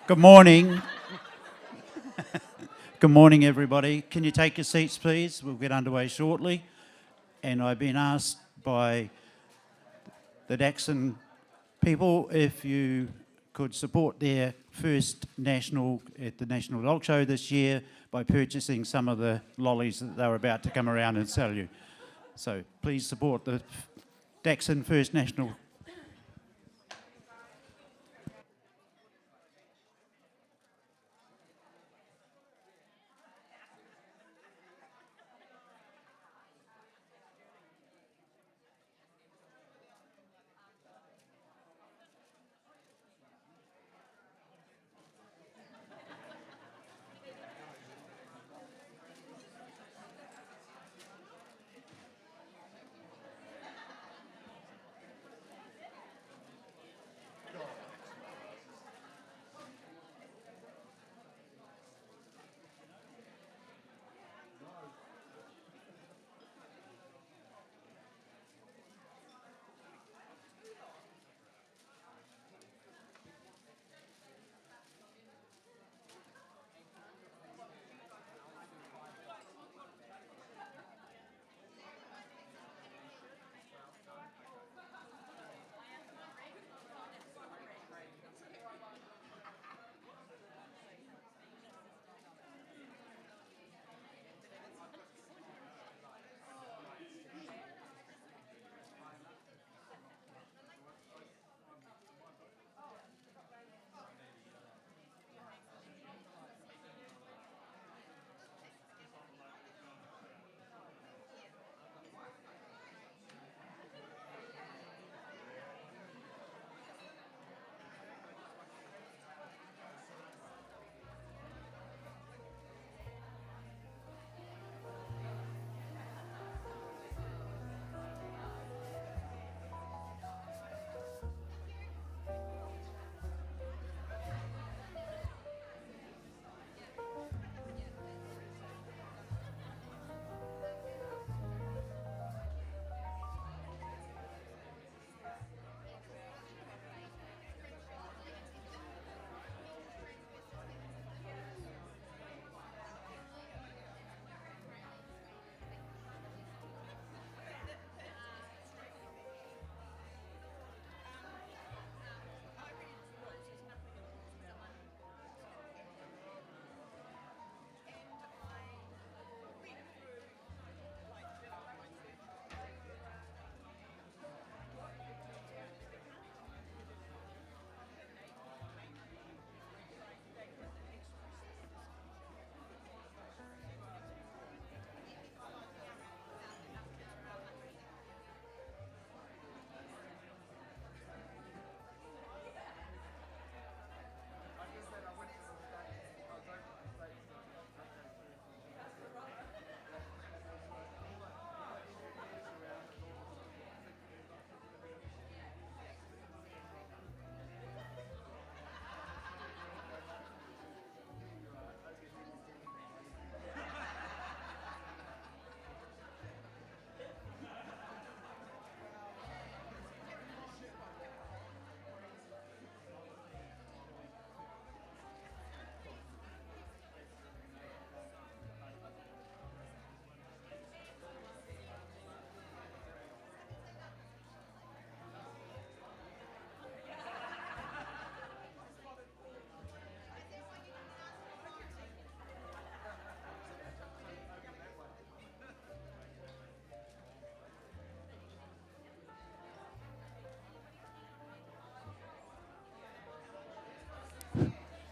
Good morning. Good morning, everybody. Can you take your seats, please? We'll get underway shortly. And I've been asked by the Daxon people if you could support their first national at the National Dog Show this year by purchasing some of the lollies that they're about to come around and sell you. So please support the Daxon First National.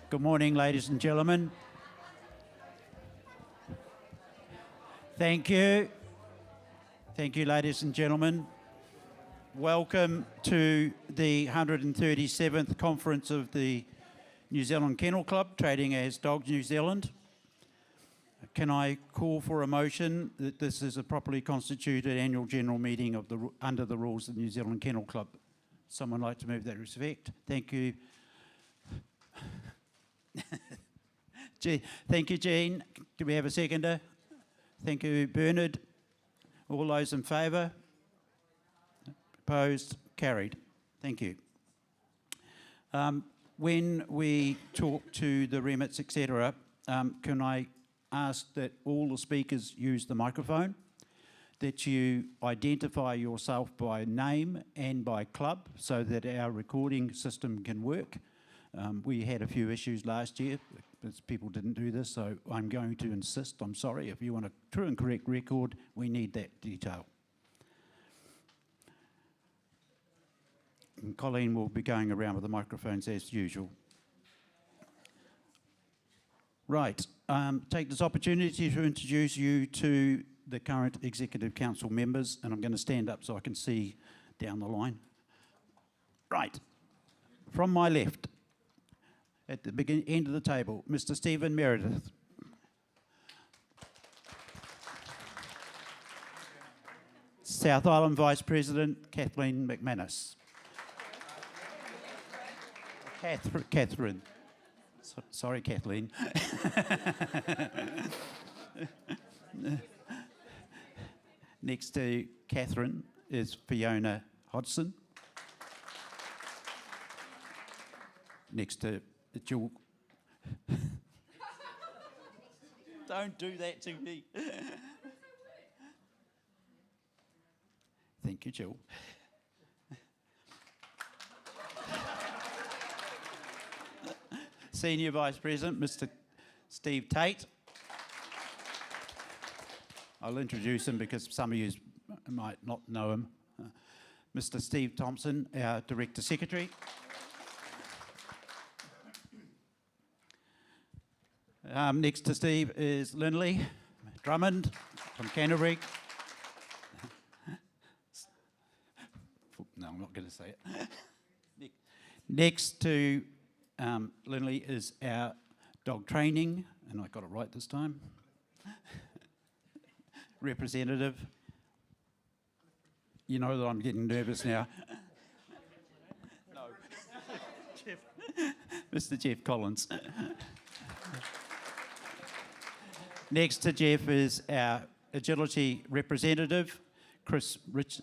Good morning, ladies and gentlemen. Thank you. Thank you, ladies and gentlemen. Welcome to the 137th conference of the New Zealand Kennel Club, trading as Dogs New Zealand. Can I call for a motion that this is a properly constituted annual general meeting of under the rules of the New Zealand Kennel Club? Someone like to move that respect? Thank you. Thank you, Jean. Do we have a seconder? Thank you, Bernard. All those in favour? Opposed? Carried. Thank you. when we talk to the remits, etc., can I ask that all the speakers use the microphone, that you identify yourself by name and by club so that our recording system can work. We had a few issues last year because people didn't do this, so I'm going to insist. I'm sorry. If you want a true and correct record, we need that detail. And Colleen will be going around with the microphones as usual. Right. Take this opportunity to introduce you to the current Executive Council members, and I'm going to stand up so I can see down the line. Right. From my left, at the end of the table, Mr. Stephen Meredith. South Island Vice President Kathleen McManus. Catherine. Sorry, Kathleen. Next to Catherine is Fiona Hodgson. Next to Jill. Don't do that to me. Thank you, Jill. Senior Vice President, Mr. Steve Tate. I'll introduce him because some of you might not know him. Mr. Steve Thompson, our Director Secretary. Next to Steve is Lindley Drummond from Canterbury. No, I'm not going to say it. Next to Lindley is our dog training, and I got it right this time, representative. You know that I'm getting nervous now. No. Jeff. Mr. Jeff Collins. Next to Jeff is our agility representative, Cliff Richards.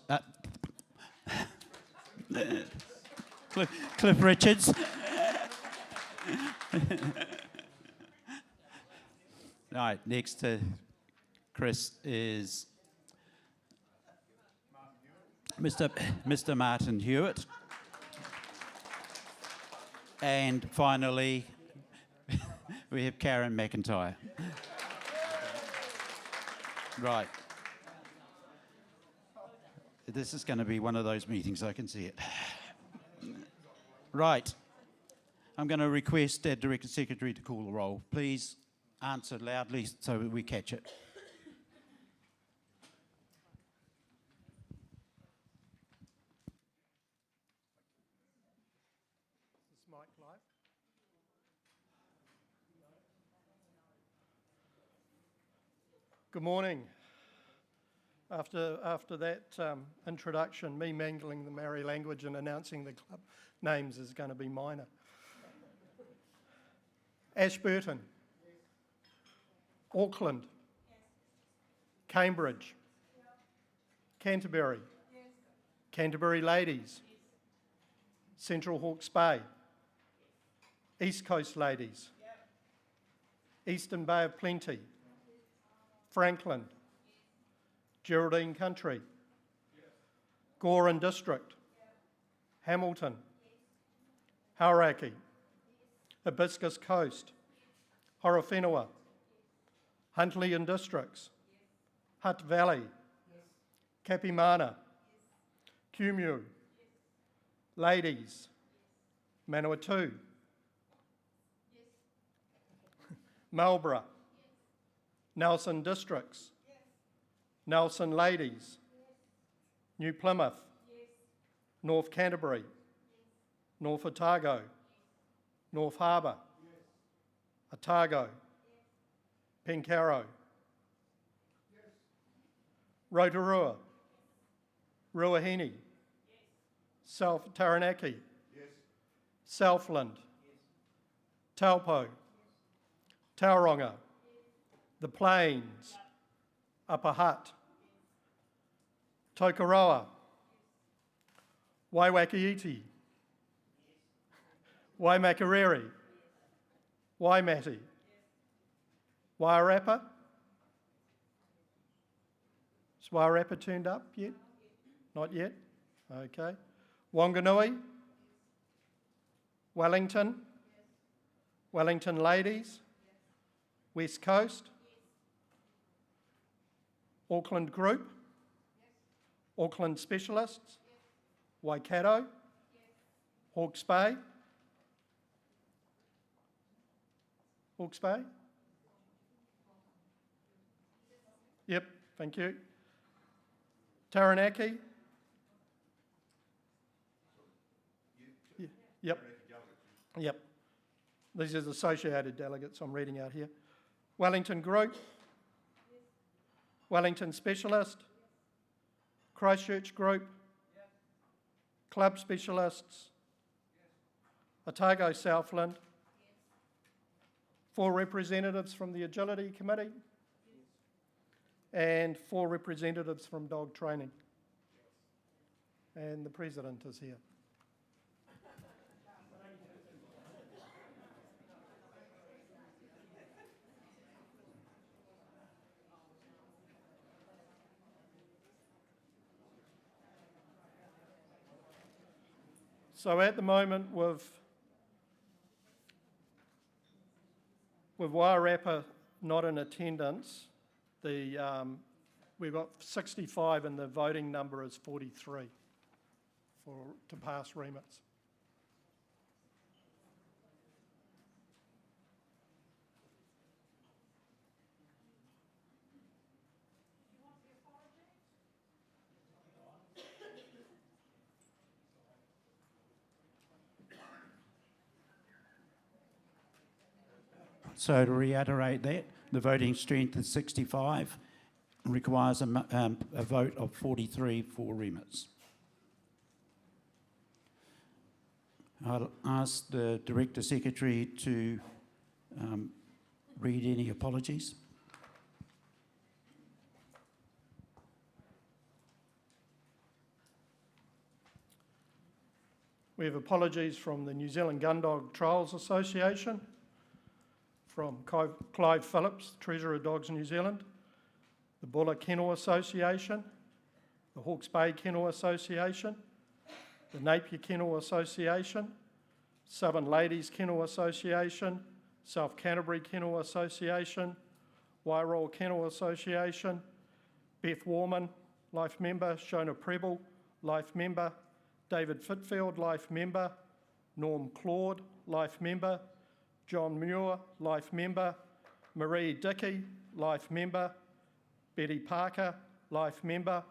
Right, next to Chris is Mr. Martin Hewitt. And finally, we have Karen McIntyre. Right. This is going to be one of those meetings, I can see it. Right. I'm going to request our Director Secretary to call the roll. Please answer loudly so that we catch it. Is this mic live? Good morning. After that introduction, me mangling the Maori language and announcing the club names is going to be minor. Ashburton. Yes. Auckland. Yes. Cambridge. Yes. Canterbury. Yes. Canterbury Ladies. Yes. Central Hawke's Bay. Yes. East Coast Ladies. Yes. Eastern Bay of Plenty. Yes. Franklin. Yes. Geraldine Country. Yes. Goran District. Yes. Hamilton. Yes. Hauraki. Hibiscus Coast, Horowhenua, Huntly and Districts, Hutt Valley, Kapimana, Kumeu, Ladies, Manawatu, Marlborough, Nelson Districts, Nelson Ladies, New Plymouth, North Canterbury, North Otago, North Harbour, Otago, Pencarrow, Rotorua, Ruahine, South Taranaki, Southland, Taupo, Tauranga, the Plains, Upper Hutt, Tokoroa, Waiwakiiti, Waimakariri, Waimati, Wairarapa. Has Wairarapa turned up yet? Not yet? Okay. Wanganui, Wellington, Wellington Ladies, West Coast, Auckland Group, Auckland Specialists, Waikato, Hawke's Bay, Hawke's Bay? Yep, thank you. Taranaki? Yep. Yep. These are the associated delegates I'm reading out here. Wellington Group, Wellington Specialist, Christchurch Group, Club Specialists, Otago Southland, 4 representatives from the Agility Committee, and 4 representatives from Dog Training. And the President is here. So at the moment, with Wairarapa not in attendance, we've got 65 and the voting number is 43 to pass remits. So to reiterate that, the voting strength is 65, requires a vote of 43 for remits. I'll ask the Director Secretary to read any apologies. We have apologies from the New Zealand Gundog Trials Association, from Clive Phillips, Treasurer of Dogs New Zealand, the Buller Kennel Association, the Hawke's Bay Kennel Association, the Napier Kennel Association, Southern Ladies Kennel Association, South Canterbury Kennel Association, Wairoa Kennel Association, Beth Warman, Life Member, Shona Preble, Life Member, David Fitfield, Life Member, Norm Claude, Life Member, John Muir, Life Member, Marie Dickey, Life Member, Betty Parker, Life Member,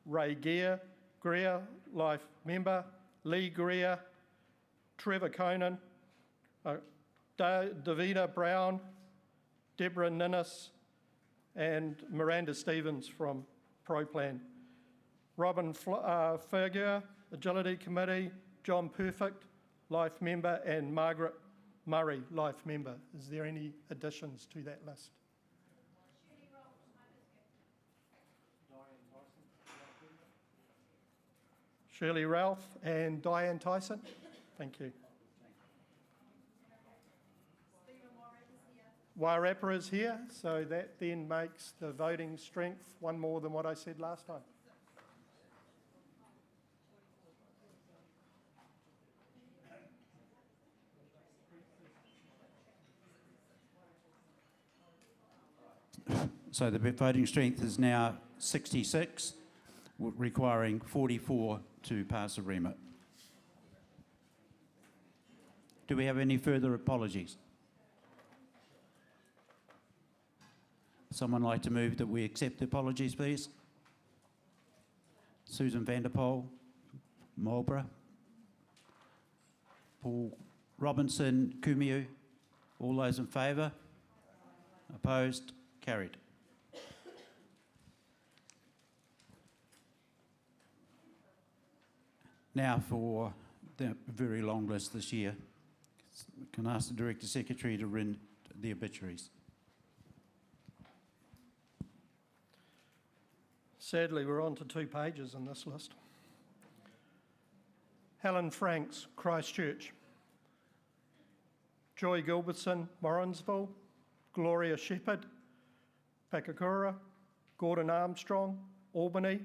Ray Greer, Life Member, Lee Greer, Trevor Conan, Davida Brown, Deborah Ninnis, and Miranda Stevens from ProPlan. Robin Fergus, Agility Committee, John Perfect, Life Member, and Margaret Murray, Life Member. Is there any additions to that list? Shirley Ralph and Diane Tyson. Thank you. Wairarapa is here, so that then makes the voting strength one more than what I said last time. So the voting strength is now 66, requiring 44 to pass a remit. Do we have any further apologies? Someone like to move that we accept the apologies, please? Susan Vanderpoel, Marlborough. Paul Robinson, Kumeu. All those in favour? Opposed? Carried. Now for the very long list this year. Can I ask the Director Secretary to read the obituaries? Sadly, we're on to 2 pages in this list. Helen Franks, Christchurch. Joy Gilbertson, Morrinsville, Gloria Shepherd, Pakakura, Gordon Armstrong, Albany,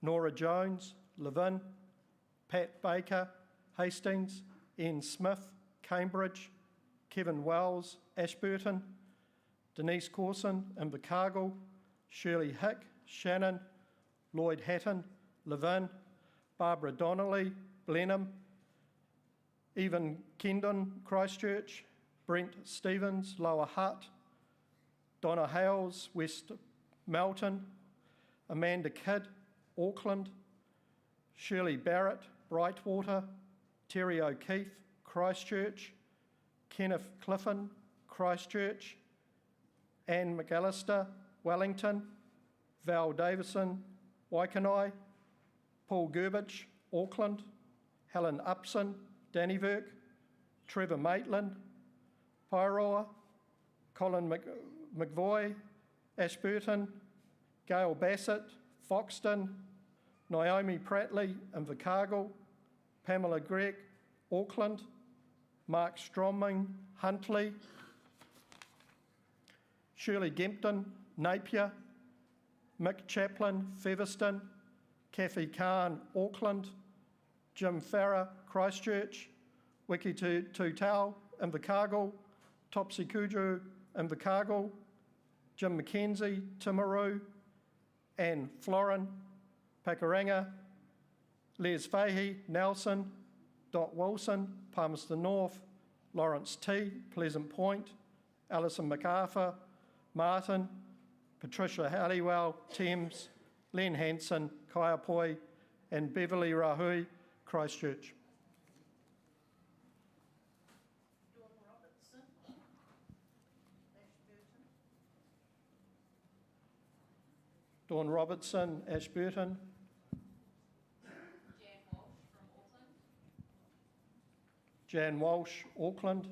Nora Jones, Levin, Pat Baker, Hastings, Ian Smith, Cambridge, Kevin Wells, Ashburton, Denise Corson, Invercargill, Shirley Hick, Shannon, Lloyd Hatton, Levin, Barbara Donnelly, Blenheim, Evan Kendon, Christchurch, Brent Stevens, Lower Hutt, Donna Hales, West Melton, Amanda Kidd, Auckland, Shirley Barrett, Brightwater, Terry O'Keefe, Christchurch, Kenneth Cliffin, Christchurch, Anne McAllister, Wellington, Val Davison, Waikanae, Paul Gerbich, Auckland, Helen Upson, Dannyverk, Trevor Maitland, Pairoa, Colin McVoy, Ashburton, Gail Bassett, Foxton, Naomi Prattley, Invercargill, Pamela Gregg, Auckland, Mark Stromming, Huntley, Shirley Gempton, Napier, Mick Chaplin, Featherston, Kathy Khan, Auckland, Jim Farrer, Christchurch, Wiki Tutau, Invercargill, Topsy Kuju, Invercargill, Jim McKenzie, Timaru, Anne Florin, Pakuranga, Les Fahey, Nelson, Dot Wilson, Palmerston North, Lawrence T, Pleasant Point, Alison MacArthur, Martin, Patricia Halliwell, Thames, Len Hanson, Kaiapoi, and Beverly Rahui, Christchurch. Dawn Robertson, Ashburton. Jan Walsh, Auckland.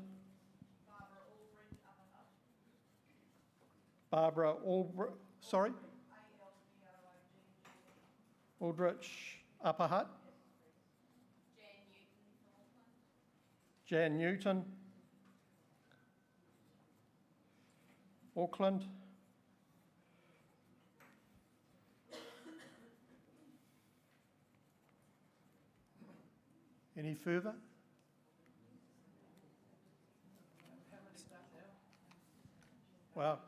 Barbara Aldrich, sorry? Aldrich, Upper Hutt. Jan Newton, Auckland. Any further? Wow.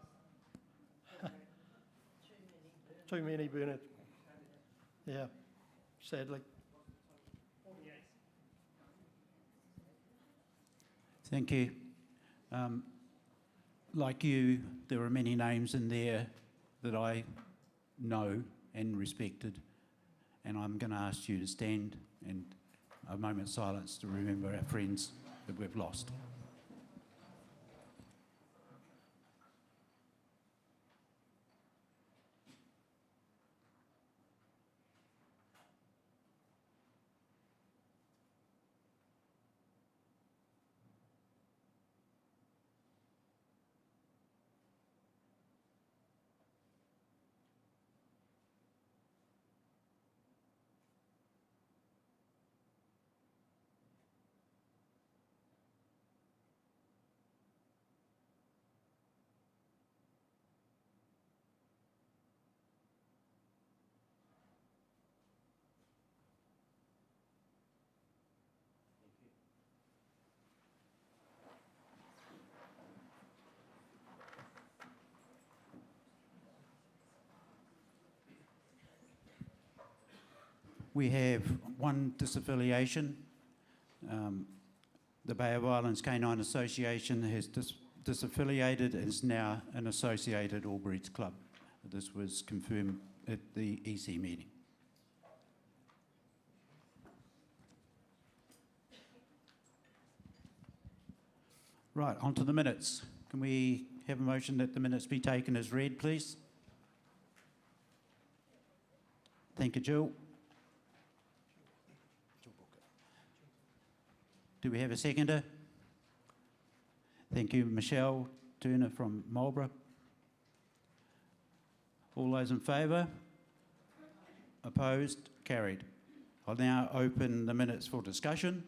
Too many, Bernard. Yeah, sadly. Thank you. Like you, there are many names in there that I know and respected, and I'm going to ask you to stand and a moment's silence to remember our friends that we've lost. We have one disaffiliation. The Bay of Islands Canine Association has disaffiliated and is now an associated All Breeds Club. This was confirmed at the EC meeting. Right, on to the minutes. Can we have a motion that the minutes be taken as read, please? Thank you, Jill. Do we have a seconder? Thank you, Michelle Turner from Marlborough. All those in favour? Opposed? Carried. I'll now open the minutes for discussion.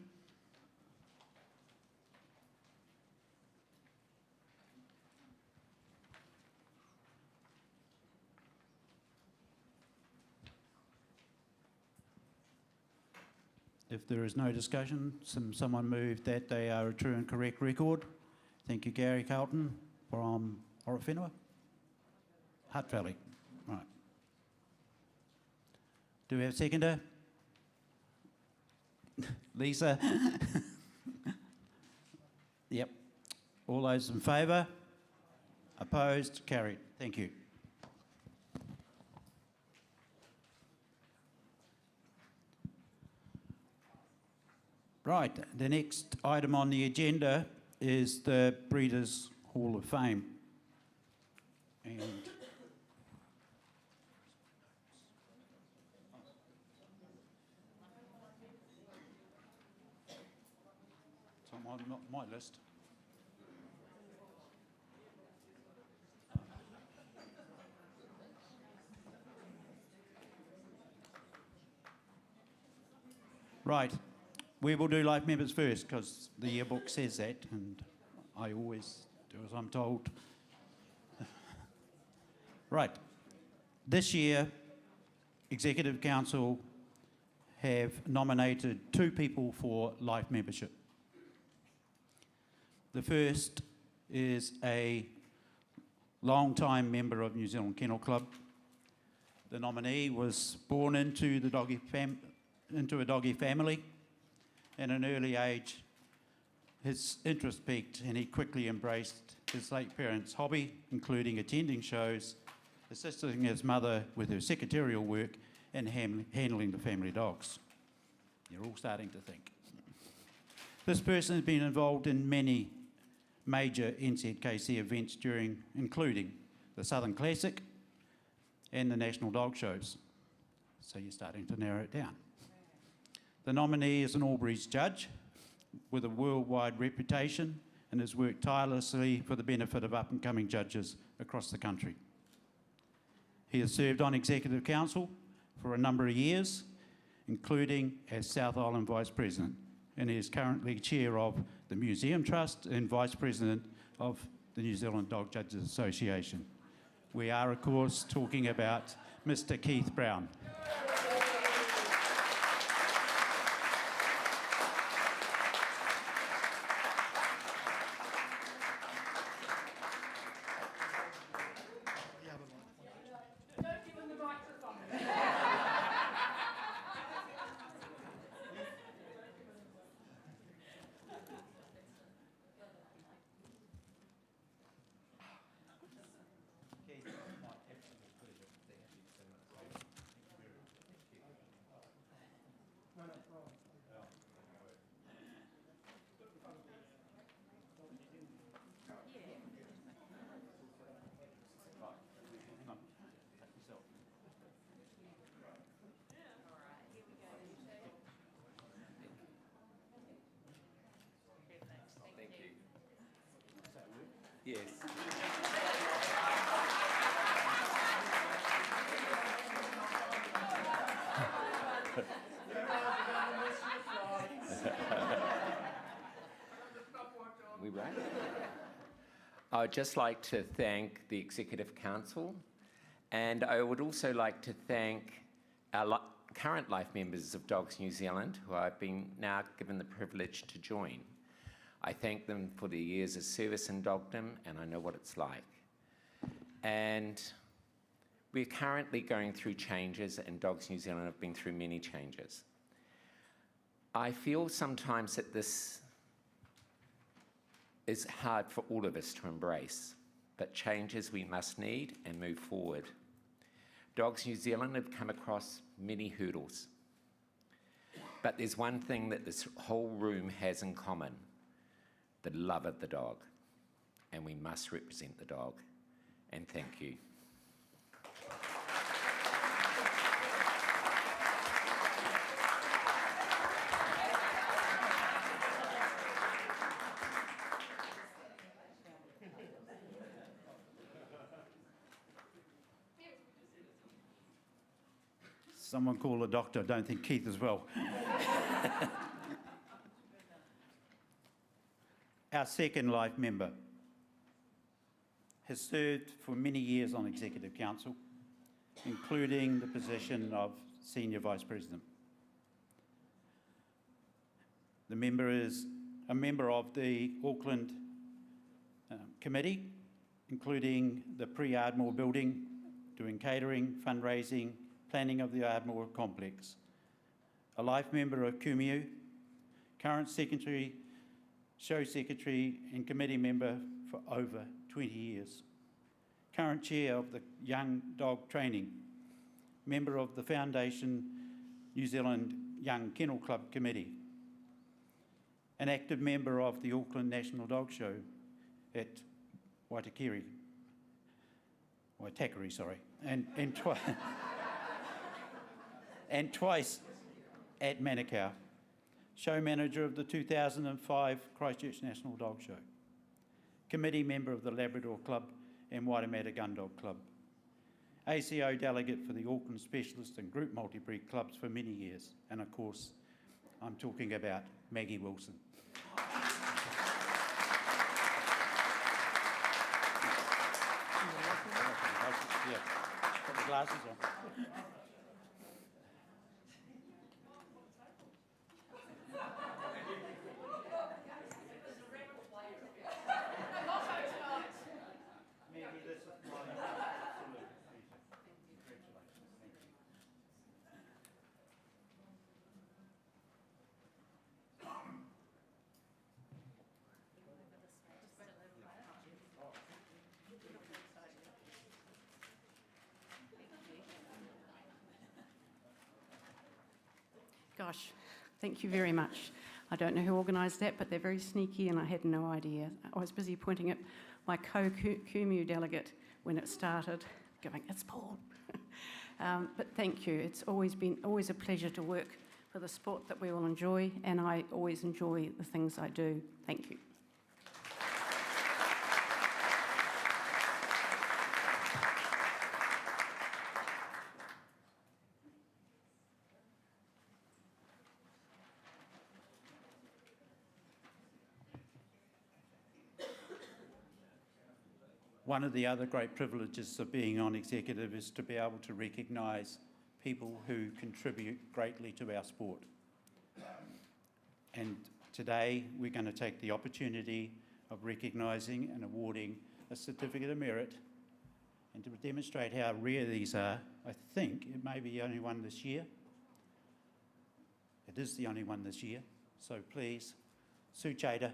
If there is no discussion, someone move that they are a true and correct record. Thank you, Gary Carlton from Orowhenua. Hutt Valley. Right. Do we have a seconder? Lisa? Yep. All those in favour? Opposed? Carried. Thank you. Right, the next item on the agenda is the Breeders' Hall of Fame. And it's on my list. Right. We will do life members first because the yearbook says that, and I always do as I'm told. Right. This year, Executive Council have nominated 2 people for life membership. The first is a long-time member of New Zealand Kennel Club. The nominee was born into a doggy family. At an early age, his interest peaked and he quickly embraced his late parents' hobby, including attending shows, assisting his mother with her secretarial work and handling the family dogs. You're all starting to think. This person has been involved in many major NZKC events including the Southern Classic and the National Dog Shows. So you're starting to narrow it down. The nominee is an Albury's judge with a worldwide reputation and has worked tirelessly for the benefit of up-and-coming judges across the country. He has served on Executive Council for a number of years, including as South Island Vice President, and he is currently Chair of the Museum Trust and Vice President of the New Zealand Dog Judges Association. We are, of course, talking about Mr. Keith Brown. Yes. We right? I would just like to thank the Executive Council, and I would also like to thank our current life members of Dogs New Zealand, who I've been now given the privilege to join. I thank them for their years of service in dogdom, and I know what it's like. And we're currently going through changes, and Dogs New Zealand have been through many changes. I feel sometimes that this is hard for all of us to embrace, but changes we must need and move forward. Dogs New Zealand have come across many hurdles, but there's one thing that this whole room has in common: the love of the dog, and we must represent the dog. And thank you. Someone call a doctor. I don't think Keith as well. Our second life member has served for many years on Executive Council, including the position of Senior Vice President. The member is a member of the Auckland Committee, including the pre-Ardmore building, doing catering, fundraising, planning of the Ardmore complex. A life member of Kumeu, current secretary, show secretary and committee member for over 20 years. Current chair of the Young Dog Training, member of the Foundation New Zealand Young Kennel Club Committee, an active member of the Auckland National Dog Show at Waitakere, and twice at Manukau, show manager of the 2005 Christchurch National Dog Show, committee member of the Labrador Club and Waitemata Gun Dog Club, ACO delegate for the Auckland Specialist and Group Multi-Breed Clubs for many years, and of course, I'm talking about Maggie Wilson. Yeah, put the glasses on. Gosh, thank you very much. I don't know who organised that, but they're very sneaky and I had no idea. I was busy pointing at my co-Kumeu delegate when it started, going, it's Paul. But thank you. It's always a pleasure to work for the sport that we all enjoy, and I always enjoy the things I do. Thank you. One of the other great privileges of being on executive is to be able to recognise people who contribute greatly to our sport. And today we're going to take the opportunity of recognising and awarding a Certificate of Merit. And to demonstrate how rare these are, I think it may be the only one this year. It is the only one this year. So please, Sue Chater.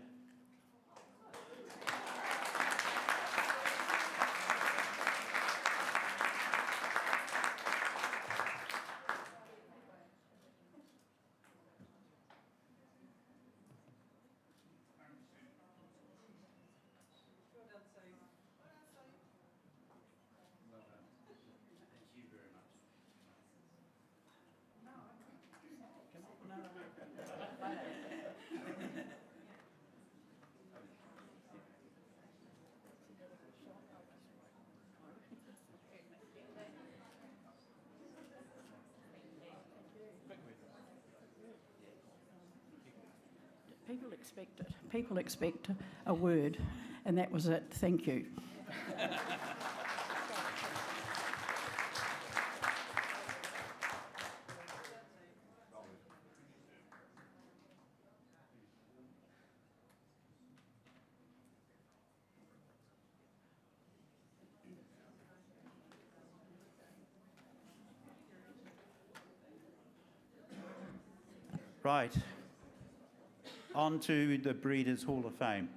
People expect it. People expect a word, and that was it. Thank you. Right. On to the Breeders' Hall of Fame.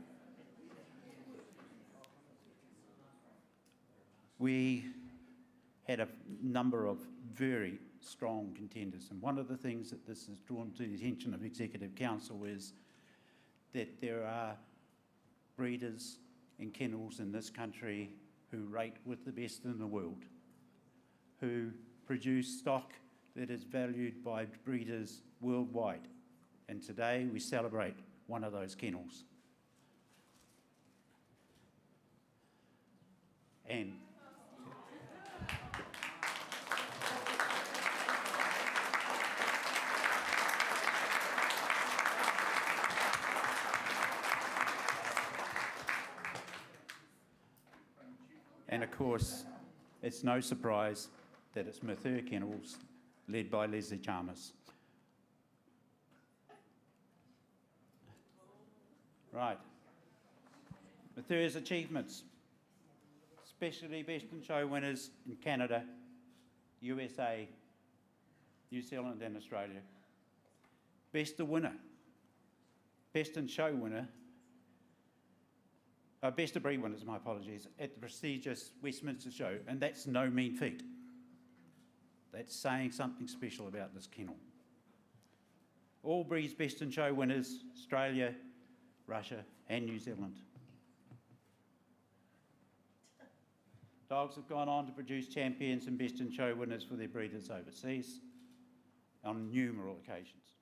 We had a number of very strong contenders, and one of the things that this has drawn to the attention of Executive Council is that there are breeders and kennels in this country who rate with the best in the world, who produce stock that is valued by breeders worldwide. And today we celebrate one of those kennels. And of course, it's no surprise that it's Merthyr Kennels, led by Leslie Chalmers. Right. Matthias achievements. Specialty Best in Show winners in Canada, USA, New Zealand and Australia. Best of winner. Best in Show winner. Best of breed winners, my apologies, at the prestigious Westminster Show. And that's no mean feat. That's saying something special about this kennel. All breeds Best in Show winners, Australia, Russia and New Zealand. Dogs have gone on to produce champions and Best in Show winners for their breeders overseas on numerous occasions.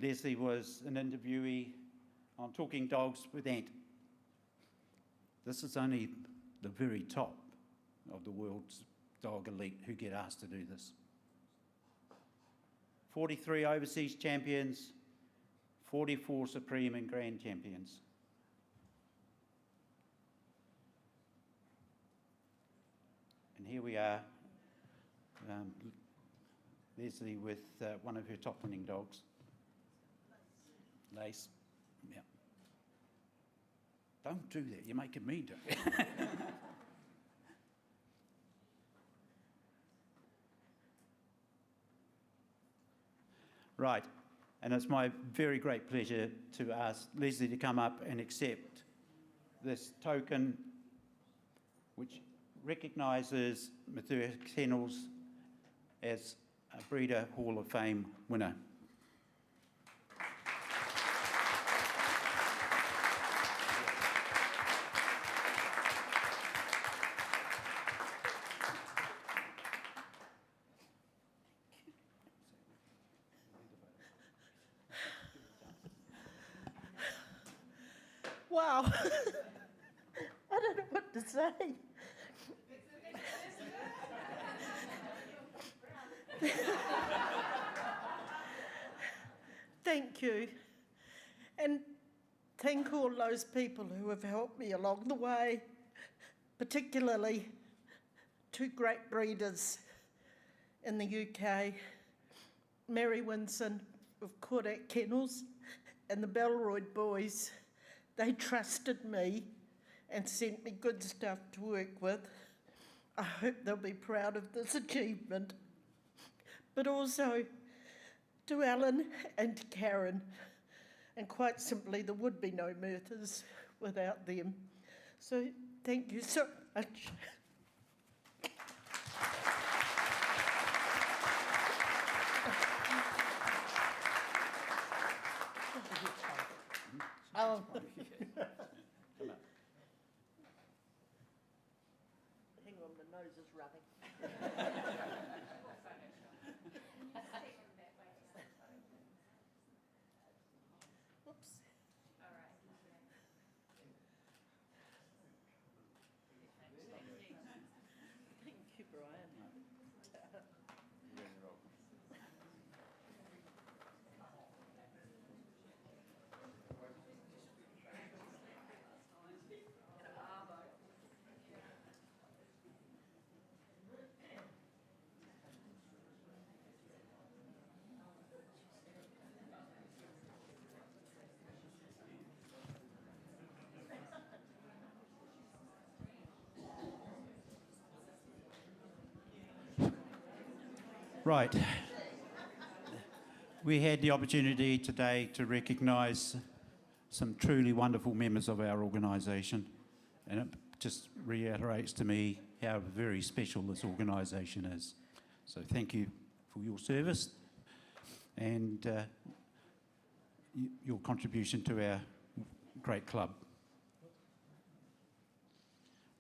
Leslie was an interviewee on Talking Dogs with Ant. This is only the very top of the world's dog elite who get asked to do this. 43 overseas champions, 44 Supreme and Grand champions. And here we are, Leslie with one of her top winning dogs, Lace. Yeah. Don't do that, you're making me do it. Right, and it's my very great pleasure to ask Leslie to come up and accept this token which recognises Matthias Kennels as a Breeder Hall of Fame winner. Wow. I don't know what to say. Thank you. And thank all those people who have helped me along the way, particularly two great breeders in the UK, Mary Winson of Kodak Kennels and the Belroyd boys. They trusted me and sent me good stuff to work with. I hope they'll be proud of this achievement. But also to Alan and to Karen, and quite simply, there would be no Murthas without them. So thank you so much. Oh. Hang on, the nose is running. Whoops. Thank you, Brian. Right. We had the opportunity today to recognise some truly wonderful members of our organisation, and it just reiterates to me how very special this organisation is. So thank you for your service and your contribution to our great club.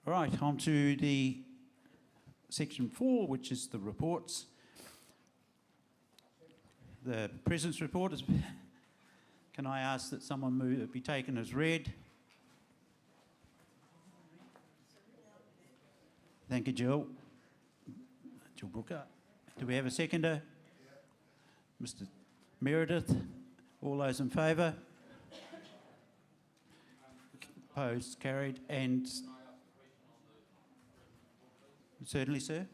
All right, on to the section 4, which is the reports. The President's report is, can I ask that someone move it be taken as read? Thank you, Jill. Jill Brooker. Do we have a seconder? Mr. Meredith. All those in favour? Opposed, carried, and certainly, sir.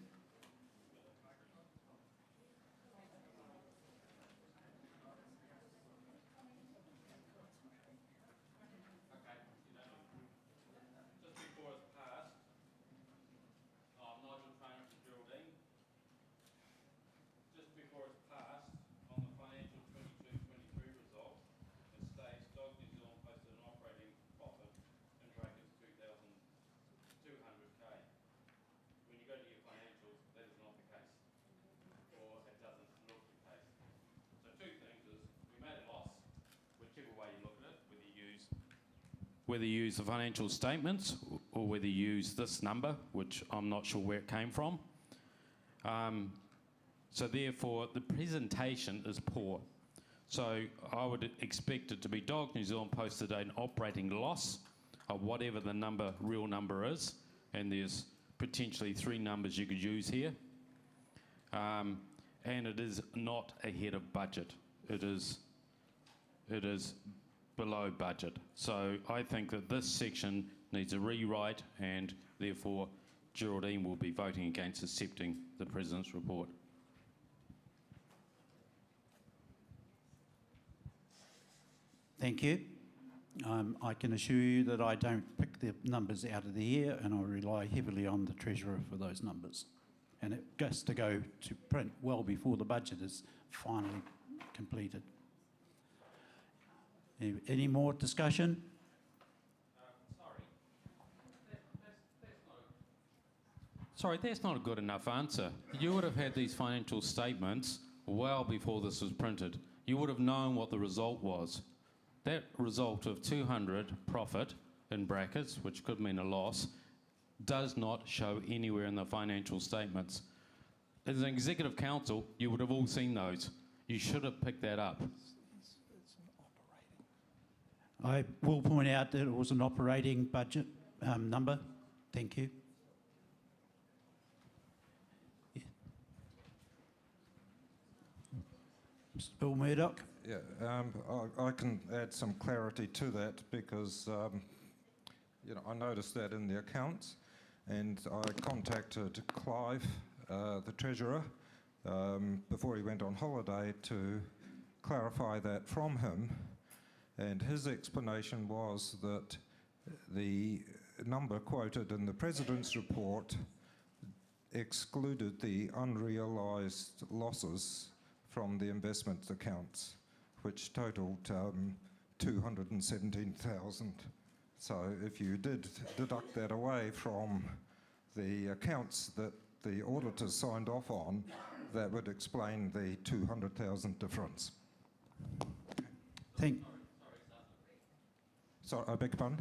whether you use the financial statements or whether you use this number, which I'm not sure where it came from. So therefore, the presentation is poor. So I would expect it to be Dog New Zealand posted an operating loss of whatever the real number is, and there's potentially 3 numbers you could use here. And it is not ahead of budget. It is below budget. So I think that this section needs a rewrite, and therefore Geraldine will be voting against accepting the President's report. Thank you. I can assure you that I don't pick the numbers out of the air, and I rely heavily on the Treasurer for those numbers. And it has to go to print well before the budget is finally completed. Any more discussion? Sorry, that's not a good enough answer. You would have had these financial statements well before this was printed. You would have known what the result was. That result of 200 profit, in brackets, which could mean a loss, does not show anywhere in the financial statements. As an Executive Council, you would have all seen those. You should have picked that up. I will point out that it was an operating budget number. Thank you. Yeah. Mr. Bill Murdoch. Yeah, I can add some clarity to that because I noticed that in the accounts, and I contacted Clive, the Treasurer, before he went on holiday to clarify that from him, and his explanation was that the number quoted in the President's report excluded the unrealised losses from the investment accounts, which totalled 217,000. So if you did deduct that away from the accounts that the auditors signed off on, that would explain the 200,000 difference. Sorry, I beg your pardon?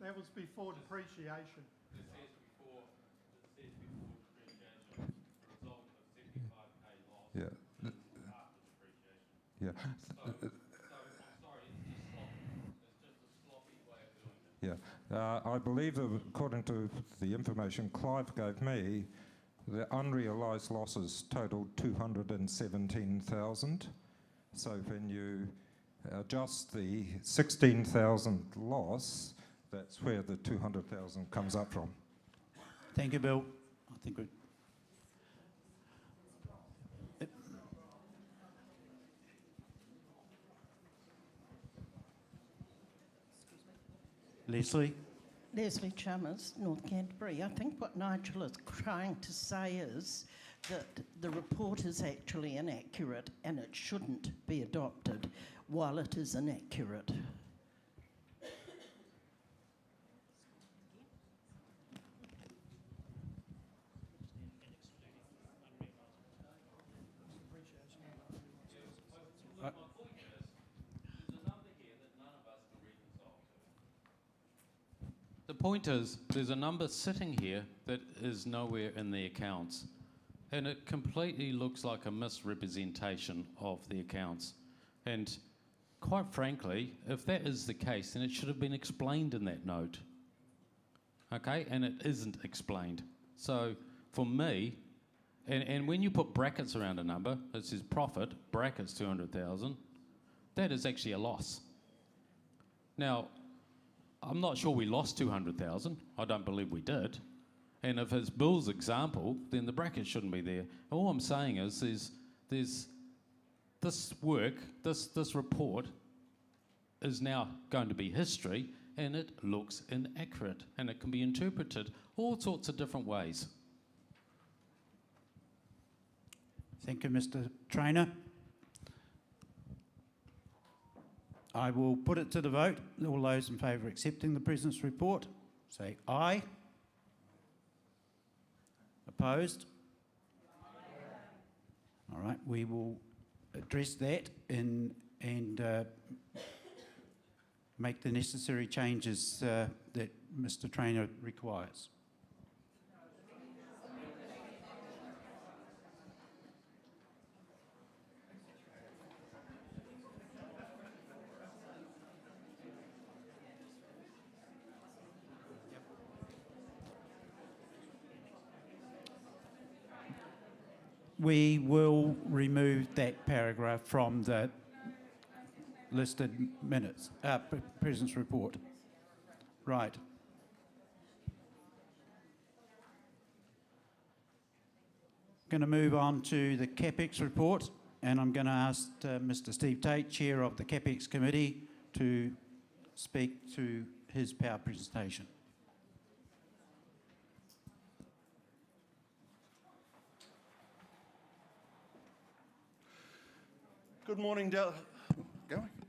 That was before depreciation. Yeah. Yeah. Yeah. I believe that according to the information Clive gave me, the unrealised losses totalled 217,000. So when you adjust the 16,000 loss, that's where the 200,000 comes up from. Thank you, Bill. I think we. Leslie. Leslie Chalmers, North Canterbury. I think what Nigel is trying to say is that the report is actually inaccurate and it shouldn't be adopted while it is inaccurate. The point is, there's a number sitting here that is nowhere in the accounts, and it completely looks like a misrepresentation of the accounts. And quite frankly, if that is the case, then it should have been explained in that note. Okay, and it isn't explained. So for me, and when you put brackets around a number, it says profit, brackets 200,000, that is actually a loss. Now, I'm not sure we lost 200,000. I don't believe we did. And if it's Bill's example, then the bracket shouldn't be there. All I'm saying is there's this work, this report is now going to be history, and it looks inaccurate, and it can be interpreted all sorts of different ways. Thank you, Mr. Trainer. I will put it to the vote. All those in favour of accepting the President's report, say aye. Opposed? All right, we will address that and make the necessary changes that Mr. Traynor requires. We will remove that paragraph from the listed minutes, President's report. Right. Going to move on to the CapEx report, and I'm going to ask Mr. Steve Tate, Chair of the CapEx Committee, to speak to his power presentation. Good morning,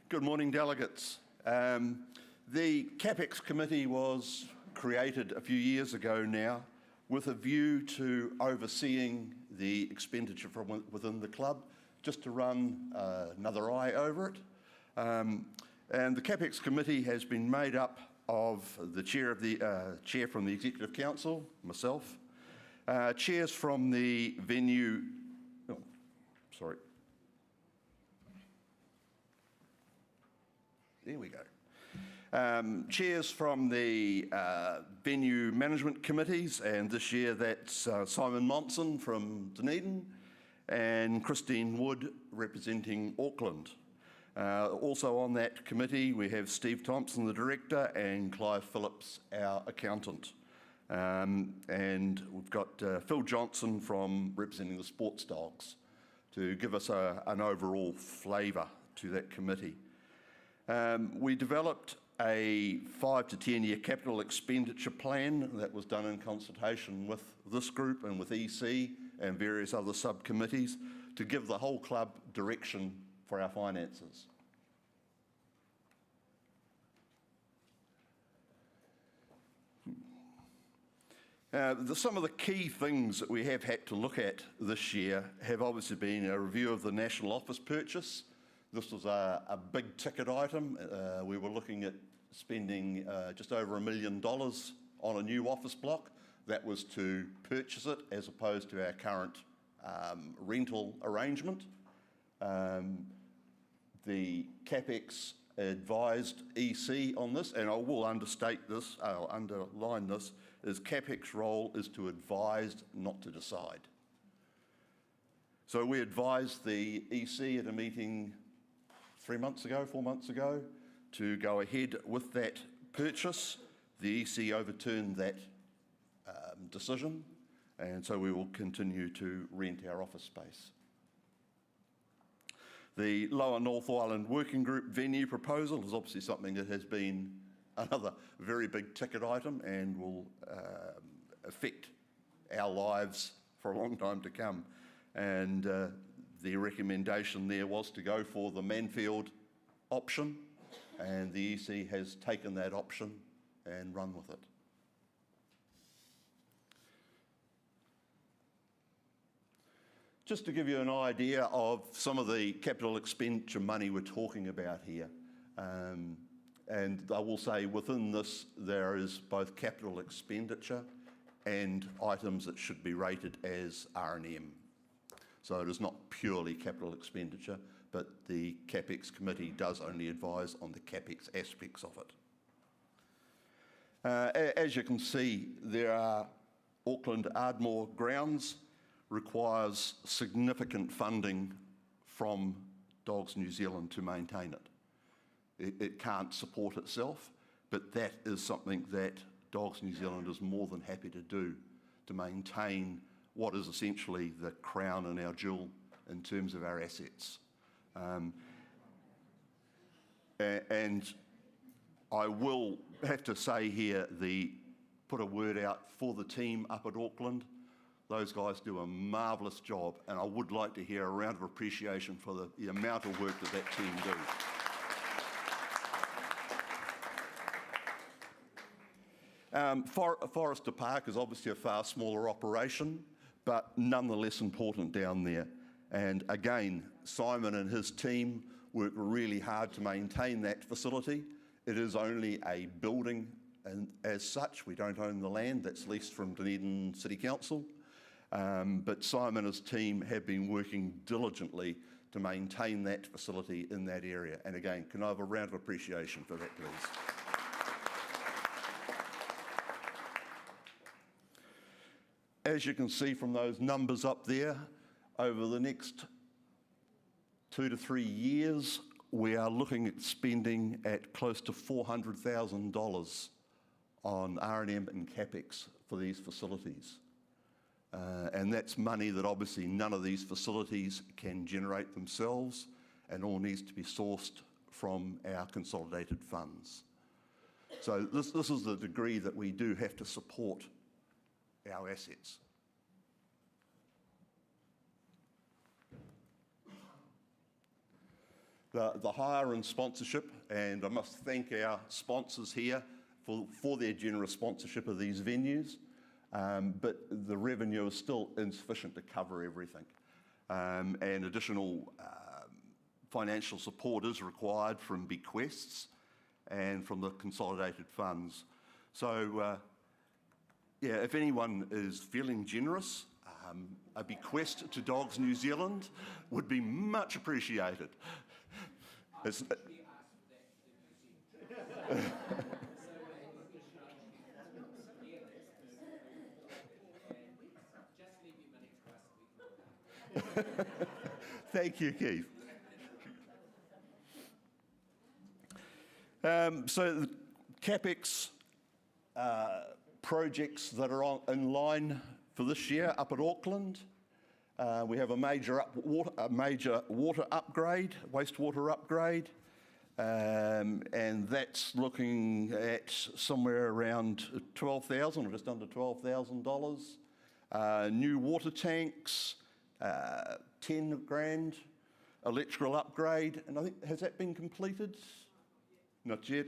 Good morning, delegates. The CapEx Committee was created a few years ago now with a view to overseeing the expenditure from within the club, just to run another eye over it. And the CapEx Committee has been made up of the chair from the Executive Council, myself, chairs from the venue. Oh, sorry. There we go. Chairs from the venue management committees, and this year that's Simon Monson from Dunedin and Christine Wood representing Auckland. Also on that committee we have Steve Thompson, the director, and Clive Phillips, our accountant. And we've got Phil Johnson from representing the Sports Dogs to give us an overall flavour to that committee. We developed a 5 to 10 year capital expenditure plan that was done in consultation with this group and with EC and various other subcommittees to give the whole club direction for our finances. Some of the key things that we have had to look at this year have obviously been a review of the national office purchase. This was a big ticket item. We were looking at spending just over $1 million on a new office block. That was to purchase it as opposed to our current rental arrangement. The CapEx advised EC on this, and I will underline this, is CapEx role is to advise, not to decide. So we advised the EC at a meeting 4 months ago, to go ahead with that purchase. The EC overturned that decision, and so we will continue to rent our office space. The Lower North Island Working Group venue proposal is obviously something that has been another very big ticket item and will affect our lives for a long time to come. And the recommendation there was to go for the Manfield option, and the EC has taken that option and run with it. Just to give you an idea of some of the capital expenditure money we're talking about here, and I will say within this there is both capital expenditure and items that should be rated as R&M. So it is not purely capital expenditure, but the CapEx Committee does only advise on the CapEx aspects of it. As you can see, there are Auckland Ardmore Grounds requires significant funding from Dogs New Zealand to maintain it. It can't support itself, but that is something that Dogs New Zealand is more than happy to do to maintain what is essentially the crown and our jewel in terms of our assets. And I will have to say here, put a word out for the team up at Auckland. Those guys do a marvellous job, and I would like to hear a round of appreciation for the amount of work that team do. Forrester Park is obviously a far smaller operation, but nonetheless important down there. And again, Simon and his team work really hard to maintain that facility It is only a building, and as such, we don't own the land. That's leased from Dunedin City Council. But Simon and his team have been working diligently to maintain that facility in that area. And again, can I have a round of appreciation for that, please? As you can see from those numbers up there, over the next 2 to 3 years, we are looking at spending at close to $400,000 on R&M and CapEx for these facilities. And that's money that obviously none of these facilities can generate themselves, and all needs to be sourced from our consolidated funds. So this is the degree that we do have to support our assets. The hire and sponsorship, and I must thank our sponsors here for their generous sponsorship of these venues, but the revenue is still insufficient to cover everything. And additional financial support is required from bequests and from the consolidated funds. So, yeah, if anyone is feeling generous, a bequest to Dogs New Zealand would be much appreciated. It's, Thank you, Keith. So the CapEx projects that are in line for this year up at Auckland, we have a major water upgrade, wastewater upgrade, and that's looking at somewhere around $12,000 or just under $12,000. New water tanks, 10 grand, electrical upgrade, and I think, has that been completed? Not yet.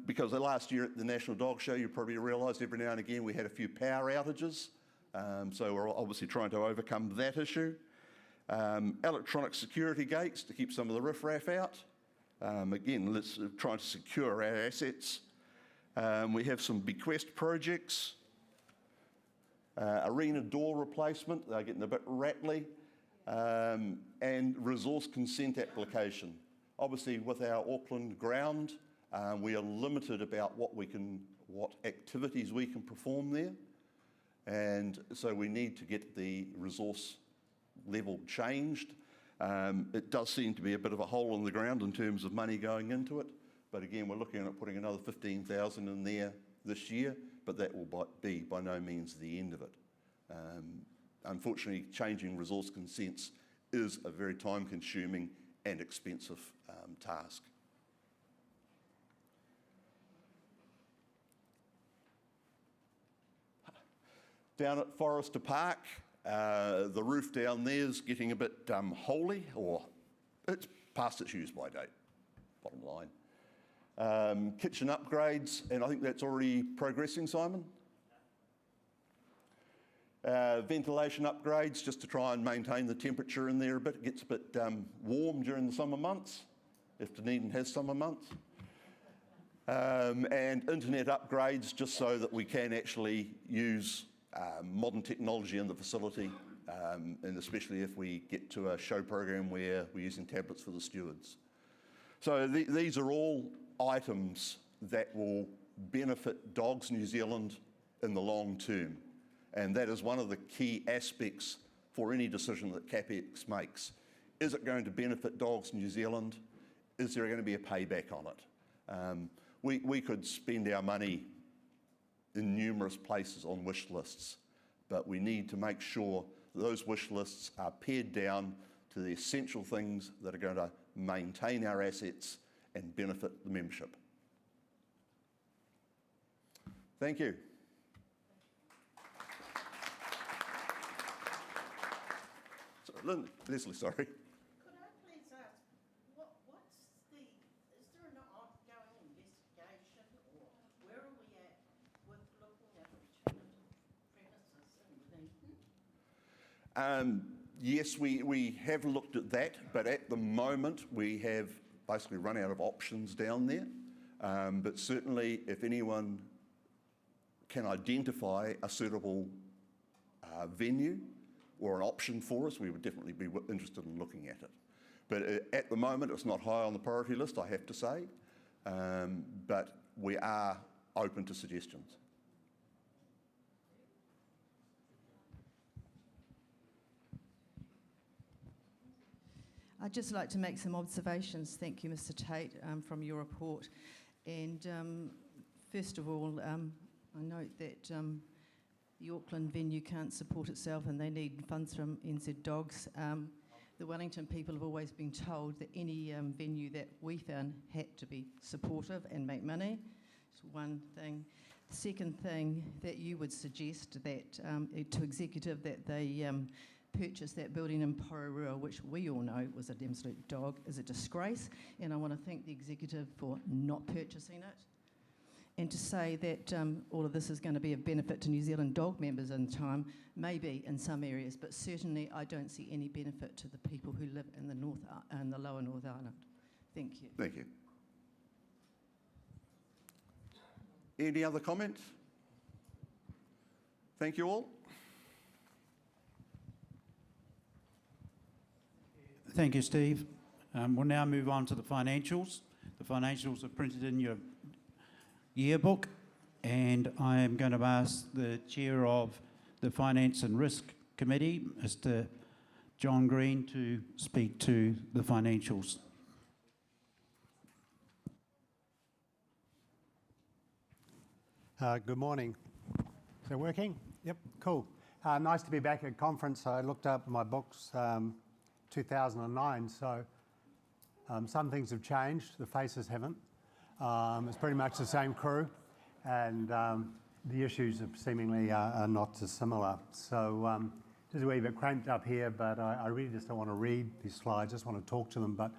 Because last year at the National Dog Show, you probably realised every now and again we had a few power outages. So we're obviously trying to overcome that issue. Electronic security gates to keep some of the riffraff out. Again, let's try to secure our assets. We have some bequest projects. Arena door replacement, they're getting a bit rattly. And resource consent application. Obviously, with our Auckland ground, we are limited about what activities we can perform there. And so we need to get the resource level changed. It does seem to be a bit of a hole in the ground in terms of money going into it. But again, we're looking at putting another $15,000 in there this year, but that will be by no means the end of it. Unfortunately, changing resource consents is a very time-consuming and expensive task. Down at Forrester Park, the roof down there is getting a bit holey, or it's past its use-by date, bottom line. Kitchen upgrades, and I think that's already progressing, Simon? Ventilation upgrades, just to try and maintain the temperature in there a bit. It gets a bit warm during the summer months, if Dunedin has summer months. And internet upgrades, just so that we can actually use modern technology in the facility, and especially if we get to a show program where we're using tablets for the stewards. So these are all items that will benefit Dogs New Zealand in the long term. And that is one of the key aspects for any decision that CapEx makes. Is it going to benefit Dogs New Zealand? Is there going to be a payback on it? We could spend our money in numerous places on wish lists, but we need to make sure that those wish lists are pared down to the essential things that are going to maintain our assets and benefit the membership. Thank you. Leslie, sorry. Could I please ask, is there an ongoing investigation, or where are we at with looking at alternative premises in Dunedin? Yes, we have looked at that, but at the moment we have basically run out of options down there. But certainly, if anyone can identify a suitable venue or an option for us, we would definitely be interested in looking at it. But at the moment, it's not high on the priority list, I have to say. But we are open to suggestions. I'd just like to make some observations. Thank you, Mr. Tate, from your report. And first of all, I note that the Auckland venue can't support itself and they need funds from NZ Dogs. The Wellington people have always been told that any venue that we found had to be supportive and make money. That's one thing. The second thing, that you would suggest that to executive that they purchase that building in Pororua, which we all know was an absolute dog, is a disgrace. And I want to thank the executive for not purchasing it. And to say that all of this is going to be of benefit to New Zealand dog members in time, maybe in some areas, but certainly I don't see any benefit to the people who live in the the lower North Island. Thank you. Thank you. Any other comments? Thank you all. Thank you, Steve. We'll now move on to the financials. The financials are printed in your yearbook, and I am going to ask the Chair of the Finance and Risk Committee, Mr. John Green, to speak to the financials. Good morning. Is it working? Yep, cool. Nice to be back at conference. I looked up my books, 2009, so some things have changed, the faces haven't. It's pretty much the same crew, and the issues seemingly are not dissimilar. So just a wee bit cramped up here, but I really just don't want to read these slides, just want to talk to them. But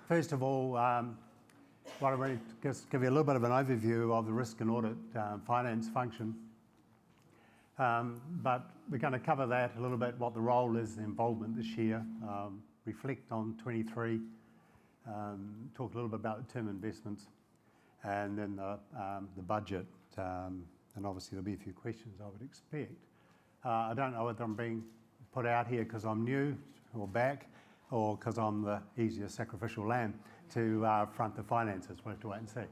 first of all, I want to just give you a little bit of an overview of the risk and audit finance function. But we're going to cover that a little bit, what the role is, the involvement this year, reflect on 23, talk a little bit about the term investments, and then the budget. And obviously there'll be a few questions I would expect. I don't know whether I'm being put out here because I'm new or back, or because I'm the easier sacrificial lamb to front the finances. We'll have to wait and see.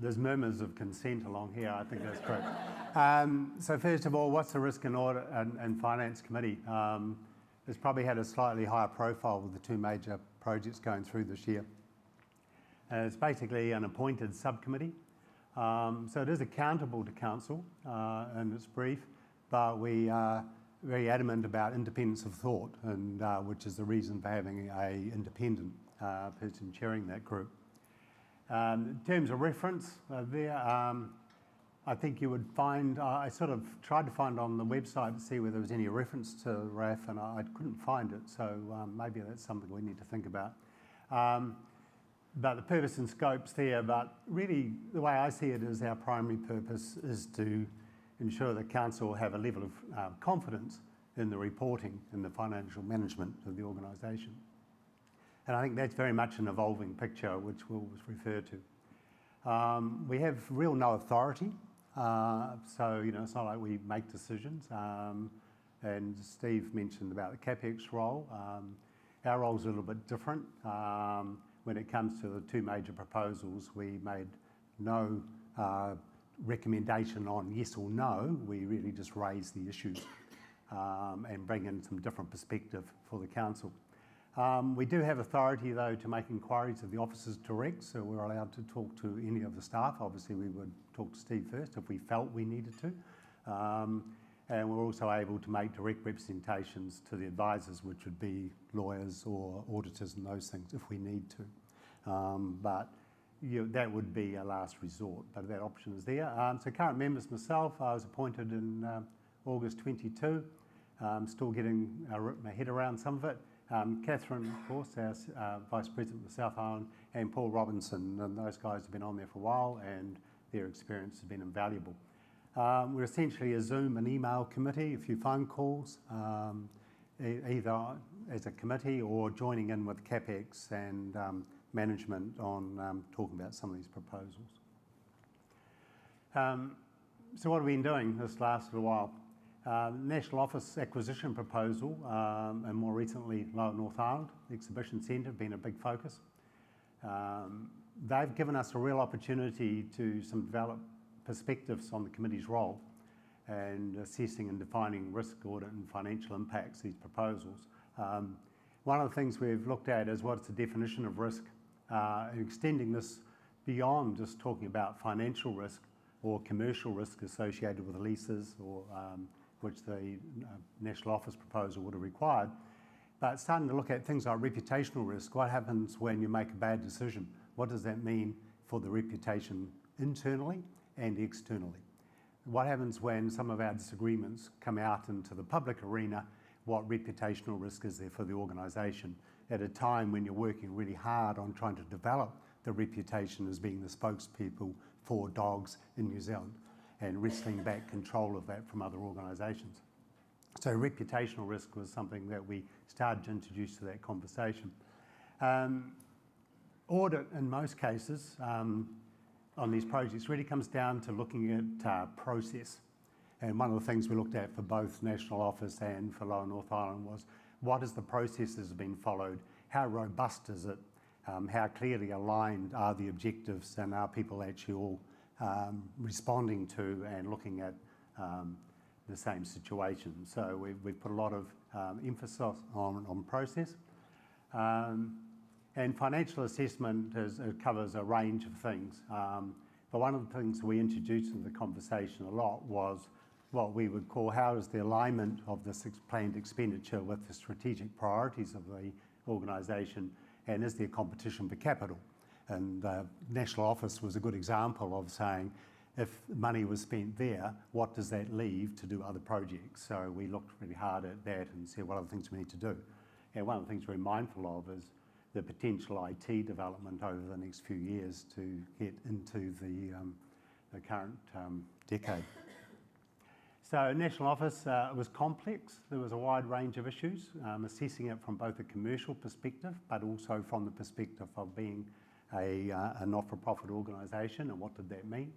There's murmurs of consent along here, I think that's correct. So first of all, what's the Risk and Audit and Finance Committee? It's probably had a slightly higher profile with the two major projects going through this year. It's basically an appointed subcommittee. So it is accountable to council, and it's brief, but we are very adamant about independence of thought, and which is the reason for having an independent person chairing that group. In terms of reference I think you would find, I sort of tried to find on the website to see whether there was any reference to RAF, and I couldn't find it, so maybe that's something we need to think about. But the purpose and scope's there, but really the way I see it is our primary purpose is to ensure that council have a level of confidence in the reporting and the financial management of the organisation. And I think that's very much an evolving picture, which we'll refer to. We have no authority, so it's not like we make decisions. And Steve mentioned about the CapEx role. Our role's a little bit different. When it comes to the two major proposals, we made no recommendation on yes or no. We really just raise the issues and bring in some different perspective for the council. We do have authority, though, to make inquiries of the officers direct, so we're allowed to talk to any of the staff. Obviously, we would talk to Steve first if we felt we needed to. And we're also able to make direct representations to the advisors, which would be lawyers or auditors and those things, if we need to. But that would be a last resort, but that option is there. So current members, myself, I was appointed in August 22. Still getting my head around some of it. Catherine, of course, our Vice President of the South Island, and Paul Robinson, and those guys have been on there for a while, and their experience has been invaluable. We're essentially a Zoom and email committee, a few phone calls, either as a committee or joining in with CapEx and management on talking about some of these proposals. So what have we been doing this last little while? National Office acquisition proposal, and more recently Lower North Island Exhibition Centre have been a big focus. They've given us a real opportunity to develop perspectives on the committee's role and assessing and defining risk, audit and financial impacts of these proposals. One of the things we've looked at is what's the definition of risk, and extending this beyond just talking about financial risk or commercial risk associated with leases, or which the National Office proposal would have required, but starting to look at things like reputational risk. What happens when you make a bad decision? What does that mean for the reputation internally and externally? What happens when some of our disagreements come out into the public arena? What reputational risk is there for the organisation at a time when you're working really hard on trying to develop the reputation as being the spokespeople for dogs in New Zealand and wresting back control of that from other organisations? So reputational risk was something that we started to introduce to that conversation. Audit, in most cases, on these projects really comes down to looking at process. And one of the things we looked at for both National Office and for Lower North Island was, what is the processes being followed? How robust is it? How clearly aligned are the objectives, and are people actually all responding to and looking at the same situation? So we've put a lot of emphasis on process. And financial assessment covers a range of things. But one of the things we introduced in the conversation a lot was what we would call, how is the alignment of this planned expenditure with the strategic priorities of the organisation, and is there competition for capital? And National Office was a good example of saying, if money was spent there, what does that leave to do other projects? So we looked really hard at that and said, what are the things we need to do? And one of the things we're mindful of is the potential IT development over the next few years to get into the current decade. So National Office was complex. There was a wide range of issues, assessing it from both a commercial perspective, but also from the perspective of being a not-for-profit organisation, and what did that mean?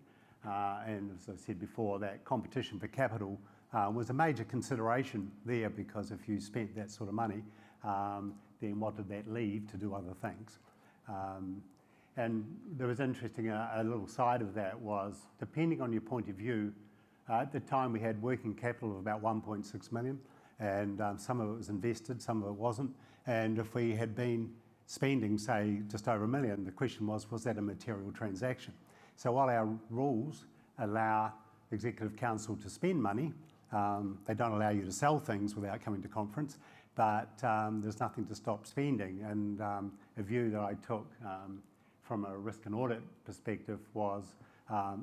And as I said before, that competition for capital was a major consideration there, because if you spent that sort of money, then what did that leave to do other things? And there was interesting, a little side of that was, depending on your point of view, at the time we had working capital of about 1.6 million, and some of it was invested, some of it wasn't. And if we had been spending, say, just over $1 million, the question was that a material transaction? So while our rules allow Executive Council to spend money, they don't allow you to sell things without coming to conference, but there's nothing to stop spending. And a view that I took from a risk and audit perspective was,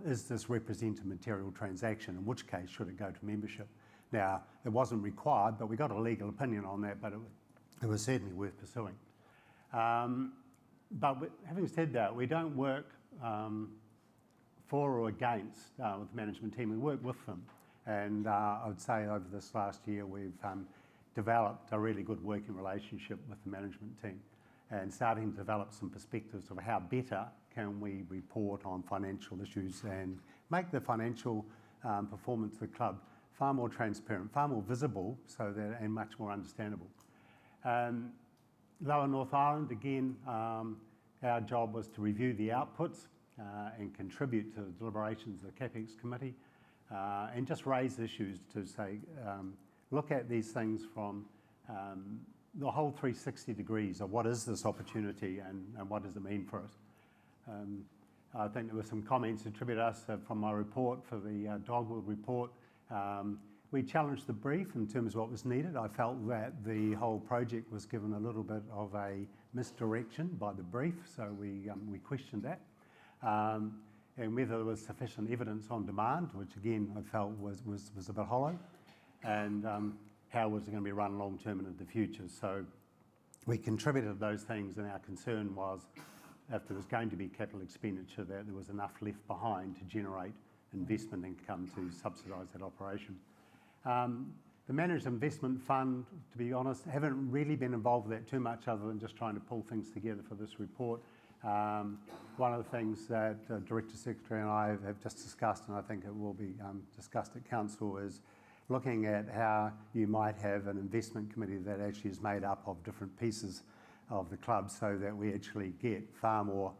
is this represent a material transaction? In which case, should it go to membership? Now, it wasn't required, but we got a legal opinion on that, but it was certainly worth pursuing. But having said that, we don't work for or against with the management team. We work with them. And I would say over this last year, we've developed a really good working relationship with the management team, and starting to develop some perspectives of how better can we report on financial issues and make the financial performance of the club far more transparent, far more visible, and much more understandable. Lower North Island, again, our job was to review the outputs and contribute to the deliberations of the CapEx committee, and just raise issues to say, look at these things from the whole 360 degrees of what is this opportunity and what does it mean for us. I think there were some comments attributed us from my report for the Dogwood report. We challenged the brief in terms of what was needed. I felt that the whole project was given a little bit of a misdirection by the brief, so we questioned that. And whether there was sufficient evidence on demand, which again I felt was a bit hollow, and how was it going to be run long term and in the future. So we contributed those things, and our concern was, if there was going to be capital expenditure, that there was enough left behind to generate investment income to subsidise that operation. The Managed Investment Fund, to be honest, haven't really been involved with that too much, other than just trying to pull things together for this report. One of the things that Director Secretary and I have just discussed, and I think it will be discussed at Council, is looking at how you might have an investment committee that actually is made up of different pieces of the club so that we actually get far more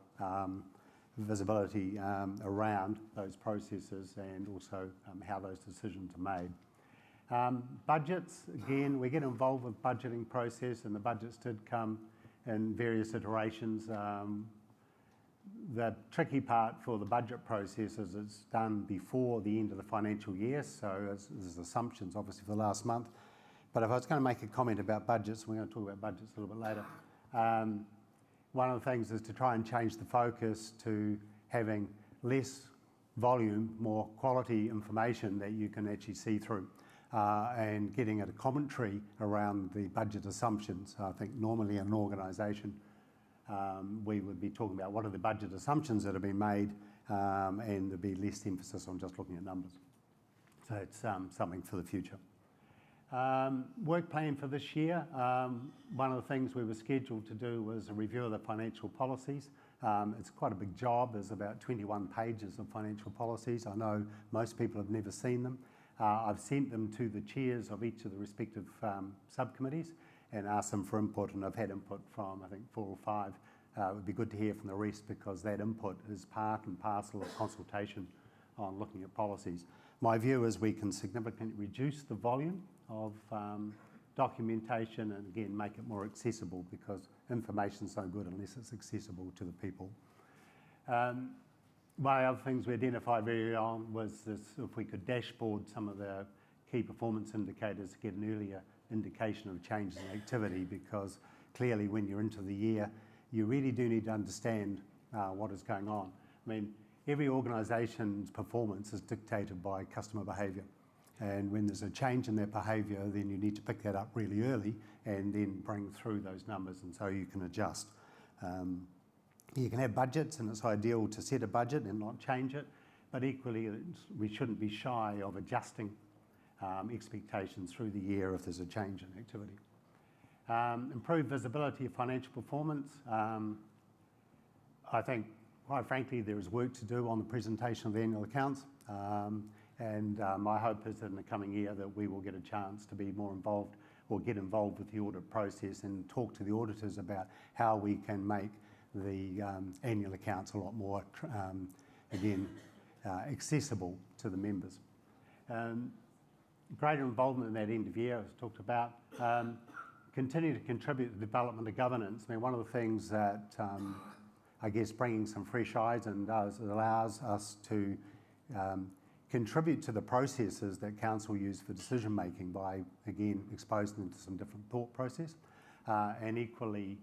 visibility around those processes and also how those decisions are made. Budgets, again, we get involved with budgeting process, and the budgets did come in various iterations. The tricky part for the budget process is it's done before the end of the financial year, so there's assumptions obviously for the last month. But if I was going to make a comment about budgets, we're going to talk about budgets a little bit later. One of the things is to try and change the focus to having less volume, more quality information that you can actually see through, and getting at a commentary around the budget assumptions. I think normally in an organisation we would be talking about what are the budget assumptions that have been made, and there'd be less emphasis on just looking at numbers. So it's something for the future. Work plan for this year. One of the things we were scheduled to do was a review of the financial policies. It's quite a big job. There's about 21 pages of financial policies. I know most people have never seen them. I've sent them to the chairs of each of the respective subcommittees and asked them for input, and I've had input from, I think, 4 or 5. It would be good to hear from the rest because that input is part and parcel of consultation on looking at policies. My view is we can significantly reduce the volume of documentation and again make it more accessible because information's no good unless it's accessible to the people. One of the other things we identified very early on was this, if we could dashboard some of the key performance indicators to get an earlier indication of changes in activity, because clearly when you're into the year you really do need to understand what is going on. I mean, every organisation's performance is dictated by customer behaviour, and when there's a change in their behaviour then you need to pick that up really early and then bring through those numbers, and so you can adjust. You can have budgets and it's ideal to set a budget and not change it, but equally we shouldn't be shy of adjusting expectations through the year if there's a change in activity. Improved visibility of financial performance. I think, quite frankly, there is work to do on the presentation of the annual accounts, and my hope is that in the coming year that we will get a chance to be more involved or get involved with the audit process and talk to the auditors about how we can make the annual accounts a lot more, accessible to the members. Greater involvement in that end of year, as talked about. Continue to contribute to the development of governance. I mean, one of the things that I guess bringing some fresh eyes in does, it allows us to contribute to the processes that council use for decision making by, again, exposing them to some different thought process. And equally,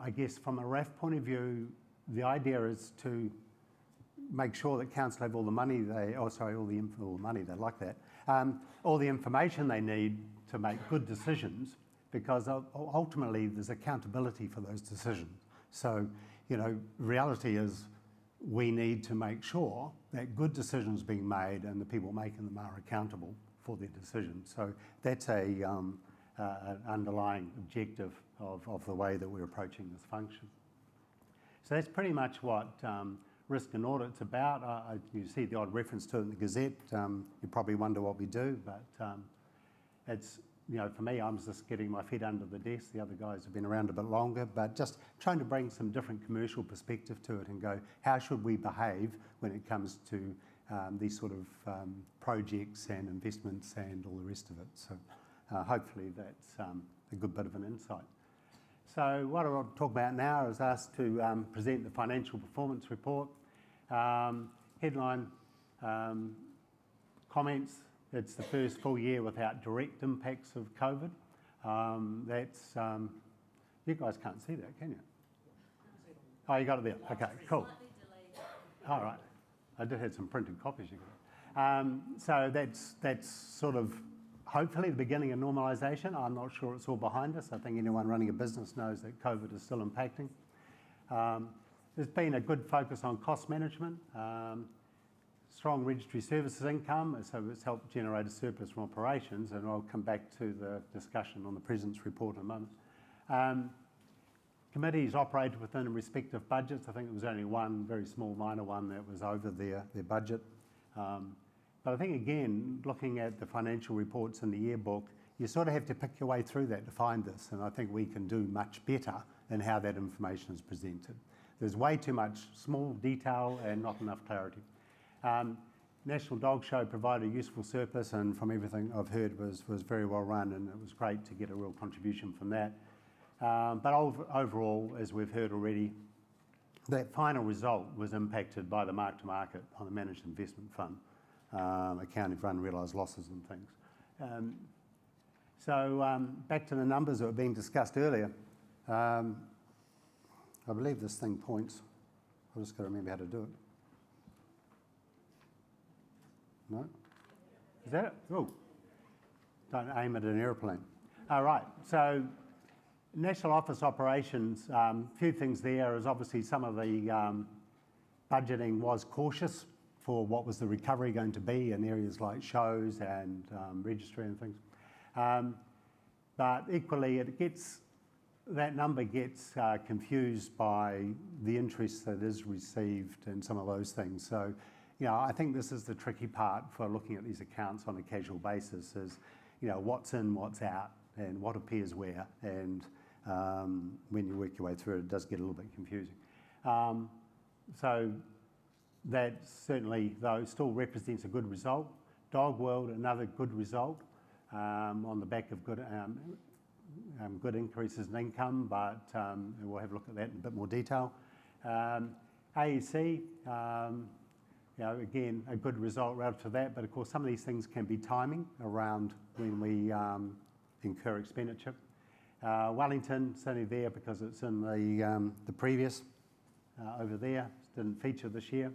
I guess from a RAF point of view, the idea is to make sure that council have all the money all the information they need to make good decisions, because ultimately there's accountability for those decisions. So, you know, reality is we need to make sure that good decisions are being made and the people making them are accountable for their decisions. So that's an underlying objective of the way that we're approaching this function. So that's pretty much what risk and audit's about. You see the odd reference to it in the Gazette. You probably wonder what we do, but it's, you know, for me, I'm just getting my feet under the desk. The other guys have been around a bit longer, but just trying to bring some different commercial perspective to it and go, how should we behave when it comes to these sort of projects and investments and all the rest of it. So hopefully that's a good bit of an insight. So what I'll talk about now is asked to present the financial performance report. Headline comments: it's the first full year without direct impacts of COVID. You guys can't see that, can you? Oh, you got it there. Okay, cool. All right. I did have some printed copies. So that's sort of hopefully the beginning of normalisation. I'm not sure it's all behind us. I think anyone running a business knows that COVID is still impacting. There's been a good focus on cost management, strong registry services income, so it's helped generate a surplus from operations, and I'll come back to the discussion on the President's report in a moment. Committees operated within respective budgets. I think there was only one very small minor one that was over their budget. But I think, again, looking at the financial reports in the yearbook, you sort of have to pick your way through that to find this, and I think we can do much better in how that information is presented. There's way too much small detail and not enough clarity. National Dog Show provided a useful surplus, and from everything I've heard was very well run, and it was great to get a real contribution from that. But overall, as we've heard already, that final result was impacted by the mark-to-market on the managed investment fund, accounting for unrealised losses and things. Back to the numbers that were being discussed earlier. I believe this thing points. I've just got to remember how to do it. No? Is that it? Oh, don't aim at an aeroplane. All right, so National Office operations, few things there is obviously some of the budgeting was cautious for what was the recovery going to be in areas like shows and registry and things. But equally, that number gets confused by the interest that is received and some of those things. So, I think this is the tricky part for looking at these accounts on a casual basis is, what's in, what's out, and what appears where. And when you work your way through it, it does get a little bit confusing. So that certainly, though, still represents a good result. Dog World, another good result on the back of good increases in income, but we'll have a look at that in a bit more detail. AEC, again, a good result relative to that, but of course some of these things can be timing around when we incur expenditure. Wellington, certainly there because it's in the previous over there, didn't feature this year.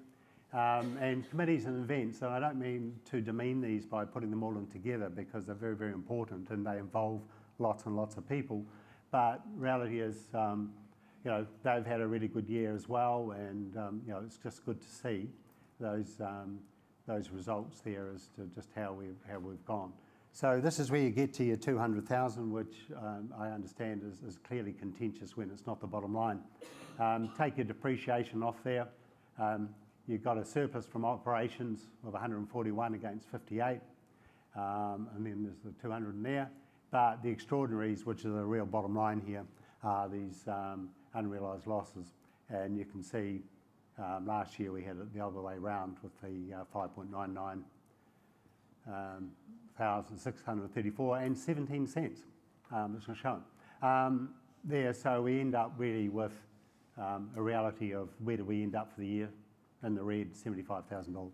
And committees and events, and I don't mean to demean these by putting them all in together because they're very, very important and they involve lots and lots of people. But reality is, they've had a really good year as well, and it's just good to see those results there as to just how we've gone. So this is where you get to your 200,000, which I understand is clearly contentious when it's not the bottom line. Take your depreciation off there. You've got a surplus from operations of 141 against 58, and then there's the 200 in there. But the extraordinaries, which are the real bottom line here, are these unrealised losses. And you can see last year we had it the other way round with the 5.99 1,634 and 17 cents, which is shown there. So we end up really with a reality of where do we end up for the year in the red, $75,000.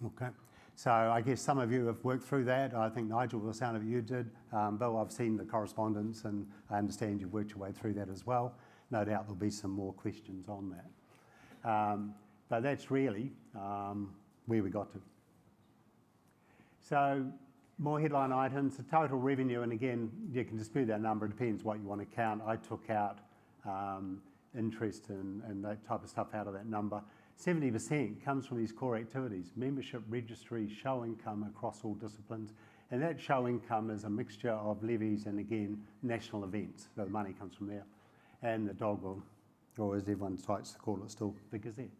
Okay, so I guess some of you have worked through that. I think Nigel, the sound of it, you did. Bill, I've seen the correspondence and I understand you've worked your way through that as well. No doubt there'll be some more questions on that. But that's really where we got to. So more headline items, the total revenue, and again, you can dispute that number, it depends what you want to count. I took out interest and that type of stuff out of that number. 70% comes from these core activities, membership, registry, show income across all disciplines. And that show income is a mixture of levies and, again, national events. So the money comes from there. And the Dog World, or as everyone likes to call it, still Big Gazette.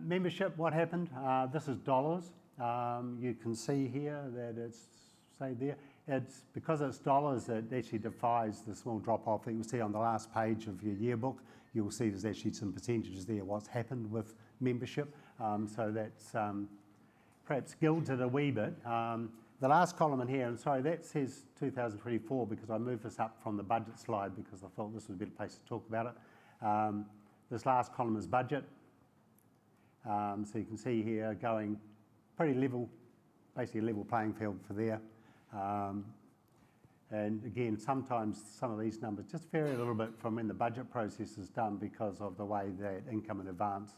Membership, what happened? This is dollars. You can see here that it's, say there, it's because it's dollars, it actually defies the small drop-off that you'll see on the last page of your yearbook. You'll see there's actually some percentages there, what's happened with membership. So that's perhaps gilds it a wee bit. The last column in here, and sorry, that says 2024 because I moved this up from the budget slide because I thought this was a better place to talk about it. This last column is budget. So you can see here going pretty level, basically a level playing field for there. And again, sometimes some of these numbers just vary a little bit from when the budget process is done because of the way that income in advance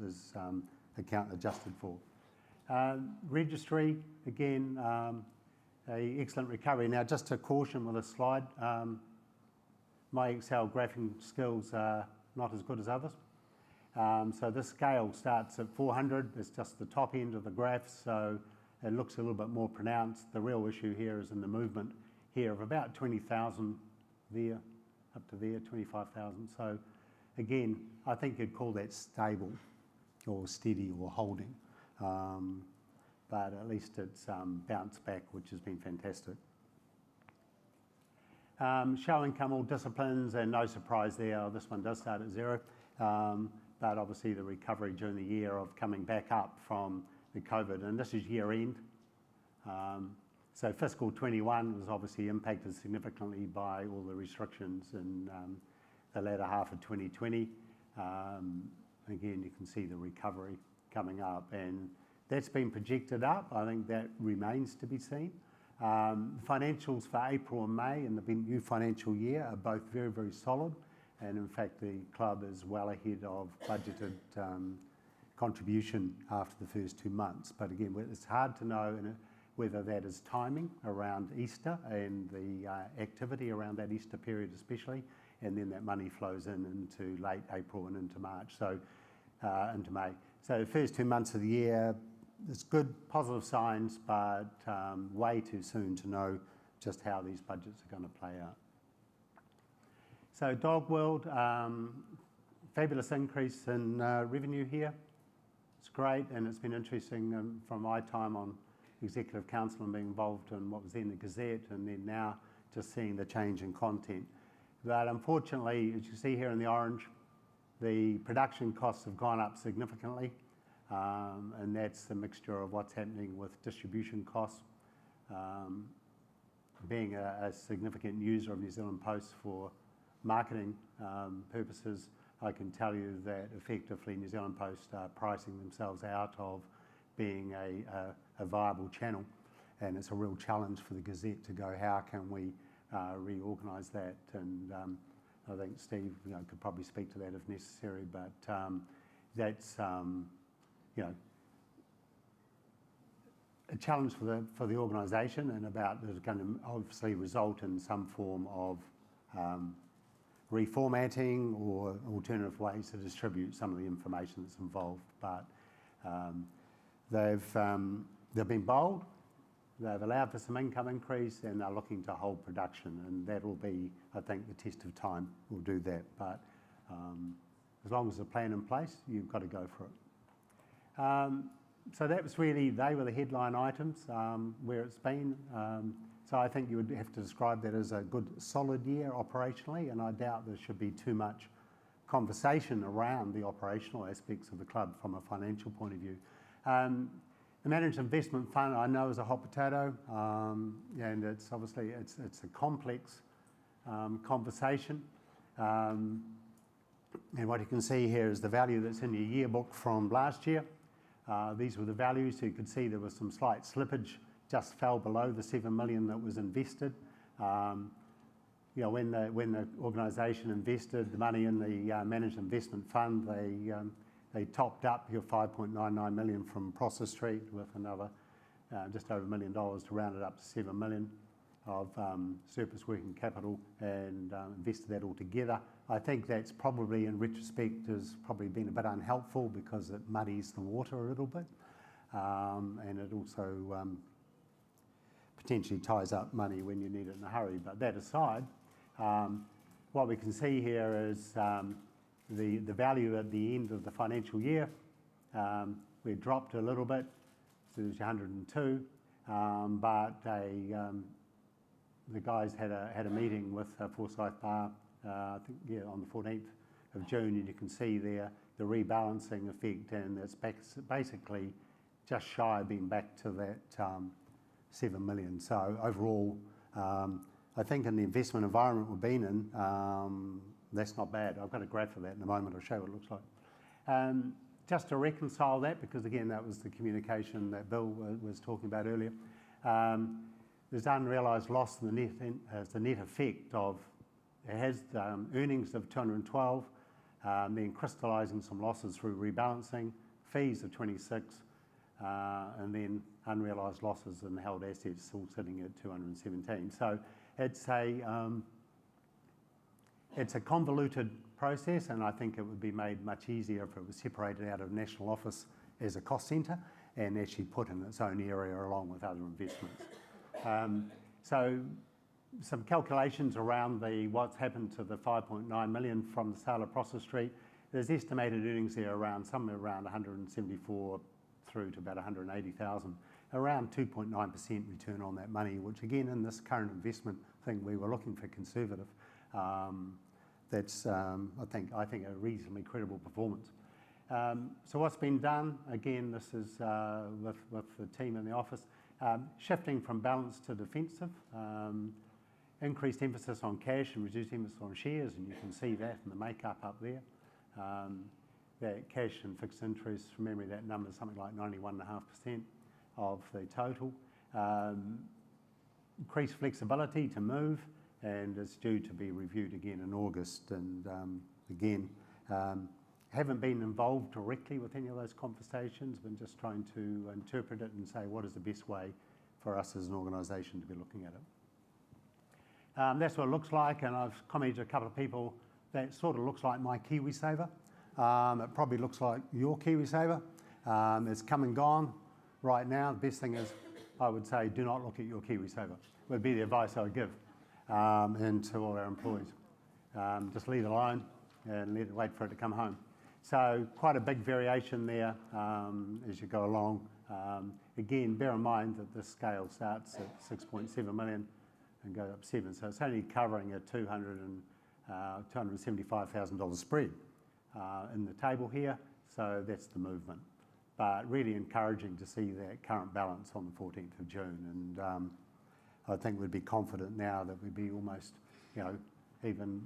is account adjusted for. Registry, again, a excellent recovery. Now, just to caution with this slide, my Excel graphing skills are not as good as others. So this scale starts at 400. It's just the top end of the graph, so it looks a little bit more pronounced. The real issue here is in the movement here of about 20,000 there, up to there, 25,000. So again, I think you'd call that stable or steady or holding. But at least it's bounced back, which has been fantastic. Show income, all disciplines, and no surprise there, this one does start at zero. But obviously the recovery during the year of coming back up from the COVID, and this is year end. So fiscal 21 was obviously impacted significantly by all the restrictions in the latter half of 2020. Again, you can see the recovery coming up, and that's been projected up. I think that remains to be seen. Financials for April and May in the new financial year are both very, very solid. And in fact, the club is well ahead of budgeted contribution after the first 2 months. But again, it's hard to know whether that is timing around Easter and the activity around that Easter period especially, and then that money flows into late April and into March, so into May. So the first 2 months of the year, it's good, positive signs, but way too soon to know just how these budgets are going to play out. So Dog World, fabulous increase in revenue here. It's great, and it's been interesting from my time on Executive Council and being involved in what was then the Gazette, and then now just seeing the change in content. But unfortunately, as you see here in the orange, the production costs have gone up significantly, and that's a mixture of what's happening with distribution costs. Being a significant user of New Zealand Post for marketing purposes, I can tell you that effectively New Zealand Post are pricing themselves out of being a viable channel, and it's a real challenge for the Gazette to go, how can we reorganise that? And I think Steve could probably speak to that if necessary, but that's a challenge for the organisation, and it's going to obviously result in some form of reformatting or alternative ways to distribute some of the information that's involved. But they've been bold, they've allowed for some income increase, and they're looking to hold production, and that will be, I think, the test of time will do that. But as long as there's a plan in place, you've got to go for it. So that was really, they were the headline items where it's been. So I think you would have to describe that as a good solid year operationally, and I doubt there should be too much conversation around the operational aspects of the club from a financial point of view. The managed investment fund I know is a hot potato, and it's obviously it's a complex conversation. And what you can see here is the value that's in your yearbook from last year. These were the values, so you could see there was some slight slippage, just fell below the 7 million that was invested. When the organisation invested the money in the managed investment fund, they topped up your 5.99 million from Prosser Street with another just over $1 million to round it up to 7 million of surplus working capital, and invested that all together. I think that's probably, in retrospect, has probably been a bit unhelpful because it muddies the water a little bit, and it also potentially ties up money when you need it in a hurry. But that aside, what we can see here is the value at the end of the financial year. We dropped a little bit, so there's 102, but the guys had a meeting with Forsyth Bar, I think, on the 14th of June, and you can see there the rebalancing effect, and it's basically just shy of being back to that 7 million. So overall, I think in the investment environment we've been in, that's not bad. I've got a graph of that in a moment. I'll show you what it looks like. Just to reconcile that, because again, that was the communication that Bill was talking about earlier. There's unrealised loss in the net as the net effect of, it has earnings of 212, then crystallising some losses through rebalancing, fees of 26, and then unrealised losses in held assets still sitting at 217. So it's a convoluted process, and I think it would be made much easier if it was separated out of National Office as a cost centre and actually put in its own area along with other investments. So some calculations around what's happened to the 5.9 million from the sale of Prosser Street. There's estimated earnings there around somewhere around 174 through to about 180,000, around 2.9% return on that money, which again in this current investment thing we were looking for conservative. That's I think a reasonably credible performance. So what's been done, again this is with the team in the office, shifting from balance to defensive, increased emphasis on cash and reduced emphasis on shares, and you can see that in the makeup up there. That cash and fixed interest, from memory that number is something like 91.5% of the total. Increased flexibility to move, and it's due to be reviewed again in August. And again, haven't been involved directly with any of those conversations, but just trying to interpret it and say what is the best way for us as an organisation to be looking at it. That's what it looks like, and I've commented to a couple of people that sort of looks like my KiwiSaver. It probably looks like your KiwiSaver. It's come and gone right now. The best thing is, I would say, do not look at your KiwiSaver. Would be the advice I would give, and to all our employees. Just leave it alone and wait for it to come home. So quite a big variation there as you go along. Again, bear in mind that this scale starts at 6.7 million and goes up 7, so it's only covering a $275,000 spread in the table here, so that's the movement. But really encouraging to see that current balance on the 14th of June, and I think we'd be confident now that we'd be almost, even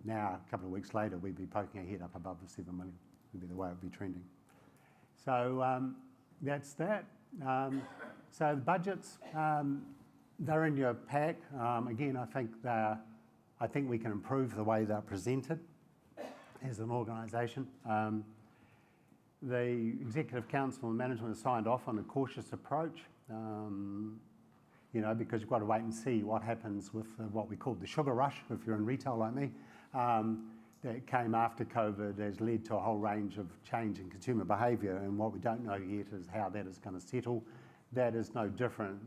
now, a couple of weeks later, we'd be poking our head up above the 7 million, would be the way it would be trending. So that's that. So the budgets, they're in your pack. Again, I think we can improve the way they're presented as an organisation. The Executive Council and Management have signed off on a cautious approach, because you've got to wait and see what happens with what we call the sugar rush, if you're in retail like me, that came after COVID has led to a whole range of change in consumer behaviour, and what we don't know yet is how that is going to settle. That is no different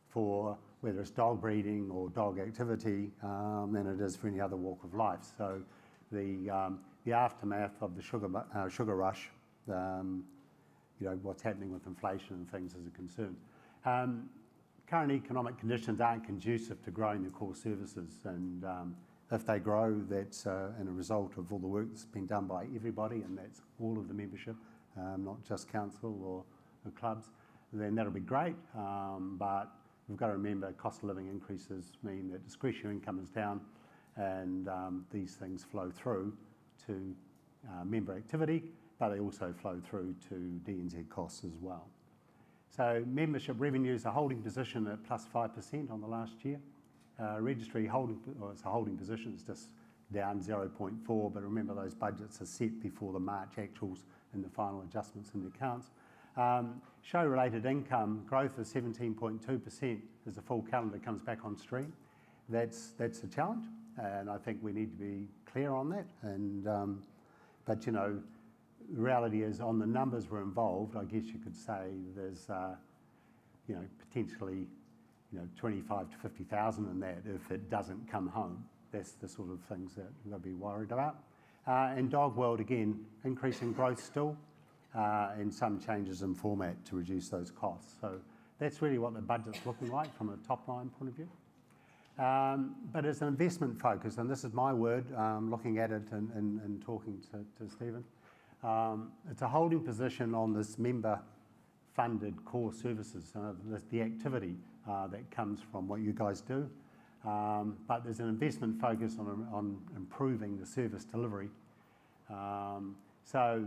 for whether it's dog breeding or dog activity than it is for any other walk of life. So the aftermath of the sugar rush, what's happening with inflation and things is a concern. Current economic conditions aren't conducive to growing the core services, and if they grow, that's in a result of all the work that's been done by everybody, and that's all of the membership, not just council or the clubs, then that'll be great. But we've got to remember cost of living increases mean that discretionary income is down, and these things flow through to member activity, but they also flow through to DNZ costs as well. So membership revenues are holding position at plus 5% on the last year. Registry it's a holding position, it's just down 0.4, but remember those budgets are set before the March actuals and the final adjustments in the accounts. Show-related income growth of 17.2% as the full calendar comes back on stream. That's a challenge, and I think we need to be clear on that. And but the reality is, on the numbers we're involved, I guess you could say there's potentially 25 to 50,000 in that if it doesn't come home. That's the sort of things that we've got to be worried about. And Dog World, again, increasing growth still, and some changes in format to reduce those costs. So that's really what the budget's looking like from a top line point of view. But as an investment focus, and this is my word, looking at it and talking to Stephen, it's a holding position on this member-funded core services, the activity that comes from what you guys do. But there's an investment focus on improving the service delivery. So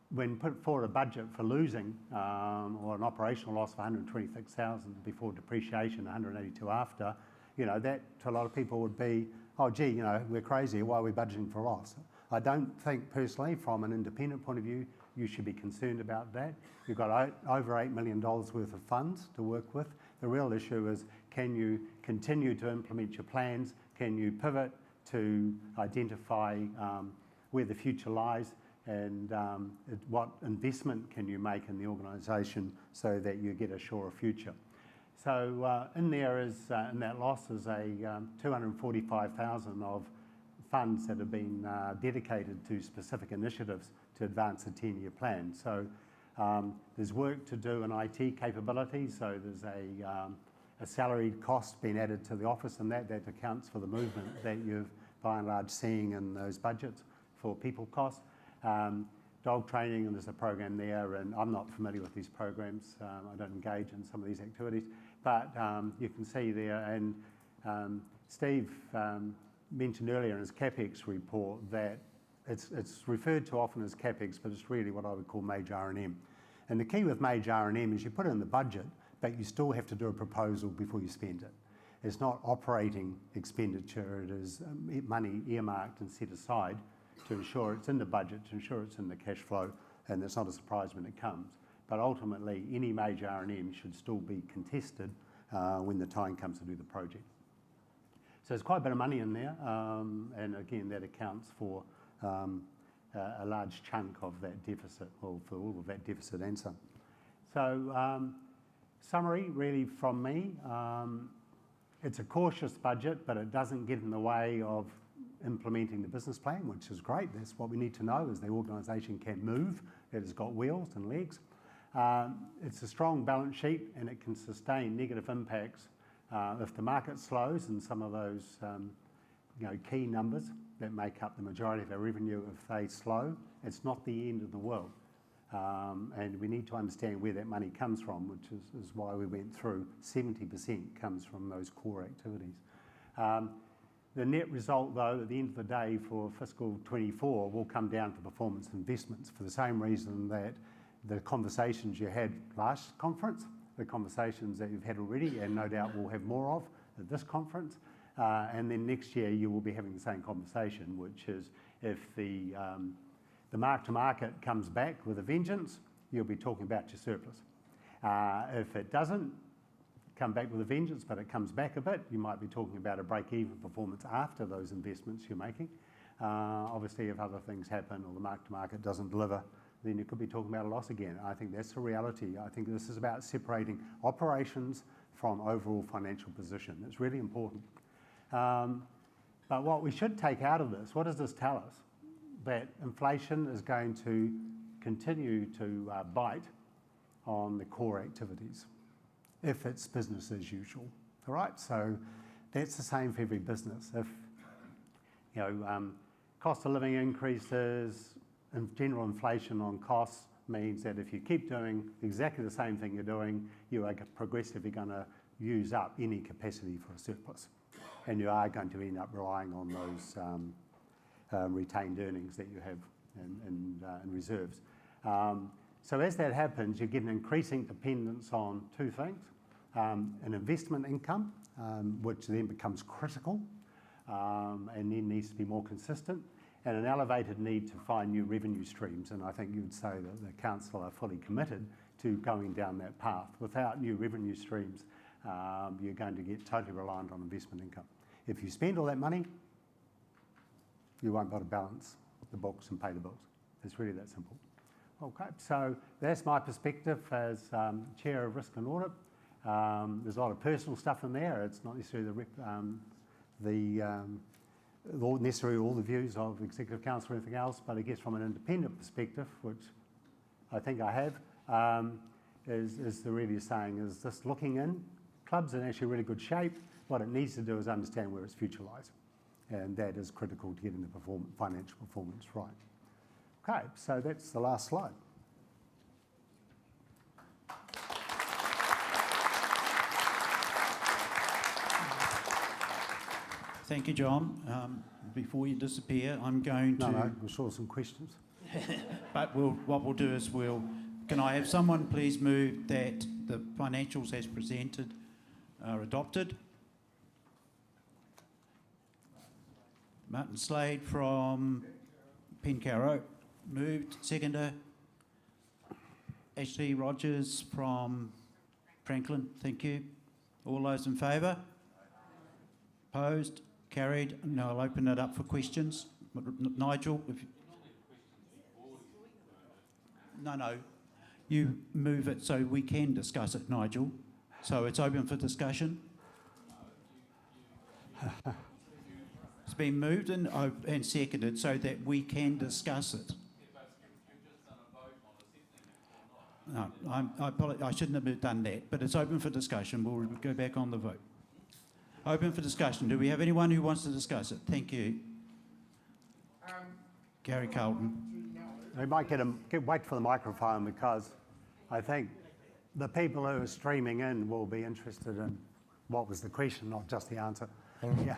when put forward a budget for losing or an operational loss of 126,000 before depreciation, 182 after, that to a lot of people would be, oh gee, we're crazy, why are we budgeting for a loss? I don't think personally, from an independent point of view, you should be concerned about that. You've got over $8 million worth of funds to work with. The real issue is, can you continue to implement your plans? Can you pivot to identify where the future lies? And what investment can you make in the organisation so that you get a surer future? So in there is, in that loss is a 245,000 of funds that have been dedicated to specific initiatives to advance a 10-year plan. So there's work to do in IT capability, so there's a salaried cost being added to the office, and that accounts for the movement that you've by and large seeing in those budgets for people costs. Dog training, and there's a program there, and I'm not familiar with these programs. I don't engage in some of these activities, but you can see there, and Steve mentioned earlier in his CapEx report that it's referred to often as CapEx, but it's really what I would call major R&M. And the key with major R&M is you put it in the budget, but you still have to do a proposal before you spend it. It's not operating expenditure, it is money earmarked and set aside to ensure it's in the budget, to ensure it's in the cash flow, and it's not a surprise when it comes. But ultimately, any major R&M should still be contested when the time comes to do the project. So there's quite a bit of money in there, and again, that accounts for a large chunk of that deficit, or for all of that deficit and some. So summary really from me, it's a cautious budget, but it doesn't get in the way of implementing the business plan, which is great. That's what we need to know, is the organisation can move, it has got wheels and legs. It's a strong balance sheet, and it can sustain negative impacts if the market slows, and some of those key numbers that make up the majority of our revenue, if they slow, it's not the end of the world. And we need to understand where that money comes from, which is why we went through 70% comes from those core activities. The net result, though, at the end of the day for fiscal 24 will come down to performance investments, for the same reason that the conversations you had last conference, the conversations that you've had already, and no doubt we'll have more of at this conference, and then next year you will be having the same conversation, which is if the mark-to-market comes back with a vengeance, you'll be talking about your surplus. If it doesn't come back with a vengeance, but it comes back a bit, you might be talking about a break-even performance after those investments you're making. Obviously, if other things happen or the mark-to-market doesn't deliver, then you could be talking about a loss again. I think that's the reality. I think this is about separating operations from overall financial position. It's really important. But what we should take out of this, what does this tell us? That inflation is going to continue to bite on the core activities if it's business as usual. All right, so that's the same for every business. If cost of living increases, and general inflation on costs means that if you keep doing exactly the same thing you're doing, you are progressively going to use up any capacity for a surplus, and you are going to end up relying on those retained earnings that you have in reserves. So as that happens, you get an increasing dependence on two things: an investment income, which then becomes critical and then needs to be more consistent, and an elevated need to find new revenue streams. And I think you would say that the council are fully committed to going down that path. Without new revenue streams, you're going to get totally reliant on investment income. If you spend all that money, you won't be able to balance the books and pay the bills. It's really that simple. Okay, so that's my perspective as Chair of Risk and Audit. There's a lot of personal stuff in there. It's not necessarily necessarily all the views of Executive Council or anything else, but I guess from an independent perspective, which I think I have, is the really saying is just looking in. Club's in actually really good shape. What it needs to do is understand where its future lies, and that is critical to getting the financial performance right. Okay, so that's the last slide. Thank you, John. Before you disappear, I'm going to... No, I'm sure some questions. But what we'll do is can I have someone please move that the financials as presented are adopted? Martin Slade from Pencarrow moved. Seconder. Ashley Rogers from Franklin. Thank you. All those in favour? Opposed? Carried. Now I'll open it up for questions. Nigel, if you... No. You move it so we can discuss it, Nigel. So it's open for discussion. It's been moved and seconded so that we can discuss it. No, I shouldn't have done that, but it's open for discussion. We'll go back on the vote. Open for discussion. Do we have anyone who wants to discuss it? Thank you. Gary Carlton. We might wait for the microphone because I think the people who are streaming in will be interested in what was the question, not just the answer. Yeah.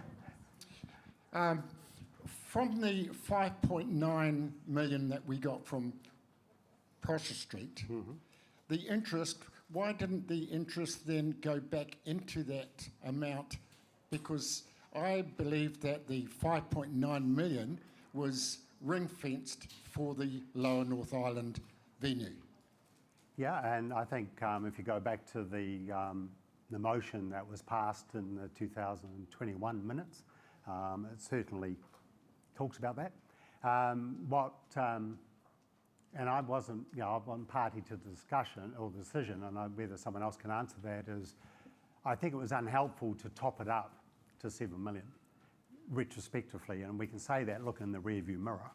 From the 5.9 million that we got from Prosser Street, the interest, why didn't the interest then go back into that amount? Because I believe that the 5.9 million was ring-fenced for the Lower North Island venue. Yeah, and I think if you go back to the motion that was passed in the 2021 minutes, it certainly talks about that. And I wasn't party to the discussion or decision, and whether someone else can answer that, is I think it was unhelpful to top it up to 7 million retrospectively, and we can say that looking in the rearview mirror.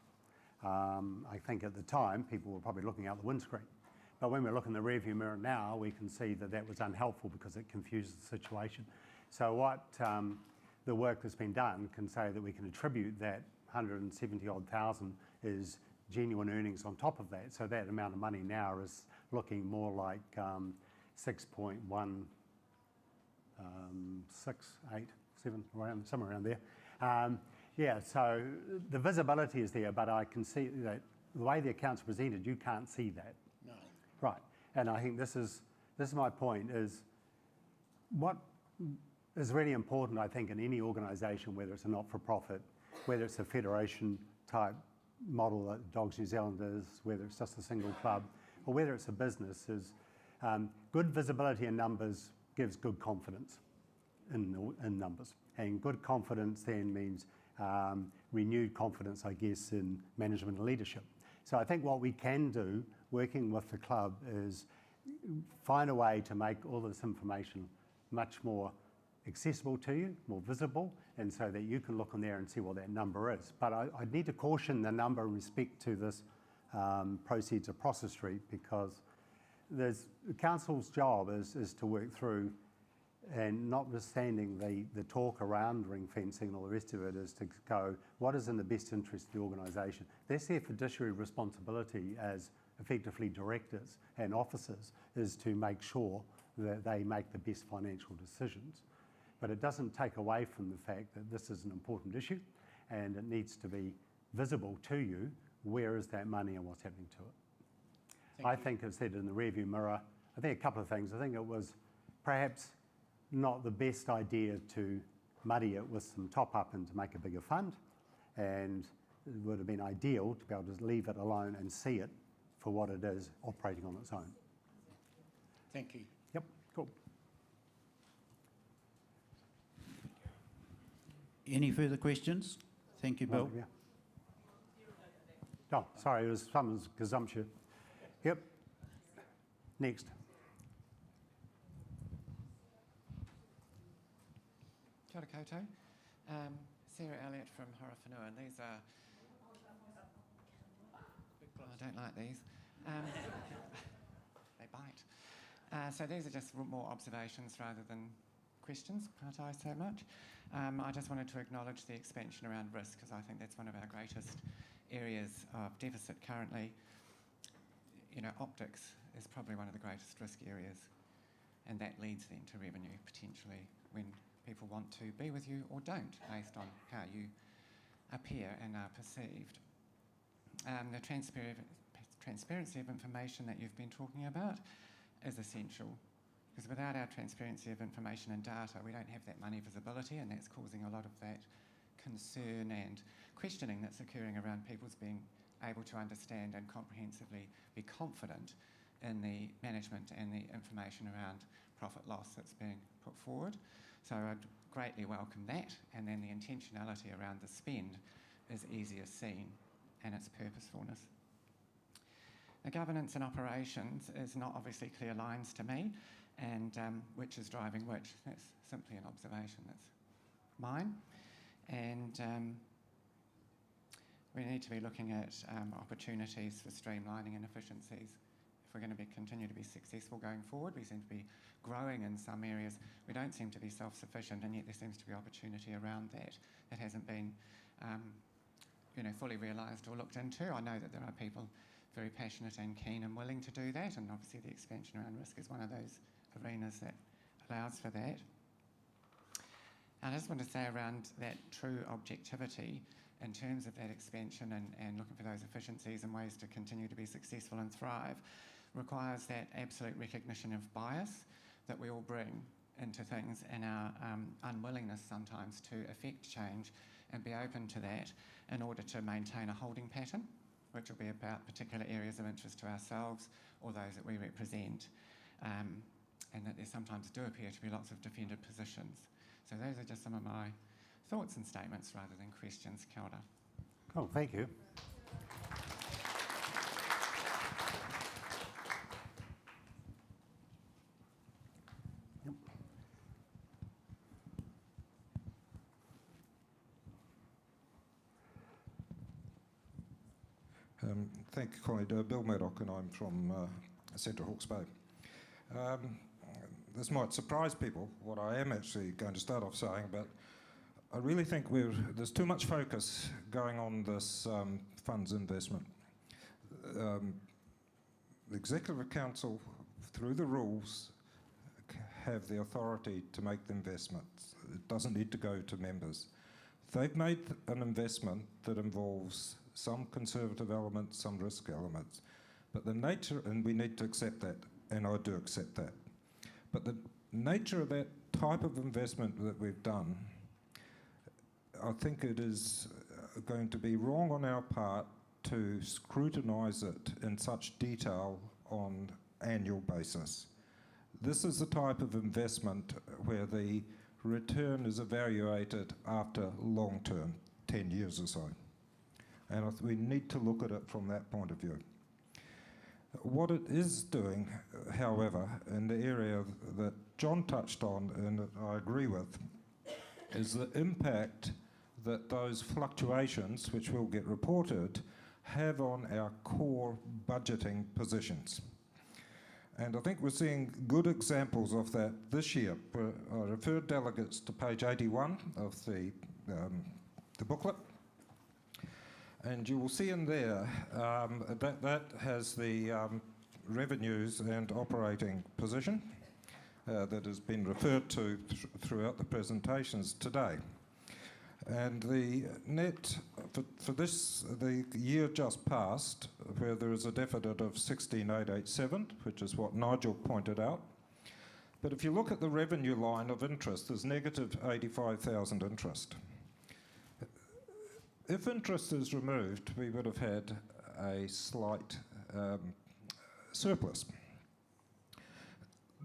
I think at the time people were probably looking out the windscreen, but when we look in the rearview mirror now, we can see that that was unhelpful because it confuses the situation. So what the work that's been done can say that we can attribute that 170 odd thousand is genuine earnings on top of that. So that amount of money now is looking more like 6.1, 6, 8, 7, somewhere around there. Yeah, so the visibility is there, but I can see that the way the accounts are presented, you can't see that. No. Right, and I think this is my point, is what is really important, I think, in any organisation, whether it's a not-for-profit, whether it's a federation type model that Dogs New Zealand is, whether it's just a single club, or whether it's a business, is good visibility in numbers gives good confidence in numbers. And good confidence then means renewed confidence, I guess, in management and leadership. So I think what we can do, working with the club, is find a way to make all this information much more accessible to you, more visible, and so that you can look in there and see what that number is. But I need to caution the number in respect to this proceeds of Prosser Street, because the council's job is to work through, and notwithstanding the talk around ring fencing and all the rest of it, is to go, what is in the best interest of the organisation? That's their fiduciary responsibility as effectively directors and officers, is to make sure that they make the best financial decisions. But it doesn't take away from the fact that this is an important issue and it needs to be visible to you, where is that money and what's happening to it. I think it's said in the rearview mirror, I think a couple of things. I think it was perhaps not the best idea to muddy it with some top up and to make a bigger fund, and it would have been ideal to be able to leave it alone and see it for what it is, operating on its own. Thank you. Yep, cool. Any further questions? Thank you, Bill. Yeah. Oh, sorry, it was someone's gazumption. Yep. Next. Kia ora koutou. Sarah Elliott from Horowhenua, and these are... I don't like these. They bite. So these are just more observations rather than questions, can't I so much? I just wanted to acknowledge the expansion around risk, because I think that's one of our greatest areas of deficit currently. You know, optics is probably one of the greatest risk areas, and that leads then to revenue potentially when people want to be with you or don't, based on how you appear and are perceived. The transparency of information that you've been talking about is essential, because without our transparency of information and data, we don't have that money visibility, and that's causing a lot of that concern and questioning that's occurring around people's being able to understand and comprehensively be confident in the management and the information around profit loss that's being put forward. So I'd greatly welcome that, and then the intentionality around the spend is easier seen, and its purposefulness. The governance and operations is not obviously clear lines to me, and which is driving which. That's simply an observation. That's mine. And we need to be looking at opportunities for streamlining and efficiencies. If we're going to continue to be successful going forward, we seem to be growing in some areas. We don't seem to be self-sufficient, and yet there seems to be opportunity around that that hasn't been fully realised or looked into. I know that there are people very passionate and keen and willing to do that, and obviously the expansion around risk is one of those arenas that allows for that. I just want to say around that true objectivity in terms of that expansion and looking for those efficiencies and ways to continue to be successful and thrive requires that absolute recognition of bias that we all bring into things, and our unwillingness sometimes to affect change and be open to that in order to maintain a holding pattern, which will be about particular areas of interest to ourselves or those that we represent, and that there sometimes do appear to be lots of defended positions. So those are just some of my thoughts and statements rather than questions. Kia ora. Cool, thank you. Thank you, Colin. Bill Murdoch, and I'm from Central Hawke's Bay. This might surprise people, what I am actually going to start off saying, but I really think there's too much focus going on this funds investment. The Executive Council, through the rules, have the authority to make the investments. It doesn't need to go to members. They've made an investment that involves some conservative elements, some risk elements. But the nature, and we need to accept that, and I do accept that. But the nature of that type of investment that we've done, I think it is going to be wrong on our part to scrutinise it in such detail on annual basis. This is the type of investment where the return is evaluated after long term, 10 years or so. And we need to look at it from that point of view. What it is doing, however, in the area that John touched on, and that I agree with, is the impact that those fluctuations, which will get reported, have on our core budgeting positions. And I think we're seeing good examples of that this year. I referred delegates to page 81 of the booklet. And you will see in there that has the revenues and operating position that has been referred to throughout the presentations today. And the net for the year just passed, where there is a deficit of 16,887, which is what Nigel pointed out. But if you look at the revenue line of interest, there's negative 85,000 interest. If interest is removed, we would have had a slight surplus.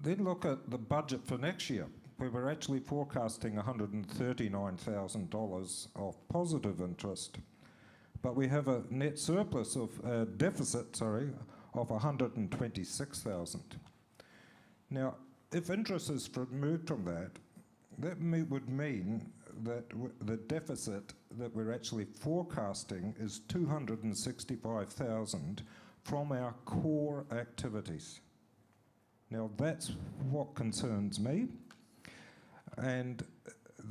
Then look at the budget for next year. We were actually forecasting $139,000 of positive interest, but we have a net surplus of deficit, of 126,000. Now, if interest is removed from that, that would mean that the deficit that we're actually forecasting is 265,000 from our core activities. Now, that's what concerns me. And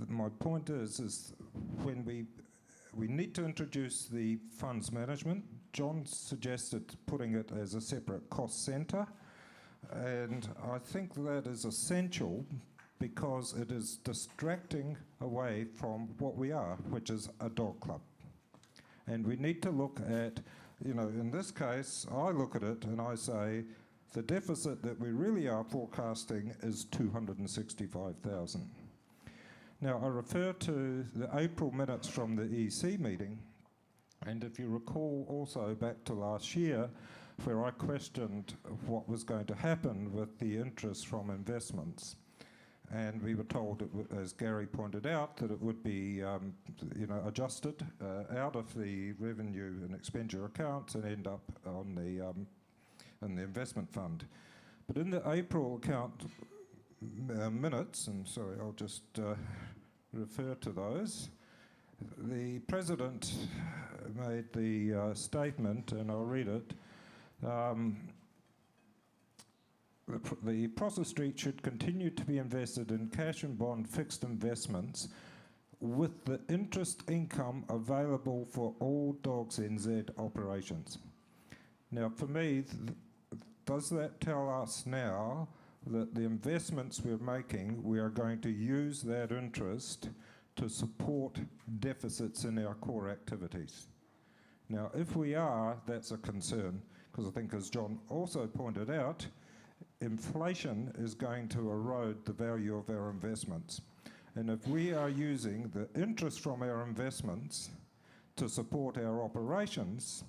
my point is when we need to introduce the funds management. John suggested putting it as a separate cost centre, and I think that is essential because it is distracting away from what we are, which is a dog club. And we need to look at, in this case, I look at it and I say, the deficit that we really are forecasting is 265,000. Now, I refer to the April minutes from the EC meeting, and if you recall also back to last year, where I questioned what was going to happen with the interest from investments. And we were told, as Gary pointed out, that it would be adjusted out of the revenue and expenditure accounts and end up on in the investment fund. But in the April account minutes, and sorry, I'll just refer to those, the President made the statement, and I'll read it. The Prosser Street should continue to be invested in cash and bond fixed investments with the interest income available for all Dogs NZ operations. Now, for me, does that tell us now that the investments we're making, we are going to use that interest to support deficits in our core activities? Now, if we are, that's a concern, because I think, as John also pointed out, inflation is going to erode the value of our investments. And if we are using the interest from our investments to support our operations,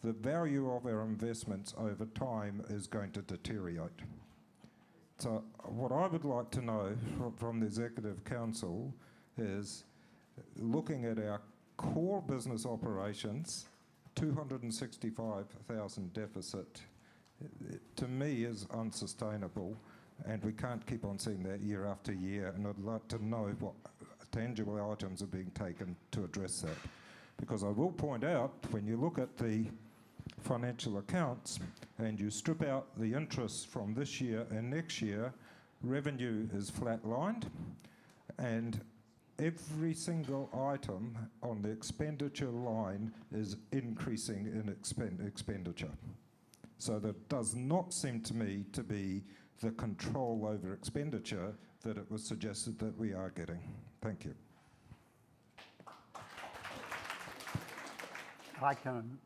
the value of our investments over time is going to deteriorate. So what I would like to know from the Executive Council is, looking at our core business operations, 265,000 deficit, to me is unsustainable, and we can't keep on seeing that year after year, and I'd like to know what tangible items are being taken to address that. Because I will point out, when you look at the financial accounts and you strip out the interest from this year and next year, revenue is flatlined, and every single item on the expenditure line is increasing in expenditure. So there does not seem to me to be the control over expenditure that it was suggested that we are getting. Thank you. I can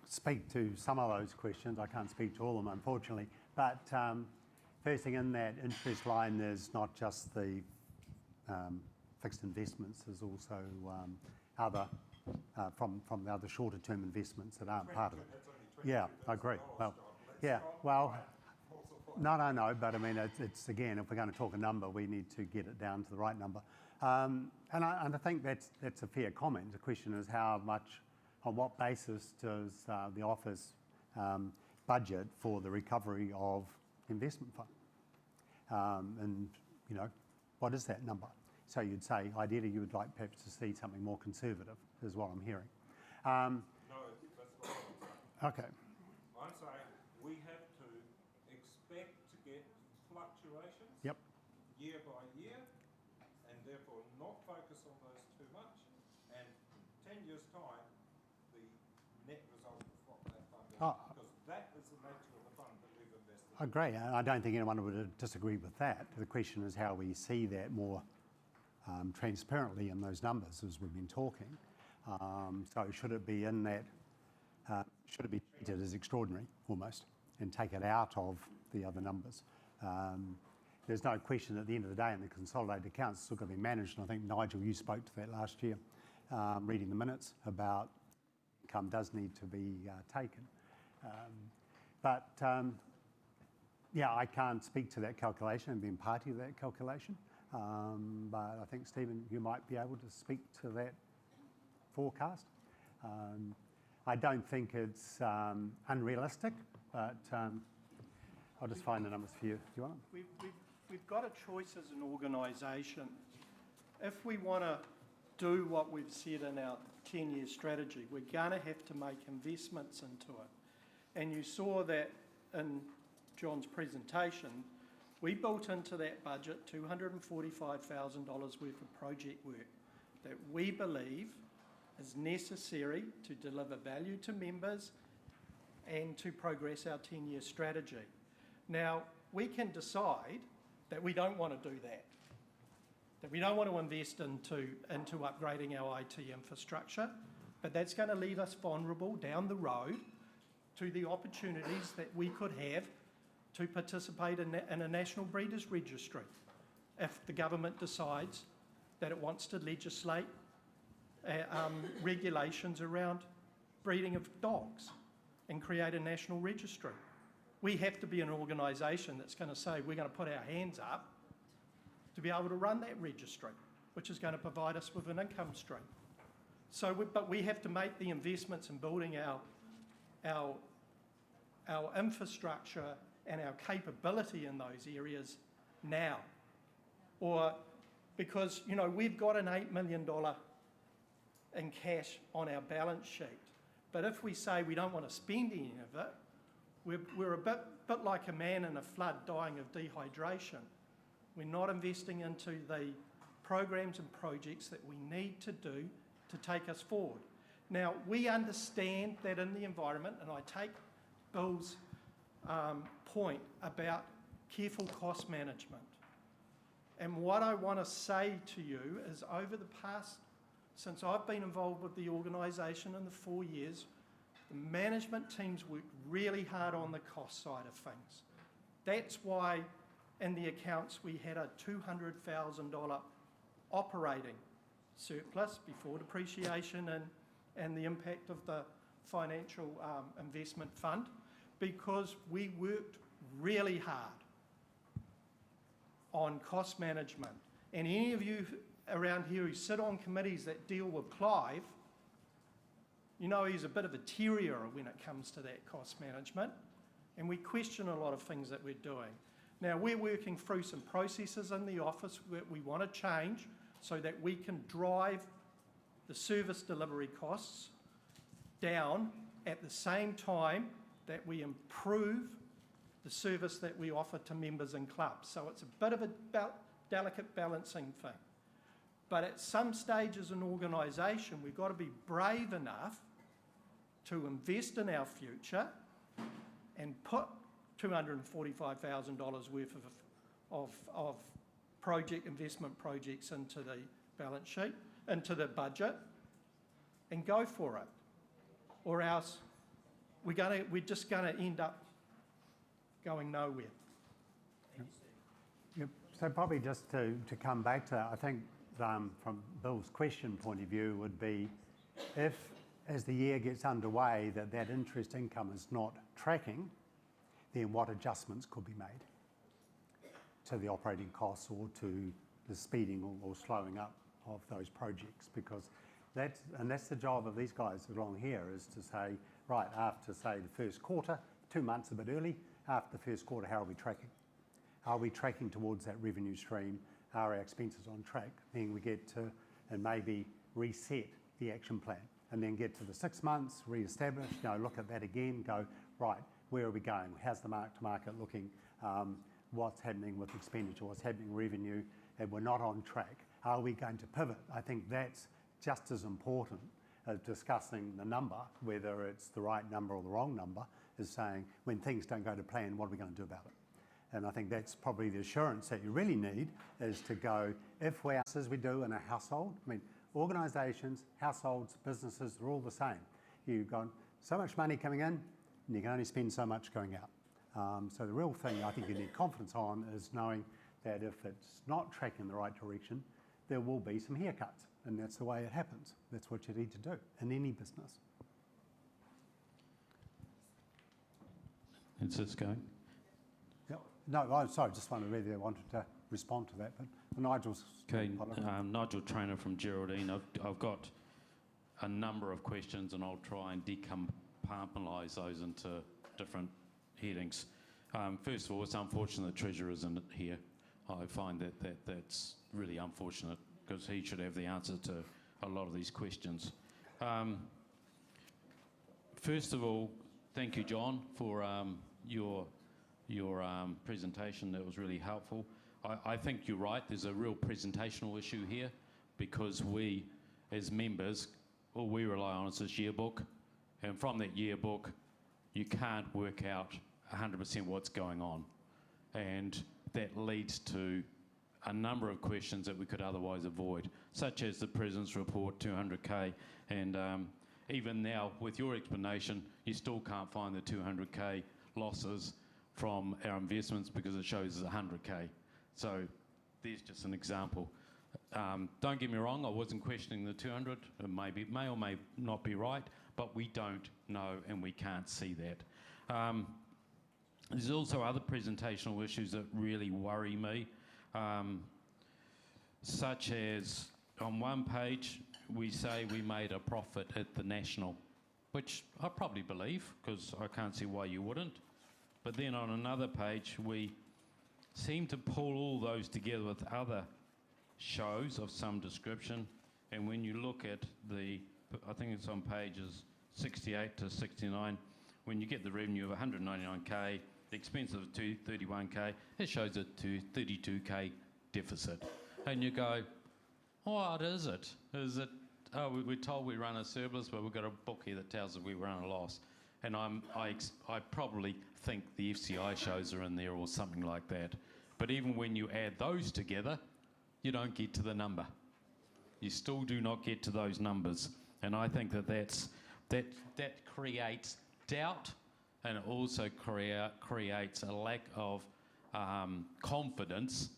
speak to some of those questions. I can't speak to all of them, unfortunately. But first thing, in that interest line, there's not just the fixed investments, there's also other, from the other shorter term investments that aren't part of it. Yeah, I agree. Well, yeah, well, no, but I mean, it's again, if we're going to talk a number, we need to get it down to the right number. And I think that's a fair comment. The question is, how much, on what basis does the office budget for the recovery of investment fund? And, you know, what is that number? So you'd say, ideally, you would like perhaps to see something more conservative, is what I'm hearing. No, that's not what I'm saying. Okay. I'm saying we have to expect to get fluctuations year by year, and therefore not focus on those too much, and in 10 years' time, the net result of what that fund is, because that is the nature of the fund that we've invested in. I agree. I don't think anyone would disagree with that. The question is how we see that more transparently in those numbers as we've been talking. So should it be in that, should it be treated as extraordinary almost and take it out of the other numbers? There's no question at the end of the day in the consolidated accounts it's still going to be managed, and I think, Nigel, you spoke to that last year, reading the minutes about income does need to be taken. Yeah, I can't speak to that calculation and being party to that calculation, but I think, Stephen, you might be able to speak to that forecast. I don't think it's unrealistic, but I'll just find the numbers for you. Do you want them? We've got a choice as an organisation. If we want to do what we've said in our 10-year strategy, we're going to have to make investments into it. And you saw that in John's presentation. We built into that budget $245,000 worth of project work that we believe is necessary to deliver value to members and to progress our 10-year strategy. Now, we can decide that we don't want to do that we don't want to invest into upgrading our IT infrastructure, but that's going to leave us vulnerable down the road to the opportunities that we could have to participate in a national breeders registry if the government decides that it wants to legislate regulations around breeding of dogs and create a national registry. We have to be an organisation that's going to say we're going to put our hands up to be able to run that registry, which is going to provide us with an income stream. But we have to make the investments in building our infrastructure and our capability in those areas now. Or because, you know, we've got an $8 million in cash on our balance sheet. But if we say we don't want to spend any of it, we're a bit like a man in a flood dying of dehydration. We're not investing into the programs and projects that we need to do to take us forward. Now, we understand that in the environment, and I take Bill's point about careful cost management. And what I want to say to you is over the past, since I've been involved with the organisation in the 4 years, the management team's worked really hard on the cost side of things. That's why in the accounts we had a $200,000 operating surplus before depreciation and the impact of the financial investment fund, because we worked really hard on cost management. And any of you around here who sit on committees that deal with Clive, you know he's a bit of a terrier when it comes to that cost management, and we question a lot of things that we're doing. Now, we're working through some processes in the office that we want to change so that we can drive the service delivery costs down at the same time that we improve the service that we offer to members and clubs. So it's a bit of a delicate balancing thing. But at some stage as an organisation, we've got to be brave enough to invest in our future and put $245,000 worth of project investment projects into the balance sheet, into the budget, and go for it. Or else we're just going to end up going nowhere. Yep. So probably just to come back to that, I think from Bill's question point of view would be if, as the year gets underway, that interest income is not tracking, then what adjustments could be made to the operating costs or to the speeding or slowing up of those projects? Because that's the job of these guys along here, is to say, right, after, say, the first quarter, 2 months a bit early, after the first quarter, how are we tracking? Are we tracking towards that revenue stream? Are our expenses on track? Then we get to, and maybe reset the action plan, and then get to the 6 months, re-establish, look at that again, go, right, where are we going? How's the mark-to-market looking? What's happening with expenditure? What's happening with revenue? And we're not on track. Are we going to pivot? I think that's just as important as discussing the number, whether it's the right number or the wrong number, is saying when things don't go to plan, what are we going to do about it? And I think that's probably the assurance that you really need, is to go, if we, as we do in a household, I mean, organisations, households, businesses, they're all the same. You've got so much money coming in, and you can only spend so much going out. So the real thing I think you need confidence on is knowing that if it's not tracking in the right direction, there will be some haircuts, and that's the way it happens. That's what you need to do in any business. Is this going? Yep. No, I'm sorry, just wondered whether you wanted to respond to that, but Nigel's... Okay, Nigel Trainer from Geraldine. I've got a number of questions, and I'll try and decompartmentalise those into different headings. First of all, it's unfortunate the Treasurer isn't here. I find that's really unfortunate, because he should have the answer to a lot of these questions. First of all, thank you, John, for your presentation. That was really helpful. I think you're right. There's a real presentational issue here, because we, as members, all we rely on is this yearbook, and from that yearbook, you can't work out 100% what's going on, and that leads to a number of questions that we could otherwise avoid, such as the President's Report, 200K, and even now, with your explanation, you still can't find the 200K losses from our investments because it shows 100K. So there's just an example. Don't get me wrong, I wasn't questioning the 200. It may or may not be right, but we don't know and we can't see that. There's also other presentational issues that really worry me, such as on one page we say we made a profit at the National, which I probably believe, because I can't see why you wouldn't. But then on another page, we seem to pull all those together with other shows of some description. And when you look at I think it's on pages 68 to 69, when you get the revenue of 199k, the expense of 231k, it shows a 232k deficit. And you go, what is it? Is it, we're told we run a surplus, but we've got a book here that tells us we run a loss. And I probably think the FCI shows are in there or something like that. But even when you add those together, you don't get to the number. You still do not get to those numbers. And I think that creates doubt, and it also creates a lack of confidence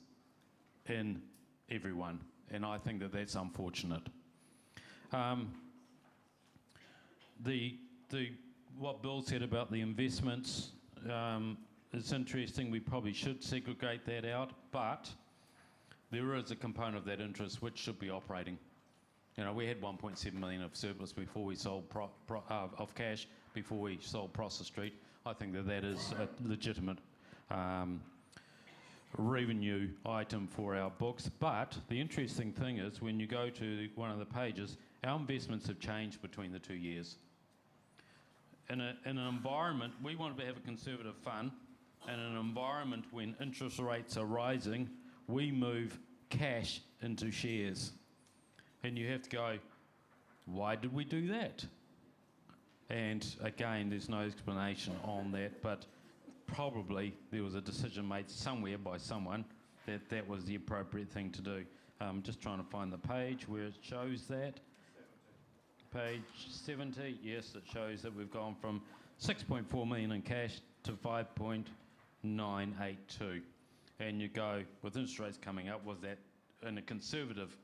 in everyone. And I think that that's unfortunate. What Bill said about the investments is interesting. We probably should segregate that out, but there is a component of that interest which should be operating. You know, we had 1.7 million of surplus before we sold of cash before we sold Prosser Street. I think that is a legitimate revenue item for our books. But the interesting thing is, when you go to one of the pages, our investments have changed between the 2 years. In an environment, we want to have a conservative fund, and in an environment when interest rates are rising, we move cash into shares. And you have to go, why did we do that? And again, there's no explanation on that, but probably there was a decision made somewhere by someone that that was the appropriate thing to do. Just trying to find the page where it shows that. Page 70, yes, it shows that we've gone from 6.4 million in cash to 5.982. And you go, with interest rates coming up, was that in a conservative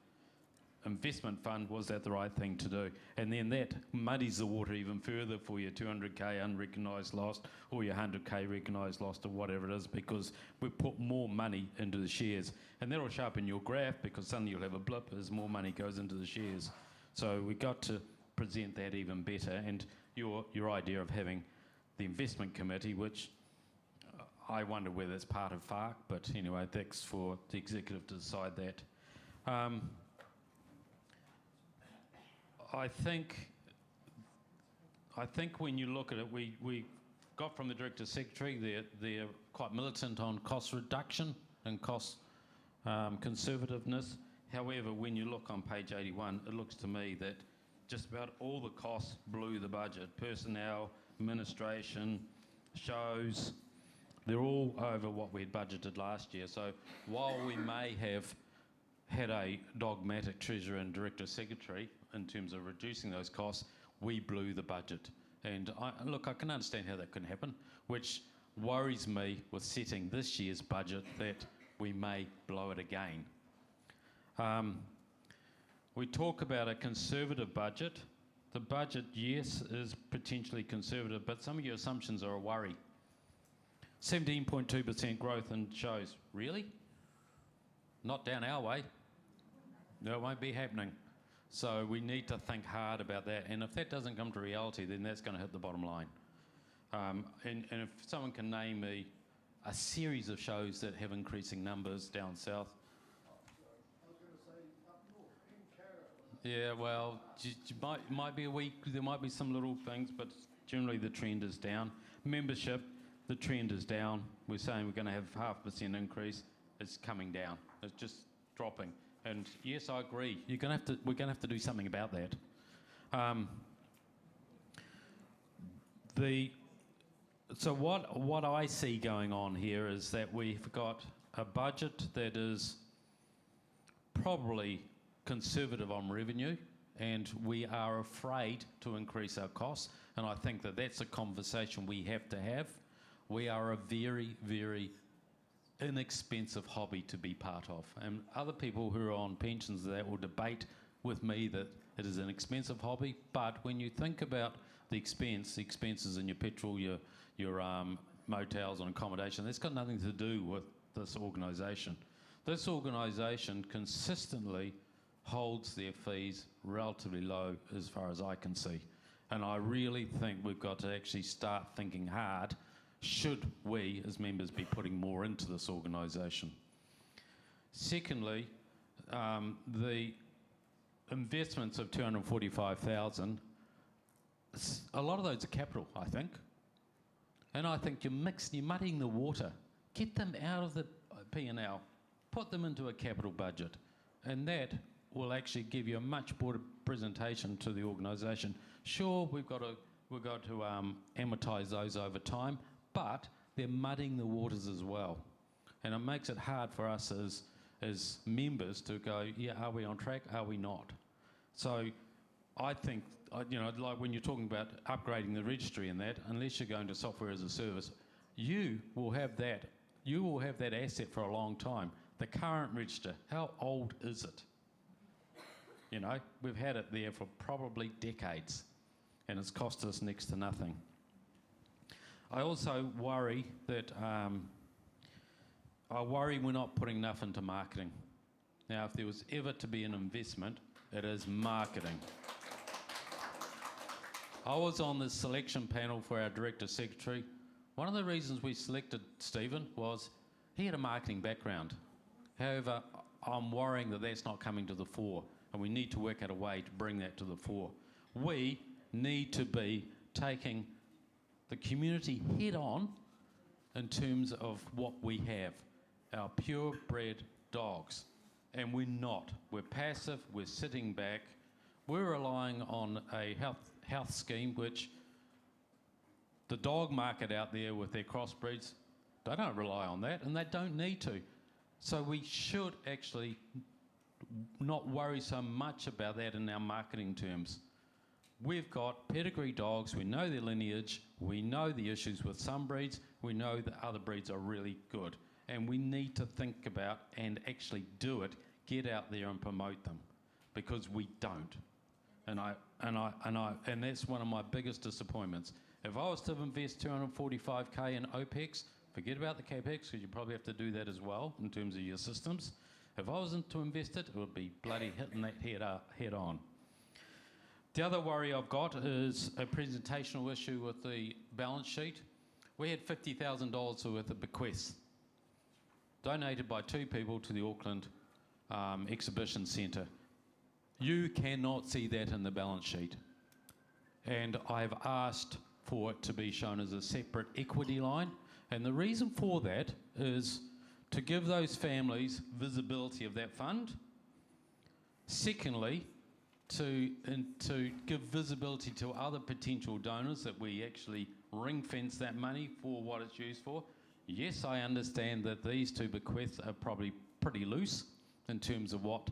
investment fund, was that the right thing to do? And then that muddies the water even further for your 200k unrecognised loss or your 100k recognised loss or whatever it is, because we put more money into the shares. And that'll show up in your graph, because suddenly you'll have a blip as more money goes into the shares. So we got to present that even better. And your idea of having the investment committee, which I wonder whether it's part of FARC, but anyway, that's for the executive to decide that. I think when you look at it, we got from the Director Secretary, they're quite militant on cost reduction and cost conservativeness. However, when you look on page 81, it looks to me that just about all the costs blew the budget. Personnel, administration, shows, they're all over what we had budgeted last year. So while we may have had a dogmatic Treasurer and Director Secretary in terms of reducing those costs, we blew the budget. And I can understand how that can happen, which worries me with setting this year's budget that we may blow it again. We talk about a conservative budget. The budget, yes, is potentially conservative, but some of your assumptions are a worry. 17.2% growth in shows. Really? Not down our way. No, it won't be happening. So we need to think hard about that. And if that doesn't come to reality, then that's going to hit the bottom line. And if someone can name me a series of shows that have increasing numbers down south. Yeah, well, might be a week, there might be some little things, but generally the trend is down. Membership, the trend is down. We're saying we're going to have 0.5% increase. It's coming down. It's just dropping. And yes, I agree. We're going to have to do something about that. So what I see going on here is that we've got a budget that is probably conservative on revenue, and we are afraid to increase our costs. And I think that that's a conversation we have to have. We are a very, very inexpensive hobby to be part of. And other people who are on pensions that will debate with me that it is an expensive hobby. But when you think about the expenses in your petrol, your motels and accommodation, that's got nothing to do with this organisation. This organisation consistently holds their fees relatively low as far as I can see. And I really think we've got to actually start thinking hard should we as members be putting more into this organisation? Secondly, the investments of 245,000, a lot of those are capital, I think. And I think you're muddying the water. Get them out of the P&L, put them into a capital budget, and that will actually give you a much broader presentation to the organisation. Sure, we've got to amortise those over time, but they're muddying the waters as well. And it makes it hard for us as members to go, yeah, are we on track? Are we not? So I think, like when you're talking about upgrading the registry and that, unless you're going to software as a service, you will have that asset for a long time. The current register, how old is it? We've had it there for probably decades, and it's cost us next to nothing. I also worry that we're not putting enough into marketing. Now, if there was ever to be an investment, it is marketing. I was on the selection panel for our Director Secretary. One of the reasons we selected Stephen was he had a marketing background. However, I'm worrying that that's not coming to the fore, and we need to work out a way to bring that to the fore. We need to be taking the community head on in terms of what we have, our purebred dogs. And we're not. We're passive, we're sitting back, we're relying on a health scheme which the dog market out there with their crossbreeds, they don't rely on that and they don't need to. So we should actually not worry so much about that in our marketing terms. We've got pedigree dogs, we know their lineage, we know the issues with some breeds, we know that other breeds are really good. And we need to think about and actually do it, get out there and promote them, because we don't. And that's one of my biggest disappointments. If I was to invest 245k in OPEX, forget about the CAPEX, because you probably have to do that as well in terms of your systems. If I wasn't to invest it, it would be bloody hitting that head on. The other worry I've got is a presentational issue with the balance sheet. We had $50,000 worth of bequests donated by 2 people to the Auckland Exhibition Centre. You cannot see that in the balance sheet. And I've asked for it to be shown as a separate equity line. And the reason for that is to give those families visibility of that fund. Secondly, to give visibility to other potential donors that we actually ring fence that money for what it's used for. Yes, I understand that these 2 bequests are probably pretty loose in terms of what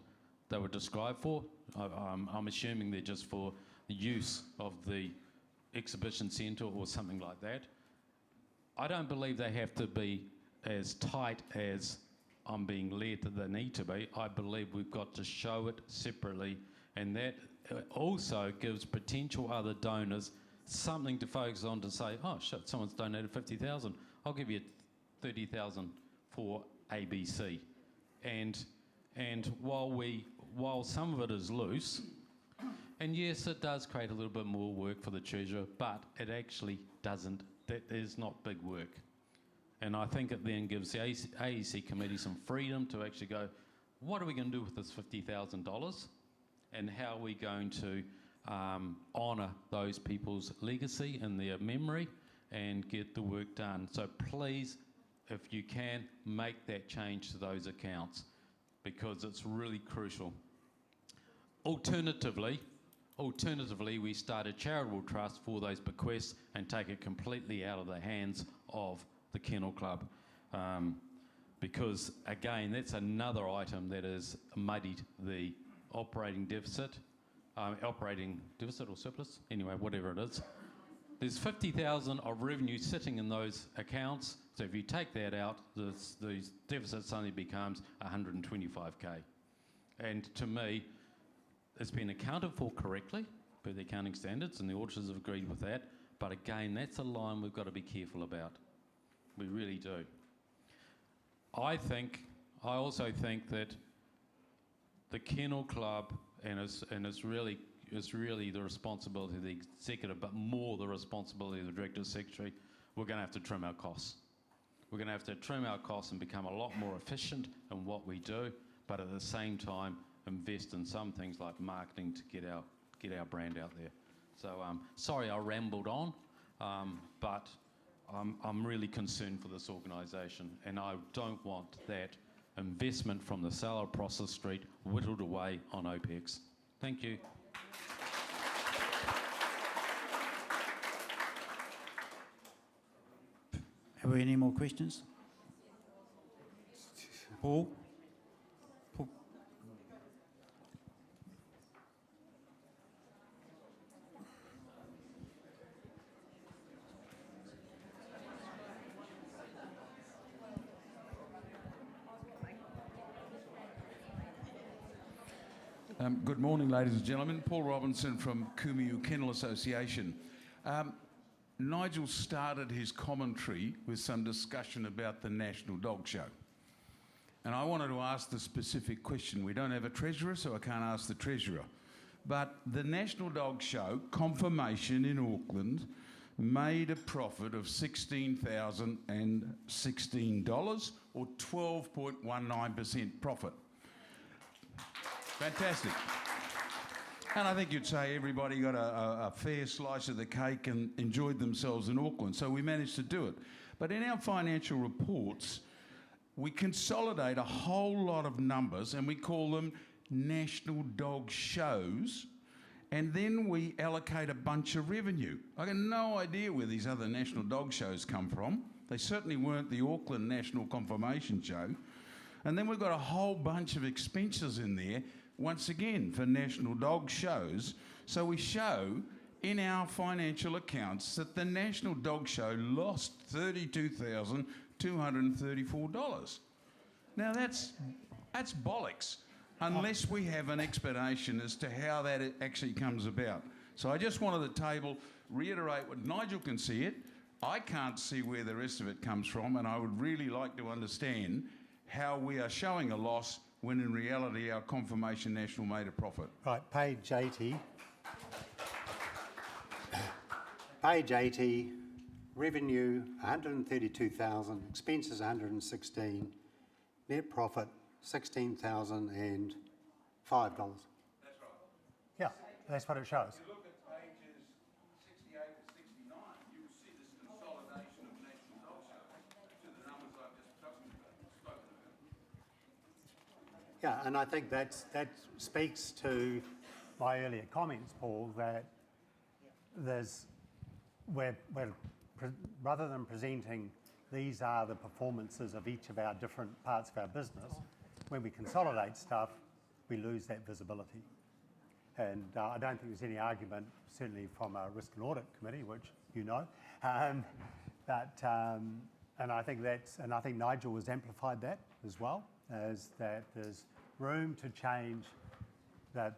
they were described for. I'm assuming they're just for the use of the exhibition centre or something like that. I don't believe they have to be as tight as I'm being led that they need to be. I believe we've got to show it separately, and that also gives potential other donors something to focus on to say, oh shit, someone's donated 50,000. I'll give you 30,000 for ABC. And while some of it is loose, and yes, it does create a little bit more work for the treasurer, but it actually doesn't. That is not big work. And I think it then gives the AEC committee some freedom to actually go, what are we going to do with this $50,000? And how are we going to honour those people's legacy and their memory and get the work done? So please, if you can, make that change to those accounts, because it's really crucial. Alternatively, we start a charitable trust for those bequests and take it completely out of the hands of the Kennel Club. Because, again, that's another item that has muddied the operating deficit or surplus, anyway, whatever it is. There's 50,000 of revenue sitting in those accounts, so if you take that out, the deficit suddenly becomes 125k. And to me, it's been accounted for correctly per the accounting standards, and the auditors have agreed with that. But again, that's a line we've got to be careful about. We really do. I also think that the Kennel Club, and it's really the responsibility of the executive, but more the responsibility of the Director Secretary, we're going to have to trim our costs. We're going to have to trim our costs and become a lot more efficient in what we do, but at the same time invest in some things like marketing to get our brand out there. So sorry I rambled on, but I'm really concerned for this organisation, and I don't want that investment from the sale of Prosser Street whittled away on OPEX. Thank you. Have we any more questions? Paul? Paul? Good morning, ladies and gentlemen. Paul Robinson from Kumiu Kennel Association. Nigel started his commentary with some discussion about the National Dog Show. And I wanted to ask the specific question. We don't have a treasurer, so I can't ask the treasurer. But the National Dog Show, confirmation in Auckland, made a profit of $16,016 or 12.19% profit. Fantastic. And I think you'd say everybody got a fair slice of the cake and enjoyed themselves in Auckland. So we managed to do it. But in our financial reports, we consolidate a whole lot of numbers and we call them National Dog Shows. And then we allocate a bunch of revenue. I got no idea where these other National Dog Shows come from. They certainly weren't the Auckland National Confirmation Show. And then we've got a whole bunch of expenses in there, once again, for National Dog Shows. So we show in our financial accounts that the National Dog Show lost $32,234. Now that's bollocks, unless we have an explanation as to how that actually comes about. So I just wanted to reiterate what Nigel can see it. I can't see where the rest of it comes from, and I would really like to understand how we are showing a loss when in reality our Confirmation National made a profit. Right, page 80. Page 80, revenue 132,000, expenses 116, net profit $16,005. That's right. Yeah, that's what it shows. If you look at pages 68 to 69, you will see this consolidation of National Dog Show to the numbers I've just spoken about. Yeah, and I think that speaks to my earlier comments, Paul, that rather than presenting these are the performances of each of our different parts of our business, when we consolidate stuff, we lose that visibility. And I don't think there's any argument, certainly from a risk and audit committee, which you know, and I think Nigel has amplified that as well, as that there's room to change how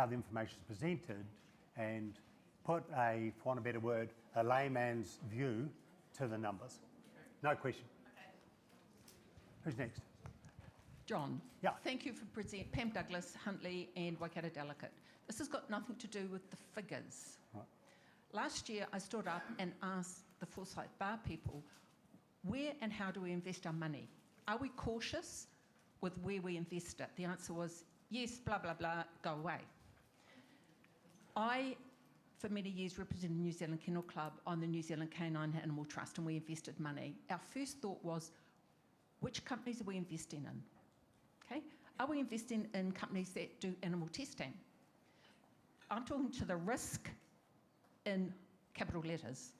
the information is presented and put for want of a better word, a layman's view to the numbers. No question. Who's next? John. Yeah. Thank you for presenting. Pam Douglas, Huntley and Waikato Delegate. This has got nothing to do with the figures. Right. Last year I stood up and asked the Forsyth Bar people, where and how do we invest our money? Are we cautious with where we invest it? The answer was, yes, blah, blah, blah, go away. I, for many years, represented New Zealand Kennel Club on the New Zealand Canine Animal Trust, and we invested money. Our first thought was, which companies are we investing in? Okay? Are we investing in companies that do animal testing? I'm talking to the risk in capital letters,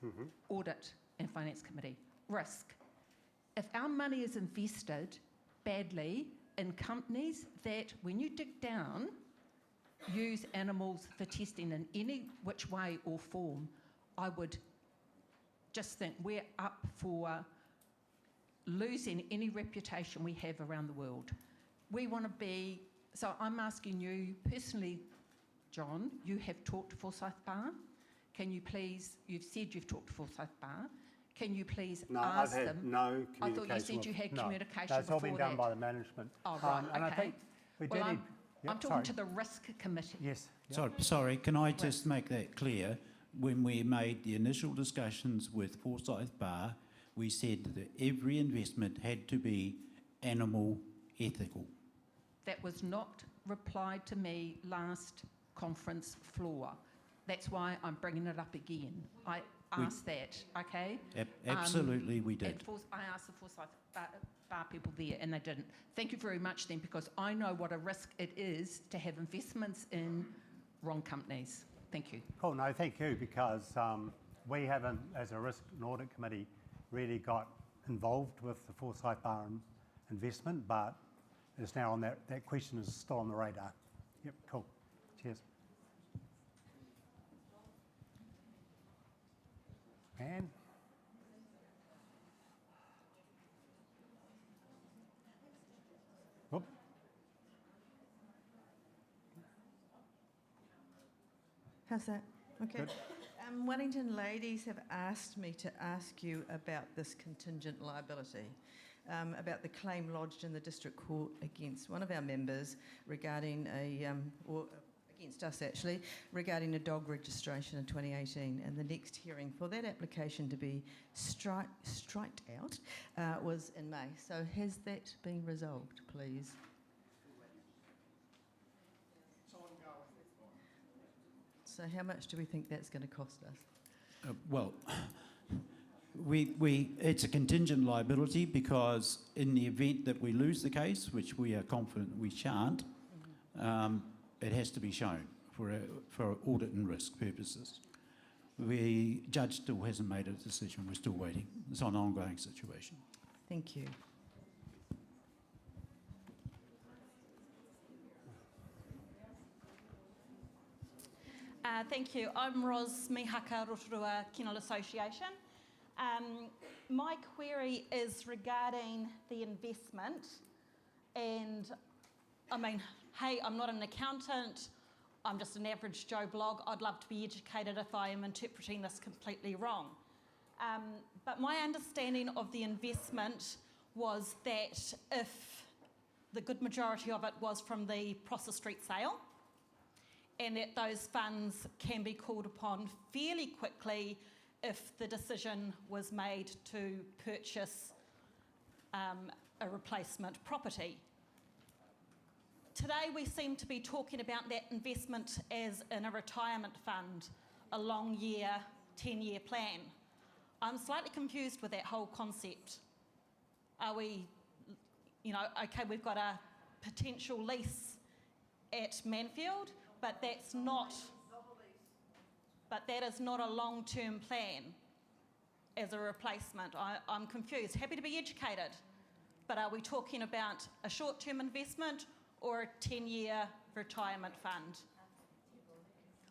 audit and finance committee. Risk. If our money is invested badly in companies that, when you dig down, use animals for testing in any which way or form, I would just think we're up for losing any reputation we have around the world. We want to be, so I'm asking you personally, John, you have talked to Forsyth Bar. Can you please, you've said you've talked to Forsyth Bar. Can you please ask them? No, I've had no communication. I thought you said you had communication that's all been before done by the management. Oh, right, And I okay. think we Well, did I'm talking to the risk committee. Yes. Sorry, can I just make that clear? when we made the initial discussions with Forsyth Bar, we said that every investment had to be animal ethical. That was not replied to me last conference floor. That's why I'm bringing it up again. I asked that, okay? Absolutely, we did. I asked the Forsyth Bar people there and they didn't. Thank you very much then, because I know what a risk it is to have investments in wrong companies. Thank you. Cool, no, thank you, because we haven't, as a risk and audit committee, really got involved with the Forsyth Bar investment, but it's now on that question is still on the radar. Yep, cool. Cheers. Anne? Whoop. How's that? Okay. Good. Wellington ladies have asked me to ask you about this contingent liability, about the claim lodged in the district court against one of our members regarding or against us actually, regarding a dog registration in 2018, and the next hearing for that application to be striked out was in May. So has that been resolved, please? So how much do we think that's going to cost us? Well, it's a contingent liability because in the event that we lose the case, which we are confident we shan't, it has to be shown for audit and risk purposes. The judge still hasn't made a decision. We're still waiting. It's an ongoing situation. Thank you. Thank you. I'm Ros Mihaka Rotorua Kennel Association. My query is regarding the investment, and I mean, hey, I'm not an accountant, I'm just an average Joe blog. I'd love to be educated if I am interpreting this completely wrong. But my understanding of the investment was that if the good majority of it was from the Prosser Street sale, and that those funds can be called upon fairly quickly if the decision was made to purchase a replacement property. Today we seem to be talking about that investment as in a retirement fund, a long year, 10-year plan. I'm slightly confused with that whole concept. Are we, okay, we've got a potential lease at Manfield, but that is not a long-term plan as a replacement. I'm confused. Happy to be educated, but are we talking about a short-term investment or a 10-year retirement fund?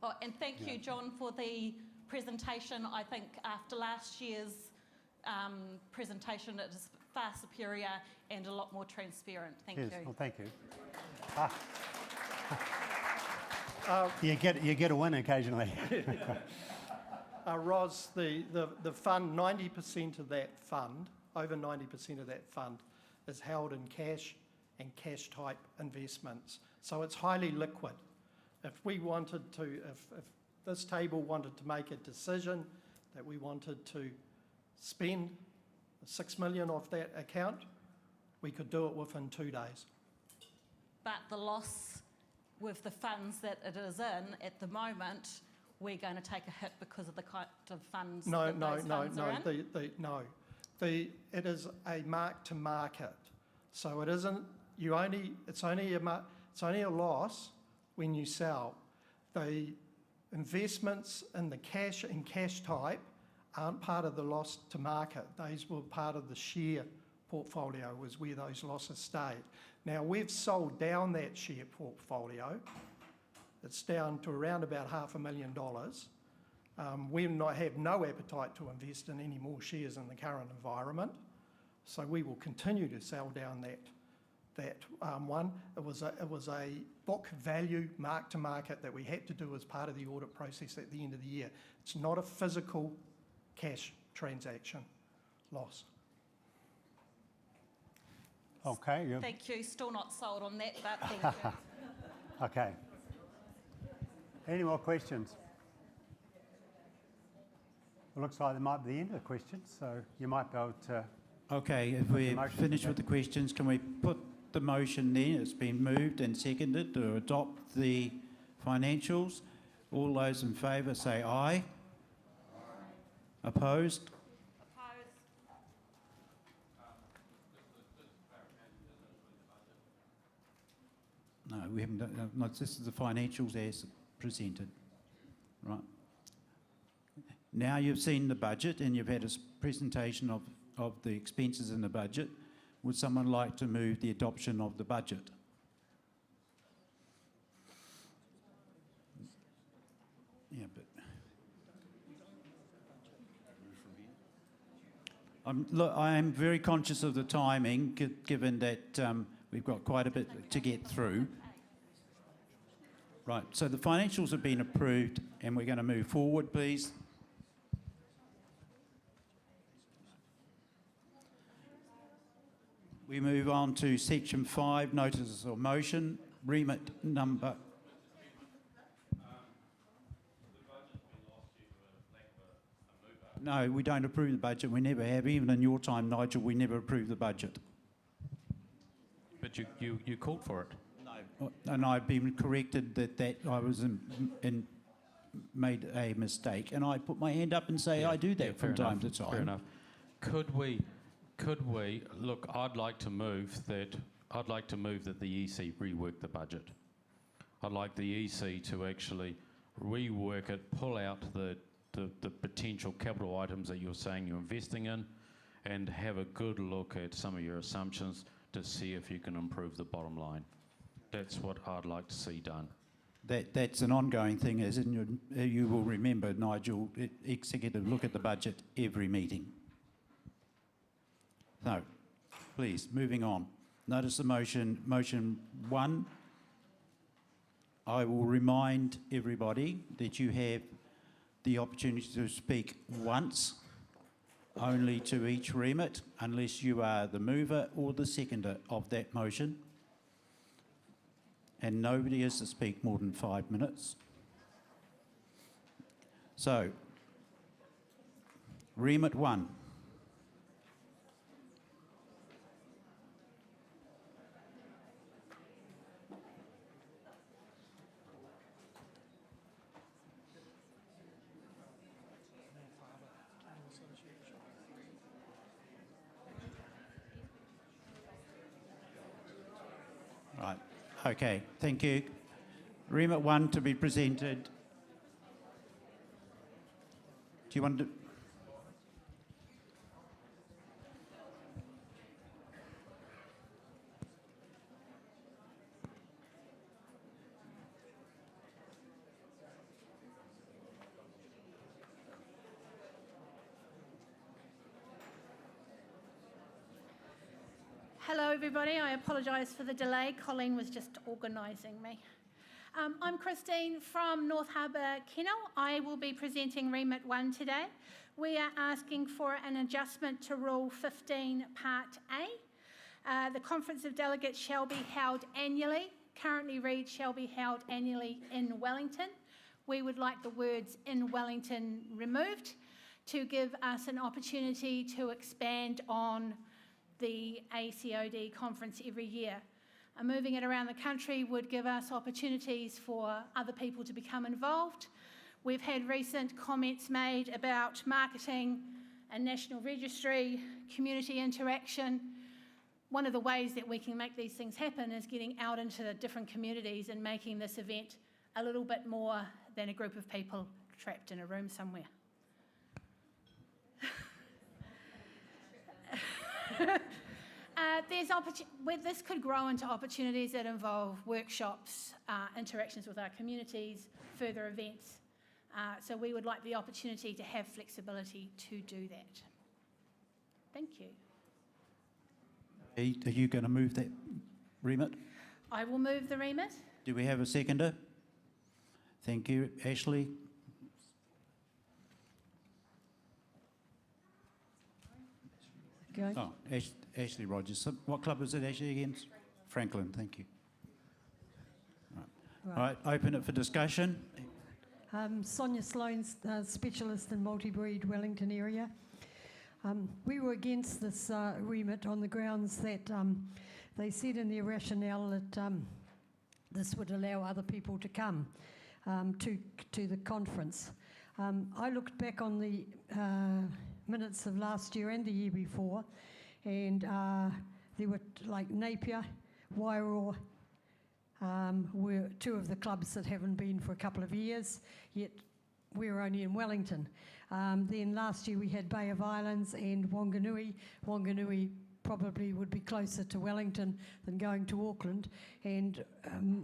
Oh, and thank you, John, for the presentation. I think after last year's presentation, it is far superior and a lot more transparent. Thank you. Well, thank you. You get a win occasionally. Ros, the fund, 90% of that fund, over 90% of that fund, is held in cash and cash-type investments. So it's highly liquid. If we wanted to, if this table wanted to make a decision that we wanted to spend 6 million off that account, we could do it within 2 days. But the loss with the funds that it is in at the moment, we're going to take a hit because of the kind of funds that those funds are in? It is a mark to market. So it isn't, it's only a loss when you sell. The investments in the cash and cash type aren't part of the loss to market. Those were part of the share portfolio, was where those losses stayed. Now, we've sold down that share portfolio. It's down to around about $500,000. We have no appetite to invest in any more shares in the current environment, so we will continue to sell down that one. It was a book value mark to market that we had to do as part of the audit process at the end of the year. It's not a physical cash transaction loss. Okay. Yeah. Thank you. Still not sold on that, but thank you. Okay. Any more questions? It looks like there might be the end of the questions, so you might be able to... Okay, if Put the we're motion finished to with the questions, can we put the motion then? It's been moved and seconded to adopt the financials. All those in favour say aye. Opposed? No, we haven't done, no, this is the financials as presented. Right. Now you've seen the budget and you've had a presentation of the expenses in the budget. Would someone like to move the adoption of the budget? Yeah, but... Look, I am very conscious of the timing, given that we've got quite a bit to get through. Right, so the financials have been approved and we're going to move forward, please. We move on to section 5, notices of motion, remit number... No, we don't approve the budget. We never have. Even in your time, Nigel, we never approved the budget. But you called for it. No. And I've been corrected that I was made a mistake. And I put my hand up and say I do that from time to time. Fair enough. Could we, look, I'd like to move that the EC rework the budget. I'd like the EC to actually rework it, pull out the potential capital items that you're saying you're investing in, and have a good look at some of your assumptions to see if you can improve the bottom line. That's what I'd like to see done. That's an ongoing thing, as in you will remember, Nigel, executive look at the budget every meeting. So, please, moving on. Notice the motion 1. I will remind everybody that you have the opportunity to speak once, only to each remit, unless you are the mover or the seconder of that motion. And nobody is to speak more than 5 minutes. So, remit 1. Right. Okay, thank you. Remit 1 to be presented. Do you want to... Hello everybody, I apologise for the delay. Colleen was just organising me. I'm Christine from North Harbour Kennel. I will be presenting Remit 1 today. We are asking for an adjustment to Rule 15 Part A. The Conference of Delegates shall be held annually. Currently reads shall be held annually in Wellington. We would like the words in Wellington removed to give us an opportunity to expand on the ACOD conference every year. Moving it around the country would give us opportunities for other people to become involved. We've had recent comments made about marketing and national registry, community interaction. One of the ways that we can make these things happen is getting out into the different communities and making this event a little bit more than a group of people trapped in a room somewhere. This could grow into opportunities that involve workshops, interactions with our communities, further events. So we would like the opportunity to have flexibility to do that. Thank you. Are you going to move that remit? I will move the remit. Do we have a seconder? Thank you. Ashley? Go. Oh, Ashley Rogers. So what club is it, Ashley, again? Franklin, thank you. Right. All right, open it for discussion. Sonia Sloan, specialist in multi-breed Wellington area. We were against this remit on the grounds that they said in their rationale that this would allow other people to come to the conference. I looked back on the minutes of last year and the year before, and there were like Napier, Wairau, were two of the clubs that haven't been for a couple of years, yet we're only in Wellington. Then last year we had Bay of Islands and Wanganui. Wanganui probably would be closer to Wellington than going to Auckland, and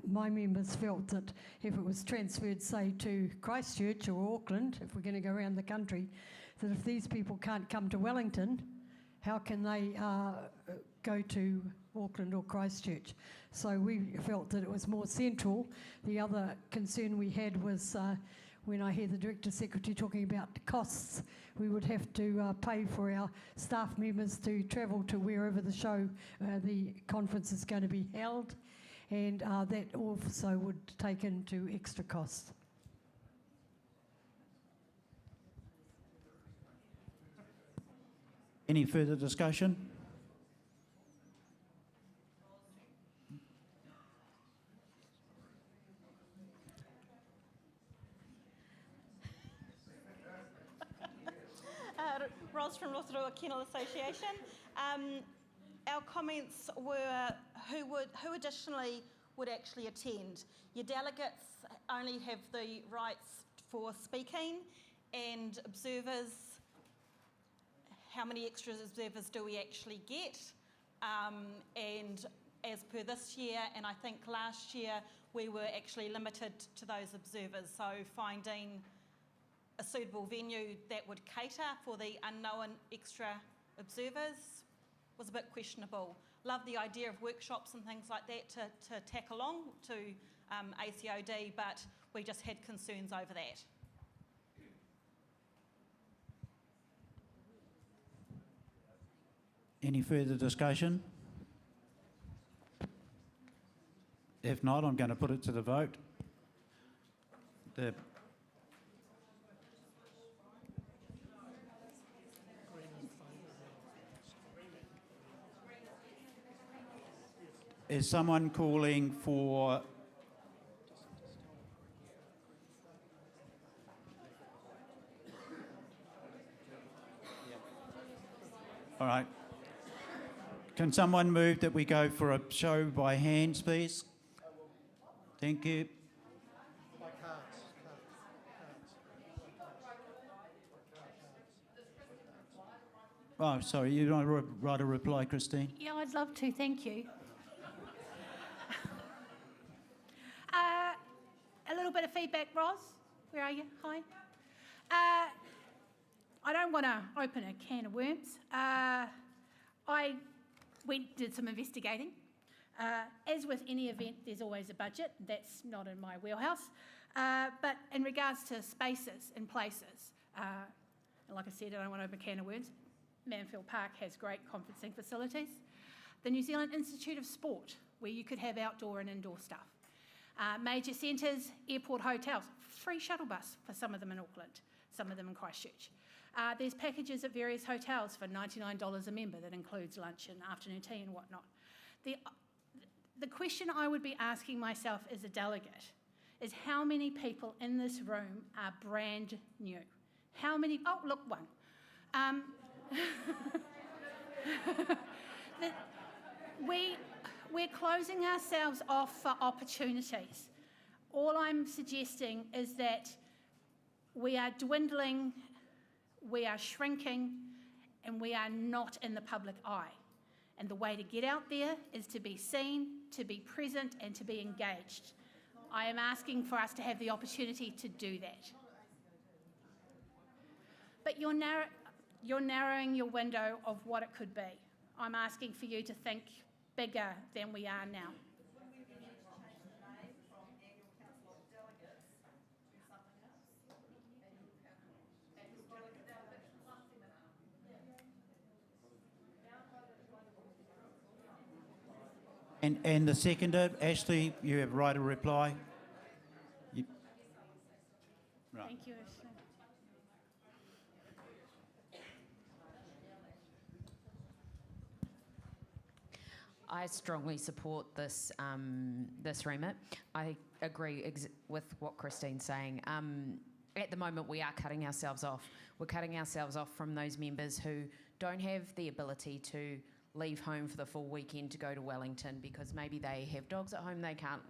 my members felt that if it was transferred, say, to Christchurch or Auckland, if we're going to go around the country, that if these people can't come to Wellington, how can they go to Auckland or Christchurch? So we felt that it was more central. The other concern we had was when I hear the Director Secretary talking about the costs, we would have to pay for our staff members to travel to wherever the show, the conference is going to be held, and that also would take into extra costs. Any further discussion? Ros from Rotorua Kennel Association. Our comments were who additionally would actually attend. Your delegates only have the rights for speaking, and observers, how many extra observers do we actually get? And as per this year, and I think last year, we were actually limited to those observers. So finding a suitable venue that would cater for the unknown extra observers was a bit questionable. Love the idea of workshops and things like that to tack along to ACOD, but we just had concerns over that. Any further discussion? If not, I'm going to put it to the vote. Is someone calling for all right. Can someone move that we go for a show by hands, please? Thank you. Oh, sorry, you want to write a reply, Christine? Yeah, I'd love to, thank you. A little bit of feedback, Ros. Where are you? Hi. I don't want to open a can of worms. I did some investigating. As with any event, there's always a budget. That's not in my wheelhouse. But in regards to spaces and places, and like I said, I don't want to open a can of worms. Manfield Park has great conferencing facilities. The New Zealand Institute of Sport, where you could have outdoor and indoor stuff. Major centres, airport hotels, free shuttle bus for some of them in Auckland, some of them in Christchurch. There's packages at various hotels for $99 a member that includes lunch and afternoon tea and whatnot. The question I would be asking myself as a delegate is how many people in this room are brand new? How many? Oh, look, one. We're closing ourselves off for opportunities. All I'm suggesting is that we are dwindling, we are shrinking, and we are not in the public eye. And the way to get out there is to be seen, to be present, and to be engaged. I am asking for us to have the opportunity to do that. But you're narrowing your window of what it could be. I'm asking for you to think bigger than we are now. And the seconder, Ashley, you have right of reply. I strongly support this this remit. I agree with what Christine's saying. At the moment, we are cutting ourselves off. We're cutting ourselves off from those members who don't have the ability to leave home for the full weekend to go to Wellington because maybe they have dogs at home, they can't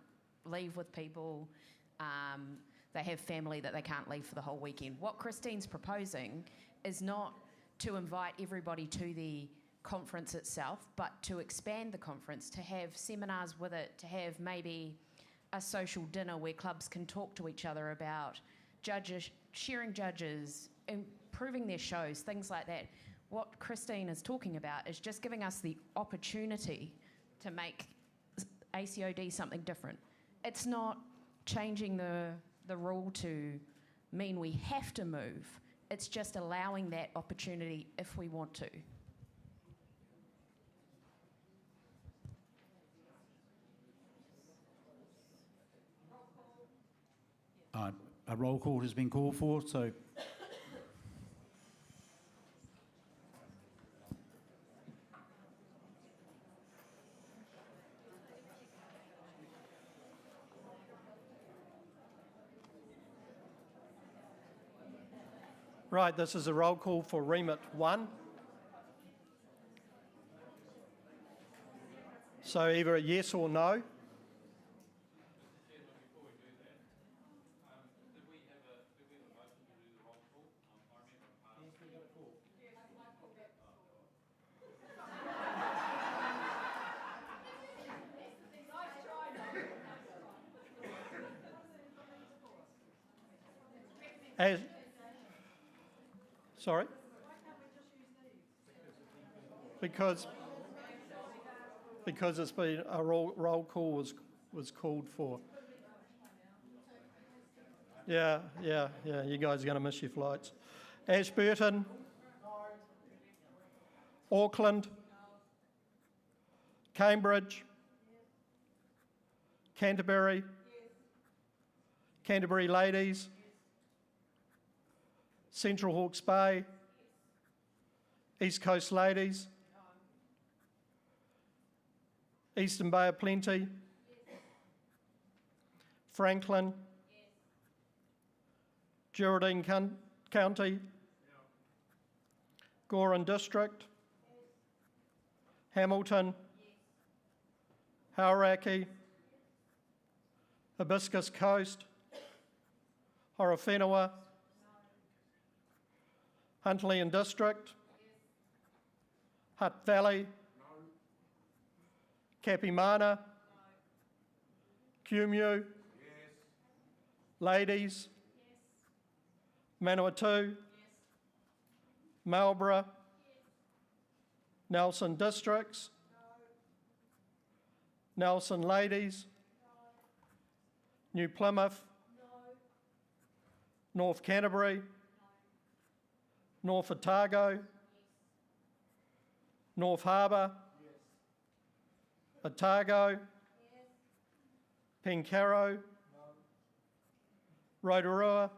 leave with people, they have family that they can't leave for the whole weekend. What Christine's proposing is not to invite everybody to the conference itself, but to expand the conference, to have seminars with it, to have maybe a social dinner where clubs can talk to each other about judges, sharing judges, improving their shows, things like that. What Christine is talking about is just giving us the opportunity to make ACOD something different. It's not changing the rule to mean we have to move. It's just allowing that opportunity if we want to. A roll call has been called for, so Right, this is a roll call for Remit 1. So either a yes or no. Sorry? Because it's been a roll call was called for. Yeah, you guys are going to miss your flights. Ashburton? Auckland? Cambridge? Canterbury? Canterbury Ladies? Central Hawke's Bay? East Coast Ladies? Eastern Bay of Plenty? Franklin? Geraldine County? Goran District? Hamilton? Hauraki? Hibiscus Coast? Horowhenua? Huntly and District? Hutt Valley? Kapimana? Kumeu? Ladies? Manawatu? Marlborough? Nelson Districts? Nelson Ladies? New Plymouth? North Canterbury? North Otago? North Harbour? Otago? Pencarrow? Rotorua?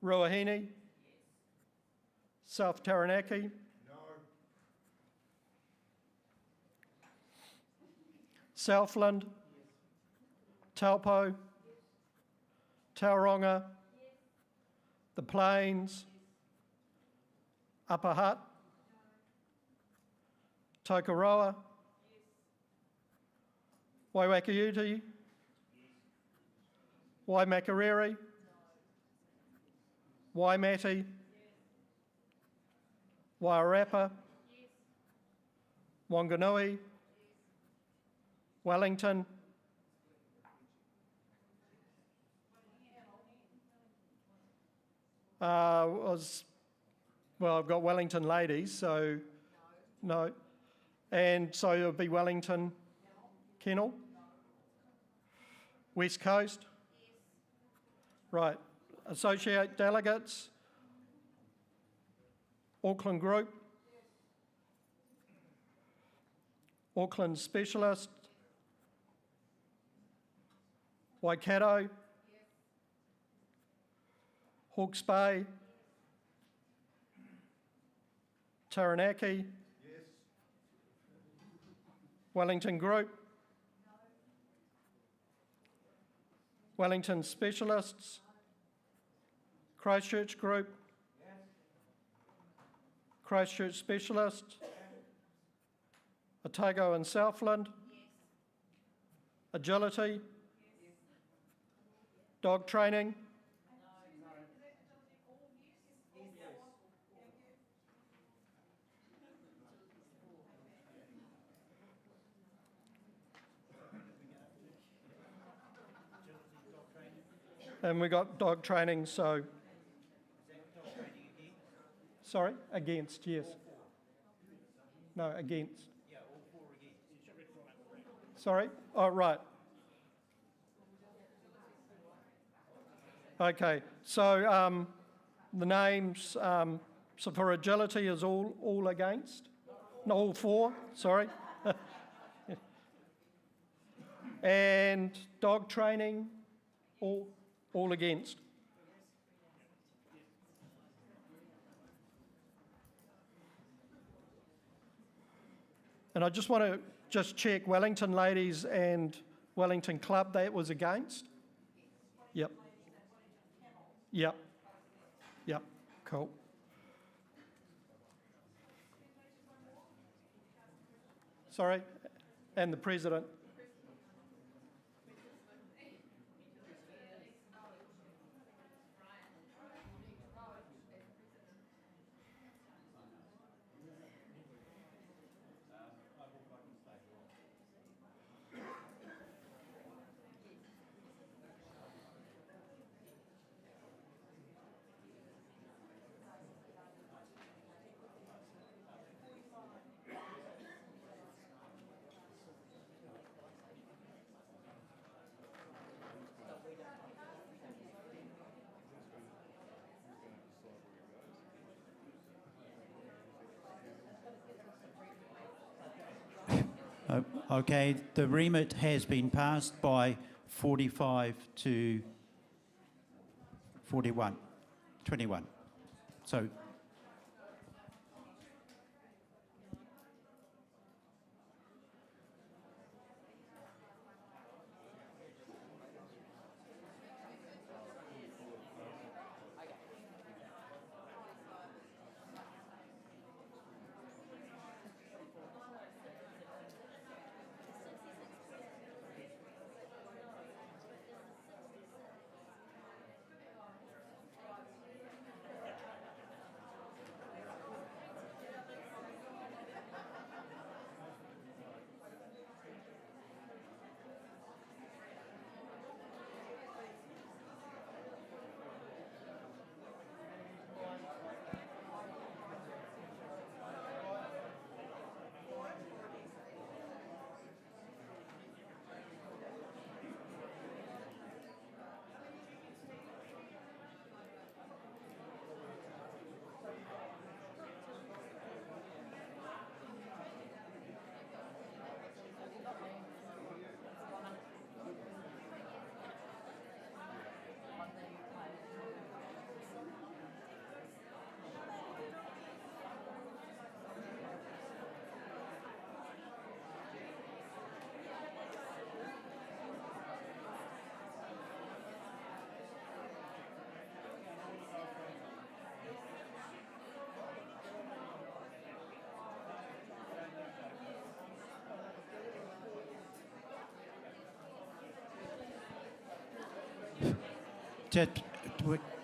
Ruahine? South Taranaki? Southland? Taupo? Tauranga? The Plains? Upper Hutt? Tokoroa? Waiwakiuti? Waimakariri? Waimati? Wairarapa? Wanganui? Wellington? I've got Wellington Ladies, so no. And so it'll be Wellington Kennel? West Coast? Right. Associate delegates? Auckland Group? Auckland Specialist? Waikato? Hawke's Bay? Taranaki? Wellington Group? Wellington Specialists? Christchurch Group? Christchurch Specialists? Otago and Southland? Agility? Dog training? And we got dog training, so. Sorry? Against, yes. No, against. Sorry? Oh, right. Okay, so the names, so for agility is all against? No, all for, sorry. And dog training, all against. And I just want to check Wellington Ladies and Wellington Club, that was against? Yep. Yep. Yep. Cool. Sorry? And the president. Okay, the remit has been passed by 45 to 21. So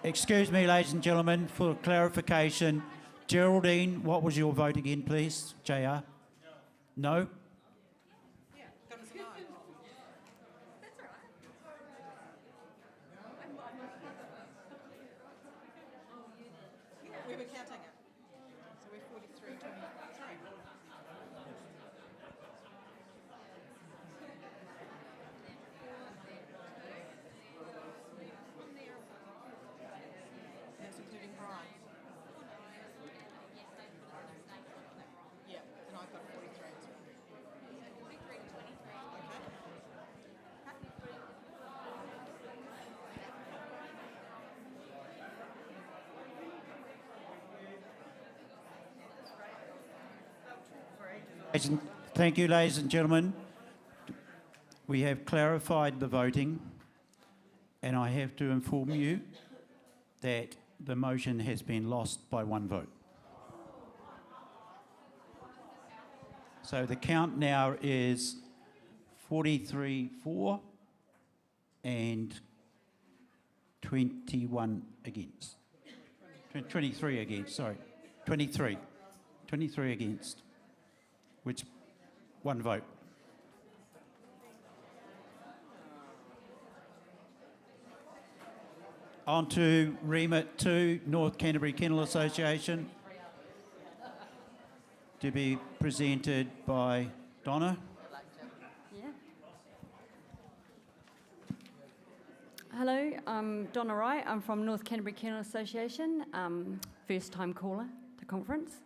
excuse me, ladies and gentlemen, for clarification. Geraldine, what was your vote again, please? JR? No? We were counting it. So we're 43, 23. That's including Brian. Yeah, and I've got 43 as well. 43 to 23. Okay. Thank you, ladies and gentlemen. We have clarified the voting, and I have to inform you that the motion has been lost by one vote. So the count now is 43 for and 21 against. 23 against, sorry. 23. 23 against, which one vote. On to Remit 2, North Canterbury Kennel Association, to be presented by Donna. Hello, I'm Donna Wright. I'm from North Canterbury Kennel Association, first time caller to conference.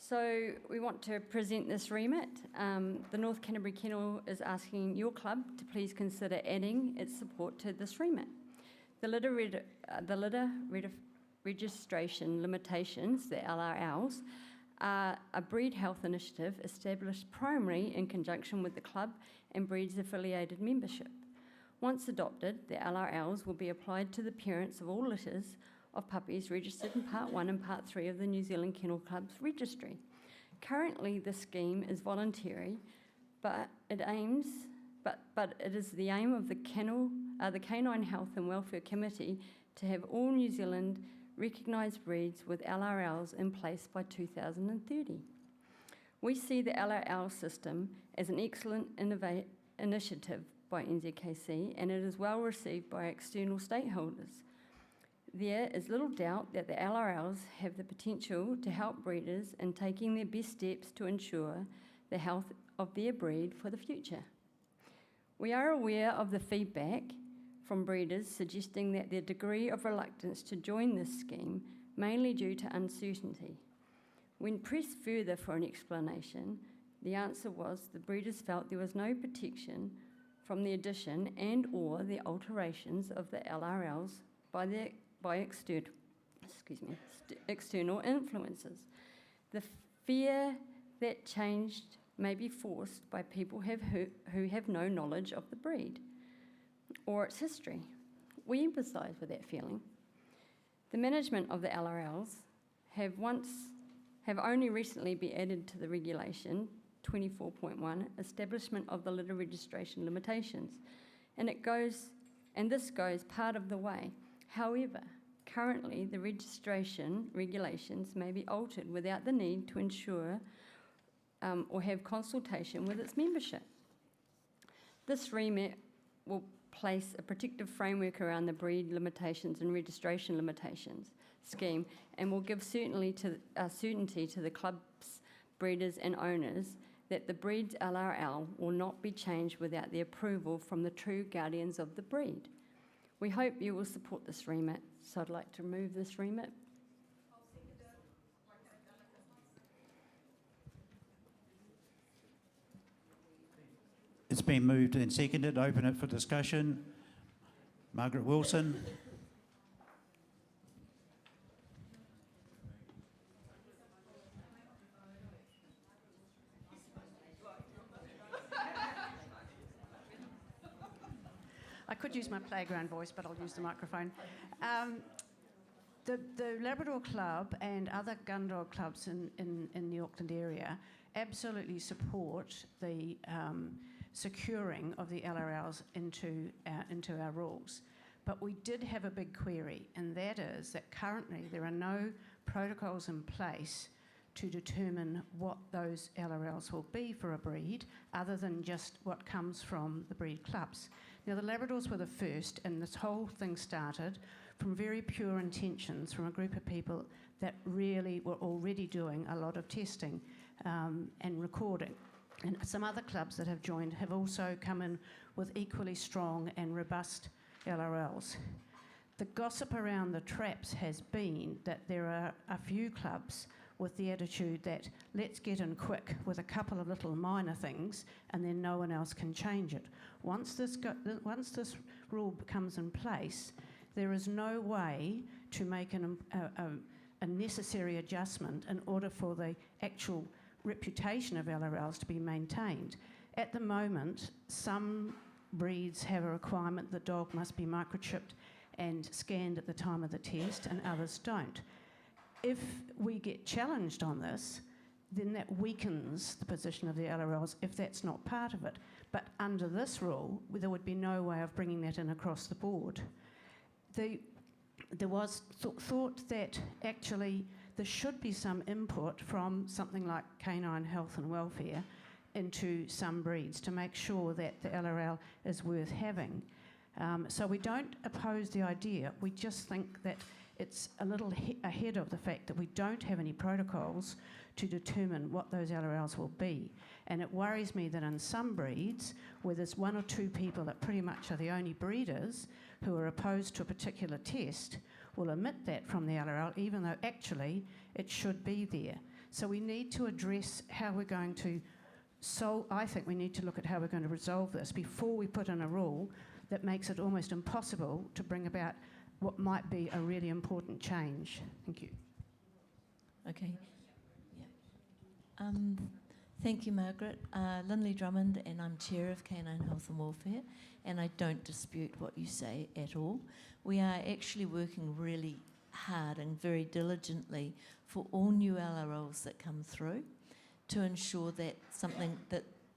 So we want to present this remit. The North Canterbury Kennel is asking your club to please consider adding its support to this remit. The litter registration limitations, the LRLs, are a breed health initiative established primarily in conjunction with the club and breeds affiliated membership. Once adopted, the LRLs will be applied to the parents of all litters of puppies registered in Part 1 and Part 3 of the New Zealand Kennel Club's registry. Currently, the scheme is voluntary, but it is the aim of the Canine Health and Welfare Committee to have all New Zealand recognised breeds with LRLs in place by 2030. We see the LRL system as an excellent initiative by NZKC, and it is well received by external stakeholders. There is little doubt that the LRLs have the potential to help breeders in taking their best steps to ensure the health of their breed for the future. We are aware of the feedback from breeders suggesting that their degree of reluctance to join this scheme, mainly due to uncertainty. When pressed further for an explanation, the answer was the breeders felt there was no protection from the addition and or the alterations of the LRLs by external influences. The fear that change may be forced by people who have no knowledge of the breed or its history. We empathise with that feeling. The management of the LRLs have only recently been added to the regulation 24.1, establishment of the litter registration limitations, and this goes part of the way. However, currently the registration regulations may be altered without the need to ensure or have consultation with its membership. This remit will place a protective framework around the breed limitations and registration limitations scheme and will give certainty to the club's breeders and owners that the breed's LRL will not be changed without the approval from the true guardians of the breed. We hope you will support this remit, so I'd like to move this remit. It's been moved and seconded. Open it for discussion. Margaret Wilson. I could use my playground voice, but I'll use the microphone. The Labrador Club and other gun dog clubs in the Auckland area absolutely support the securing of the LRLs into our rules. But we did have a big query, and that is that currently there are no protocols in place to determine what those LRLs will be for a breed, other than just what comes from the breed clubs. Now, the Labradors were the first, and this whole thing started from very pure intentions from a group of people that really were already doing a lot of testing and recording. And some other clubs that have joined have also come in with equally strong and robust LRLs. The gossip around the traps has been that there are a few clubs with the attitude that let's get in quick with a couple of little minor things and then no one else can change it. Once this rule comes in place, there is no way to make a necessary adjustment in order for the actual reputation of LRLs to be maintained. At the moment, some breeds have a requirement the dog must be microchipped and scanned at the time of the test, and others don't. If we get challenged on this, then that weakens the position of the LRLs if that's not part of it. But under this rule, there would be no way of bringing that in across the board. There was thought that actually there should be some input from something like Canine Health and Welfare into some breeds to make sure that the LRL is worth having. So we don't oppose the idea, we just think that it's a little ahead of the fact that we don't have any protocols to determine what those LRLs will be. And it worries me that in some breeds, where there's one or two people that pretty much are the only breeders who are opposed to a particular test, will omit that from the LRL, even though actually it should be there. So we need to address how we're going to I think we need to look at how we're going to resolve this before we put in a rule that makes it almost impossible to bring about what might be a really important change. Thank you. Okay. Yeah. Thank you, Margaret. Lindley Drummond, and I'm Chair of Canine Health and Welfare, and I don't dispute what you say at all. We are actually working really hard and very diligently for all new LRLs that come through to ensure that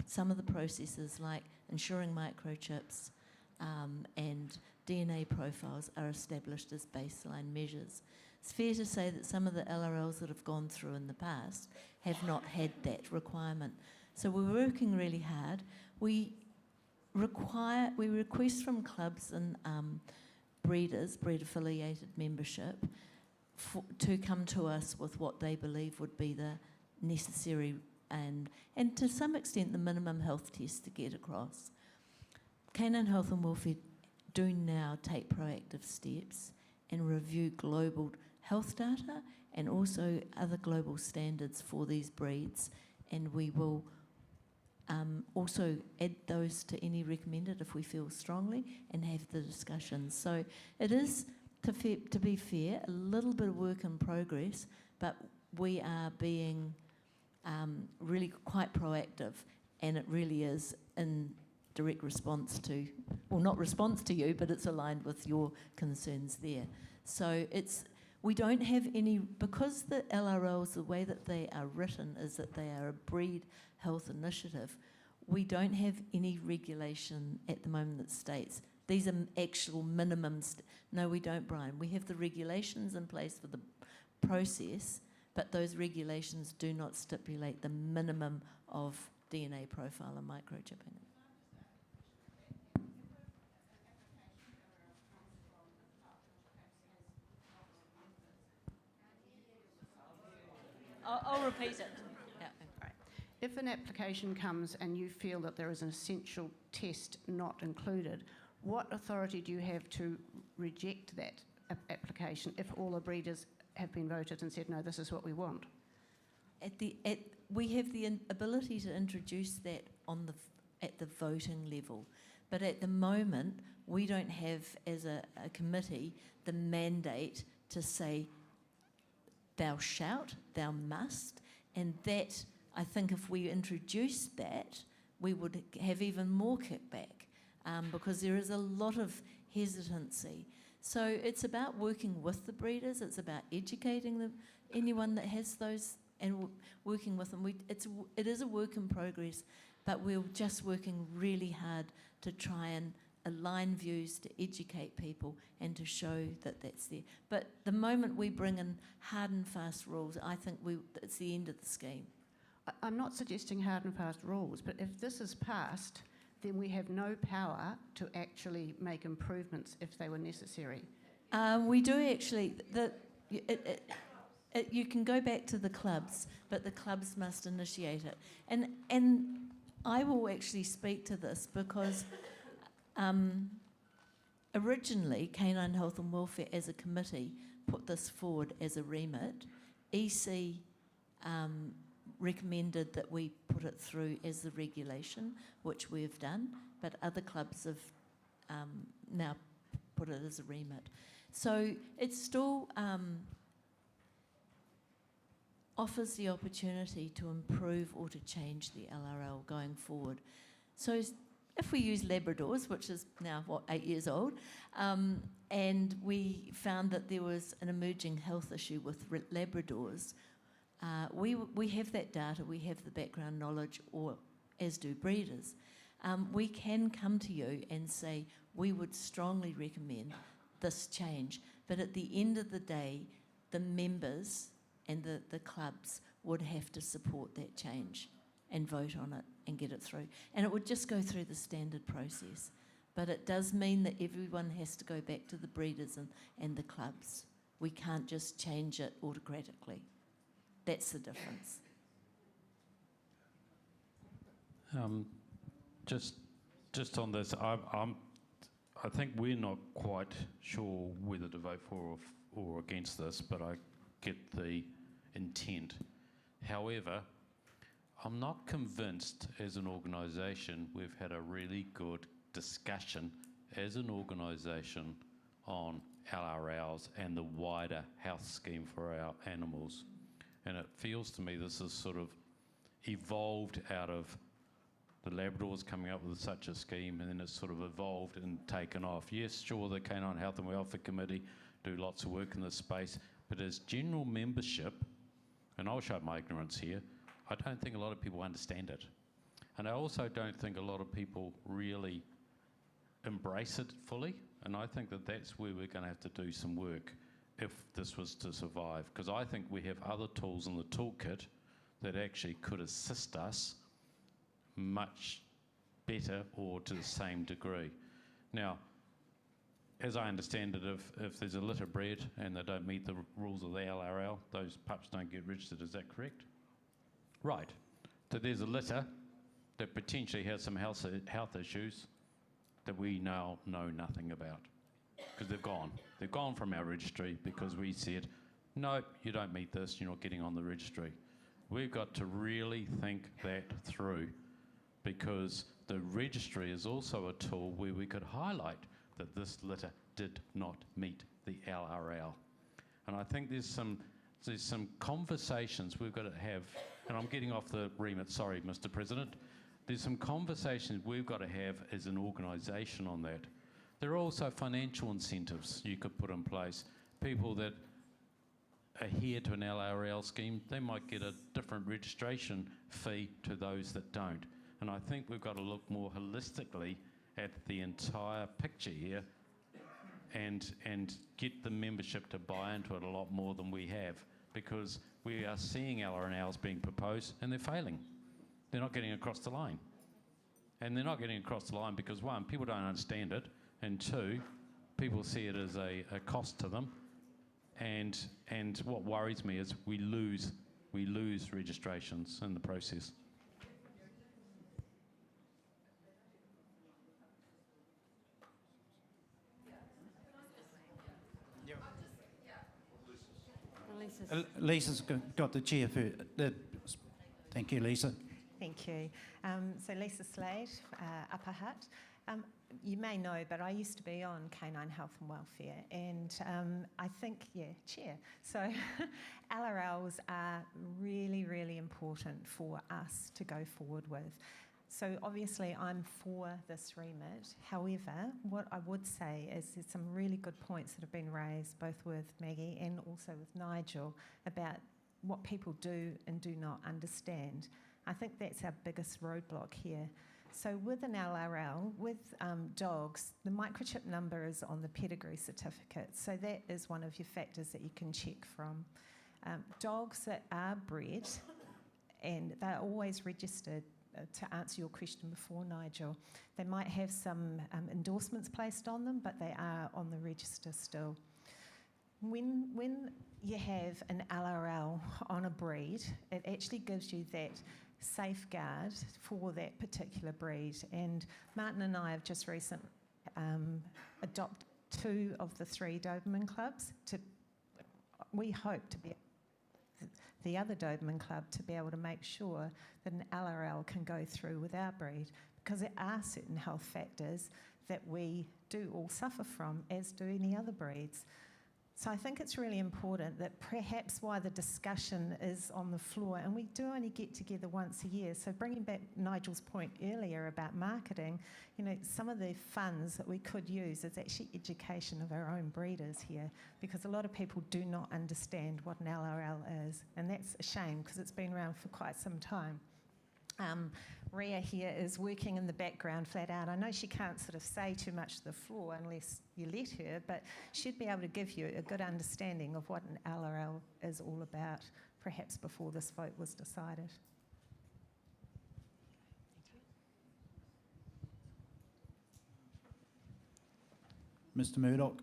some of the processes like ensuring microchips and DNA profiles are established as baseline measures. It's fair to say that some of the LRLs that have gone through in the past have not had that requirement. So we're working really hard. We request from clubs and breed affiliated membership to come to us with what they believe would be the necessary and to some extent the minimum health test to get across. Canine Health and Welfare do now take proactive steps and review global health data and also other global standards for these breeds, and we will also add those to any recommended if we feel strongly and have the discussions. So it is, to be fair, a little bit of work in progress, but we are being really quite proactive, and it really is in direct response to, well, not response to you, but it's aligned with your concerns there. So we don't have any, because the LRLs, the way that they are written is that they are a breed health initiative, we don't have any regulation at the moment that states these are actual minimums. No, we don't, Brian. We have the regulations in place for the process, but those regulations do not stipulate the minimum of DNA profile and microchipping. I'll repeat it. Yeah. Right. If an application comes and you feel that there is an essential test not included, what authority do you have to reject that application if all the breeders have been voted and said, no, this is what we want? We have the ability to introduce that at the voting level, but at the moment we don't have, as a committee, the mandate to say thou shalt, thou must, and that, I think if we introduced that, we would have even more kickback because there is a lot of hesitancy. So it's about working with the breeders, it's about educating anyone that has those and working with them. It is a work in progress, but we're just working really hard to try and align views, to educate people and to show that that's there. But the moment we bring in hard and fast rules, I think it's the end of the scheme. I'm not suggesting hard and fast rules, but if this is passed, then we have no power to actually make improvements if they were necessary. We do actually. You can go back to the clubs, but the clubs must initiate it. And I will actually speak to this because originally Canine Health and Welfare as a committee put this forward as a remit. EC recommended that we put it through as the regulation, which we've done, but other clubs have now put it as a remit. So it's still offers the opportunity to improve or to change the LRL going forward. So if we use Labradors, which is now, 8 years old, and we found that there was an emerging health issue with Labradors, we have that data, we have the background knowledge, or as do breeders. We can come to you and say, we would strongly recommend this change. But at the end of the day, the members and the clubs would have to support that change and vote on it and get it through. And it would just go through the standard process. But it does mean that everyone has to go back to the breeders and the clubs. We can't just change it autocratically. That's the difference. Just on this, I think we're not quite sure whether to vote for or against this, but I get the intent. However, I'm not convinced as an organisation we've had a really good discussion as an organisation on LRLs and the wider health scheme for our animals. And it feels to me this has sort of evolved out of the Labradors coming up with such a scheme, and then it's sort of evolved and taken off. Yes, sure, the Canine Health and Welfare Committee do lots of work in this space, but as general membership, and I'll show my ignorance here, I don't think a lot of people understand it. And I also don't think a lot of people really embrace it fully, and I think that that's where we're going to have to do some work if this was to survive, because I think we have other tools in the toolkit that actually could assist us much better or to the same degree. Now, as I understand it, if there's a litter bred and they don't meet the rules of the LRL, those pups don't get registered. Is that correct? Right. So there's a litter that potentially has some health issues that we now know nothing about because they've gone. They've gone from our registry because we said, no, you don't meet this, you're not getting on the registry. We've got to really think that through, because the registry is also a tool where we could highlight that this litter did not meet the LRL. And I think there's some conversations we've got to have, and I'm getting off the remit, sorry, Mr. President. There's some conversations we've got to have as an organisation on that. There are also financial incentives you could put in place. People that adhere to an LRL scheme, they might get a different registration fee to those that don't. And I think we've got to look more holistically at the entire picture here and get the membership to buy into it a lot more than we have, because we are seeing LRLs being proposed and they're failing. They're not getting across the line. And they're not getting across the line because, one, people don't understand it, and two, people see it as a cost to them. And what worries me is we lose registrations in the process. Lisa's got the chair for thank you, Lisa. Thank you. So Lisa Slade, Upper Hutt. You may know, but I used to be on Canine Health and Welfare, and I think, chair. So LRLs are really, really important for us to go forward with. So obviously I'm for this remit. However, what I would say is there's some really good points that have been raised, both with Maggie and also with Nigel, about what people do and do not understand. I think that's our biggest roadblock here. So with an LRL, with dogs, the microchip number is on the pedigree certificate. So that is one of your factors that you can check from. Dogs that are bred, and they're always registered, to answer your question before, Nigel, they might have some endorsements placed on them, but they are on the register still. When you have an LRL on a breed, it actually gives you that safeguard for that particular breed. And Martin and I have just recently adopted 2 of the 3 Doberman clubs. We hope to be the other Doberman club to be able to make sure that an LRL can go through with our breed, because there are certain health factors that we do all suffer from, as do any other breeds. So I think it's really important that perhaps why the discussion is on the floor, and we do only get together once a year, so bringing back Nigel's point earlier about marketing, some of the funds that we could use is actually education of our own breeders here, because a lot of people do not understand what an LRL is, and that's a shame because it's been around for quite some time. Ria here is working in the background flat out. I know she can't sort of say too much to the floor unless you let her, but she'd be able to give you a good understanding of what an LRL is all about, perhaps before this vote was decided. Mr. Murdoch.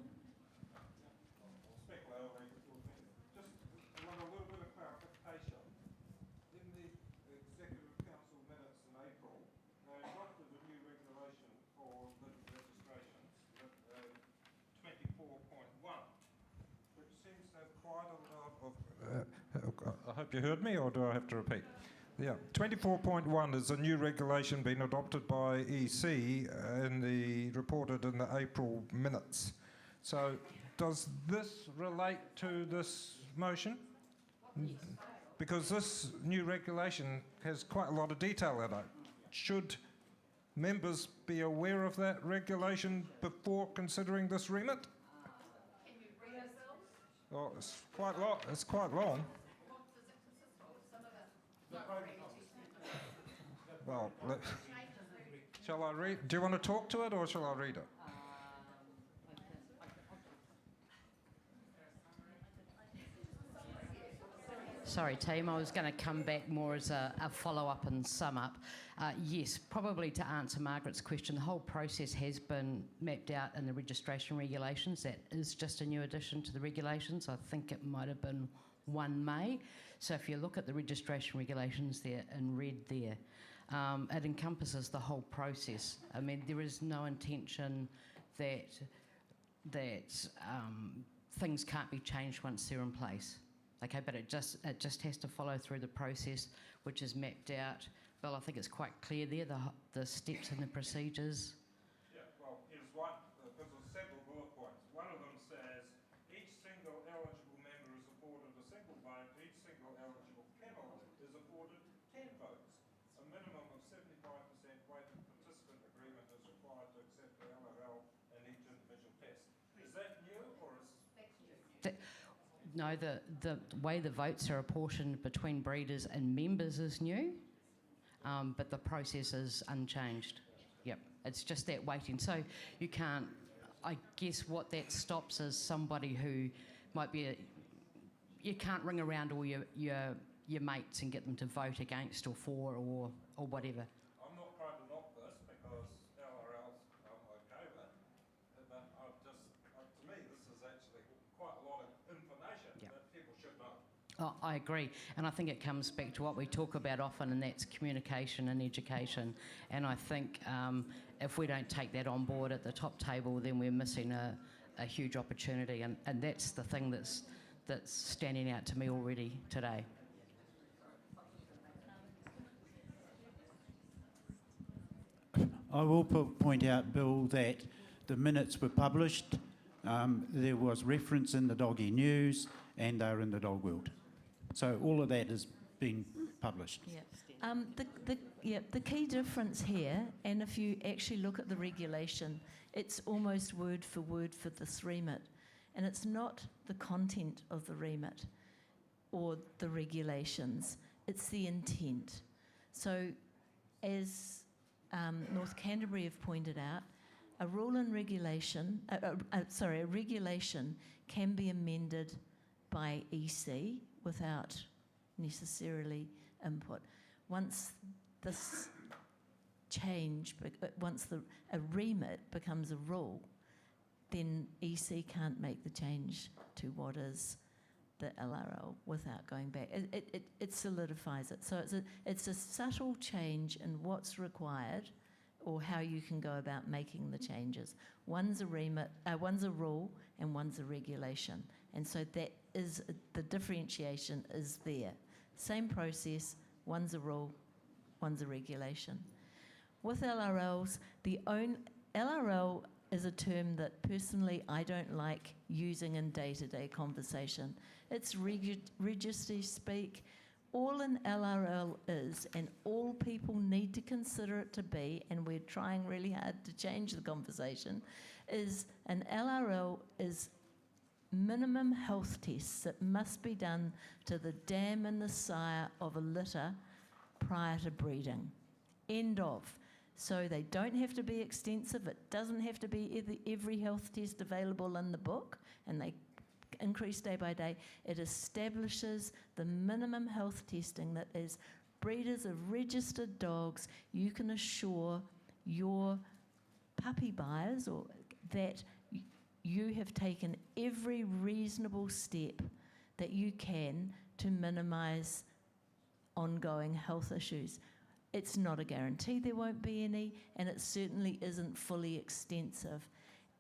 I hope you heard me, or do I have to repeat? Yeah, 24.1 is a new regulation being adopted by EC reported in the April minutes. So does this relate to this motion? Because this new regulation has quite a lot of detail in it. Should members be aware of that regulation before considering this remit? Can you read ourselves? Oh, it's quite long. It's quite long. Well, shall I read? Do you want to talk to it, or shall I read it? Sorry, team, I was going to come back more as a follow-up and sum up. Yes, probably to answer Margaret's question, the whole process has been mapped out in the registration regulations. That is just a new addition to the regulations. I think it might have been 1 May. So if you look at the registration regulations there in red there, it encompasses the whole process. I mean, there is no intention that things can't be changed once they're in place. Okay, but it just has to follow through the process, which is mapped out. Bill, I think it's quite clear there, the steps and the procedures. Yeah, well, here's one, because there's several bullet points. One of them says, each single eligible member is afforded a single vote. Each single eligible kennel is afforded 10 votes. A minimum of 75% weighted participant agreement is required to accept the LRL in each individual test. Is that new, or is... No, the way the votes are apportioned between breeders and members is new, but the process is unchanged. Yep, it's just that waiting. So you can't, I guess what that stops is somebody who might be, you can't ring around all your mates and get them to vote against or for or whatever. I'm not trying to knock this because LRLs I'm okay with, but I've just, to me this is actually quite a lot of information that people should know. Oh, I agree, and I think it comes back to what we talk about often, and that's communication and education. And I think if we don't take that on board at the top table, then we're missing a huge opportunity, and that's the thing that's standing out to me already today. I will point out, Bill, that the minutes were published. There was reference in the Doggy News, and they're in the Dog World. So all of that has been published. Yeah. The key difference here, and if you actually look at the regulation, it's almost word for this remit. And it's not the content of the remit or the regulations, it's the intent. So as North Canterbury have pointed out, a regulation can be amended by EC without necessarily input. Once this change, once a remit becomes a rule, then EC can't make the change to what is the LRL without going back. It solidifies it. So it's a subtle change in what's required or how you can go about making the changes. One's a remit, one's a rule, and one's a regulation. And so that is, the differentiation is there. Same process, one's a rule, one's a regulation. With LRLs, LRL is a term that personally I don't like using in day-to-day conversation. It's registry speak. All an LRL is, and all people need to consider it to be, and we're trying really hard to change the conversation, is an LRL is minimum health tests that must be done to the dam and the sire of a litter prior to breeding. End of. So they don't have to be extensive. It doesn't have to be every health test available in the book, and they increase day by day. It establishes the minimum health testing that as breeders of registered dogs, you can assure your puppy buyers or that you have taken every reasonable step that you can to minimise ongoing health issues. It's not a guarantee there won't be any, and it certainly isn't fully extensive.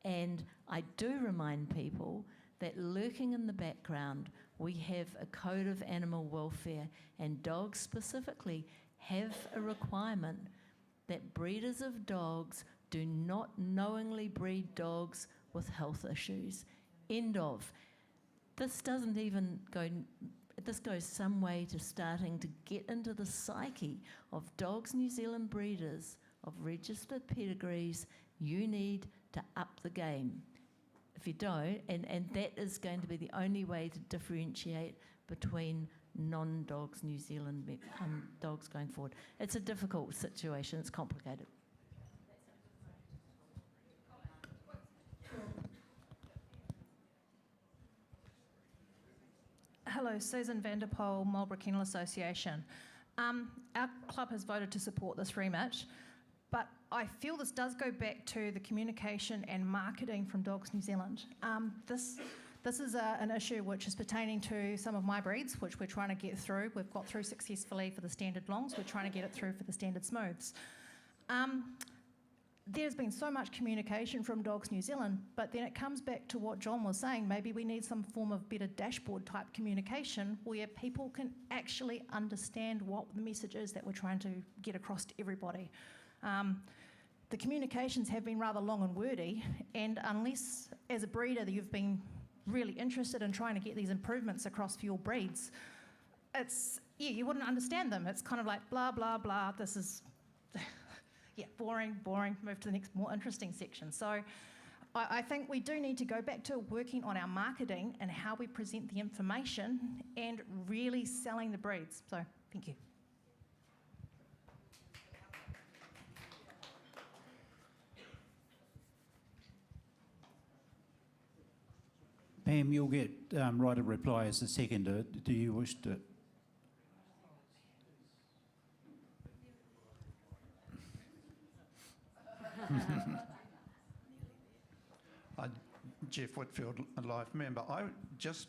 And I do remind people that lurking in the background, we have a code of animal welfare, and dogs specifically have a requirement that breeders of dogs do not knowingly breed dogs with health issues. End of. This doesn't even go, this goes some way to starting to get into the psyche of Dogs New Zealand breeders of registered pedigrees. You need to up the game. If you don't, and that is going to be the only way to differentiate between non-Dogs New Zealand dogs going forward. It's a difficult situation, it's complicated. Hello, Susan Vanderpoel, Marlborough Kennel Association. Our club has voted to support this remit, but I feel this does go back to the communication and marketing from Dogs New Zealand. This is an issue which is pertaining to some of my breeds, which we're trying to get through. We've got through successfully for the standard longs. We're trying to get it through for the standard smooths. There's been so much communication from Dogs New Zealand, but then it comes back to what John was saying. Maybe we need some form of better dashboard type communication where people can actually understand what the message is that we're trying to get across to everybody. The communications have been rather long and wordy, and unless as a breeder that you've been really interested in trying to get these improvements across for your breeds, you wouldn't understand them. It's kind of like blah, blah, blah, this is, yeah, boring, move to the next more interesting section. So I think we do need to go back to working on our marketing and how we present the information and really selling the breeds. So thank you. Pam, you'll get right of reply as the seconder. Do you wish to? Jeff Whitfield, a life member. I just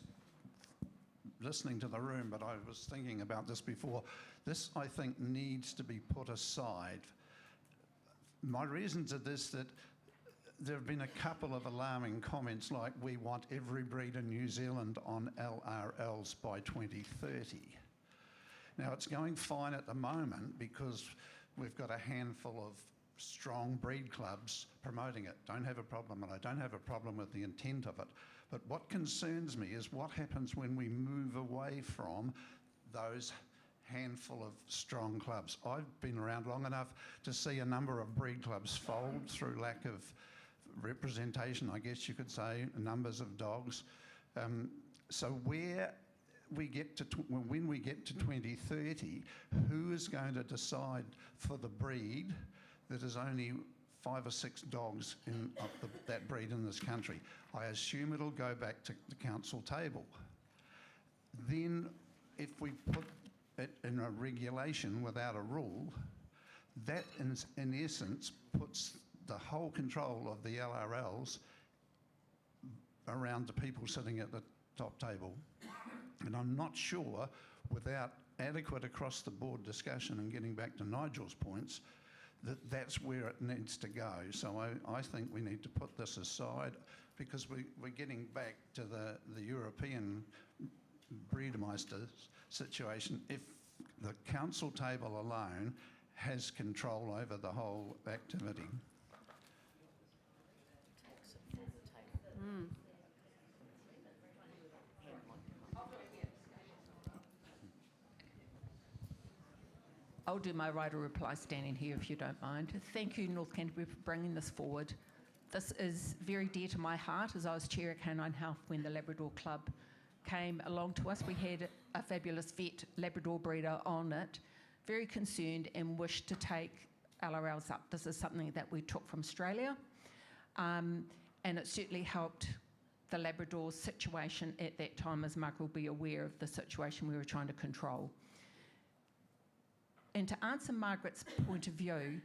listening to the room, but I was thinking about this before. This, I think, needs to be put aside. My reasons are this, that there have been a couple of alarming comments like we want every breed in New Zealand on LRLs by 2030. Now, it's going fine at the moment because we've got a handful of strong breed clubs promoting it. Don't have a problem, and I don't have a problem with the intent of it. But what concerns me is what happens when we move away from those handful of strong clubs. I've been around long enough to see a number of breed clubs fold through lack of representation, I guess you could say, numbers of dogs. So where we get to when we get to 2030, who is going to decide for the breed that is only 5 or 6 dogs in that breed in this country? I assume it'll go back to the council table. Then if we put it in a regulation without a rule, that in essence puts the whole control of the LRLs around the people sitting at the top table. And I'm not sure, without adequate across-the-board discussion and getting back to Nigel's points, that that's where it needs to go. So I think we need to put this aside because we're getting back to the European Breedemeister situation. If the council table alone has control over the whole activity. I'll do my right of reply standing here if you don't mind. Thank you, North Canterbury, for bringing this forward. This is very dear to my heart, as I was chair of Canine Health when the Labrador Club came along to us. We had a fabulous vet, Labrador breeder, on it, very concerned and wished to take LRLs up. This is something that we took from Australia, and it certainly helped the Labrador situation at that time, as Mark will be aware of the situation we were trying to control. And to answer Margaret's point of view,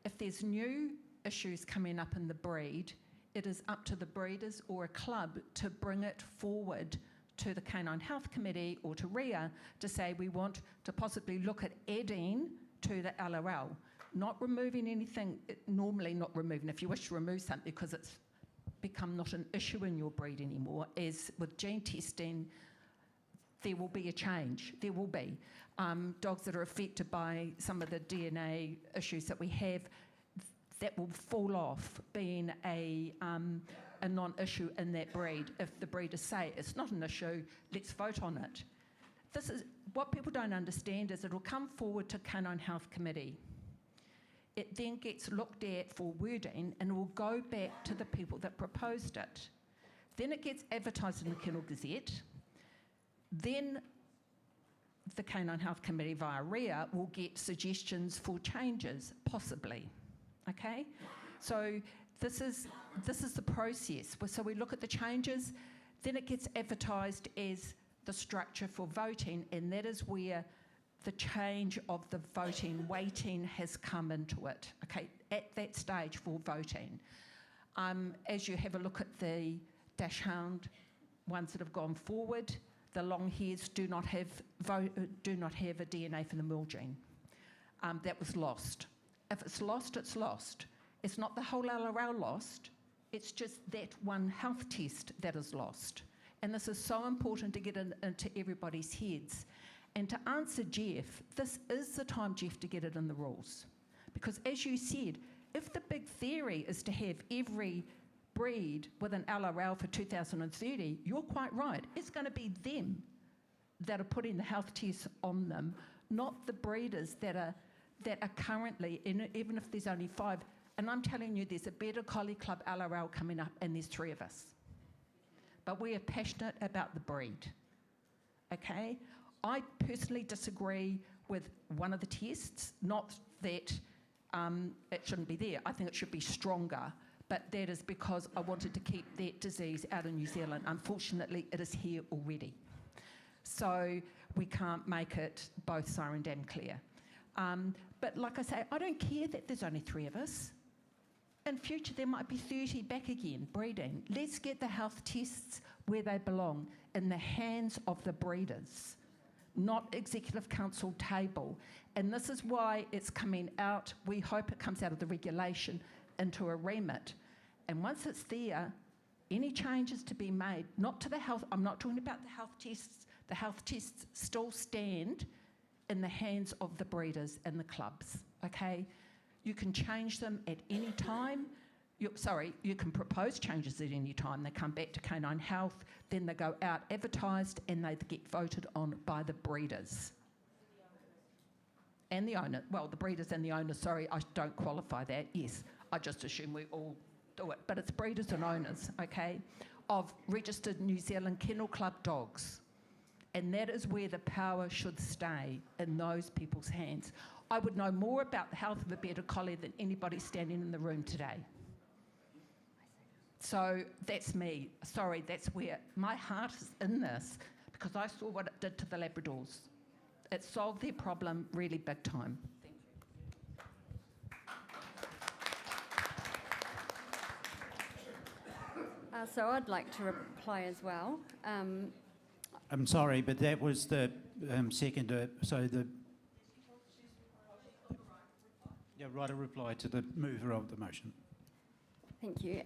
if there's new issues coming up in the breed, it is up to the breeders or a club to bring it forward to the Canine Health Committee or to RIA to say we want to possibly look at adding to the LRL, not removing anything, normally not removing, if you wish to remove something because it's become not an issue in your breed anymore, as with gene testing, there will be a change. There will be. Dogs that are affected by some of the DNA issues that we have, that will fall off being a non-issue in that breed. If the breeders say it's not an issue, let's vote on it. This is what people don't understand is it'll come forward to Canine Health Committee. It then gets looked at for wording and it will go back to the people that proposed it. Then it gets advertised in the Kennel Gazette. Then the Canine Health Committee via RIA will get suggestions for changes, possibly. Okay? So this is the process. So we look at the changes, then it gets advertised as the structure for voting, and that is where the change of the voting weighting has come into it, okay, at that stage for voting. As you have a look at the Dachshund ones that have gone forward, the long hairs do not have a DNA for the mule gene. That was lost. If it's lost, it's lost. It's not the whole LRL lost, it's just that one health test that is lost. And this is so important to get into everybody's heads. And to answer Jeff, this is the time, Jeff, to get it in the rules. Because as you said, if the big theory is to have every breed with an LRL for 2030, you're quite right. It's going to be them that are putting the health tests on them, not the breeders that are currently, even if there's only 5. And I'm telling you, there's a Better Collie Club LRL coming up, and there's 3 of us. But we are passionate about the breed, okay? I personally disagree with one of the tests, not that it shouldn't be there. I think it should be stronger, but that is because I wanted to keep that disease out of New Zealand. Unfortunately, it is here already. So we can't make it both Siren Dam clear. But like I say, I don't care that there's only 3 of us. In future, there might be 30 back again, breeding. Let's get the health tests where they belong, in the hands of the breeders, not Executive Council table. And this is why it's coming out. We hope it comes out of the regulation into a remit. And once it's there, any changes to be made, not to the health, I'm not talking about the health tests still stand in the hands of the breeders and the clubs, okay? You can change them at any time. You can propose changes at any time. They come back to Canine Health, then they go out advertised and they get voted on by the breeders. And the owner. Well, the breeders and the owners, sorry, I don't qualify that. Yes, I just assume we all do it. But it's breeders and owners, okay, of registered New Zealand Kennel Club dogs. And that is where the power should stay, in those people's hands. I would know more about the health of a Better Collie than anybody standing in the room today. So that's me. Sorry, that's where my heart is in this, because I saw what it did to the Labradors. It solved their problem really big time. So I'd like to reply as well. I'm sorry, but that was the second, so the... Yeah, write a reply to the mover of the motion. Thank you.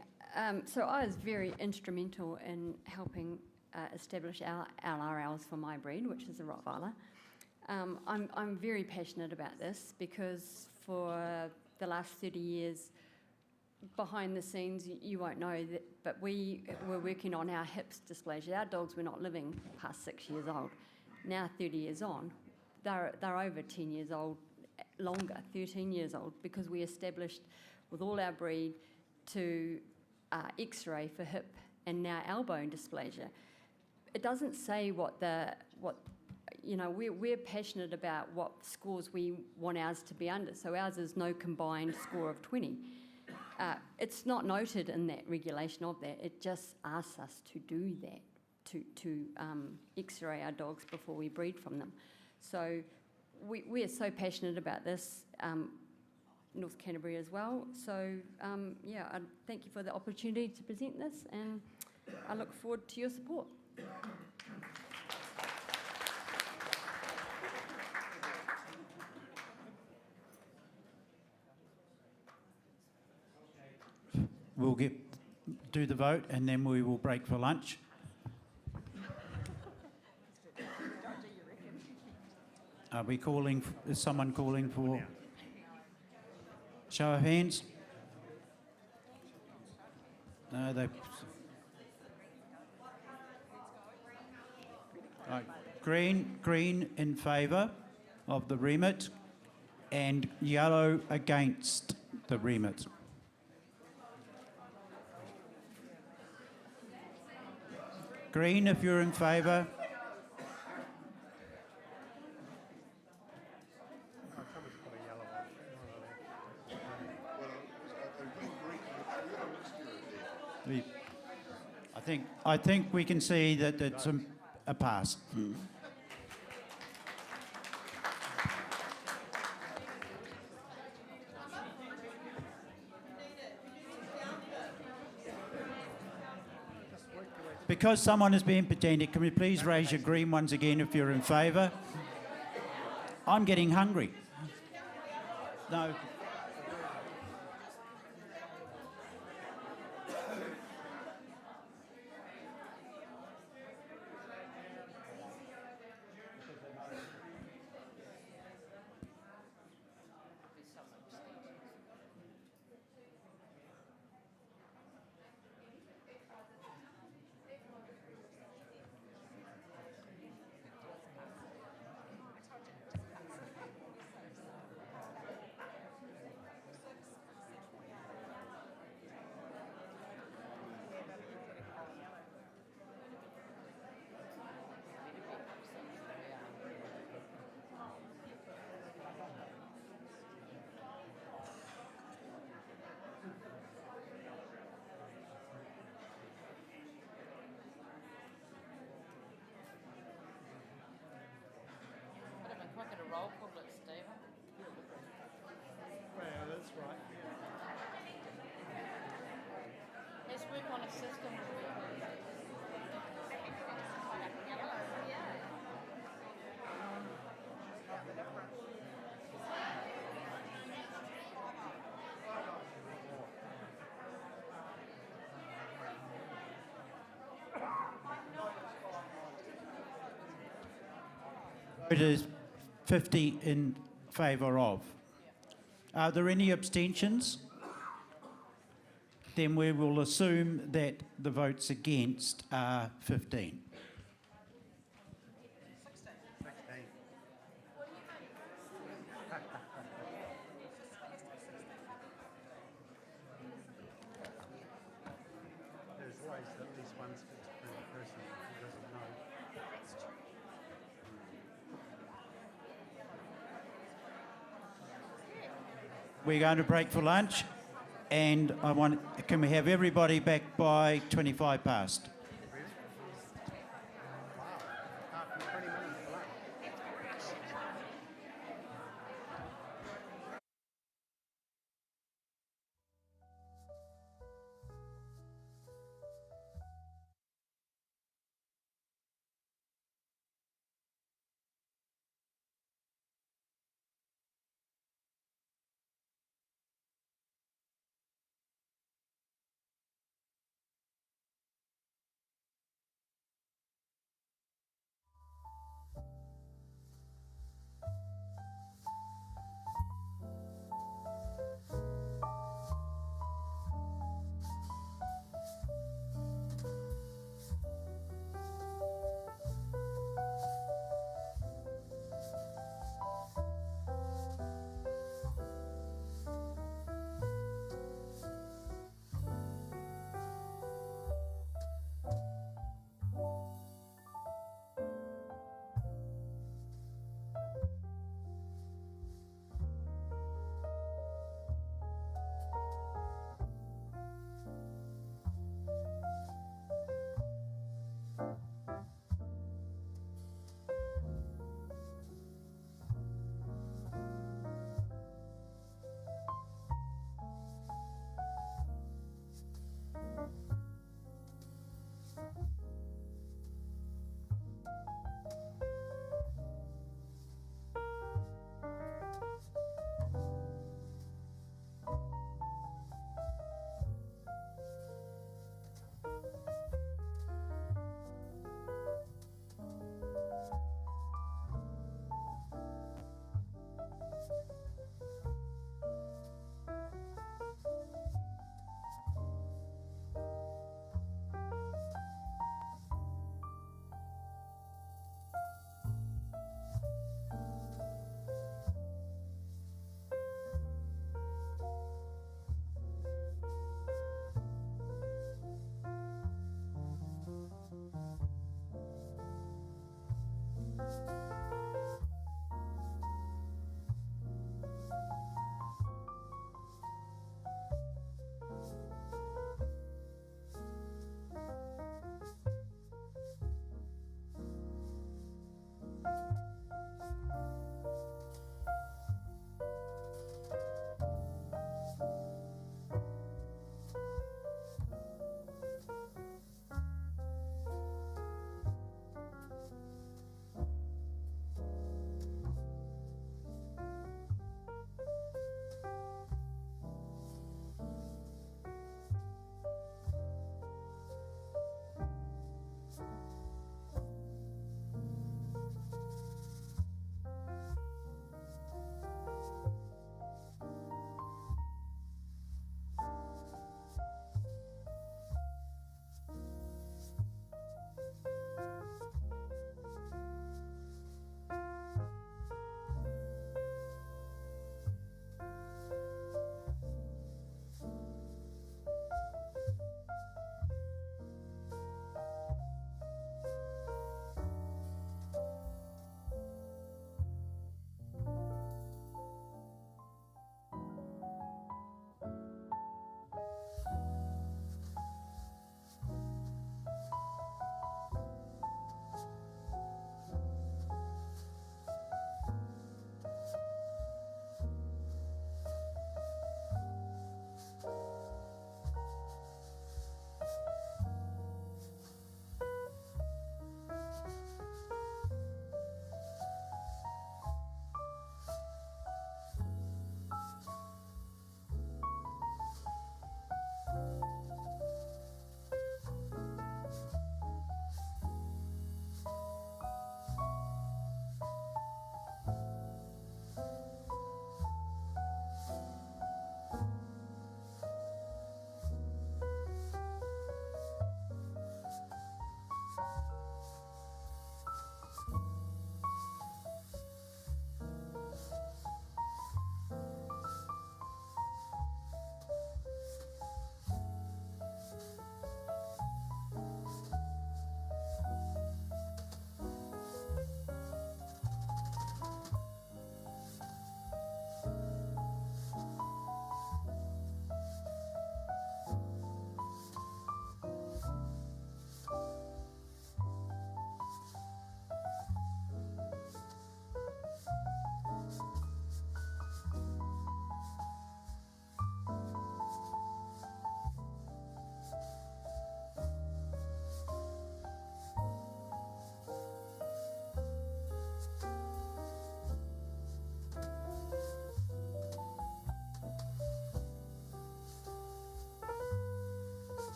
So I was very instrumental in helping establish our LRLs for my breed, which is a Rottweiler. I'm very passionate about this because for the last 30 years, behind the scenes, you won't know that, but we were working on our hips dysplasia. Our dogs were not living past 6 years old. Now, 30 years on, they're over 10 years old longer, 13 years old, because we established with all our breed to X-ray for hip and now elbow dysplasia. It doesn't say we're passionate about what scores we want ours to be under. So ours is no combined score of 20. It's not noted in that regulation of that. It just asks us to do that, to X-ray our dogs before we breed from them. So we are so passionate about this, North Canterbury as well. So I thank you for the opportunity to present this, and I look forward to your support. We'll do the vote and then we will break for lunch. Are we calling, is someone calling for show of hands? No, they... Right. Green in favour of the remit and yellow against the remit. Green if you're in favour. I think we can see that it's a pass. Because someone is being pedantic, can we please raise your green ones again if you're in favour? I'm getting hungry. No. Roll call it, Stephen. Well, that's right. Let's work on a system. It is 50 in favour of. Are there any abstentions? Then we will assume that the votes against are 15. There's always at least one schizophrenic person who doesn't know. We're going to break for lunch, and can we have everybody back by 25 past?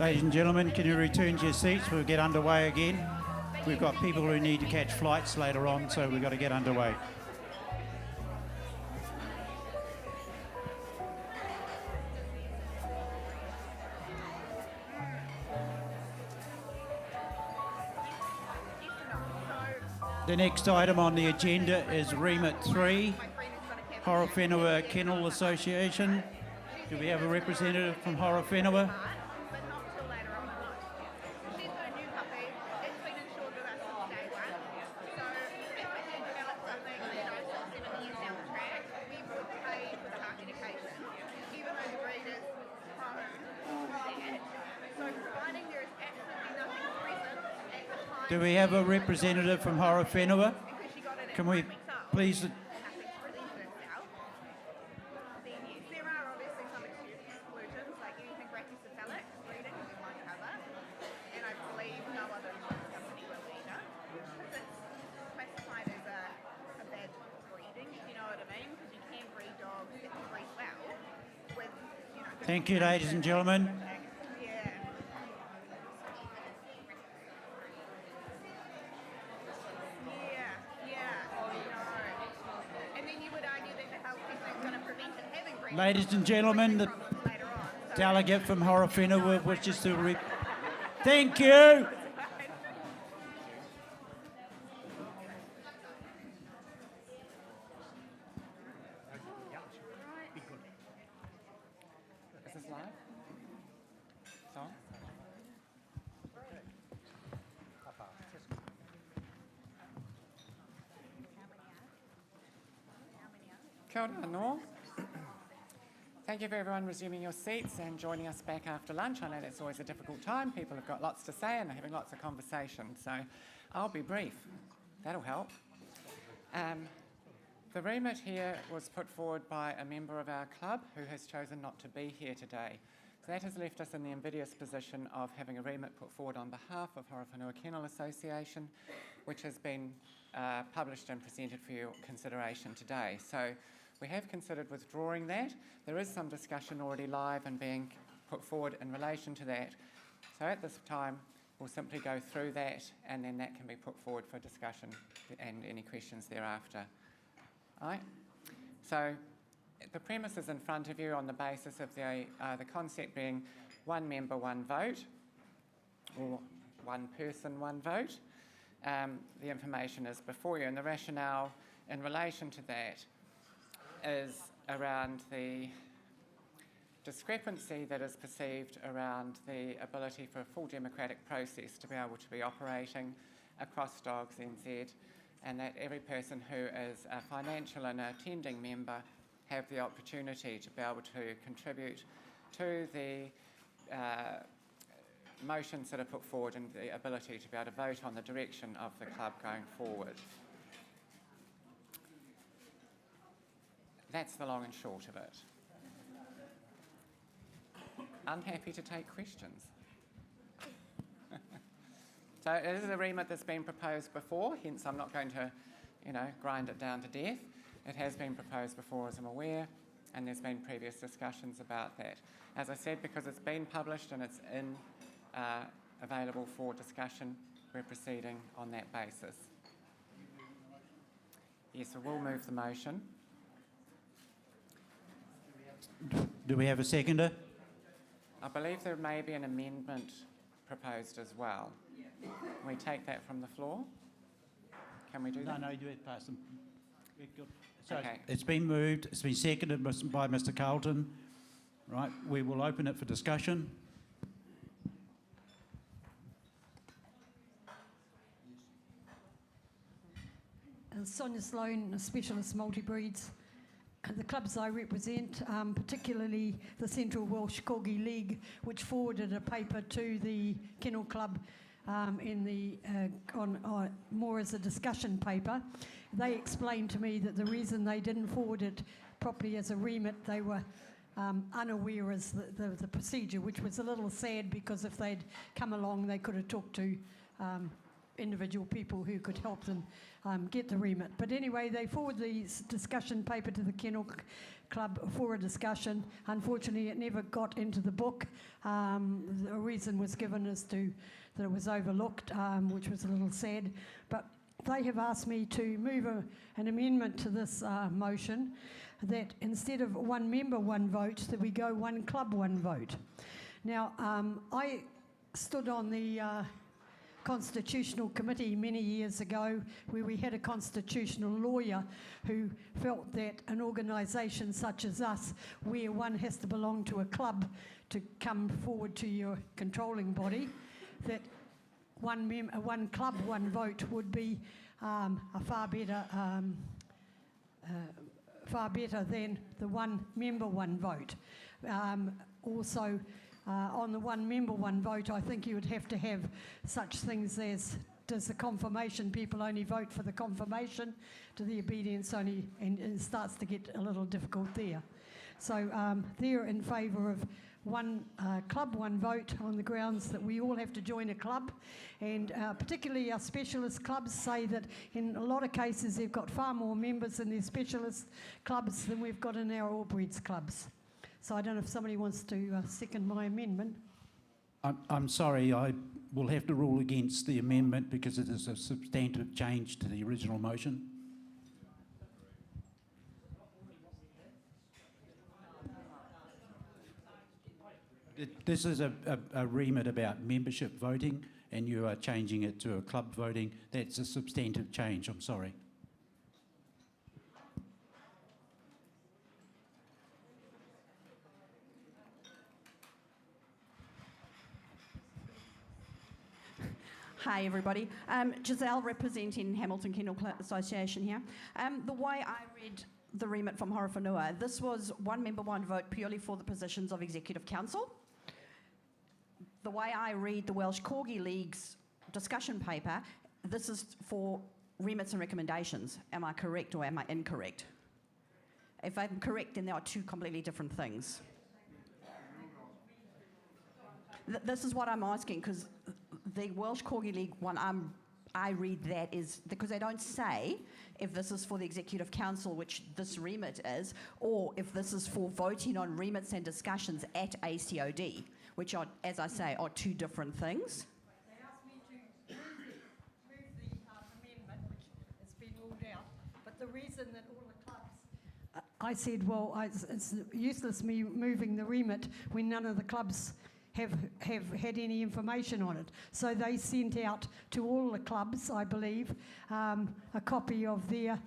Ladies and gentlemen, can you return to your seats? We'll get underway again. We've got people who need to catch flights later on, so we've got to get underway. The next item on the agenda is Remit 3, Horowhenua Kennel Association. Do we have a representative from Horowhenua? Do we have a representative from Horowhenua? Can we please... Thank you, ladies and gentlemen. Ladies and gentlemen, the delegate from Horowhenua wishes to... Thank you. Is this live? Song? Kia ora anō. Thank you for everyone resuming your seats and joining us back after lunch. I know that's always a difficult time. People have got lots to say and they're having lots of conversation. So I'll be brief. That'll help. The remit here was put forward by a member of our club who has chosen not to be here today. So that has left us in the invidious position of having a remit put forward on behalf of Horowhenua Kennel Association, which has been published and presented for your consideration today. So we have considered withdrawing that. There is some discussion already live and being put forward in relation to that. So at this time, we'll simply go through that and then that can be put forward for discussion and any questions thereafter. All right? So the premise is in front of you on the basis of the concept being one member, one vote, or one person, one vote. The information is before you, and the rationale in relation to that is around the discrepancy that is perceived around the ability for a full democratic process to be able to be operating across Dogs NZ, and that every person who is a financial and attending member have the opportunity to be able to contribute to the motions that are put forward and the ability to be able to vote on the direction of the club going forward. That's the long and short of it. I'm happy to take questions. So it is a remit that's been proposed before, hence I'm not going to, grind it down to death. It has been proposed before, as I'm aware, and there's been previous discussions about that. As I said, because it's been published and it's available for discussion, we're proceeding on that basis. Yes, so we'll move the motion. Do we have a seconder? I believe there may be an amendment proposed as well. Can we take that from the floor? Can we do that? No, you do it past them. So Okay. it's been moved, it's been seconded by Mr. Carlton. Right, we will open it for discussion. Sonia Sloan, Specialist Multi-Breeds. The clubs I represent, particularly the Central Welsh Corgi League, which forwarded a paper to the Kennel Club more as a discussion paper. They explained to me that the reason they didn't forward it properly as a remit, they were unaware as the procedure, which was a little sad because if they'd come along, they could have talked to individual people who could help them get the remit. But anyway, they forwarded the discussion paper to the Kennel Club for a discussion. Unfortunately, it never got into the book. The reason was given as to that it was overlooked, which was a little sad. But they have asked me to move an amendment to this motion that instead of one member, one vote, that we go one club, one vote. Now, I stood on the Constitutional Committee many years ago where we had a constitutional lawyer who felt that an organisation such as us, where one has to belong to a club to come forward to your controlling body, that one club, one vote would be a far better than the one member, one vote. Also, on the one member, one vote, I think you would have to have such things as, does the confirmation people only vote for the confirmation? Do the obedience only, and it starts to get a little difficult there. So they're in favour of one club, one vote on the grounds that we all have to join a club, and particularly our specialist clubs say that in a lot of cases they've got far more members in their specialist clubs than we've got in our all breeds clubs. So I don't know if somebody wants to second my amendment. I'm sorry, I will have to rule against the amendment because it is a substantive change to the original motion. This is a remit about membership voting, and you are changing it to a club voting. That's a substantive change, I'm sorry. Hi everybody, Giselle representing Hamilton Kennel Association here. The way I read the remit from Horowhenua, this was one member, one vote purely for the positions of Executive Council. The way I read the Welsh Corgi League's discussion paper, this is for remits and recommendations. Am I correct or am I incorrect? If I'm correct, then there are two completely different things. This is what I'm asking, because the Welsh Corgi League one, I read that is, because they don't say if this is for the Executive Council, which this remit is, or if this is for voting on remits and discussions at ACOD, which are, as I say, are two different things. They asked me to move the amendment, which has been ruled out, but the reason that all the clubs... I said, well, it's useless me moving the remit when none of the clubs have had any information on it. So they sent out to all the clubs, I believe, a copy of their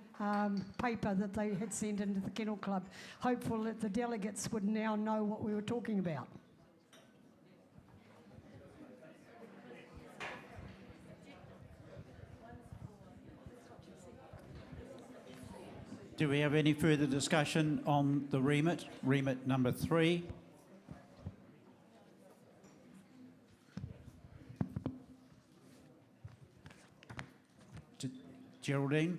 paper that they had sent into the Kennel Club, hopeful that the delegates would now know what we were talking about. Do we have any further discussion on the remit? Remit number 3. Geraldine?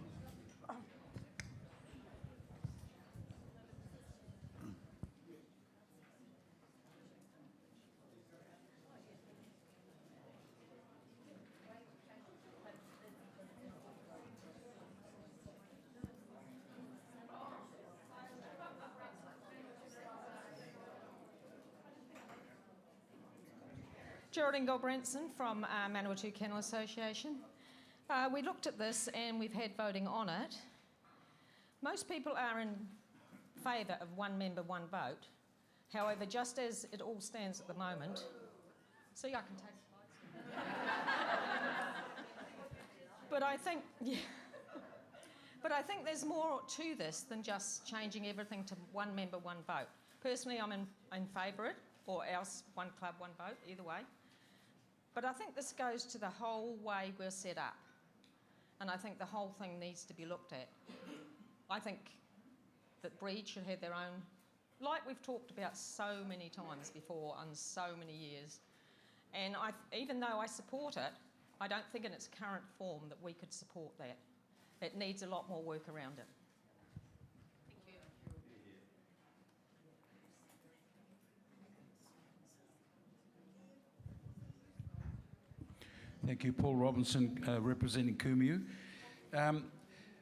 Geraldine Goldbranson from Manawatu Kennel Association. We looked at this and we've had voting on it. Most people are in favour of one member, one vote. However, just as it all stands at the moment, see, I can take slides. But I think, yeah. But I think there's more to this than just changing everything to one member, one vote. Personally, I'm in favour of it, or else one club, one vote, either way. But I think this goes to the whole way we're set up. And I think the whole thing needs to be looked at. I think that breeds should have their own, like we've talked about so many times before and so many years. And even though I support it, I don't think in its current form that we could support that. It needs a lot more work around it. Thank you, Paul Robinson, representing Kumu.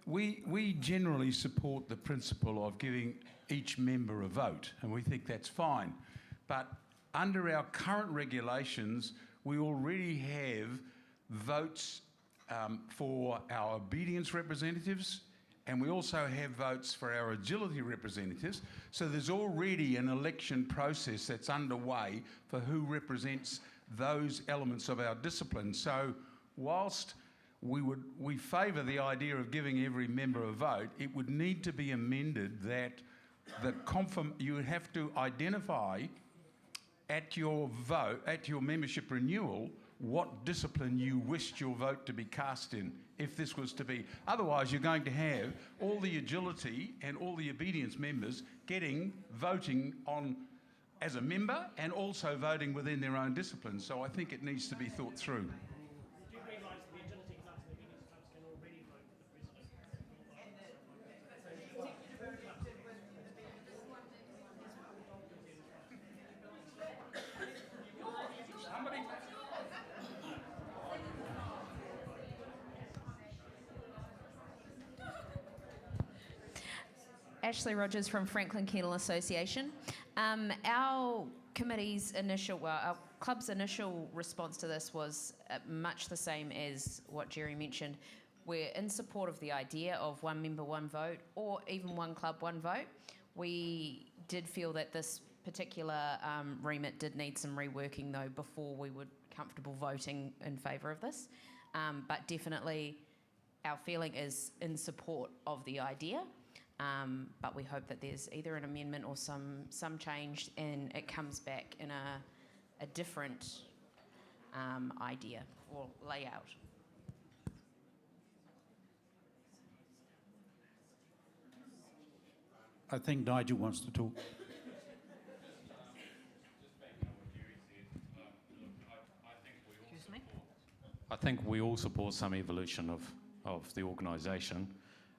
We generally support the principle of giving each member a vote, and we think that's fine. But under our current regulations, we already have votes for our obedience representatives, and we also have votes for our agility representatives. So there's already an election process that's underway for who represents those elements of our discipline. So whilst we favour the idea of giving every member a vote, it would need to be amended that you would have to identify at your vote, at your membership renewal, what discipline you wished your vote to be cast in, if this was to be. Otherwise, you're going to have all the agility and all the obedience members voting on as a member and also voting within their own discipline. So I think it needs to be thought through. Ashley Rogers from Franklin Kennel Association. Our club's initial response to this was much the same as what Jerry mentioned. We're in support of the idea of one member, one vote, or even one club, one vote. We did feel that this particular remit did need some reworking though before we were comfortable voting in favour of this. But definitely our feeling is in support of the idea. But we hope that there's either an amendment or some change and it comes back in a different idea or layout. I think Nigel wants to talk. I think we all support some evolution of the organisation.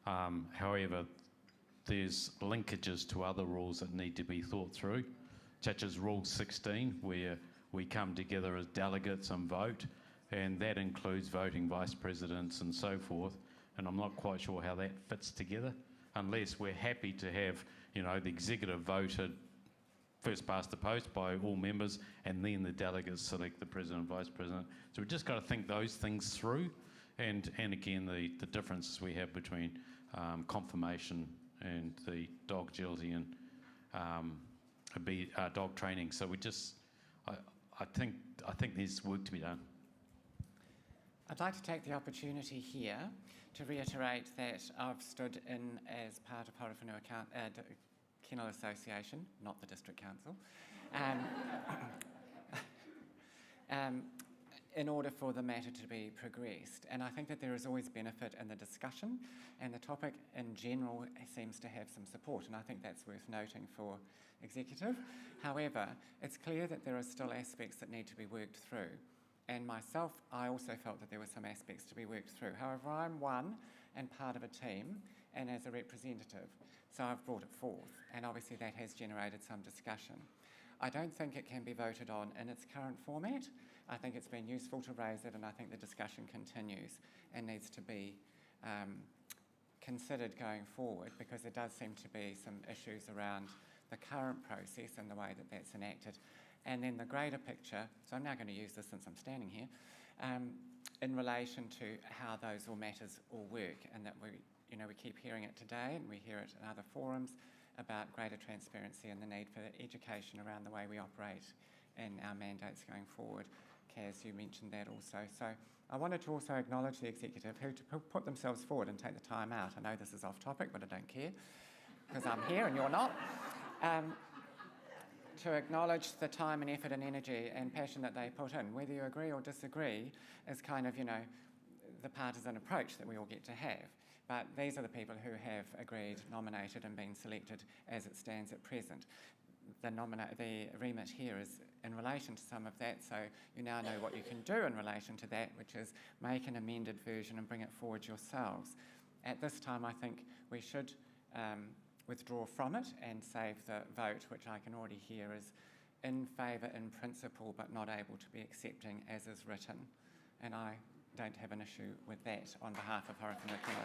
However, there's linkages to other rules that need to be thought through, such as Rule 16, where we come together as delegates and vote, and that includes voting vice presidents and so forth. And I'm not quite sure how that fits together, unless we're happy to have, the executive voted first past the post by all members, and then the delegates select the president and vice president. So we've just got to think those things through, and again, the differences we have between confirmation and the dog agility and dog training. So I think there's work to be done. I'd like to take the opportunity here to reiterate that I've stood in as part of Horowhenua Kennel Association, not the District Council, in order for the matter to be progressed. And I think that there is always benefit in the discussion, and the topic in general seems to have some support, and I think that's worth noting for executive. However, it's clear that there are still aspects that need to be worked through. And myself, I also felt that there were some aspects to be worked through. However, I'm one and part of a team and as a representative, so I've brought it forth, and obviously that has generated some discussion. I don't think it can be voted on in its current format. I think it's been useful to raise it, and I think the discussion continues and needs to be considered going forward, because there does seem to be some issues around the current process and the way that that's enacted. And then the greater picture, so I'm now going to use this since I'm standing here, in relation to how those all matters all work, and that we keep hearing it today and we hear it in other forums about greater transparency and the need for education around the way we operate in our mandates going forward. Kaz, you mentioned that also. So I wanted to also acknowledge the executive who put themselves forward and take the time out. I know this is off topic, but I don't care, because I'm here and you're not. To acknowledge the time and effort and energy and passion that they put in, whether you agree or disagree, is kind of, the partisan approach that we all get to have. But these are the people who have agreed, nominated and been selected as it stands at present. The remit here is in relation to some of that, so you now know what you can do in relation to that, which is make an amended version and bring it forward yourselves. At this time, I think we should withdraw from it and save the vote, which I can already hear is in favour in principle but not able to be accepting as is written. and I don't have an issue with that on behalf of Horowhenua Kennel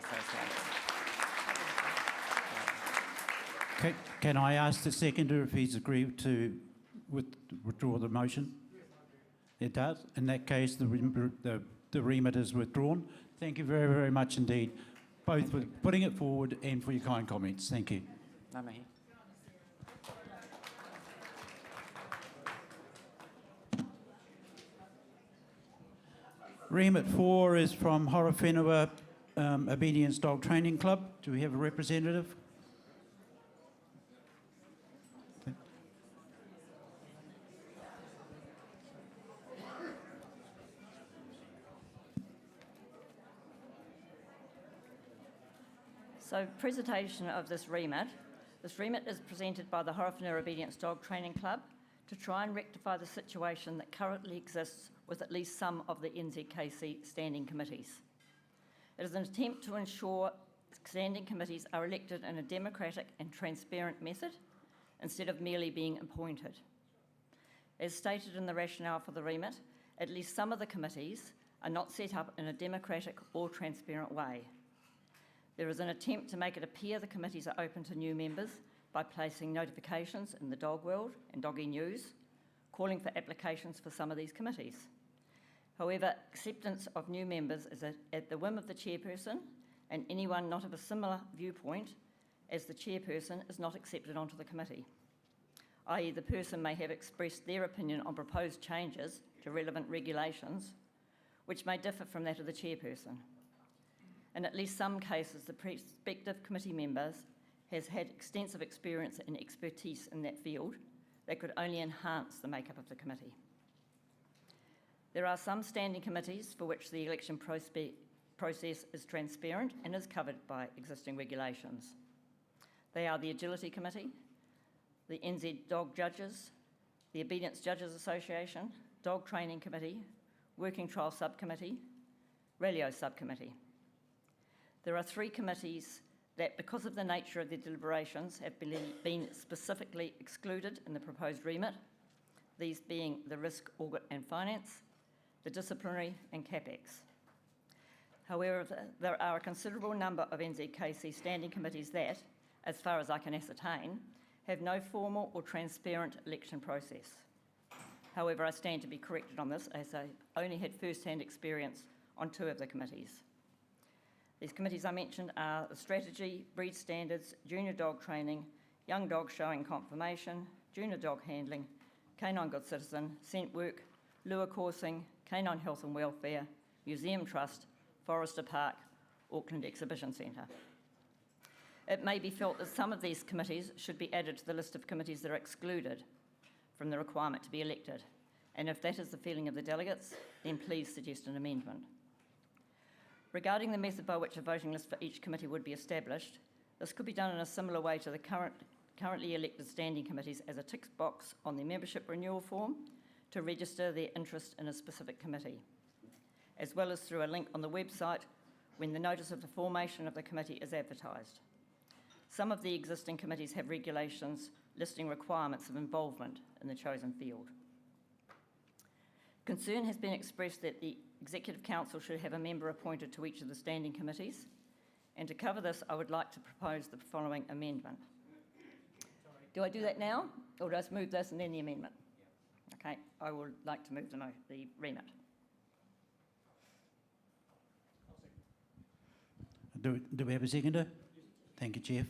Association. Can I ask the seconder if he's agreed to withdraw the motion? It does. In that case, the remit is withdrawn. Thank you very, very much indeed, both for putting it forward and for your kind comments. Thank you. Ngā mihi. Remit 4 is from Horowhenua Obedience Dog Training Club. Do we have a representative? So, presentation of this remit. This remit is presented by the Horowhenua Obedience Dog Training Club to try and rectify the situation that currently exists with at least some of the NZKC standing committees. It is an attempt to ensure standing committees are elected in a democratic and transparent method instead of merely being appointed. As stated in the rationale for the remit, at least some of the committees are not set up in a democratic or transparent way. There is an attempt to make it appear the committees are open to new members by placing notifications in the Dog World and Doggy News, calling for applications for some of these committees. However, acceptance of new members is at the whim of the chairperson, and anyone not of a similar viewpoint as the chairperson is not accepted onto the committee, i.e. the person may have expressed their opinion on proposed changes to relevant regulations, which may differ from that of the chairperson. In at least some cases, the prospective committee members has had extensive experience and expertise in that field that could only enhance the makeup of the committee. There are some standing committees for which the election process is transparent and is covered by existing regulations. They are the Agility Committee, the NZ Dog Judges, the Obedience Judges Association, Dog Training Committee, Working Trial Subcommittee, Rallyo Subcommittee. There are 3 committees that, because of the nature of their deliberations, have been specifically excluded in the proposed remit, these being the Risk, Audit and Finance, the Disciplinary and CapEx. However, there are a considerable number of NZKC standing committees that, as far as I can ascertain, have no formal or transparent election process. However, I stand to be corrected on this, as I only had first-hand experience on 2 of the committees. These committees I mentioned are the Strategy, Breed Standards, Junior Dog Training, Young Dog Showing Confirmation, Junior Dog Handling, Canine Good Citizen, Scent Work, Lure Coursing, Canine Health and Welfare, Museum Trust, Forester Park, Auckland Exhibition Centre. It may be felt that some of these committees should be added to the list of committees that are excluded from the requirement to be elected, and if that is the feeling of the delegates, then please suggest an amendment. Regarding the method by which a voting list for each committee would be established, this could be done in a similar way to the currently elected standing committees as a tick box on their membership renewal form to register their interest in a specific committee, as well as through a link on the website when the notice of the formation of the committee is advertised. Some of the existing committees have regulations listing requirements of involvement in the chosen field. Concern has been expressed that the Executive Council should have a member appointed to each of the standing committees, and to cover this, I would like to propose the following amendment. Do I do that now, or do I just move this and then the amendment? Okay, I would like to move the remit. Do we have a seconder? Thank you, Jeff.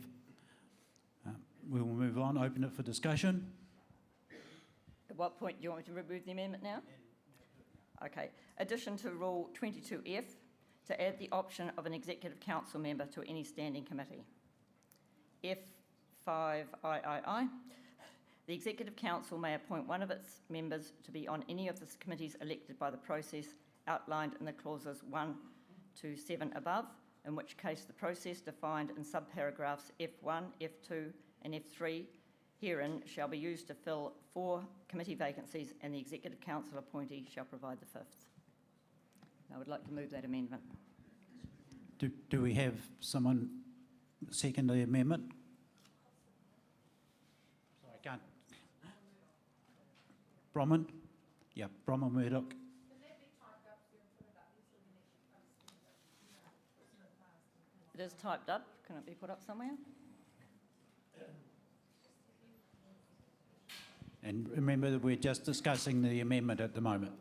We will move on, open it for discussion. At what point do you want me to remove the amendment now? Okay. Addition to Rule 22F to add the option of an Executive Council member to any standing committee. F5II. The Executive Council may appoint one of its members to be on any of the committees elected by the process outlined in the clauses 1 to 7 above, in which case the process defined in subparagraphs F1, F2 and F3 herein shall be used to fill 4 committee vacancies, and the Executive Council appointee shall provide the 5th. I would like to move that amendment. Do we have someone second the amendment? Sorry, I can't. Bronwyn? Yeah, Bronwyn Murdoch. It is typed up. Can it be put up somewhere? And remember that we're just discussing the amendment at the moment.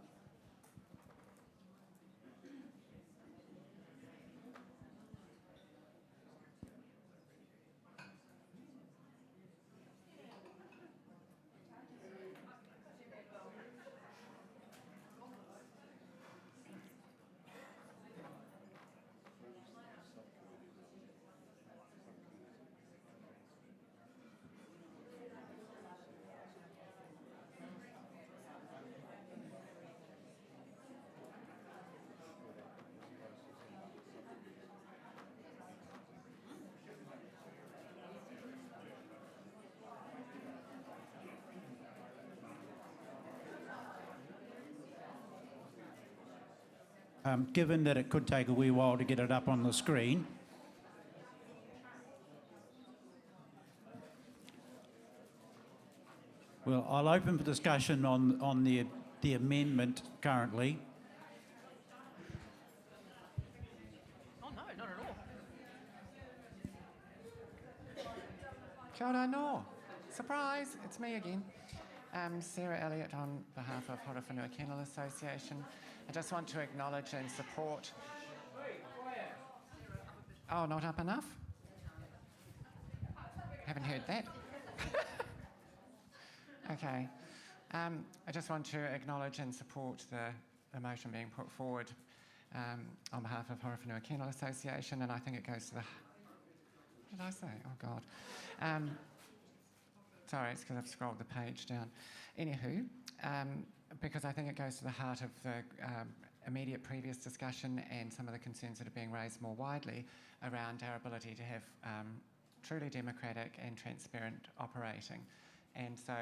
Given that it could take a wee while to get it up on the screen, well, I'll open for discussion on the amendment currently. Oh, no, not at all. Kia ora, no. Surprise, it's me again. Sarah Elliott on behalf of Horowhenua Kennel Association. I just want to acknowledge and support... Oh, not up enough? Haven't heard that. Okay. I just want to acknowledge and support the motion being put forward on behalf of Horowhenua Kennel Association, and I think it goes to the... What did I say? Oh, God. Sorry, it's because I've scrolled the page down. Anywho, because I think it goes to the heart of the immediate previous discussion and some of the concerns that are being raised more widely around our ability to have truly democratic and transparent operating. And so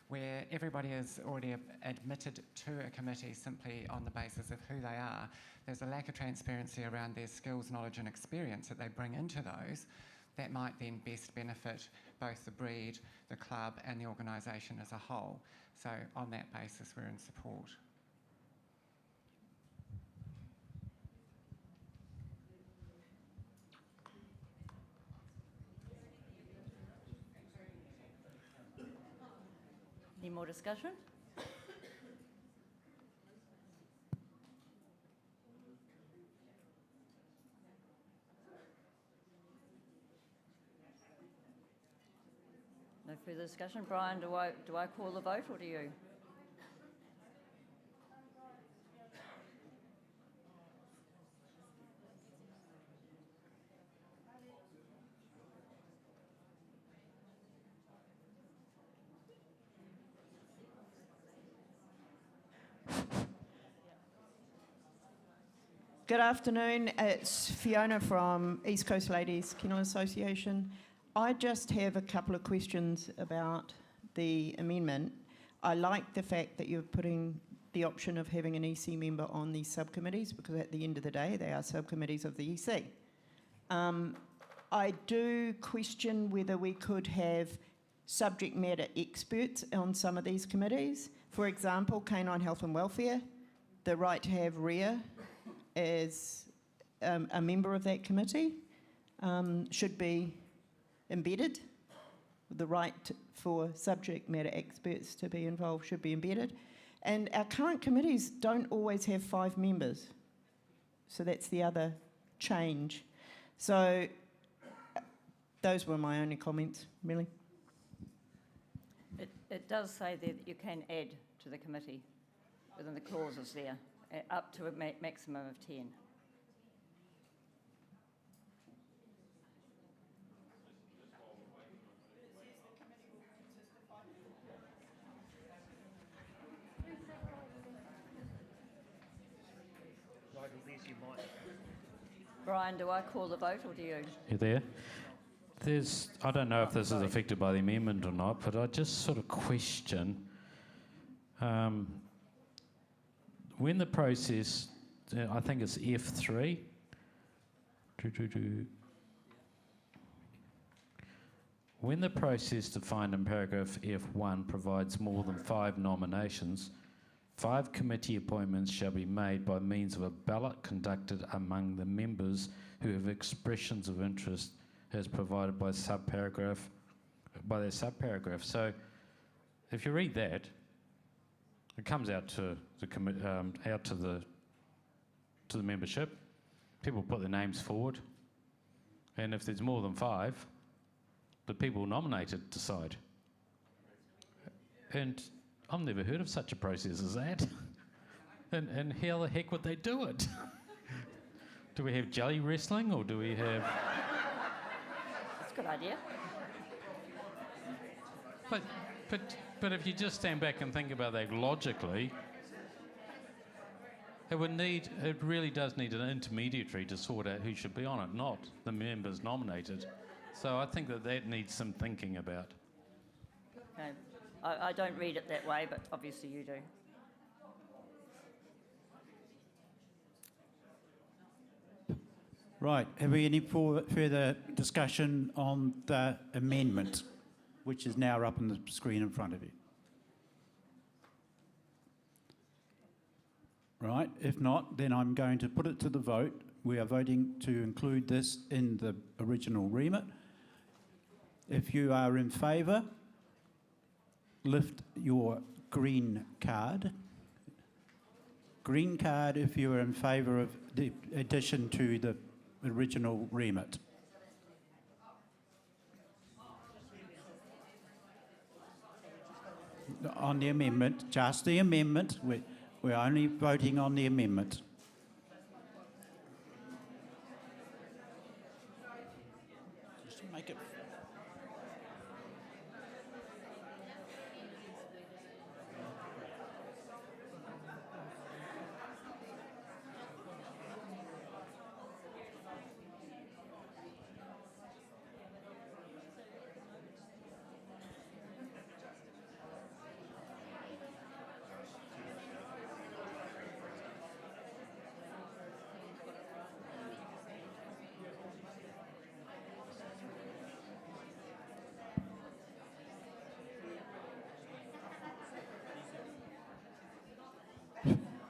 where everybody is already admitted to a committee simply on the basis of who they are, there's a lack of transparency around their skills, knowledge and experience that they bring into those that might then best benefit both the breed, the club and the organisation as a whole. So on that basis, we're in support. Any more discussion? No further discussion. Brian, do I call the vote or do you? Good afternoon, it's Fiona from East Coast Ladies Kennel Association. I just have a couple of questions about the amendment. I like the fact that you're putting the option of having an EC member on these subcommittees, because at the end of the day they are subcommittees of the EC. I do question whether we could have subject matter experts on some of these committees. For example, Canine Health and Welfare, the right to have REA as a member of that committee should be embedded. The right for subject matter experts to be involved should be embedded. And our current committees don't always have 5 members. So that's the other change. So those were my only comments, really. It does say there that you can add to the committee within the clauses there, up to a maximum of 10. Brian, do I call the vote or do you? You there? I don't know if this is affected by the amendment or not, but I just sort of question when the process, I think it's F3, when the process defined in paragraph F1 provides more than 5 nominations, 5 committee appointments shall be made by means of a ballot conducted among the members who have expressions of interest as provided by their subparagraph. So if you read that, it comes out to the to the membership. People put their names forward, and if there's more than 5, the people nominated decide. And I've never heard of such a process as that. and how the heck would they do it? Do we have jelly wrestling, or do we have... That's a good idea. But if you just stand back and think about that logically, it really does need an intermediary to sort out who should be on it, not the members nominated. So I think that needs some thinking about. Okay. I don't read it that way, but obviously you do. Right. Have we any further discussion on the amendment, which is now up on the screen in front of you? Right. If not, then I'm going to put it to the vote. We are voting to include this in the original remit. If you are in favour, lift your green card. Green card if you are in favour of the addition to the original remit. On the amendment, just the amendment. We're only voting on the amendment. Just to make it...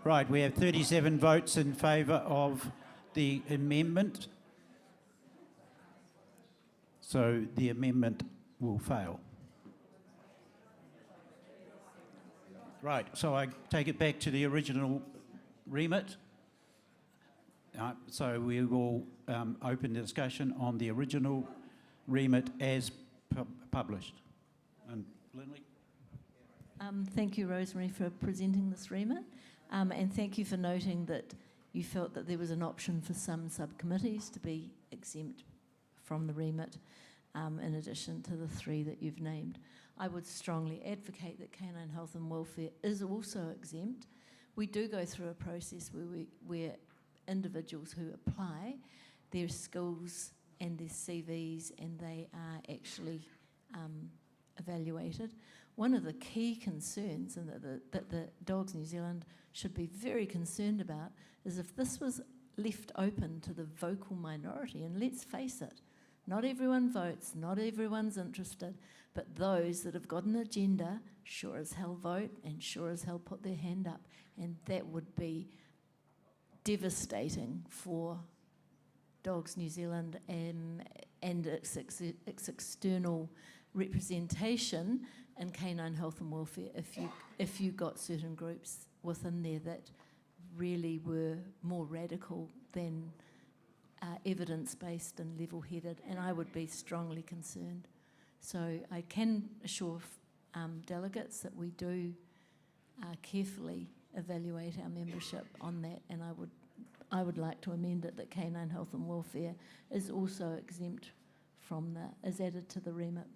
Right, we have 37 votes in favour of the amendment. So the amendment will fail. Right, so I take it back to the original remit. So we will open the discussion on the original remit as published. And Lindley? Thank you, Rosemary, for presenting this remit. And thank you for noting that you felt that there was an option for some subcommittees to be exempt from the remit, in addition to the 3 that you've named. I would strongly advocate that canine health and welfare is also exempt. We do go through a process where individuals who apply, their skills and their CVs, and they are actually evaluated. One of the key concerns, and that the Dogs New Zealand should be very concerned about, is if this was left open to the vocal minority, and let's face it, not everyone votes, not everyone's interested, but those that have got an agenda sure as hell vote and sure as hell put their hand up, and that would be devastating for Dogs New Zealand and its external representation in canine health and welfare if you got certain groups within there that really were more radical than evidence-based and level-headed, and I would be strongly concerned. So I can assure delegates that we do carefully evaluate our membership on that, and I would like to amend it that canine health and welfare is also exempt from is added to the remit.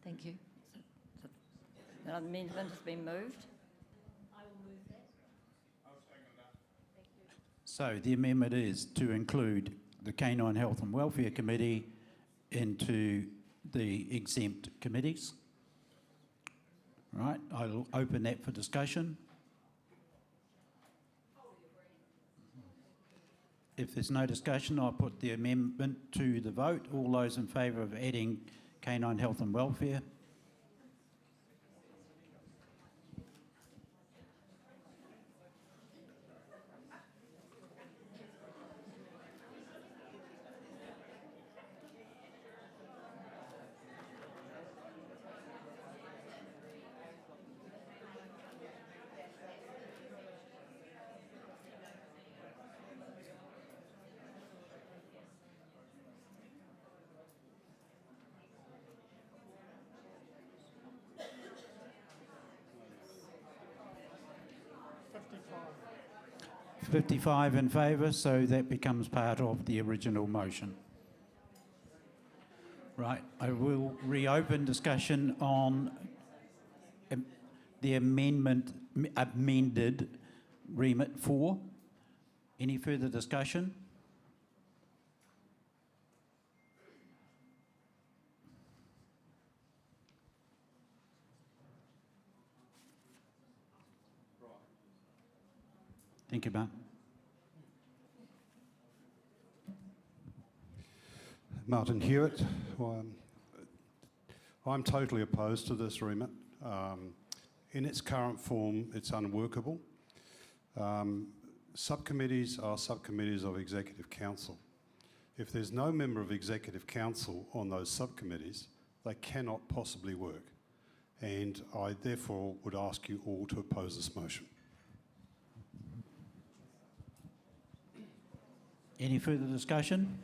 Thank you. The amendment has been moved. I will move that. So the amendment is to include the Canine Health and Welfare Committee into the exempt committees. Right, I'll open that for discussion. If there's no discussion, I'll put the amendment to the vote. All those in favour of adding Canine Health and Welfare? 55 in favour, so that becomes part of the original motion. Right, I will reopen discussion on the amended remit 4. Any further discussion? Thank you, Mark. Martin Hewitt. I'm totally opposed to this remit. In its current form, it's unworkable. Subcommittees are subcommittees of Executive Council. If there's no member of Executive Council on those subcommittees, they cannot possibly work. And I therefore would ask you all to oppose this motion. Any further discussion?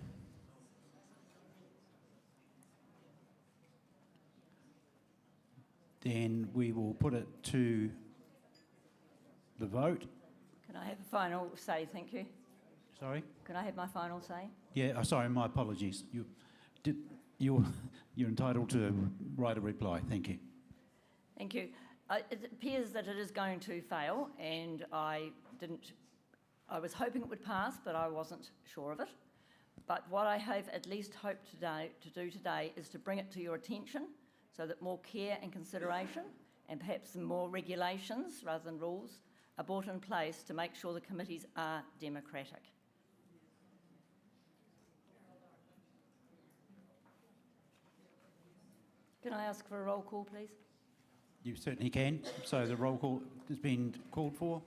Then we will put it to the vote. Can I have a final say? Thank you. Sorry? Can I have my final say? Yeah, sorry, my apologies. You're entitled to write a reply. Thank you. Thank you. It appears that it is going to fail, and I was hoping it would pass, but I wasn't sure of it. But what I have at least hoped to do today is to bring it to your attention so that more care and consideration and perhaps some more regulations rather than rules are brought in place to make sure the committees are democratic. Can I ask for a roll call, please? You certainly can. So the roll call has been called for.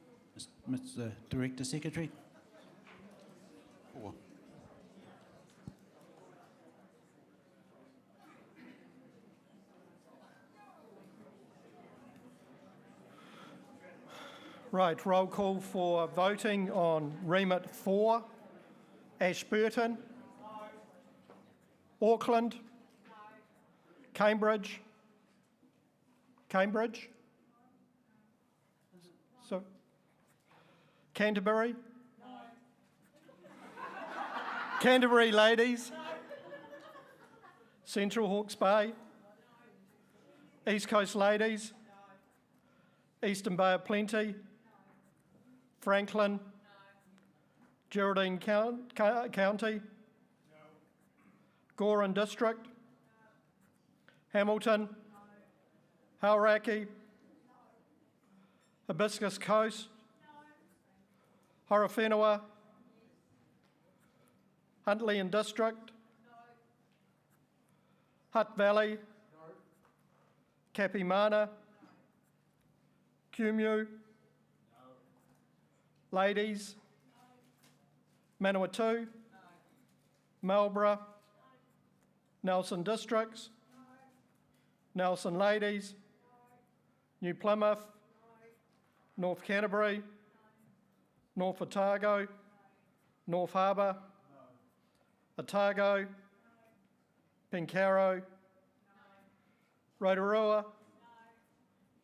Mr. Director Secretary. Right, roll call for voting on remit 4. Ashburton. No. Auckland. No. Cambridge. Cambridge. So, Canterbury. No. Canterbury Ladies. No. Central Hawke's Bay. No. East Coast Ladies. No. Eastern Bay of Plenty. No. Franklin. No. Geraldine County. No. Gorin District. No. Hamilton. No. Hauraki. No. Hibiscus Coast. No. Horowhenua. Huntly and District. No. Hutt Valley. No. Kapimana. No. Kumeu. Ladies. No. Manawatu. No. Marlborough. No. Nelson Districts. No. Nelson Ladies. No. New Plymouth. No. North Canterbury. No. North Otago. No. North Harbour. No. Otago. No. Pinkaro. No. Rotorua.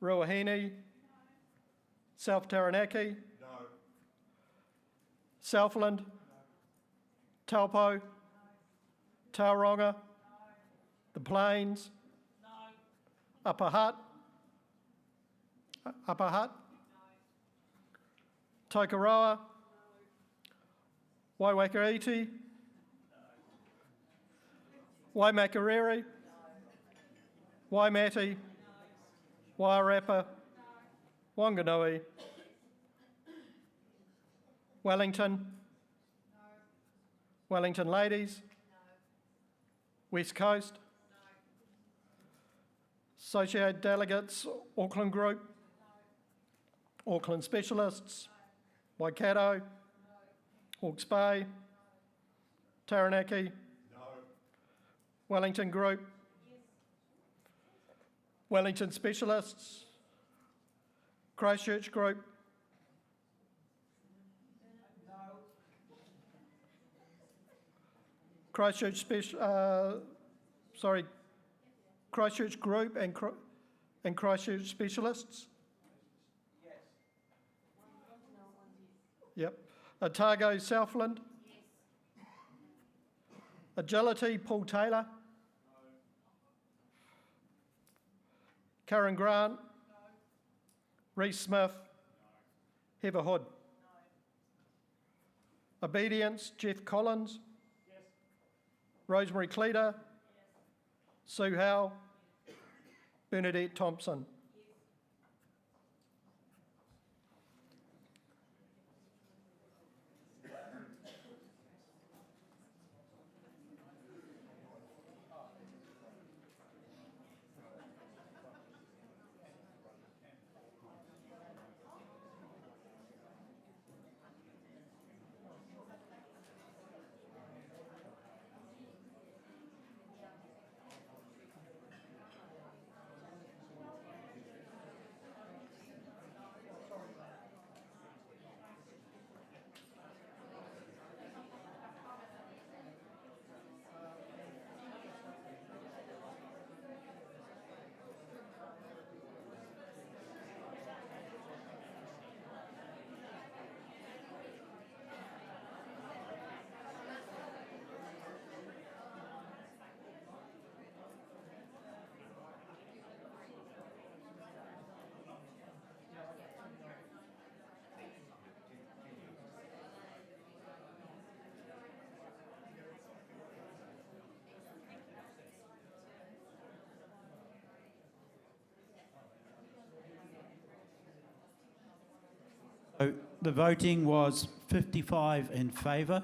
No. Ruahine. No. South Taranaki. No. Southland. No. Taupo. No. Tauranga. No. The Plains. No. Upper Hutt. Upper Hutt. No. Tokoroa. No. Waiwakariri. No. Waimakariri. No. Waimati. No. Wairarapa. No. Wanganui. Wellington. No. Wellington Ladies. No. West Coast. No. Associated Delegates, Auckland Group. No. Auckland Specialists. No. Waikato. No. Hawke's Bay. No. Taranaki. No. Wellington Group. Yes. Wellington Specialists. Christchurch Group. No. Christchurch Christchurch Group and Christchurch Specialists. Yes. Yep. Otago Southland? Yes. Agility, Paul Taylor? No. Karen Grant? No. Reece Smith? No. Heather Hood? No. Obedience, Jeff Collins? Yes. Rosemary Cleater? Yes. Sue Howe? Yes. Bernadette Thompson? So the voting was 55 in favour.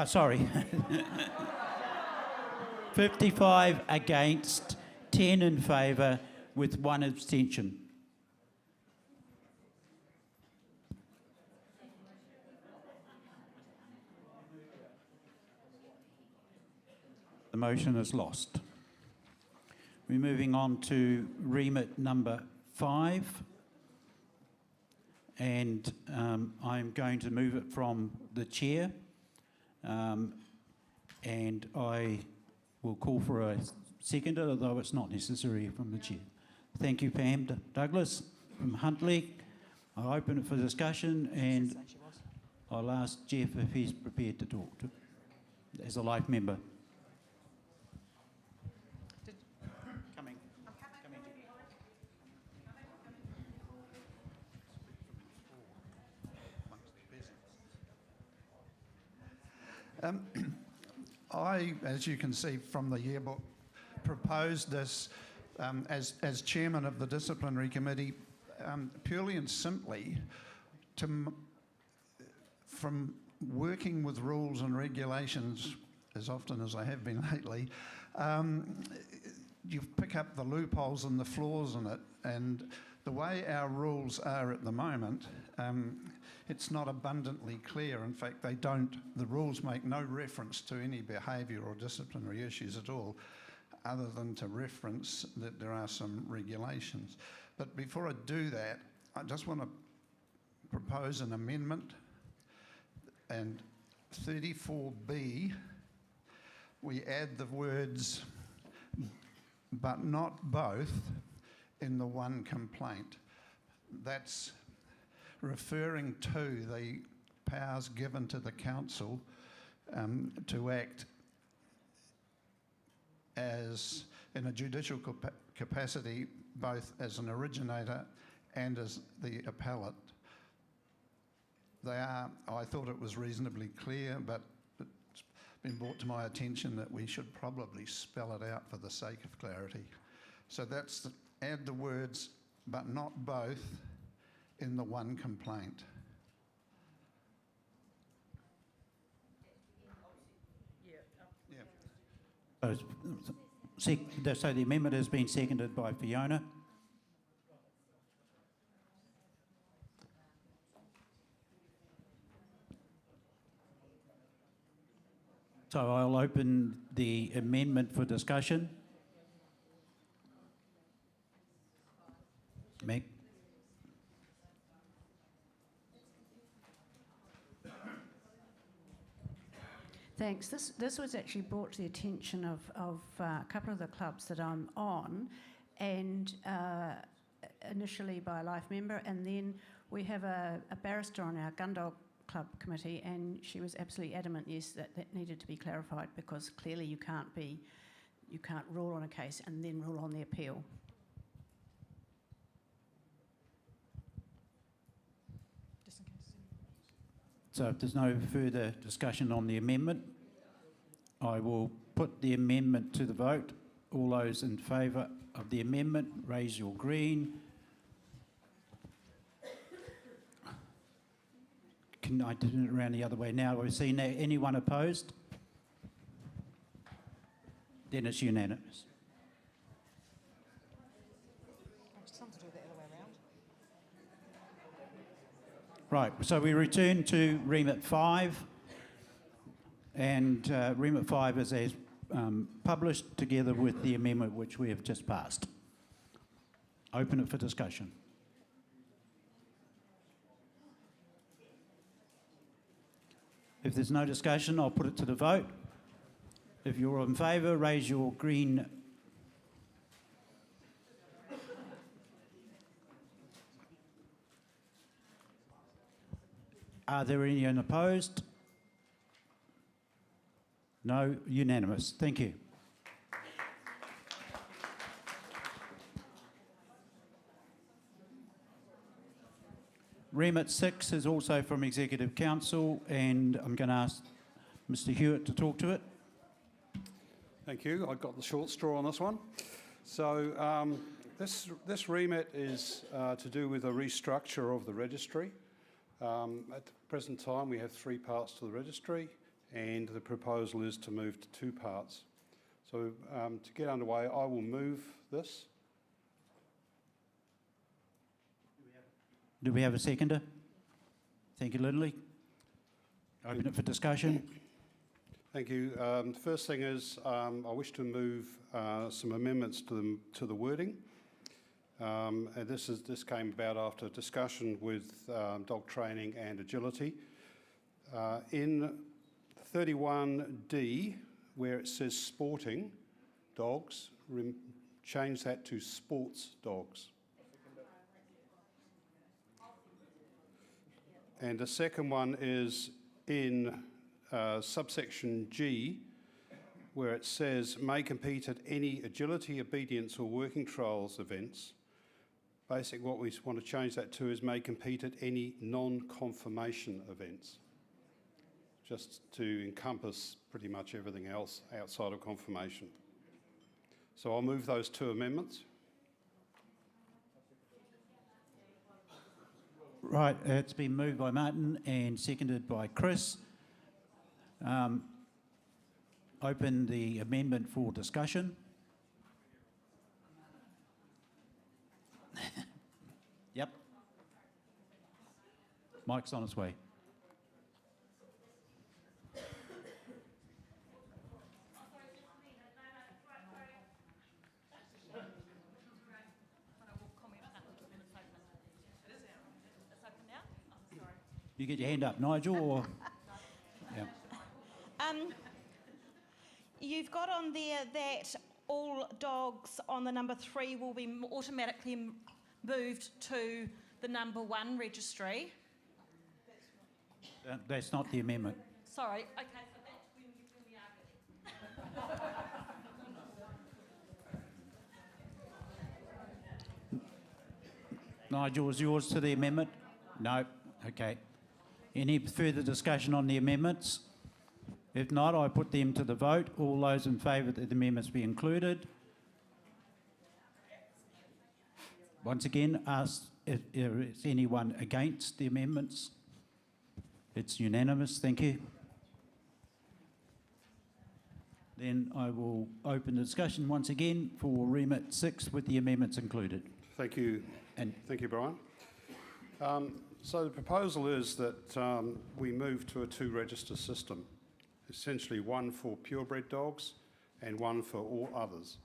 Sorry. 55 against, 10 in favour, with 1 abstention. The motion is lost. We're moving on to remit number 5. And I'm going to move it from the chair, and I will call for a seconder, although it's not necessary from the chair. Thank you, Pam. Douglas from Huntly. I'll open it for discussion, and I'll ask Jeff if he's prepared to talk as a life member. I, as you can see from the yearbook, proposed this as chairman of the disciplinary committee purely and simply from working with rules and regulations as often as I have been lately, you pick up the loopholes and the flaws in it, and the way our rules are at the moment, it's not abundantly clear. In fact, the rules make no reference to any behaviour or disciplinary issues at all, other than to reference that there are some regulations. But before I do that, I just want to propose an amendment, and 34B, we add the words, but not both, in the one complaint. That's referring to the powers given to the council to act as, in a judicial capacity, both as an originator and as the appellate. I thought it was reasonably clear, but it's been brought to my attention that we should probably spell it out for the sake of clarity. So that's add the words, but not both, in the one complaint. So the amendment has been seconded by Fiona. So I'll open the amendment for discussion. Meg? Thanks. This was actually brought to the attention of a couple of the clubs that I'm on, and initially by a life member, and then we have a barrister on our gun dog club committee, and she was absolutely adamant, yes, that needed to be clarified, because clearly you can't rule on a case and then rule on the appeal. So if there's no further discussion on the amendment, I will put the amendment to the vote. All those in favour of the amendment, raise your green. Can I do it around the other way now? We've seen that. Anyone opposed? Then it's unanimous. Right, so we return to Remit 5, and Remit 5 is as published together with the amendment which we have just passed. Open it for discussion. If there's no discussion, I'll put it to the vote. If you're in favour, raise your green. Are there any opposed? No, unanimous. Thank you. Remit 6 is also from Executive Council, and I'm going to ask Mr Hewitt to talk to it. Thank you. I got the short straw on this one. So this remit is to do with a restructure of the registry. At the present time, we have 3 parts to the registry, and the proposal is to move to 2 parts. So to get underway, I will move this. Do we have a seconder? Thank you, Lindley. Open it for discussion. Thank you. The first thing is I wish to move some amendments to the wording. And this came about after discussion with dog training and agility. In 31D, where it says sporting dogs, change that to sports dogs. And the second one is in subsection G, where it says may compete at any agility, obedience or working trials events. Basically what we want to change that to is may compete at any non-conformation events, just to encompass pretty much everything else outside of conformation. So I'll move those 2 amendments. Right, it's been moved by Martin and seconded by Chris. Open the amendment for discussion. Yep. Mike's on its way. You get your hand up, Nigel, or? Yeah. You've got on there that all dogs on the number 3 will be automatically moved to the number 1 registry. That's not the amendment. Sorry, okay, so that's when we are getting. Nigel, is yours to the amendment? No. Okay. Any further discussion on the amendments? If not, I put them to the vote. All those in favour that the amendments be included. Once again, ask if there is anyone against the amendments. It's unanimous. Thank you. Then I will open the discussion once again for Remit 6 with the amendments included. Thank you. And thank you, Brian. So the proposal is that we move to a 2-register system, essentially one for purebred dogs and one for all others.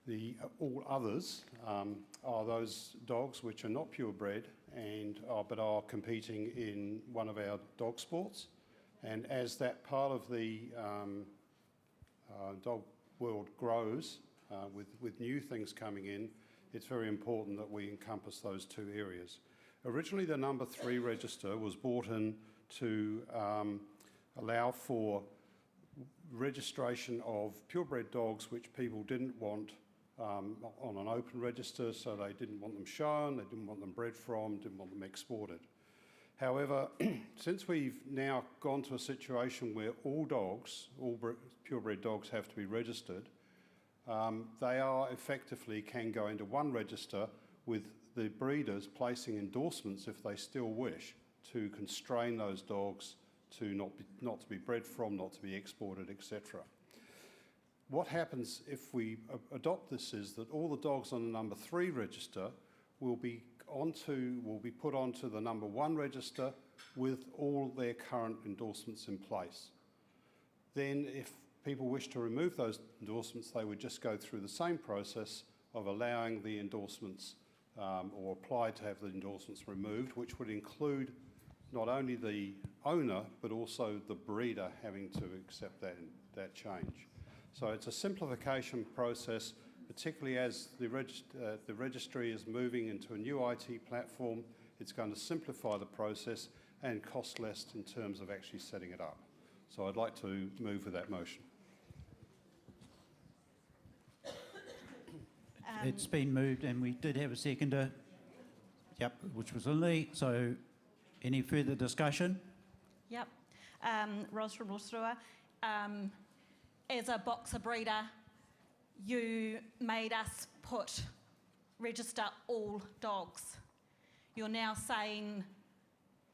The all others are those dogs which are not purebred but are competing in one of our dog sports. And as that part of the dog world grows with new things coming in, it's very important that we encompass those two areas. Originally, the number 3 register was brought in to allow for registration of purebred dogs which people didn't want on an open register, so they didn't want them shown, they didn't want them bred from, didn't want them exported. However, since we've now gone to a situation where all dogs, purebred dogs have to be registered, they are effectively can go into one register with the breeders placing endorsements if they still wish to constrain those dogs to not to be bred from, not to be exported, etc. What happens if we adopt this is that all the dogs on the number 3 register will be put onto the number 1 register with all their current endorsements in place. Then if people wish to remove those endorsements, they would just go through the same process of allowing the endorsements or apply to have the endorsements removed, which would include not only the owner but also the breeder having to accept that change. So it's a simplification process, particularly as the registry is moving into a new IT platform. It's going to simplify the process and cost less in terms of actually setting it up. So I'd like to move with that motion. It's been moved and we did have a seconder, which was Lee. So any further discussion? Yep. Ros from Rotorua. As a boxer breeder, you made us register all dogs. You're now saying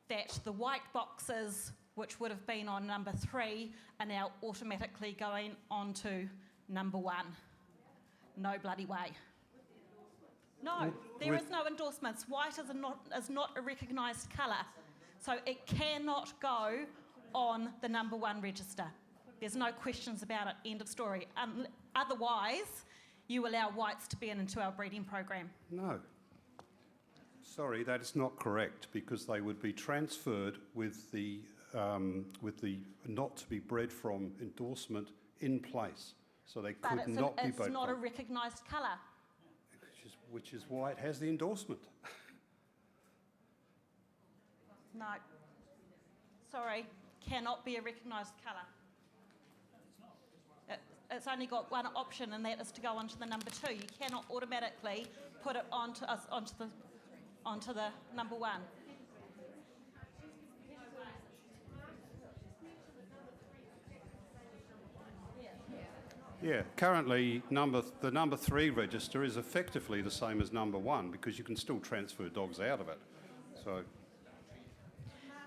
that the white boxes, which would have been on number 3, are now automatically going on to number 1. No bloody way. No, there is no endorsements. White is not a recognised colour. So it cannot go on the number 1 register. There's no questions about it, end of story. Otherwise, you allow whites to be into our breeding program. No. Sorry, that is not correct, because they would be transferred with the not to be bred from endorsement in place. So they could not be bred from. It's not a recognised colour. Which is why it has the endorsement. No. Sorry, cannot be a recognised colour. It's only got one option, and that is to go onto the number 2. You cannot automatically put it onto the number 1. Yeah, currently the number 3 register is effectively the same as number 1 because you can still transfer dogs out of it. So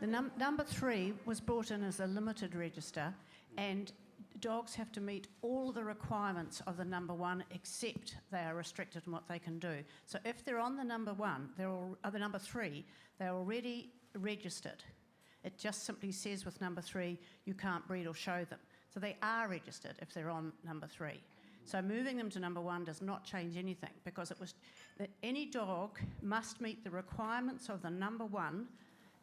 The number 3 was brought in as a limited register, and dogs have to meet all the requirements of the number 1 except they are restricted in what they can do. So if they're on the number 1, the number 3, they're already registered. It just simply says with number 3 you can't breed or show them. So they are registered if they're on number 3. So moving them to number 1 does not change anything, because it was that any dog must meet the requirements of the number 1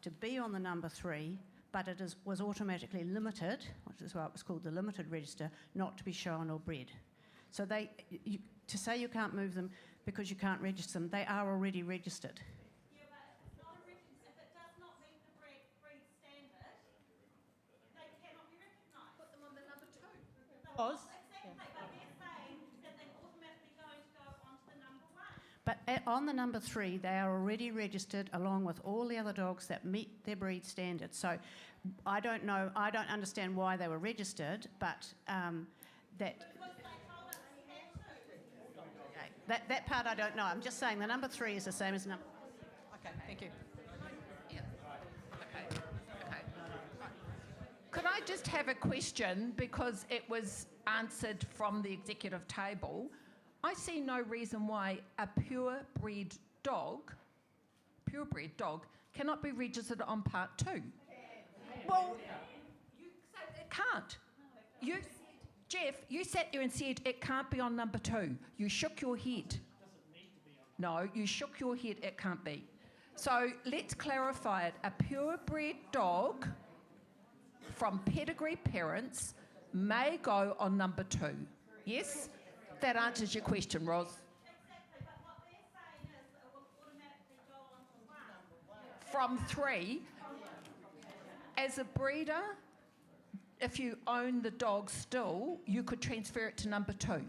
to be on the number 3, but it was automatically limited, which is why it was called the limited register, not to be shown or bred. So to say you can't move them because you can't register them, they are already registered. Yeah, but it's not a if it does not meet the breed standard, they cannot be recognised. Put them on the number 2. Exactly, but they're saying that they're automatically going to go onto the number 1. But on the number 3, they are already registered along with all the other dogs that meet their breed standards. So I don't understand why they were registered, but that part I don't know. I'm just saying the number 3 is the same as number. Okay, thank you. Yeah. Okay. Could I just have a question, because it was answered from the executive table? I see no reason why a purebred dog cannot be registered on part 2. Well, it can't. Jeff, you sat there and said it can't be on number 2. You shook your head. No, you shook your head, it can't be. So let's clarify it. A purebred dog from pedigree parents may go on number 2. Yes? That answers your question, Ros. Exactly, but what they're from 3. As a breeder, if you own the dog still, you could transfer it to number 2.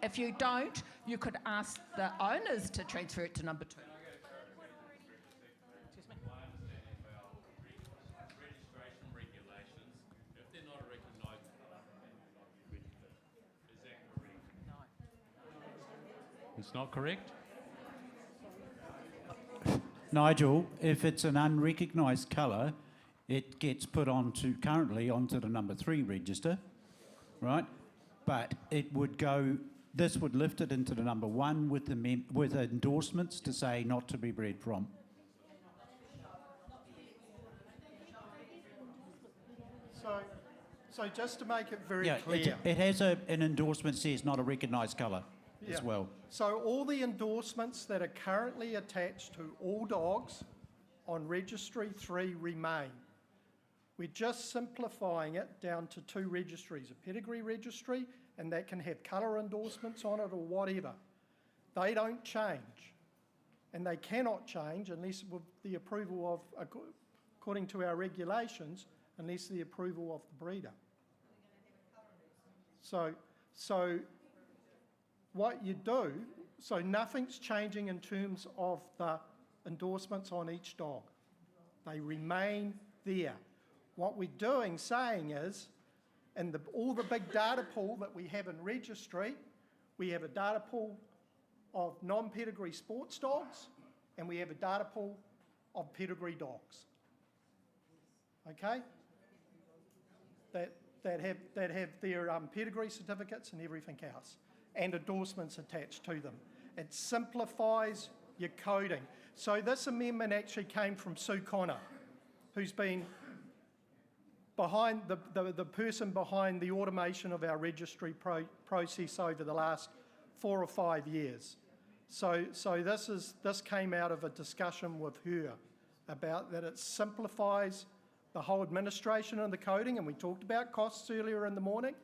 If you don't, you could ask the owners to transfer it to number 2. It's not correct? Nigel, if it's an unrecognised colour, it gets put currently onto the number 3 register, right? But it would go, this would lift it into the number 1 with with endorsements to say not to be bred from. So just to make it very Yeah, clear. it has an endorsement says not a recognised colour as well. So all the endorsements that are currently attached to all dogs on Registry 3 remain. We're just simplifying it down to 2 registries, a pedigree registry, and that can have colour endorsements on it or whatever. They don't change, and they cannot change unless with the approval of, according to our regulations, unless the approval of the breeder. So what you do, so nothing's changing in terms of the endorsements on each dog. They remain there. What we're saying is, in all the big data pool that we have in registry, we have a data pool of non-pedigree sports dogs, and we have a data pool of pedigree dogs. Okay? That have their pedigree certificates and everything else, and endorsements attached to them. It simplifies your coding. So this amendment actually came from Sue Connor, who's been behind the person behind the automation of our registry process over the last 4 or 5 years. So this came out of a discussion with her about that it simplifies the whole administration and the coding, and we talked about costs earlier in the morning,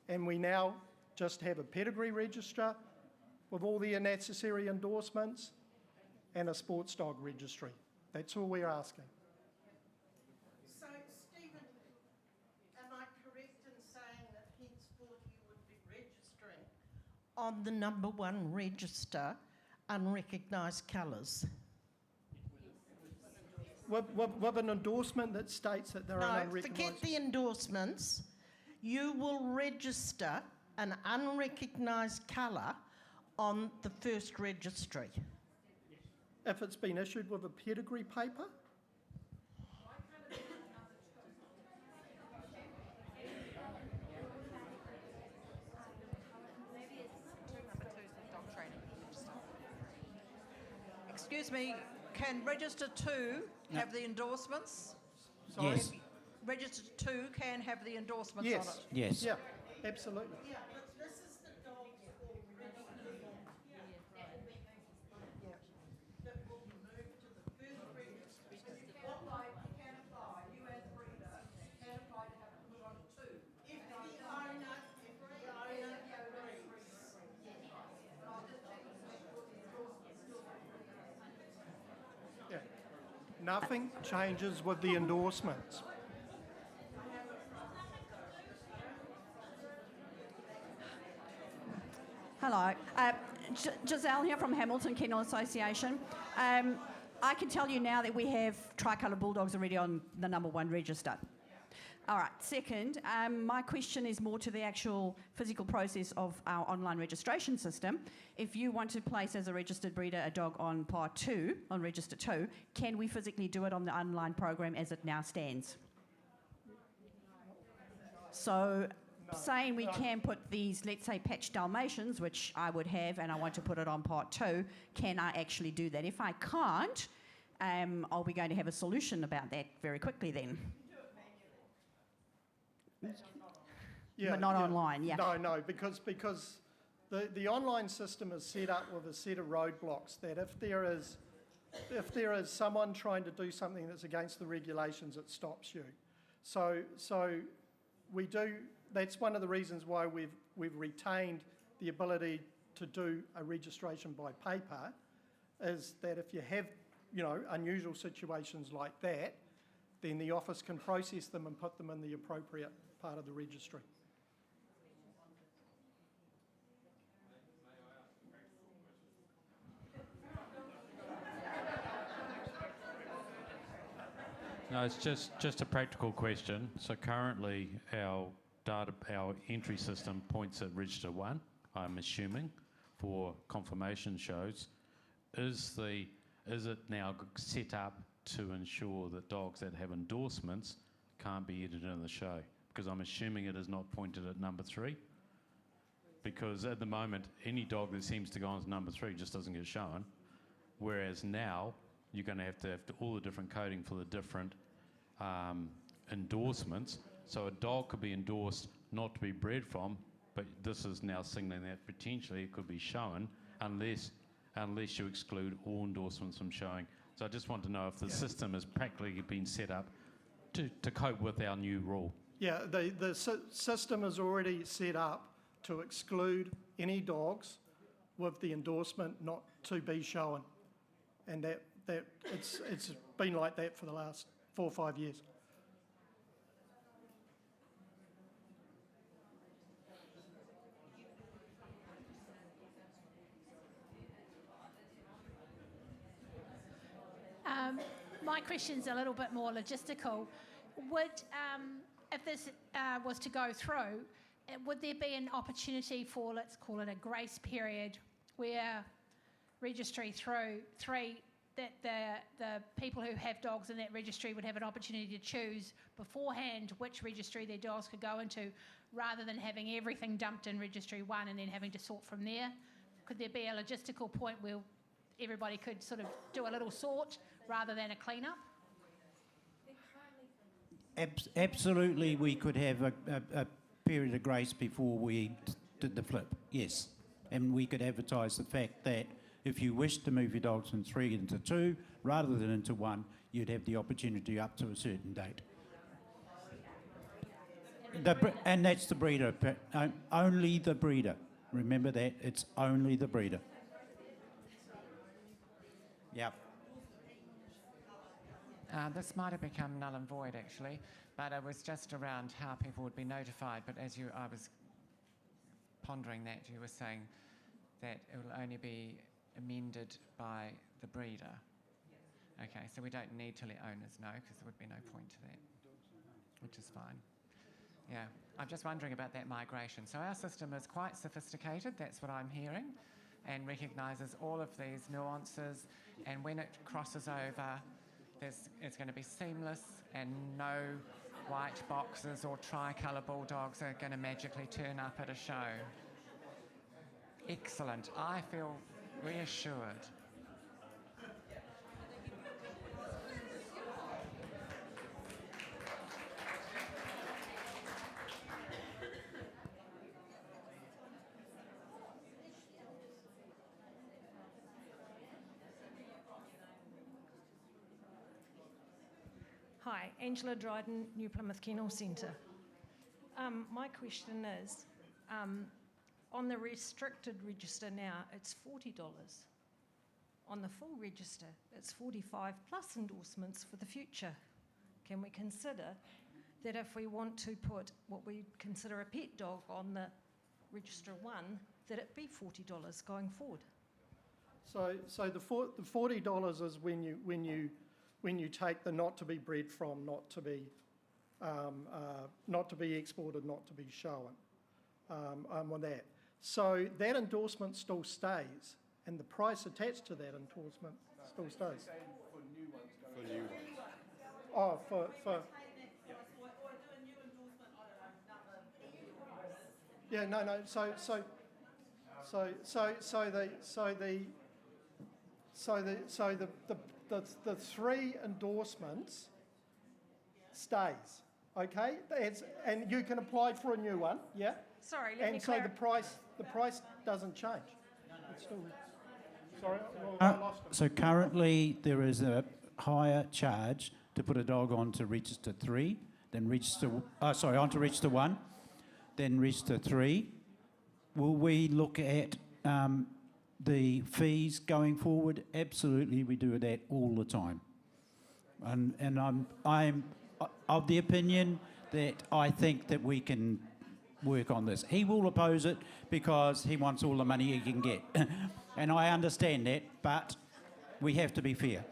and we now just have a pedigree register with all the necessary endorsements and a sports dog registry. That's all we're asking. So, Stephen, am I correct in saying that henceforth you would be registering on the number 1 register unrecognised colours? With an endorsement that states that they're No, unrecognised. forget the endorsements. You will register an unrecognised colour on the first registry. If it's been issued with a pedigree paper? Excuse me, can register 2 have the endorsements? Yes. Register 2 can have the endorsements Yes. on it? Yes. Yeah, absolutely. Yeah, but this is the dog's that will be moved to the first registry. What like can apply, you as breeder, can apply to have it put on 2. If the owner agrees. Yeah. Nothing changes with the endorsements. Hello. Giselle here from Hamilton Kennel Association. I can tell you now that we have tricolour bulldogs already on the number 1 register. All right, second, my question is more to the actual physical process of our online registration system. If you want to place as a registered breeder a dog on Part 2, on Register 2, can we physically do it on the online program as it now stands? So, saying we can put these, let's say, patch Dalmatians, which I would have, and I want to put it on Part 2, can I actually do that? If I can't, are we going to have a solution about that very quickly then? But not online, yeah. No, because the online system is set up with a set of roadblocks that if there is someone trying to do something that's against the regulations, it stops you. So we do. That's one of the reasons why we've retained the ability to do a registration by paper, is that if you have unusual situations like that, then the office can process them and put them in the appropriate part of the registry. No, it's just a practical question. So currently our entry system points at register 1, I'm assuming, for confirmation shows. Is it now set up to ensure that dogs that have endorsements can't be entered in the show? Because I'm assuming it is not pointed at number 3. Because at the moment, any dog that seems to go on to number 3 just doesn't get shown. Whereas now, you're going to have all the different coding for the different endorsements. So a dog could be endorsed not to be bred from, but this is now signaling that potentially it could be shown unless you exclude all endorsements from showing. So I just want to know if the system has practically been set up to cope with our new rule. Yeah, the system is already set up to exclude any dogs with the endorsement not to be shown. And that it's been like that for the last 4 or 5 years. My question's a little bit more logistical. If this was to go through, would there be an opportunity for, let's call it a grace period, where registry 3, that the people who have dogs in that registry would have an opportunity to choose beforehand which registry their dogs could go into, rather than having everything dumped in registry 1 and then having to sort from there? Could there be a logistical point where everybody could sort of do a little sort rather than a clean-up? Absolutely, we could have a period of grace before we did the flip, yes. And we could advertise the fact that if you wish to move your dogs from 3 into 2 rather than into 1, you'd have the opportunity up to a certain date. And that's the breeder, only the breeder. Remember that, it's only the breeder. Yep. This might have become null and void actually, but it was just around how people would be notified. But as I was pondering that, you were saying that it will only be amended by the breeder. Okay, so we don't need to let owners know, because there would be no point to that, which is fine. Yeah, I'm just wondering about that migration. So our system is quite sophisticated, that's what I'm hearing, and recognises all of these nuances, and when it crosses over, it's going to be seamless, and no white boxes or tricolour bulldogs are going to magically turn up at a show. Excellent. I feel reassured. Hi, Angela Dryden, New Plymouth Kennel Centre. My question is, on the restricted register now, it's $40. On the full register, it's $45 plus endorsements for the future. Can we consider that if we want to put what we consider a pet dog on the register 1, that it be $40 going forward? So the $40 is when you take the not to be bred from, not to be exported, not to be shown on that. So that endorsement still stays, and the price attached to that endorsement still stays. For new ones. Oh, for yeah, no. The 3 endorsements stays, okay? And you can apply for a new one, yeah? Sorry, let me so the price doesn't change. It's still, sorry, I lost it. So currently there is a higher charge to put a dog onto register 3, then onto register 1, then register 3. Will we look at the fees going forward, absolutely we do that all the time. And I'm of the opinion that I think that we can work on this. He will oppose it because he wants all the money he can get. And I understand that, but we have to be fair.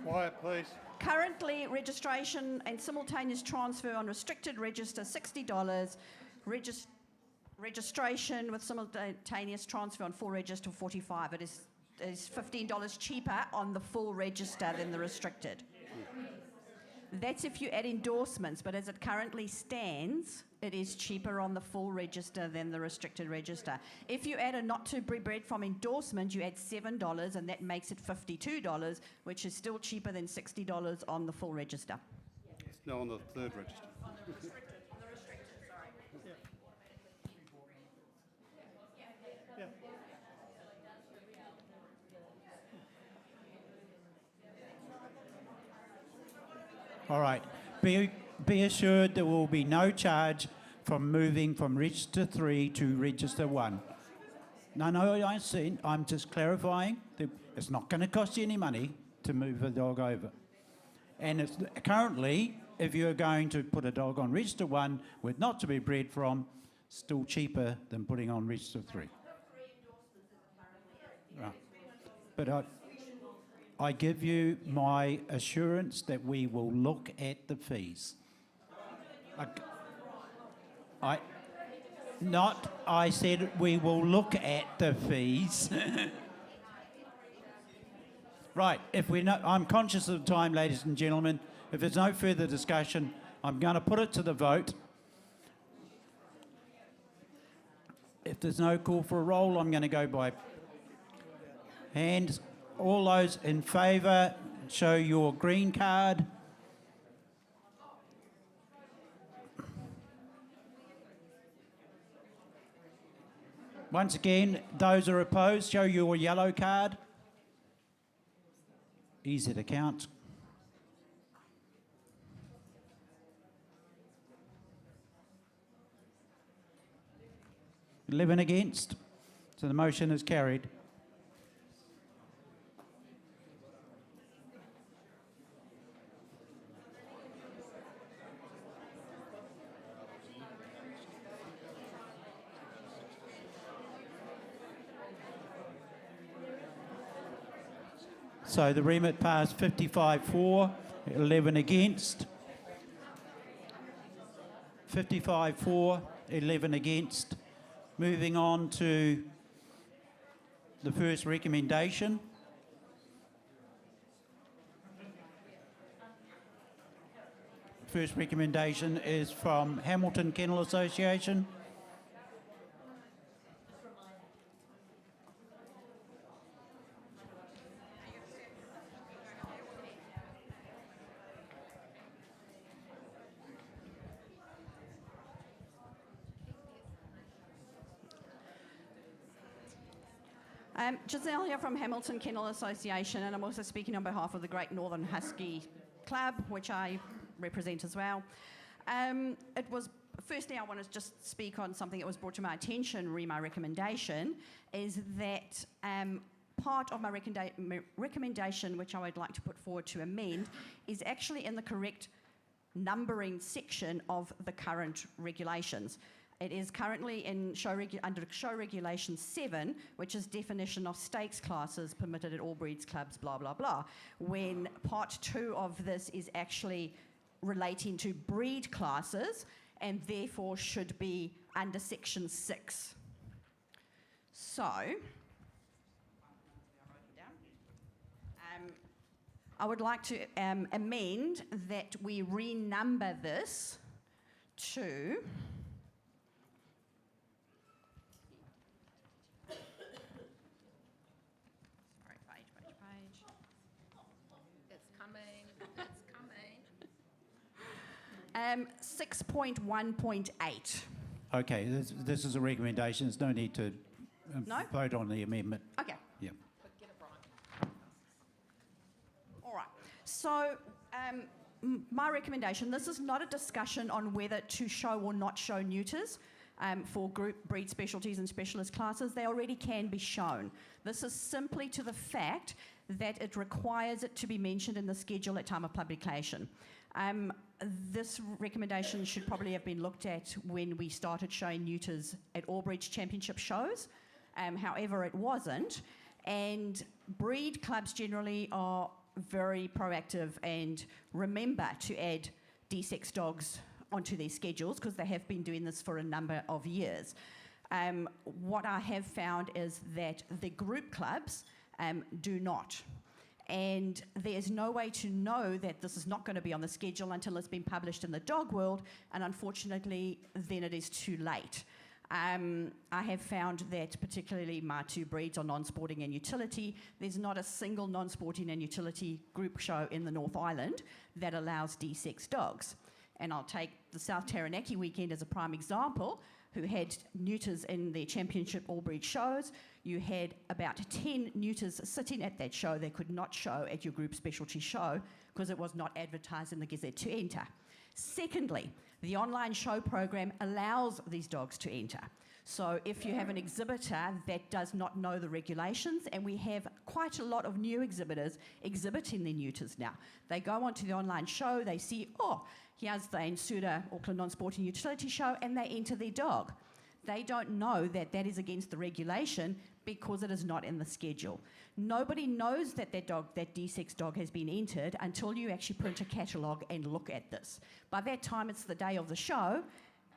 Quiet, please. Currently, registration and simultaneous transfer on restricted register, $60. Registration with simultaneous transfer on full register, $45. It is $15 cheaper on the full register than the restricted. That's if you add endorsements, but as it currently stands, it is cheaper on the full register than the restricted register. If you add a not to be bred from endorsement, you add $7, and that makes it $52, which is still cheaper than $60 on the full register. No, on the third register. All right. Be assured there will be no charge from moving from Register 3 to Register 1. No, I see. I'm just clarifying that it's not going to cost you any money to move a dog over. And it's currently, if you're going to put a dog on Register 1 with not to be bred from, still cheaper than putting on Register 3. Right. But I give you my assurance that we will look at the fees. I said we will look at the fees. Right, I'm conscious of the time, ladies and gentlemen. If there's no further discussion, I'm going to put it to the vote. If there's no call for a roll, I'm going to go by hands. All those in favour, show your green card. Once again, those are opposed, show your yellow card. Easy to count. Eleven against, so the motion is carried. So the remit passed 55 for, 11 against. 55 for, 11 against. Moving on to the first recommendation. First recommendation is from Hamilton Kennel Association. Giselle here from Hamilton Kennel Association, and I'm also speaking on behalf of the Great Northern Husky Club, which I represent as well. Firstly, I want to just speak on something that was brought to my attention, my recommendation, is that part of my recommendation, which I would like to put forward to amend, is actually in the correct numbering section of the current regulations. It is currently in under Show Regulation 7, which is definition of stakes classes permitted at all breeds clubs, blah, blah, blah, when part 2 of this is actually relating to breed classes and therefore should be under Section 6. So, I would like to amend that we renumber this to... It's coming. 6.1.8. Okay, this is a recommendation. There's no need to No? vote on the amendment. Okay. Yeah. All right. So my recommendation, this is not a discussion on whether to show or not show neuters for group breed specialties and specialist classes. They already can be shown. This is simply to the fact that it requires it to be mentioned in the schedule at time of publication. This recommendation should probably have been looked at when we started showing neuters at All Breeds Championship shows. However, it wasn't. And breed clubs generally are very proactive and remember to add D6 dogs onto their schedules because they have been doing this for a number of years. What I have found is that the group clubs do not. And there's no way to know that this is not going to be on the schedule until it's been published in the dog world, and unfortunately, then it is too late. I have found that particularly my two breeds are non-sporting and utility. There's not a single non-sporting and utility group show in the North Island that allows D6 dogs. And I'll take the South Taranaki weekend as a prime example, who had neuters in their championship all breed shows. You had about 10 neuters sitting at that show they could not show at your group specialty show because it was not advertised in the Gazette to enter. Secondly, the online show program allows these dogs to enter. So if you have an exhibitor that does not know the regulations, and we have quite a lot of new exhibitors exhibiting their neuters now. They go onto the online show, they see, oh, here's the Ansura Auckland Non-Sporting Utility Show, and they enter their dog. They don't know that that is against the regulation because it is not in the schedule. Nobody knows that that D6 dog has been entered until you actually print a catalogue and look at this. By that time, it's the day of the show,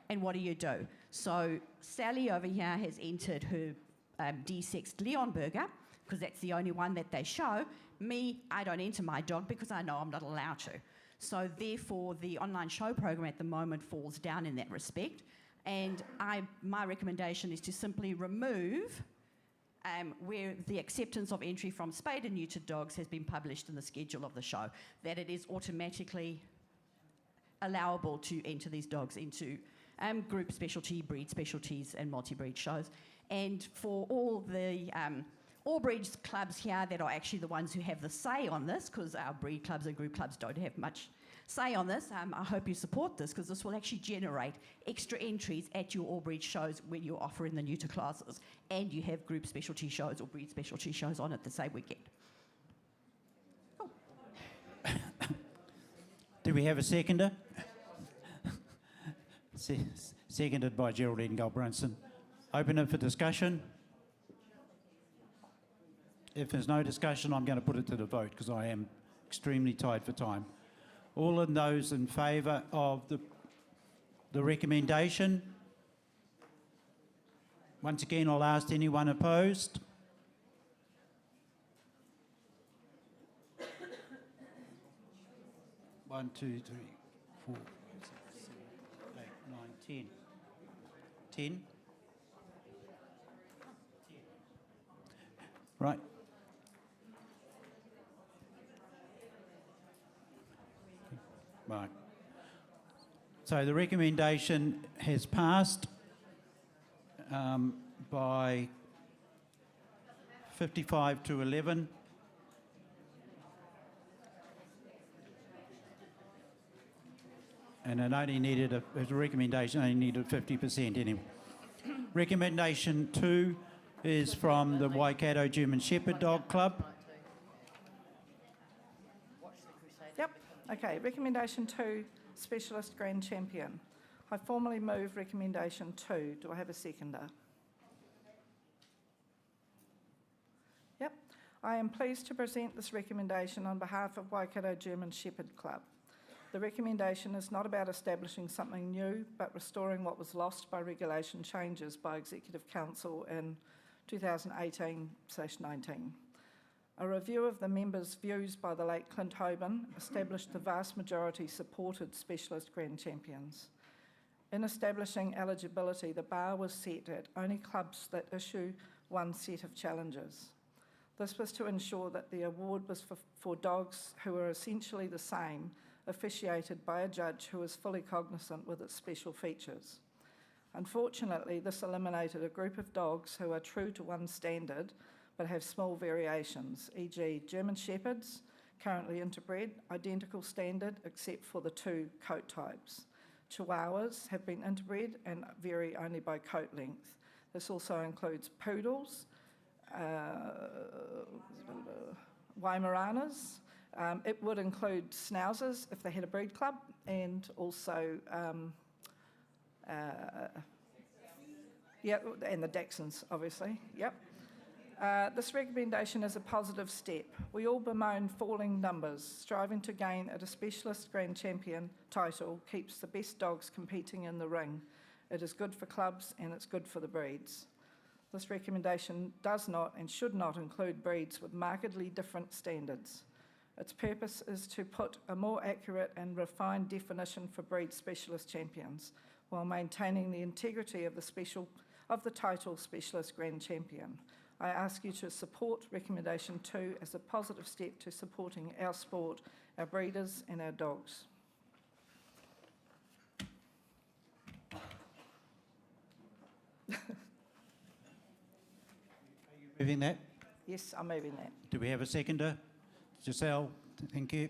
and what do? So Sally over here has entered her D6 Leonberger, because that's the only one that they show. Me, I don't enter my dog because I know I'm not allowed to. So therefore, the online show program at the moment falls down in that respect. And my recommendation is to simply remove where the acceptance of entry from spayed and neutered dogs has been published in the schedule of the show, that it is automatically allowable to enter these dogs into group specialty, breed specialties and multi-breed shows. And for all the all breeds clubs here that are actually the ones who have the say on this, because our breed clubs and group clubs don't have much say on this, I hope you support this, because this will actually generate extra entries at your all breed shows when you're offering the neuter classes and you have group specialty shows or breed specialty shows on it the same weekend. Do we have a seconder? Seconded by Geraldine Gulbrunson. Open it for discussion. If there's no discussion, I'm going to put it to the vote because I am extremely tight for time. All of those in favour of the recommendation? Once again, I'll ask anyone opposed. One, two, three, 4, 5, 6, 7, 8, 9, 10. 10? Right. Right. So the recommendation has passed by 55 to 11. And it only needed a recommendation only needed 50% anyway. Recommendation 2 is from the Waikato German Shepherd Dog Club. Yep. Okay. Recommendation 2, Specialist Grand Champion. I formally move recommendation 2. Do I have a seconder? Yep. I am pleased to present this recommendation on behalf of Waikato German Shepherd Club. The recommendation is not about establishing something new, but restoring what was lost by regulation changes by Executive Council in 2018/19. A review of the members' views by the late Clint Hoban established the vast majority supported Specialist Grand Champions. In establishing eligibility, the bar was set at only clubs that issue one set of challenges. This was to ensure that the award was for dogs who were essentially the same, officiated by a judge who was fully cognisant with its special features. Unfortunately, this eliminated a group of dogs who are true to one standard but have small variations, e.g. German Shepherds, currently interbred, identical standard except for the 2 coat types. Chihuahuas have been interbred and vary only by coat length. This also includes poodles, Weimaranas. It would include Schnauzers if they had a breed club, and also and the Dachshunds, obviously. Yep. This recommendation is a positive step. We all bemoan falling numbers. Striving to gain at a specialist grand champion title keeps the best dogs competing in the ring. It is good for clubs and it's good for the breeds. This recommendation does not and should not include breeds with markedly different standards. Its purpose is to put a more accurate and refined definition for breed specialist champions while maintaining the integrity of the title Specialist Grand Champion. I ask you to support recommendation 2 as a positive step to supporting our sport, our breeders and our dogs. Moving that? Yes, I'm moving that. Do we have a seconder? Giselle, thank you.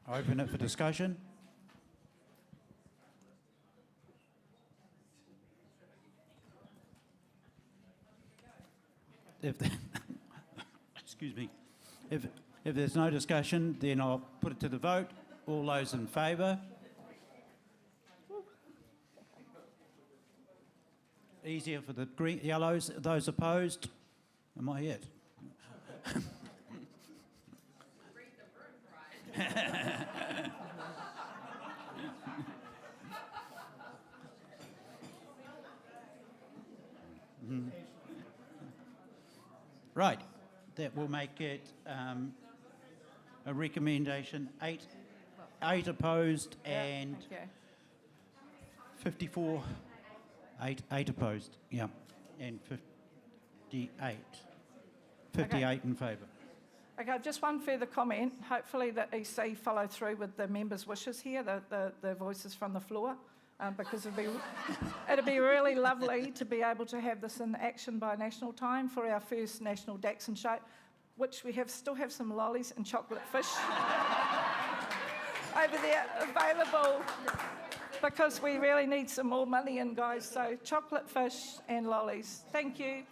I open it for discussion. Excuse me. If there's no discussion, then I'll put it to the vote. All those in favour? Easier for the green, yellows. Those opposed? Am I it? Right, that will make it a recommendation. Eight opposed and Thank you. 54. Eight opposed, yeah, and 58 in favour. Okay, just one further comment. Hopefully that EC follow through with the members' wishes here, the voices from the floor, because it'd be really lovely to be able to have this in action by national time for our first national Dachshund show, which we still have some lollies and chocolate fish over there available, because we really need some more money in, guys. So chocolate fish and lollies. Thank you.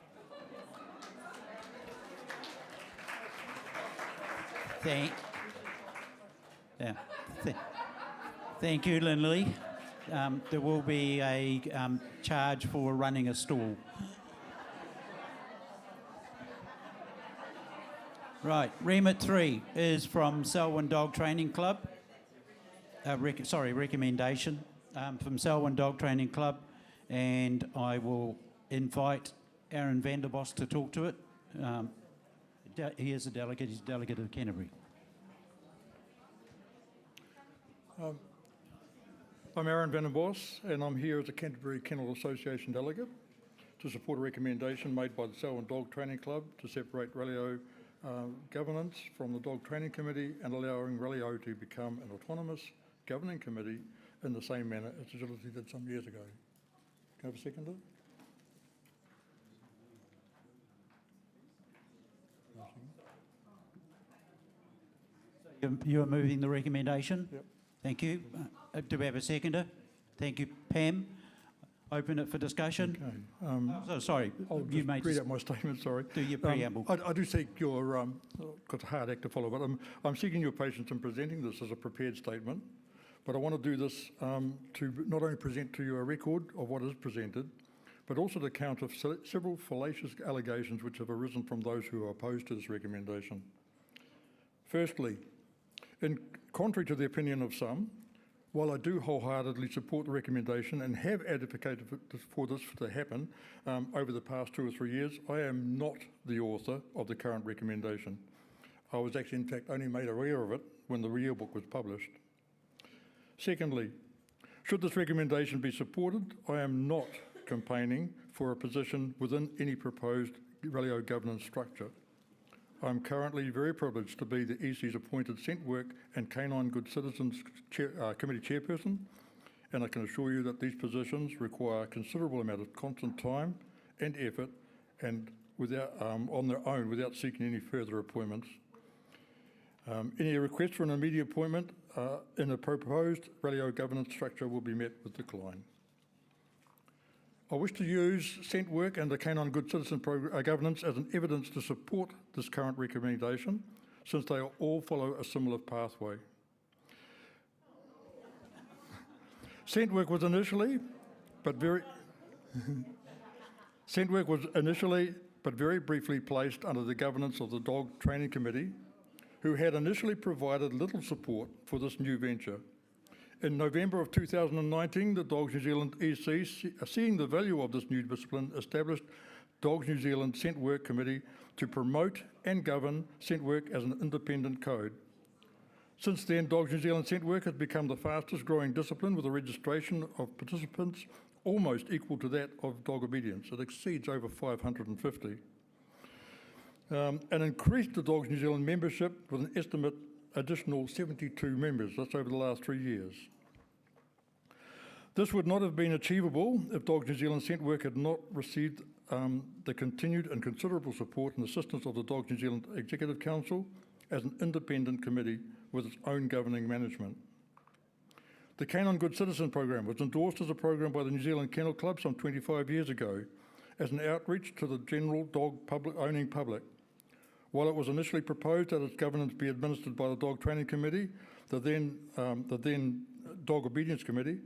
Thank you, Lindley. There will be a charge for running a stall. Right, remit 3 is from Selwyn Dog Training Club. Recommendation from Selwyn Dog Training Club, and I will invite Aaron Vanderbos to talk to it. He is a delegate. He's a delegate of Canterbury. I'm Aaron Vanderbos, and I'm here as a Canterbury Kennel Association delegate to support a recommendation made by the Selwyn Dog Training Club to separate Rallyo governance from the Dog Training Committee and allowing Rallyo to become an autonomous governing committee in the same manner as Agility did some years ago. Can I have a seconder? You are moving the recommendation? Yep. Thank you. Do we have a seconder? Thank you, Pam. Open it for discussion. Okay. Sorry, I'll you just made read out my statement, sorry. do your preamble. I do seek your, got a hard act to follow, but I'm seeking your patience in presenting this as a prepared statement. But I want to do this to not only present to you a record of what is presented, but also to counter several fallacious allegations which have arisen from those who are opposed to this recommendation. Firstly, in contrary to the opinion of some, while I do wholeheartedly support the recommendation and have advocated for this to happen over the past 2 or 3 years, I am not the author of the current recommendation. I was actually, in fact, only made aware of it when the yearbook was published. Secondly, should this recommendation be supported, I am not campaigning for a position within any proposed Rallyo governance structure. I'm currently very privileged to be the EC's appointed Scent Work and Canine Good Citizens Committee Chairperson, and I can assure you that these positions require a considerable amount of constant time and effort and on their own without seeking any further appointments. Any request for an immediate appointment in the proposed Rallyo governance structure will be met with decline. I wish to use scent work and the Canine Good Citizen governance as an evidence to support this current recommendation, since they all follow a similar pathway. Scent work was initially, but very briefly placed under the governance of the Dog Training Committee, who had initially provided little support for this new venture. In November of 2019, the Dogs New Zealand EC, seeing the value of this new discipline, established Dogs New Zealand Scent Work Committee to promote and govern scent work as an independent code. Since then, Dogs New Zealand Scent Work has become the fastest growing discipline, with a registration of participants almost equal to that of dog obedience. It exceeds over 550. And increased the Dogs New Zealand membership with an estimate additional 72 members. That's over the last 3 years. This would not have been achievable if Dogs New Zealand Scent Work had not received the continued and considerable support and assistance of the Dogs New Zealand Executive Council as an independent committee with its own governing management. The Canine Good Citizen program was endorsed as a program by the New Zealand Kennel Club some 25 years ago as an outreach to the general dog owning public. While it was initially proposed that its governance be administered by the Dog Training Committee, the then Dog Obedience Committee,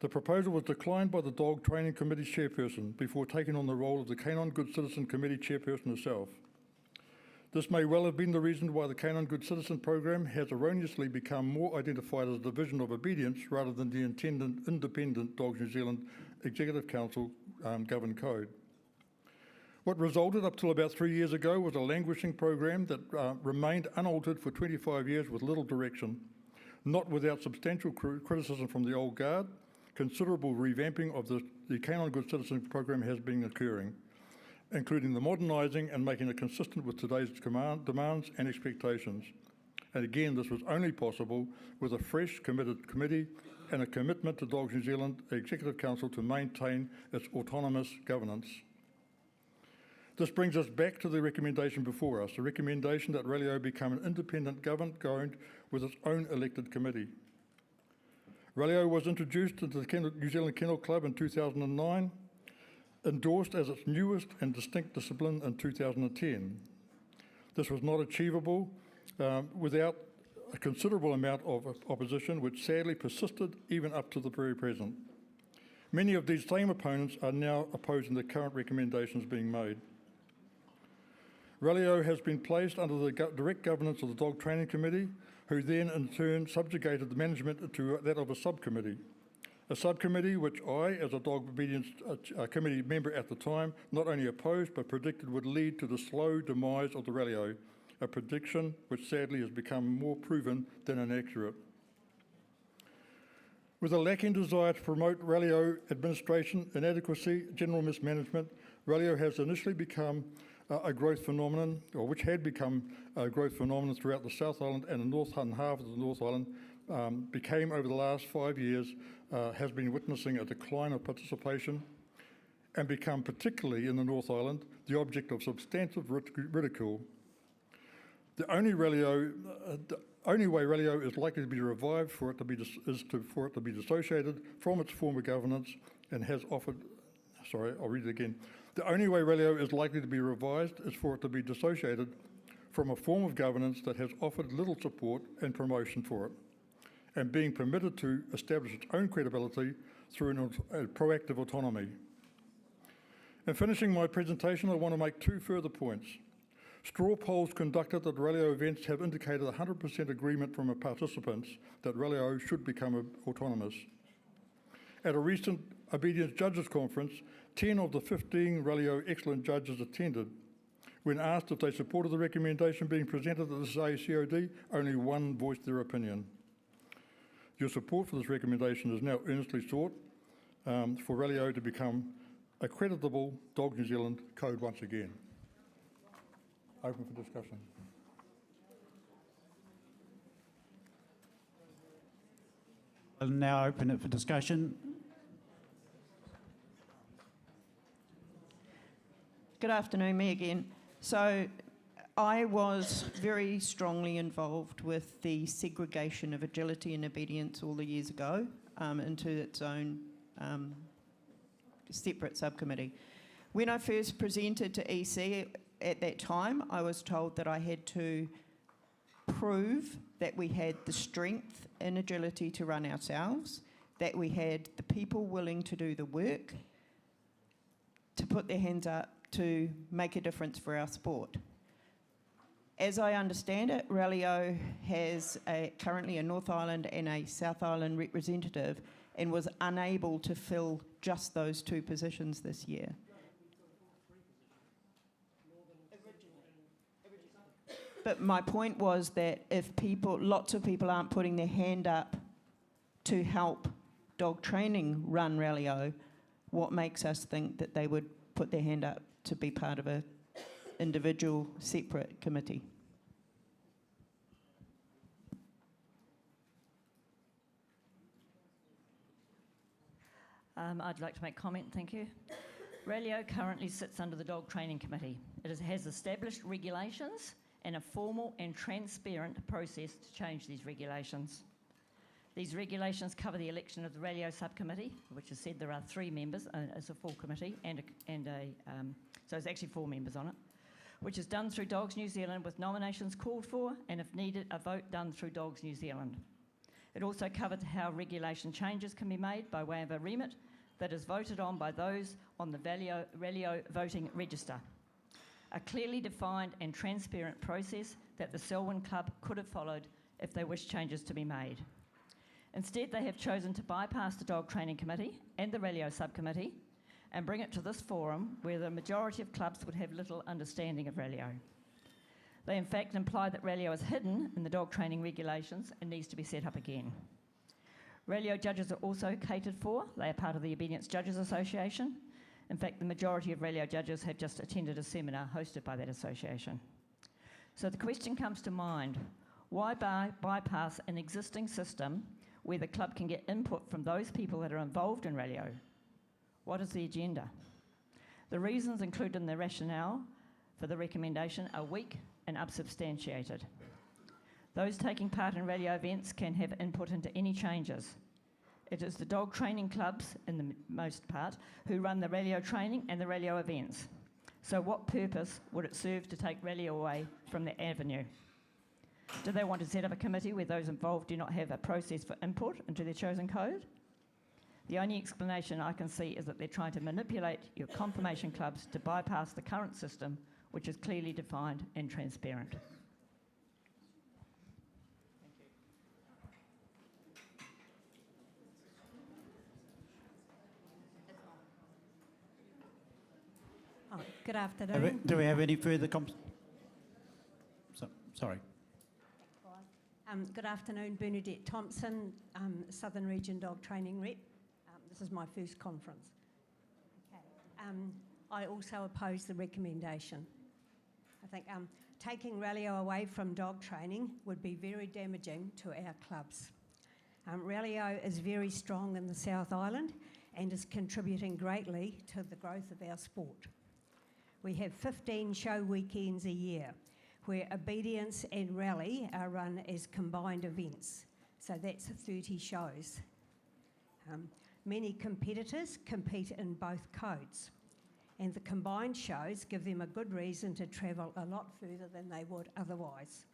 the proposal was declined by the Dog Training Committee chairperson before taking on the role of the Canine Good Citizen Committee chairperson herself. This may well have been the reason why the Canine Good Citizen program has erroneously become more identified as a division of obedience rather than the independent Dogs New Zealand Executive Council governed code. What resulted up till about 3 years ago was a languishing program that remained unaltered for 25 years with little direction. Not without substantial criticism from the old guard, considerable revamping of the Canine Good Citizen program has been occurring, including the modernising and making it consistent with today's demands and expectations. And again, this was only possible with a fresh, committed committee and a commitment to Dogs New Zealand Executive Council to maintain its autonomous governance. This brings us back to the recommendation before us, the recommendation that Rallyo become an independent government with its own elected committee. Rallyo was introduced into the New Zealand Kennel Club in 2009, endorsed as its newest and distinct discipline in 2010. This was not achievable without a considerable amount of opposition, which sadly persisted even up to the very present. Many of these same opponents are now opposing the current recommendations being made. Rallyo has been placed under the direct governance of the Dog Training Committee, who then in turn subjugated the management to that of a subcommittee. A subcommittee which I, as a Dog Obedience Committee member at the time, not only opposed but predicted would lead to the slow demise of the Rallyo, a prediction which sadly has become more proven than inaccurate. With a lacking desire to promote Rallyo administration, inadequacy, general mismanagement, Rallyo has initially become a growth phenomenon, or which had become a growth phenomenon throughout the South Island and the northern half of the North Island, became over the last 5 years, has been witnessing a decline of participation and become, particularly in the North Island, the object of substantive ridicule. The only way Rallyo is likely to be revived for it to be dissociated from its former governance and has offered, sorry, I'll read it again. The only way Rallyo is likely to be revised is for it to be dissociated from a form of governance that has offered little support and promotion for it, and being permitted to establish its own credibility through a proactive autonomy. In finishing my presentation, I want to make 2 further points. Straw polls conducted at Rallyo events have indicated 100% agreement from the participants that Rallyo should become autonomous. At a recent Obedience Judges Conference, 10 of the 15 Rallyo excellent judges attended. When asked if they supported the recommendation being presented at this ACOD, only 1 voiced their opinion. Your support for this recommendation is now earnestly sought for Rallyo to become a creditable Dog New Zealand code once again. Open for discussion. I'll now open it for discussion. Good afternoon, me again. So I was very strongly involved with the segregation of agility and obedience all the years ago into its own separate subcommittee. When I first presented to EC at that time, I was told that I had to prove that we had the strength and agility to run ourselves, that we had the people willing to do the work, to put their hands up to make a difference for our sport. As I understand it, Rallyo has currently a North Island and a South Island representative and was unable to fill just those 2 positions this year. But my point was that if lots of people aren't putting their hand up to help dog training run Rallyo, what makes us think that they would put their hand up to be part of a individual separate committee? I'd like to make comment, thank you. Rallyo currently sits under the Dog Training Committee. It has established regulations and a formal and transparent process to change these regulations. These regulations cover the election of the Rallyo subcommittee, which has said there are 3 members as a full committee, so it's actually 4 members on it, which is done through Dogs New Zealand with nominations called for, and if needed, a vote done through Dogs New Zealand. It also covered how regulation changes can be made by way of a remit that is voted on by those on the Rallyo voting register. A clearly defined and transparent process that the Selwyn Club could have followed if they wished changes to be made. Instead, they have chosen to bypass the Dog Training Committee and the Rallyo subcommittee and bring it to this forum where the majority of clubs would have little understanding of Rallyo. They in fact imply that Rallyo is hidden in the dog training regulations and needs to be set up again. Rallyo judges are also catered for. They are part of the Obedience Judges Association. In fact, the majority of Rallyo judges have just attended a seminar hosted by that association. So the question comes to mind, why bypass an existing system where the club can get input from those people that are involved in Rallyo? What is the agenda? The reasons included in the rationale for the recommendation are weak and unsubstantiated. Those taking part in Rallyo events can have input into any changes. It is the dog training clubs, in the most part, who run the Rallyo training and the Rallyo events. So what purpose would it serve to take Rallyo away from the avenue? Do they want to set up a committee where those involved do not have a process for input into their chosen code? The only explanation I can see is that they're trying to manipulate your confirmation clubs to bypass the current system, which is clearly defined and transparent. Good afternoon. Do we have any further sorry. Good afternoon, Bernadette Thompson, Southern Region Dog Training Rep. This is my first conference. Okay. I also oppose the recommendation. I think taking Rallyo away from dog training would be very damaging to our clubs. Rallyo is very strong in the South Island and is contributing greatly to the growth of our sport. We have 15 show weekends a year where obedience and rally are run as combined events. So that's 30 shows. Many competitors compete in both codes, and the combined shows give them a good reason to travel a lot further than they would otherwise.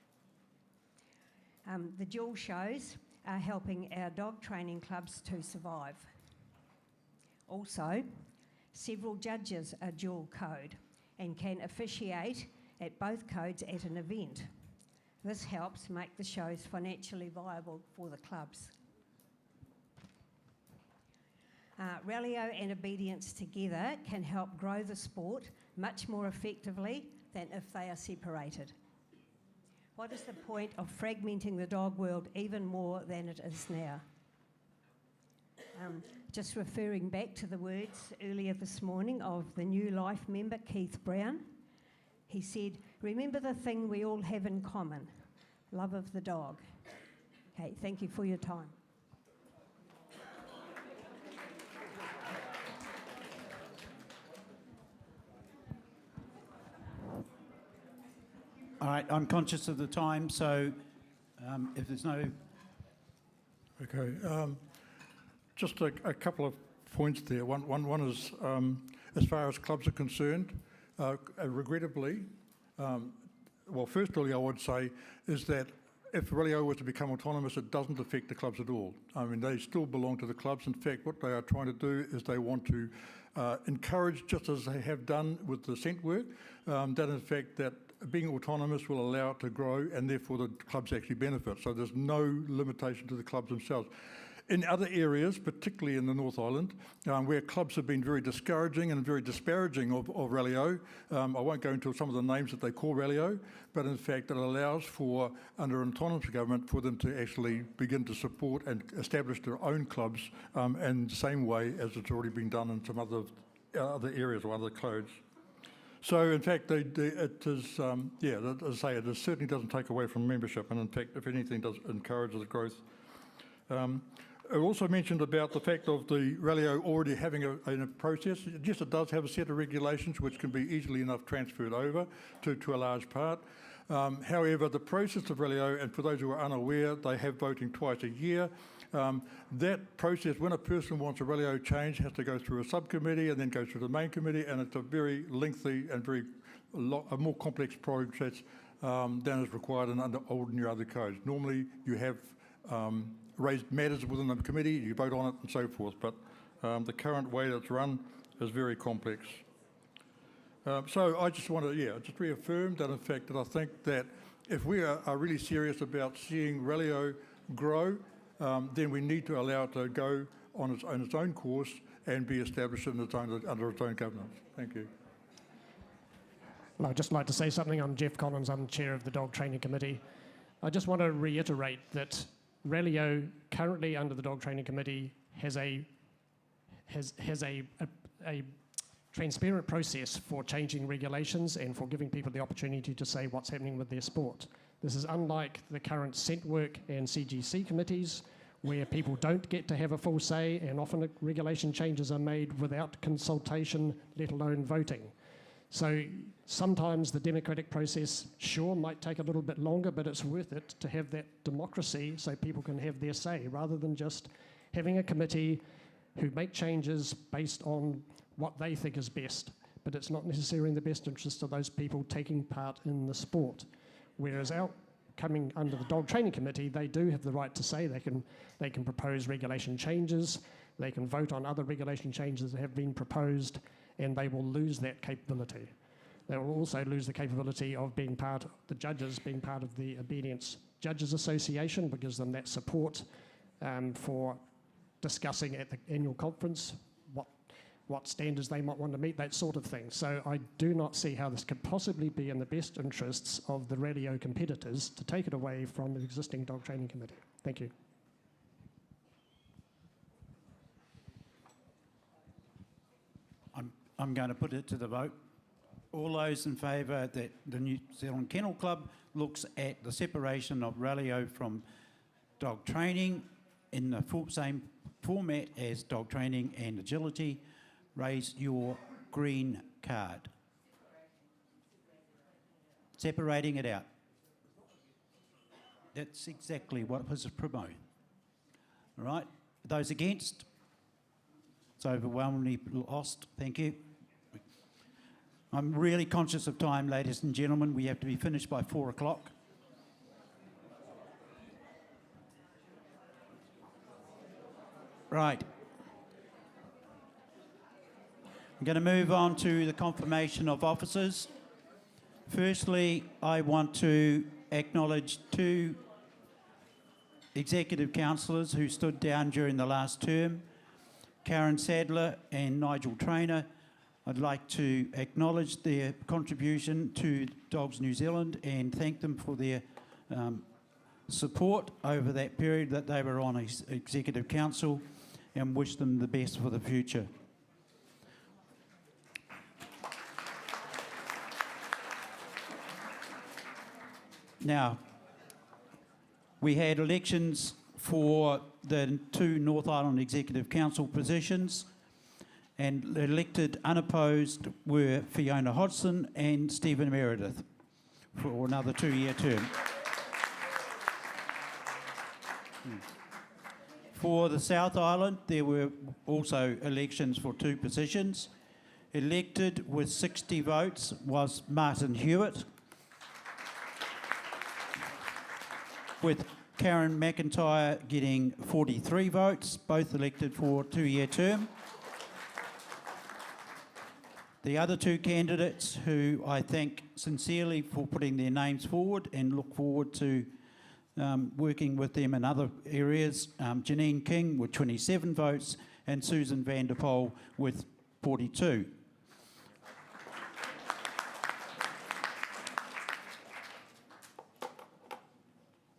The dual shows are helping our dog training clubs to survive. Also, several judges are dual code and can officiate at both codes at an event. This helps make the shows financially viable for the clubs. Rallyo and obedience together can help grow the sport much more effectively than if they are separated. What is the point of fragmenting the dog world even more than it is now? Just referring back to the words earlier this morning of the New Life member, Keith Brown, he said, remember the thing we all have in common, love of the dog. Okay, thank you for your time. All right, I'm conscious of the time, so if there's no... Okay. Just a couple of points there. One is, as far as clubs are concerned, regrettably, well, firstly, I would say is that if Relio was to become autonomous, it doesn't affect the clubs at all. I mean, they still belong to the clubs. In fact, what they are trying to do is they want to encourage, just as they have done with the scent work, that in fact that being autonomous will allow it to grow, and therefore the clubs actually benefit. So there's no limitation to the clubs themselves. In other areas, particularly in the North Island, where clubs have been very discouraging and very disparaging of Relio, I won't go into some of the names that they call Relio, but in fact it allows for, under an autonomous government, for them to actually begin to support and establish their own clubs in the same way as it's already been done in some other areas or other codes. So, in fact, it is, as I say, it certainly doesn't take away from membership, and in fact, if anything, does encourage the growth. I also mentioned about the fact of the Relio already having a process. Yes, it does have a set of regulations which can be easily enough transferred over to a large part. However, the process of Relio, and for those who are unaware, they have voting twice a year. That process, when a person wants a Relio change, has to go through a subcommittee and then go through the main committee, and it's a very lengthy and a more complex process than is required under ordinary other codes. Normally, you have raised matters within the committee, you vote on it and so forth, but the current way that's run is very complex. So I just want to, just reaffirm that in fact that I think that if we are really serious about seeing Relio grow, then we need to allow it to go on its own course and be established under its own governance. Thank you. Well, I'd just like to say something. I'm Jeff Collins, I'm chair of the Dog Training Committee. I just want to reiterate that Relio, currently under the Dog Training Committee, has a transparent process for changing regulations and for giving people the opportunity to say what's happening with their sport. This is unlike the current scent work and CGC committees, where people don't get to have a full say, and often regulation changes are made without consultation, let alone voting. So sometimes the democratic process, sure, might take a little bit longer, but it's worth it to have that democracy so people can have their say, rather than just having a committee who make changes based on what they think is best, but it's not necessarily in the best interest of those people taking part in the sport. Whereas coming under the Dog Training Committee, they do have the right to say they can propose regulation changes, they can vote on other regulation changes that have been proposed, and they will lose that capability. They will also lose the capability of the judges being part of the Obedience Judges Association, because then that support for discussing at the annual conference what standards they might want to meet, that sort of thing. So I do not see how this could possibly be in the best interests of the Relio competitors to take it away from the existing Dog Training Committee. Thank you. I'm going to put it to the vote. All those in favour that the New Zealand Kennel Club looks at the separation of Relio from dog training in the same format as dog training and agility, raise your green card. Separating it out. That's exactly what was promoted. All right. Those against? It's overwhelmingly lost. Thank you. I'm really conscious of time, ladies and gentlemen. We have to be finished by 4 o'clock. Right. I'm going to move on to the confirmation of officers. Firstly, I want to acknowledge 2 executive councillors who stood down during the last term, Karen Sadler and Nigel Traynor. I'd like to acknowledge their contribution to Dogs New Zealand and thank them for their support over that period that they were on Executive Council, and wish them the best for the future. Now, we had elections for the 2 North Island Executive Council positions, and elected unopposed were Fiona Hodgson and Stephen Meredith. for another 2-year term. For the South Island, there were also elections for 2 positions. Elected with 60 votes was Martin Hewitt, with Karen McIntyre getting 43 votes, both elected for a 2-year term. The other 2 candidates, who I thank sincerely for putting their names forward and look forward to working with them in other areas, Janine King with 27 votes and Susan van der Pol with 42.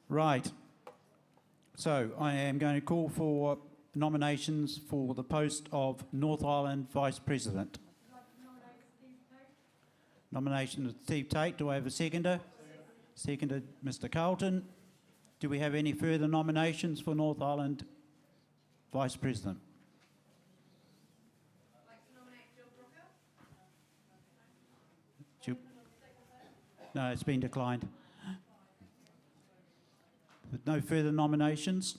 Right. So I am going to call for nominations for the post of North Island Vice President. Nomination of Steve Tate. Do I have a seconder? Seconded, Mr. Carlton. Do we have any further nominations for North Island Vice President? No, it's been declined. With no further nominations,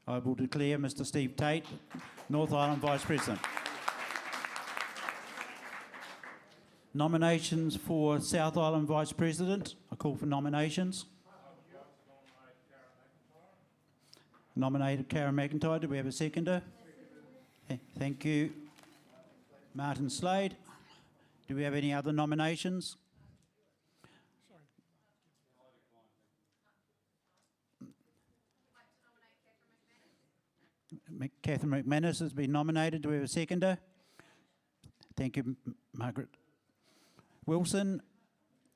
I will declare Mr. Steve Tate North Island Vice President. Nominations for South Island Vice President. I call for nominations. Nominated Karen McIntyre. Do we have a seconder? Thank you. Martin Slade. Do we have any other nominations? Catherine McManus has been nominated. Do we have a seconder? Thank you, Margaret Wilson.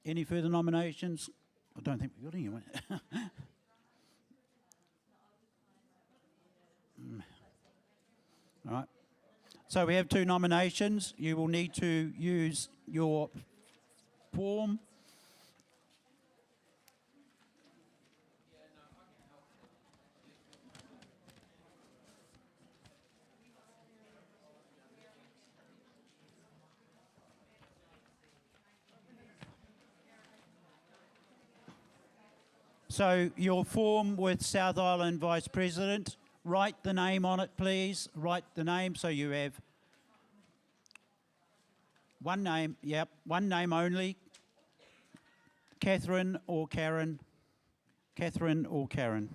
Any further nominations? I don't think we've got anyone. All right. So we have 2 nominations. You will need to use your form. So your form with South Island Vice President, write the name on it, please. Write the name so you have one name, yep, one name only. Catherine or Karen. Catherine or Karen.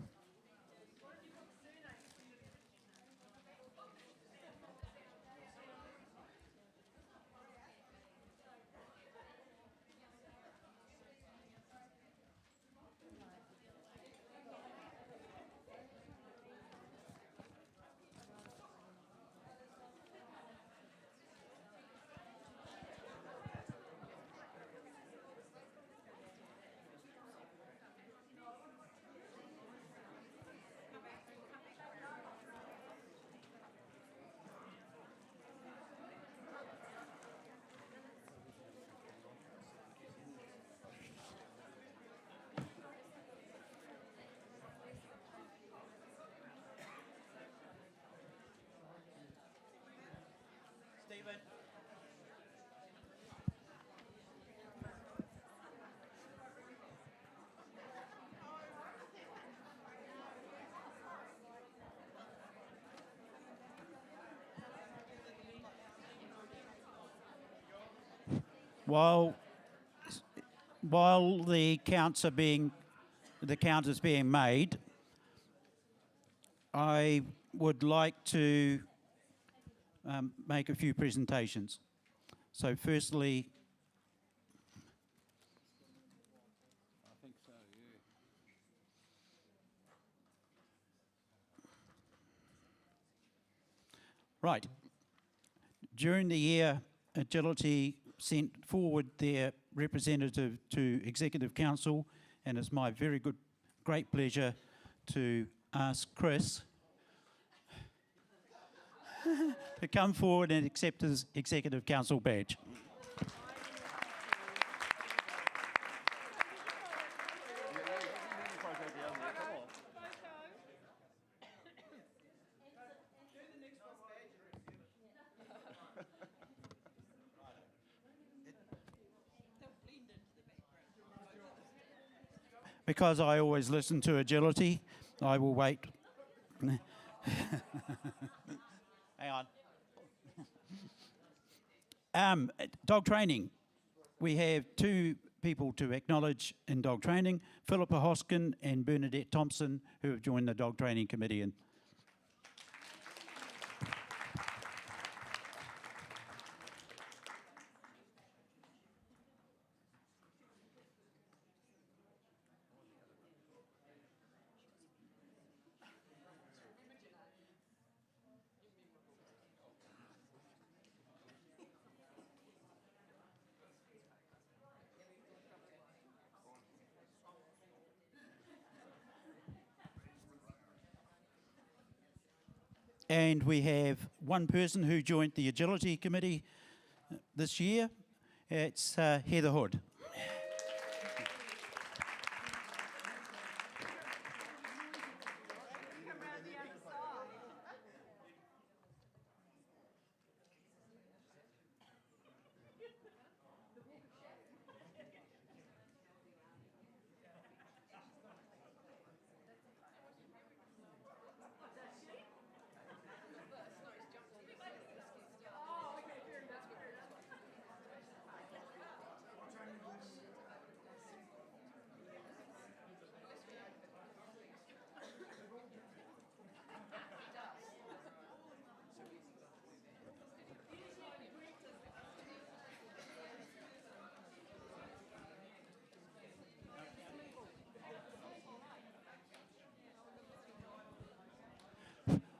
Stephen. While the count is being made, I would like to make a few presentations. So firstly, I think so, yeah. right. During the year, Agility sent forward their representative to Executive Council, and it's my great pleasure to ask Chris to come forward and accept his Executive Council badge. because I always listen to Agility, I will wait. Hang on. Dog training. We have two people to acknowledge in dog training, Philippa Hoskin and Bernadette Thompson, who have joined the dog training committee. And And we have one person who joined the Agility Committee this year. It's Heather Hood.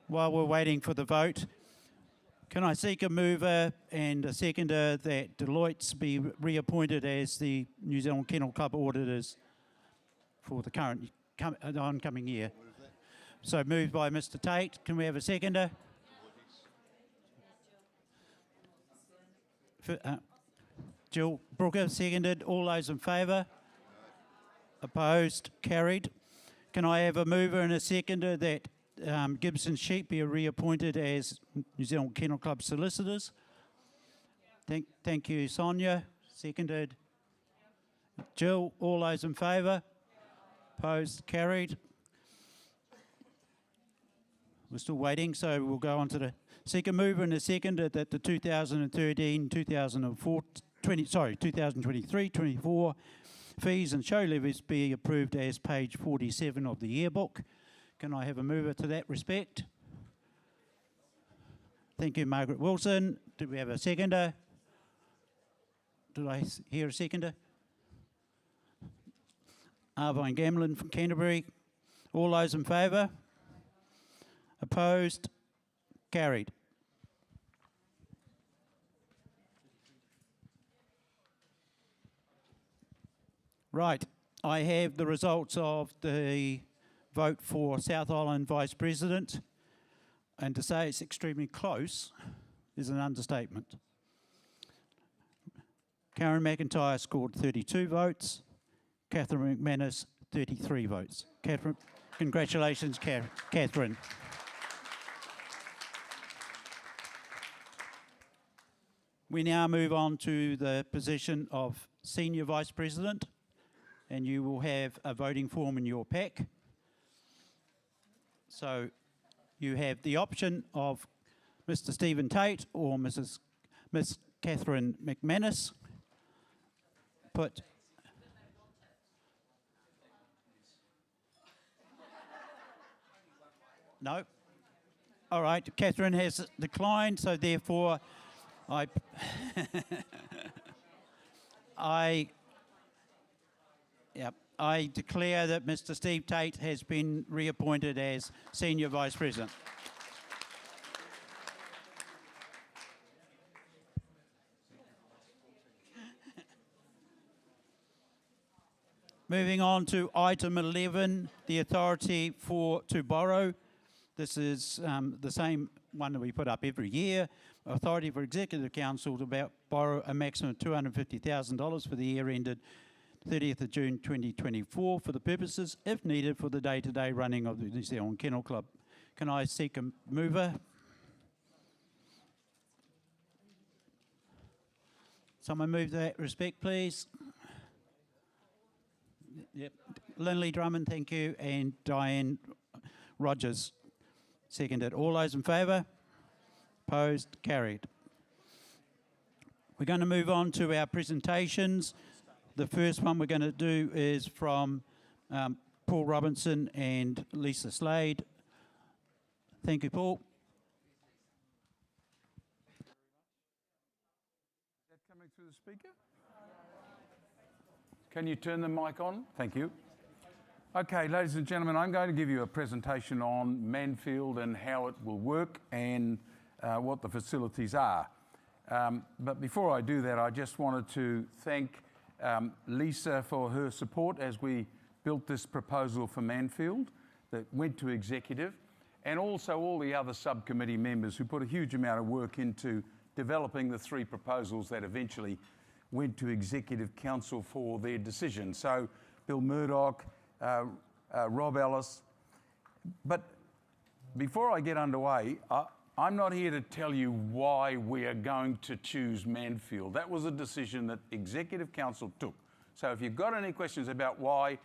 While we're waiting for the vote, can I seek a mover and a seconder that Deloitte's be reappointed as the New Zealand Kennel Club auditors for the current oncoming year? So moved by Mr. Tate. Can we have a seconder? Jill Brooker, seconded. All those in favour? Opposed? Carried. Can I have a mover and a seconder that Gibson Sheep be reappointed as New Zealand Kennel Club solicitors? Thank you, Sonia. Seconded. Jill, all those in favour? Opposed? Carried. We're still waiting, so we'll go on to the second mover and a seconder that the 2023-24 fees and show levies be approved as page 47 of the yearbook. Can I have a mover to that respect? Thank you, Margaret Wilson. Do we have a seconder? Did I hear a seconder? Arvine Gamlin from Canterbury. All those in favour? Opposed? Carried. Right, I have the results of the vote for South Island Vice President, and to say it's extremely close is an understatement. Karen McIntyre scored 32 votes, Catherine McManus 33 votes. Catherine, congratulations, Catherine. We now move on to the position of Senior Vice President, and you will have a voting form in your pack. So you have the option of Mr. Stephen Tate or Miss Catherine McManus. No? All right, Catherine has declined, so therefore I declare that Mr. Steve Tate has been reappointed as Senior Vice President. Moving on to item 11, the authority to borrow. This is the same one that we put up every year. Authority for Executive Council to borrow a maximum of $250,000 for the year ended 30th of June 2024 for the purposes, if needed, for the day-to-day running of the New Zealand Kennel Club. Can I seek a mover? Someone move that respect, please. Yep. Lindley Drummond, thank you, and Diane Rogers, seconded. All those in favour? Opposed? Carried. We're going to move on to our presentations. The first one we're going to do is from Paul Robinson and Lisa Slade. Thank you, Paul. Is that coming through the speaker? Can you turn the mic on? Thank you. Okay, ladies and gentlemen, I'm going to give you a presentation on Manfield and how it will work and what the facilities are. But before I do that, I just wanted to thank Lisa for her support as we built this proposal for Manfield that went to executive, and also all the other subcommittee members who put a huge amount of work into developing the 3 proposals that eventually went to Executive Council for their decision. So Bill Murdoch, Rob Ellis. But before I get underway, I'm not here to tell you why we are going to choose Manfield. That was a decision that Executive Council took. So if you've got any questions about why,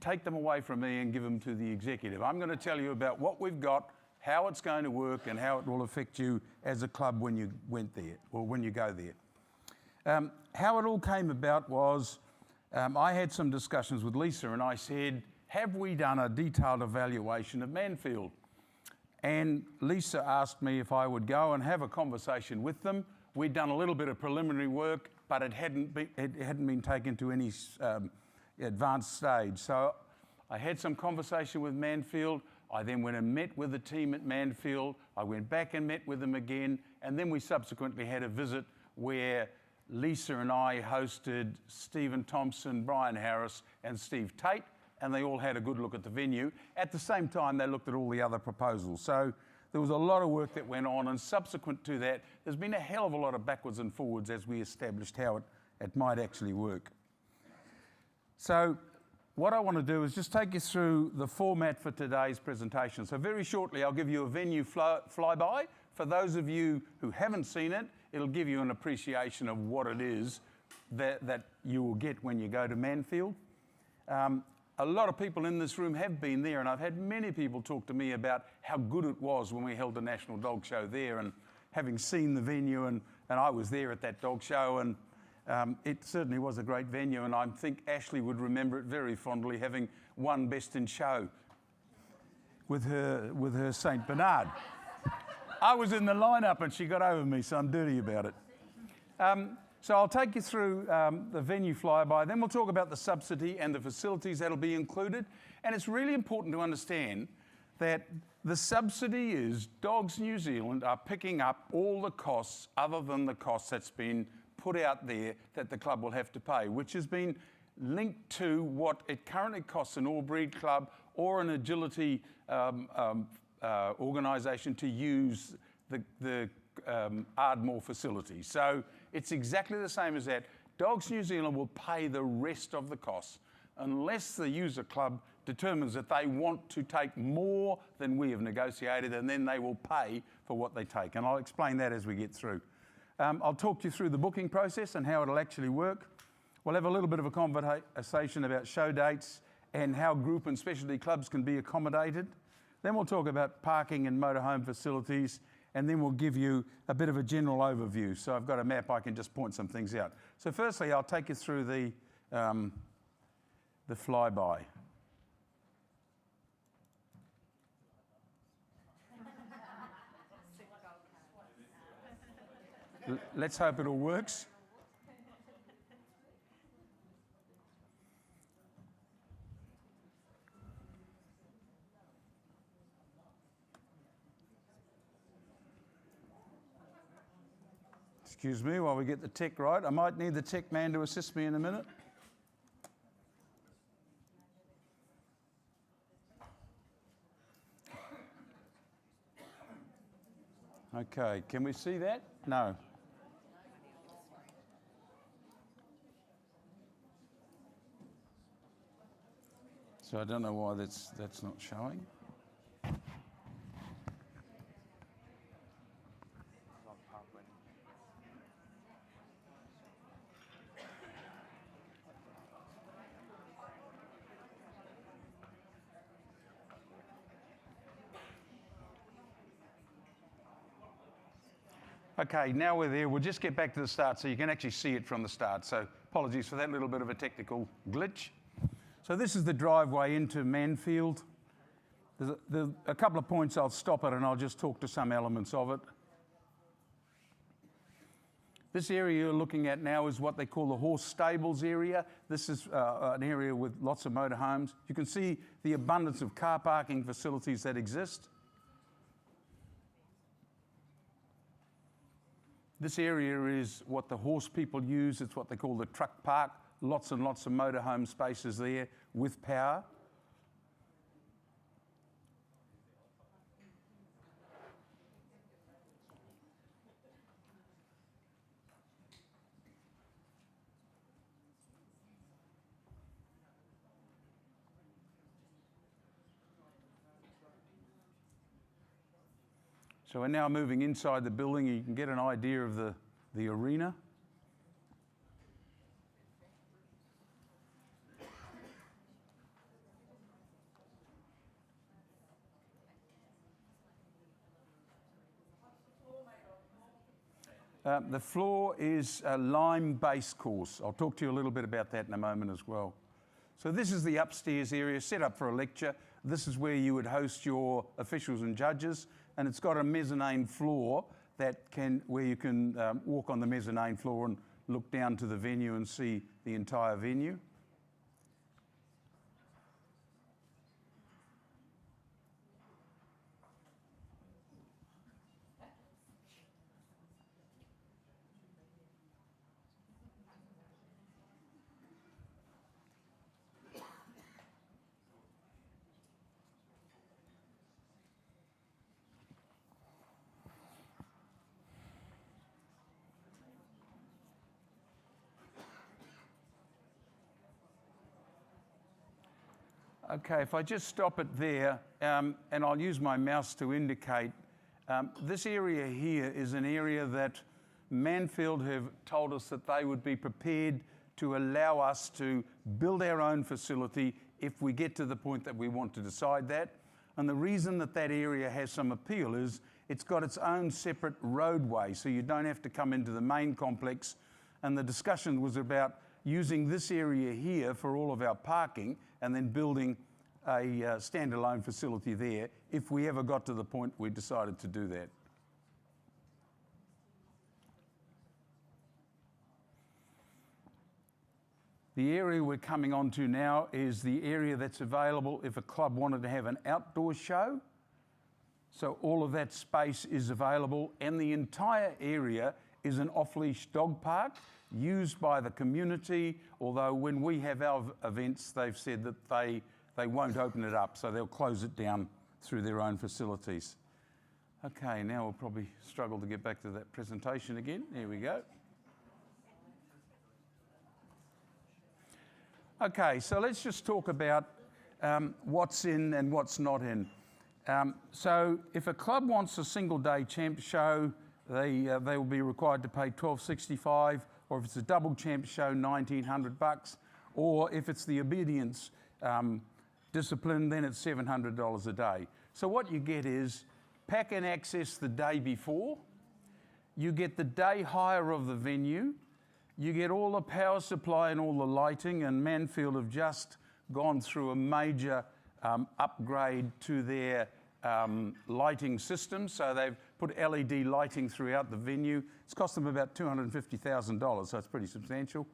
take them away from me and give them to the executive. I'm going to tell you about what we've got, how it's going to work, and how it will affect you as a club when you went there or when you go there. How it all came about was I had some discussions with Lisa and I said, have we done a detailed evaluation of Manfield? And Lisa asked me if I would go and have a conversation with them. We'd done a little bit of preliminary work, but it hadn't been taken to any advanced stage. So I had some conversation with Manfield. I then went and met with the team at Manfield. I went back and met with them again. And then we subsequently had a visit where Lisa and I hosted Stephen Thompson, Brian Harris, and Steve Tate, and they all had a good look at the venue. At the same time, they looked at all the other proposals. So there was a lot of work that went on, and subsequent to that, there's been a hell of a lot of backwards and forwards as we established how it might actually work. So what I want to do is just take you through the format for today's presentation. So very shortly, I'll give you a venue flyby. For those of you who haven't seen it, it'll give you an appreciation of what it is that you will get when you go to Manfield. A lot of people in this room have been there, and I've had many people talk to me about how good it was when we held the National Dog Show there, and having seen the venue, and I was there at that dog show, and it certainly was a great venue, and I think Ashley would remember it very fondly, having won Best in Show with her St. Bernard. I was in the lineup and she got over me, so I'm dirty about it. So I'll take you through the venue flyby, then we'll talk about the subsidy and the facilities that'll be included. And it's really important to understand that the subsidy is Dogs New Zealand are picking up all the costs other than the costs that's been put out there that the club will have to pay, which has been linked to what it currently costs an all-breed club or an agility organisation to use the Ardmore facility. So it's exactly the same as that. Dogs New Zealand will pay the rest of the costs unless the user club determines that they want to take more than we have negotiated, and then they will pay for what they take. And I'll explain that as we get through. I'll talk you through the booking process and how it'll actually work. We'll have a little bit of a conversation about show dates and how group and specialty clubs can be accommodated. Then we'll talk about parking and motorhome facilities, and then we'll give you a bit of a general overview. So I've got a map, I can just point some things out. So firstly, I'll take you through the flyby. Let's hope it all works. Excuse me while we get the tech right. I might need the tech man to assist me in a minute. Okay, can we see that? No. So I don't know why that's not showing. Okay, now we're there. We'll just get back to the start so you can actually see it from the start. So apologies for that little bit of a technical glitch. So this is the driveway into Manfield. There's a couple of points I'll stop at and I'll just talk to some elements of it. This area you're looking at now is what they call the horse stables area. This is an area with lots of motorhomes. You can see the abundance of car parking facilities that exist. This area is what the horse people use. It's what they call the truck park. Lots and lots of motorhome spaces there with power. So we're now moving inside the building. You can get an idea of the arena. The floor is a lime base course. I'll talk to you a little bit about that in a moment as well. So this is the upstairs area set up for a lecture. This is where you would host your officials and judges. And it's got a mezzanine floor where you can walk on the mezzanine floor and look down to the venue and see the entire venue. Okay, if I just stop it there, and I'll use my mouse to indicate, this area here is an area that Manfield have told us that they would be prepared to allow us to build our own facility if we get to the point that we want to decide that. And the reason that that area has some appeal is it's got its own separate roadway, so you don't have to come into the main complex. And the discussion was about using this area here for all of our parking and then building a standalone facility there if we ever got to the point we decided to do that. The area we're coming on to now is the area that's available if a club wanted to have an outdoor show. So all of that space is available, and the entire area is an off-leash dog park used by the community, although when we have our events, they've said that they won't open it up, so they'll close it down through their own facilities. Okay, now we'll probably struggle to get back to that presentation again. There we go. Okay, so let's just talk about what's in and what's not in. So if a club wants a single day champ show, they will be required to pay $12.65, or if it's a double champ show, $1,900, or if it's the obedience discipline, then it's $700 a day. So what you get is pack and access the day before, you get the day hire of the venue, you get all the power supply and all the lighting, and Manfield have just gone through a major upgrade to their lighting system. So they've put LED lighting throughout the venue. It's cost them about $250,000, so it's pretty substantial.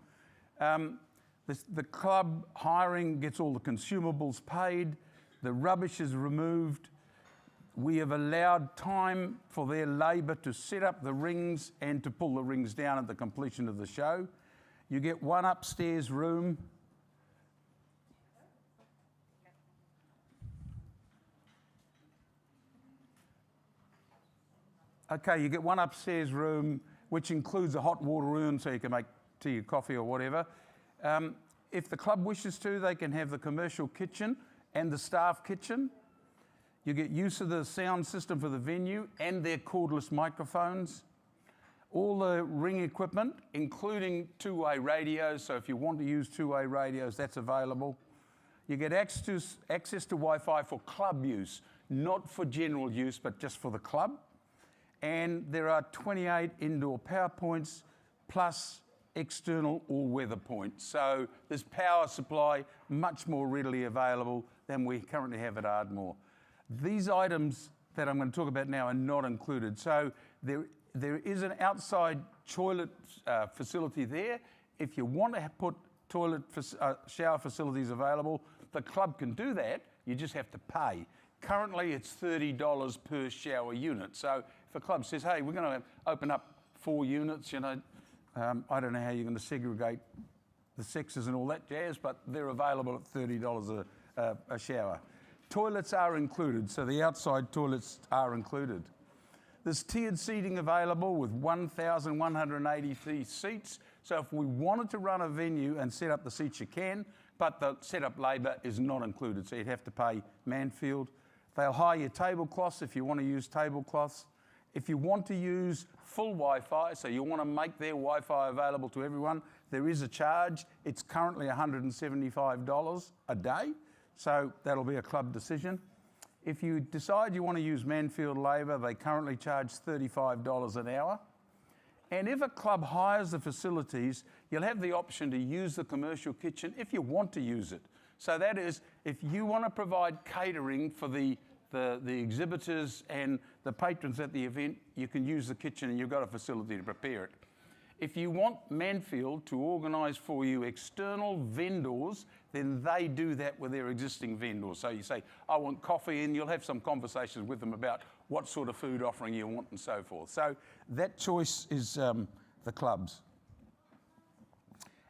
The club hiring gets all the consumables paid, the rubbish is removed. We have allowed time for their labour to set up the rings and to pull the rings down at the completion of the show. You get one upstairs room. Okay, you get one upstairs room, which includes a hot water urn so you can make tea or coffee or whatever. If the club wishes to, they can have the commercial kitchen and the staff kitchen. You get use of the sound system for the venue and their cordless microphones. All the ring equipment, including two-way radios, so if you want to use two-way radios, that's available. You get access to Wi-Fi for club use, not for general use, but just for the club. and there are 28 indoor power points plus external all-weather points. So there's power supply much more readily available than we currently have at Ardmore. These items that I'm going to talk about now are not included. So there is an outside toilet facility there. If you want to put shower facilities available, the club can do that. You just have to pay. Currently, it's $30 per shower unit. So if a club says, hey, we're going to open up 4 units, I don't know how you're going to segregate the sexes and all that jazz, but they're available at $30 a shower. Toilets are included, so the outside toilets are included. There's tiered seating available with 1,183 seats. So if we wanted to run a venue and set up the seats, you can, but the setup labour is not included, so you'd have to pay Manfield. They'll hire your tablecloths if you want to use tablecloths. If you want to use full Wi-Fi, so you want to make their Wi-Fi available to everyone, there is a charge. It's currently $175 a day, so that'll be a club decision. If you decide you want to use Manfield labour, they currently charge $35 an hour. And if a club hires the facilities, you'll have the option to use the commercial kitchen if you want to use it. So that is, if you want to provide catering for the exhibitors and the patrons at the event, you can use the kitchen and you've got a facility to prepare it. If you want Manfield to organise for you external vendors, then they do that with their existing vendors. So you say, I want coffee, and you'll have some conversations with them about what sort of food offering you want and so forth. So that choice is the club's.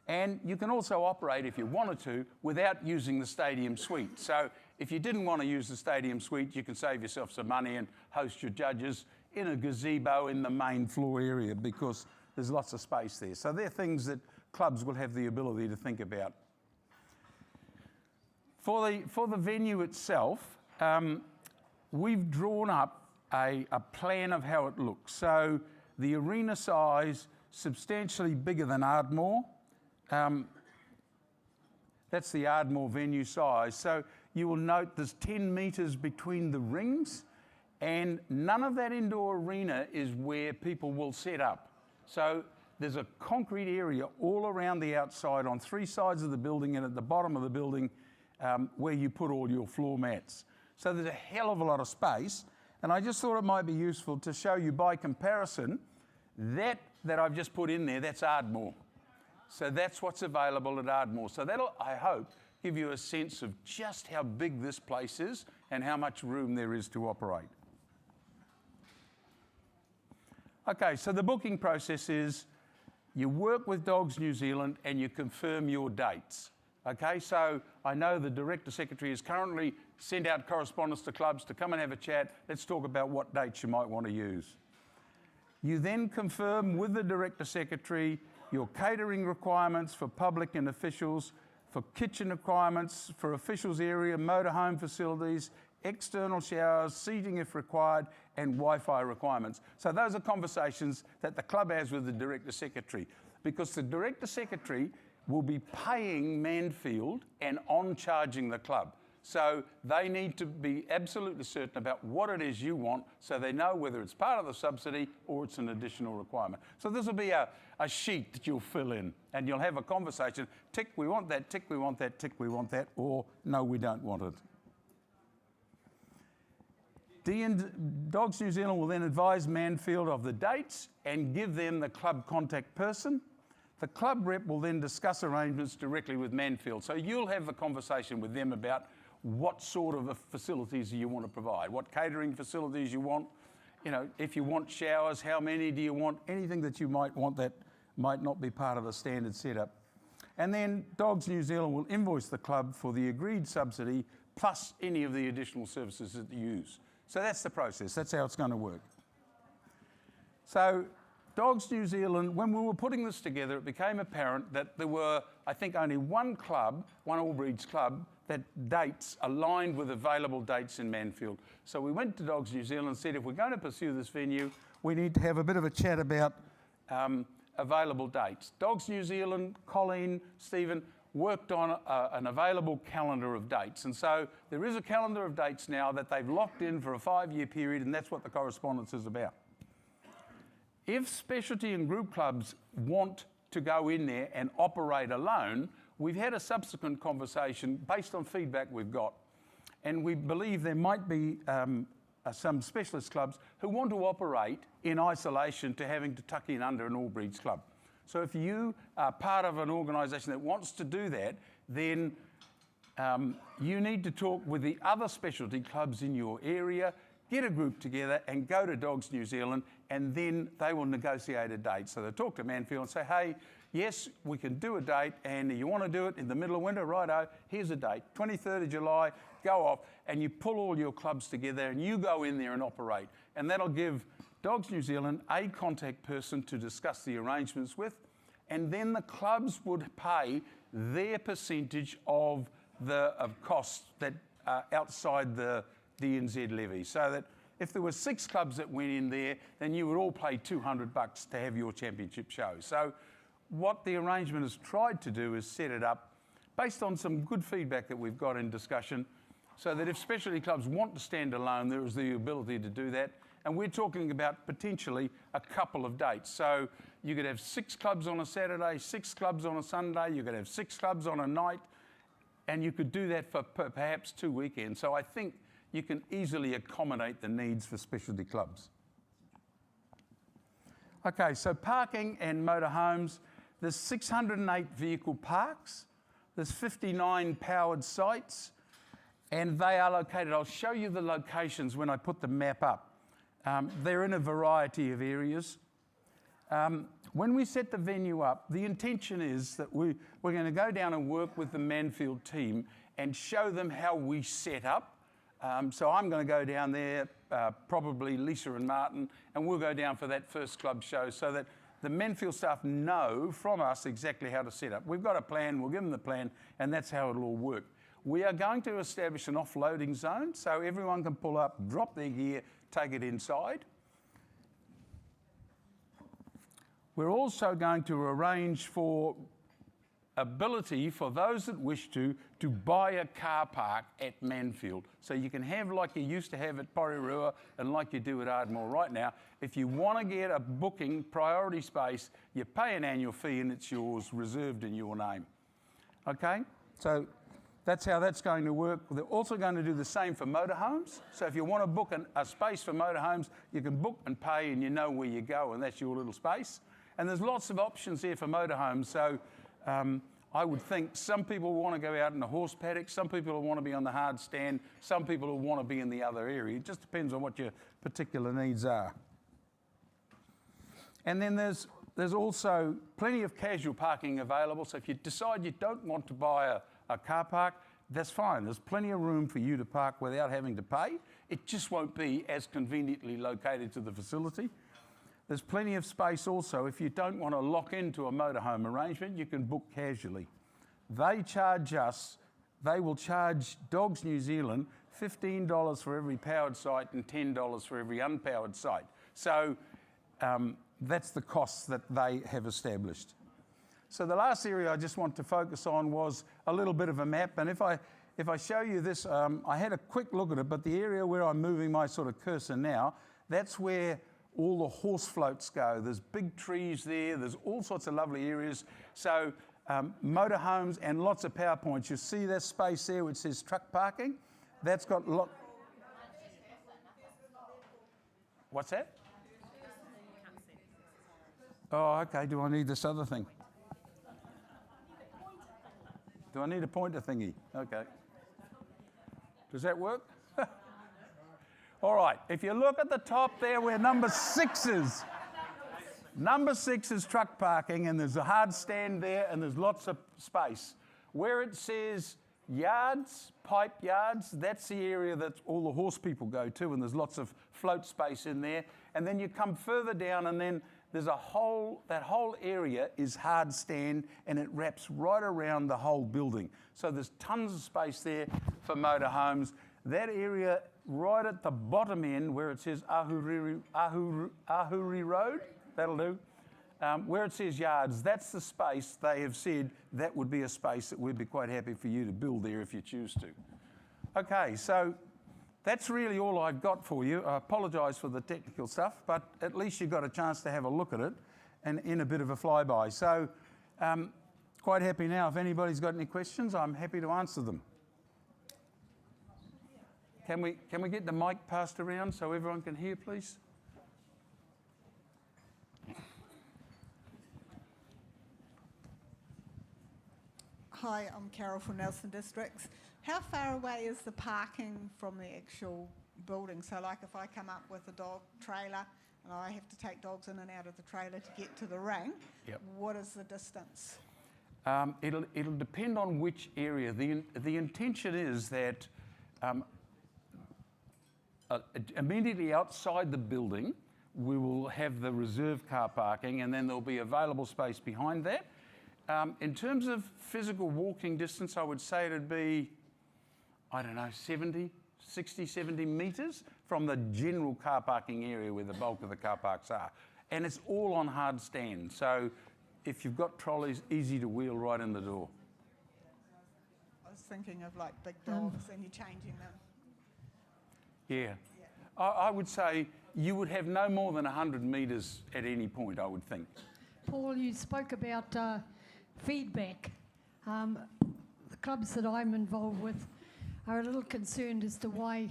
And you can also operate, if you wanted to, without using the stadium suite. So if you didn't want to use the stadium suite, you can save yourself some money and host your judges in a gazebo in the main floor area, because there's lots of space there. So they're things that clubs will have the ability to think about. For the venue itself, we've drawn up a plan of how it looks. So the arena size, substantially bigger than Ardmore. That's the Ardmore venue size. So you will note there's 10 metres between the rings, and none of that indoor arena is where people will set up. So there's a concrete area all around the outside on 3 sides of the building and at the bottom of the building where you put all your floor mats. So there's a hell of a lot of space, and I just thought it might be useful to show you by comparison that I've just put in there, that's Ardmore. So that's what's available at Ardmore. So that'll, I hope, give you a sense of just how big this place is and how much room there is to operate. Okay, so the booking process is you work with Dogs New Zealand and you confirm your dates. Okay, so I know the Director Secretary has currently sent out correspondence to clubs to come and have a chat. Let's talk about what dates you might want to use. You then confirm with the Director Secretary your catering requirements for public and officials, for kitchen requirements, for officials area, motorhome facilities, external showers, seating if required, and Wi-Fi requirements. So those are conversations that the club has with the Director Secretary, because the Director Secretary will be paying Manfield and on-charging the club. So they need to be absolutely certain about what it is you want, so they know whether it's part of the subsidy or it's an additional requirement. So this will be a sheet that you'll fill in, and you'll have a conversation, tick, we want that, tick, we want that, tick, we want that, or no, we don't want it. Dogs New Zealand will then advise Manfield of the dates and give them the club contact person. The club rep will then discuss arrangements directly with Manfield. So you'll have a conversation with them about what sort of facilities you want to provide, what catering facilities you want, if you want showers, how many do you want, anything that you might want that might not be part of a standard setup. And then Dogs New Zealand will invoice the club for the agreed subsidy plus any of the additional services that you use. So that's the process. That's how it's going to work. So Dogs New Zealand, when we were putting this together, it became apparent that there were, I think, only one club, one All Breeds club, that dates aligned with available dates in Manfield. So we went to Dogs New Zealand and said, if we're going to pursue this venue, we need to have a bit of a chat about available dates. Dogs New Zealand, Colleen, Stephen, worked on an available calendar of dates. And so there is a calendar of dates now that they've locked in for a 5-year period, and that's what the correspondence is about. If specialty and group clubs want to go in there and operate alone, we've had a subsequent conversation based on feedback we've got, and we believe there might be some specialist clubs who want to operate in isolation to having to tuck in under an all breeds club. So if you are part of an organisation that wants to do that, then you need to talk with the other specialty clubs in your area, get a group together and go to Dogs New Zealand, and then they will negotiate a date. So they talk to Manfield and say, hey, yes, we can do a date, and you want to do it in the middle of winter, righto, here's a date, 23rd of July, go off, and you pull all your clubs together and you go in there and operate. And that'll give Dogs New Zealand a contact person to discuss the arrangements with, and then the clubs would pay their percentage of costs that are outside the DNZ levy. So that if there were 6 clubs that went in there, then you would all pay $200 to have your championship show. So what the arrangement has tried to do is set it up based on some good feedback that we've got in discussion, so that if specialty clubs want to stand alone, there is the ability to do that. And we're talking about potentially a couple of dates. So you could have 6 clubs on a Saturday, 6 clubs on a Sunday, you could have 6 clubs on a night, and you could do that for perhaps 2 weekends. So I think you can easily accommodate the needs for specialty clubs. Okay, so parking and motorhomes. There's 608 vehicle parks, there's 59 powered sites, and they are located, I'll show you the locations when I put the map up. They're in a variety of areas. When we set the venue up, the intention is that we're going to go down and work with the Manfield team and show them how we set up. So I'm going to go down there, probably Lisa and Martin, and we'll go down for that first club show so that the Manfield staff know from us exactly how to set up. We've got a plan, we'll give them the plan, and that's how it'll all work. We are going to establish an offloading zone so everyone can pull up, drop their gear, take it inside. We're also going to arrange for ability for those that wish to buy a car park at Manfield. So you can have like you used to have at Porirua and like you do at Ardmore right now. If you want to get a booking priority space, you pay an annual fee and it's yours, reserved in your name. Okay, so that's how that's going to work. They're also going to do the same for motorhomes. So if you want to book a space for motorhomes, you can book and pay and you know where you go and that's your little space. And there's lots of options there for motorhomes. So I would think some people want to go out in the horse paddock, some people will want to be on the hard stand, some people will want to be in the other area. It just depends on what your particular needs are. And then there's also plenty of casual parking available. So if you decide you don't want to buy a car park, that's fine. There's plenty of room for you to park without having to pay. It just won't be as conveniently located to the facility. There's plenty of space also. If you don't want to lock into a motorhome arrangement, you can book casually. They will charge Dogs New Zealand $15 for every powered site and $10 for every unpowered site. So that's the costs that they have established. So the last area I just want to focus on was a little bit of a map. And if I show you this, I had a quick look at it, but the area where I'm moving my sort of cursor now, that's where all the horse floats go. There's big trees there. There's all sorts of lovely areas. So motorhomes and lots of PowerPoints. You see that space there which says truck parking? That's got What's that? Oh, okay. Do I need this other thing? Do I need a pointer thingy? Okay. Does that work? All right, if you look at the top there where number 6 is, number 6 is truck parking and there's a hard stand there and there's lots of space. Where it says yards, pipe yards, that's the area that all the horse people go to and there's lots of float space in there. And then you come further down and then there's that whole area is hard stand and it wraps right around the whole building. So there's tons of space there for motorhomes. That area right at the bottom end where it says Ahuri Road, that'll do, where it says yards, that's the space they have said that would be a space that we'd be quite happy for you to build there if you choose to. Okay, so that's really all I've got for you. I apologise for the technical stuff, but at least you got a chance to have a look at it and in a bit of a flyby. So quite happy now. If anybody's got any questions, I'm happy to answer them. Can we get the mic passed around so everyone can hear, please? Hi, I'm Carol from Nelson Districts. How far away is the parking from the actual building? So like if I come up with a dog trailer and I have to take dogs in and out of the trailer to get to the ring, what is the distance? It'll depend on which area. The intention is that immediately outside the building, we will have the reserve car parking, and then there'll be available space behind that. In terms of physical walking distance, I would say it'd be, I don't know, 60, 70 metres from the general car parking area where the bulk of the car parks are. And it's all on hard stand. So if you've got trolleys, easy to wheel right in the door. I was thinking of like big dogs and you're changing them. Yeah. I would say you would have no more than 100 metres at any point, I would think. Paul, you spoke about feedback. The clubs that I'm involved with are a little concerned as to why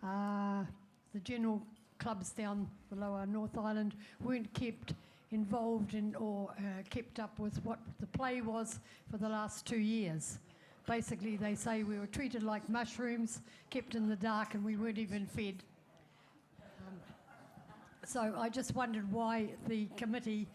the general clubs down the lower North Island weren't kept involved in or kept up with what the play was for the last 2 years. Basically, they say we were treated like mushrooms, kept in the dark, and we weren't even fed. So I just wondered why the committee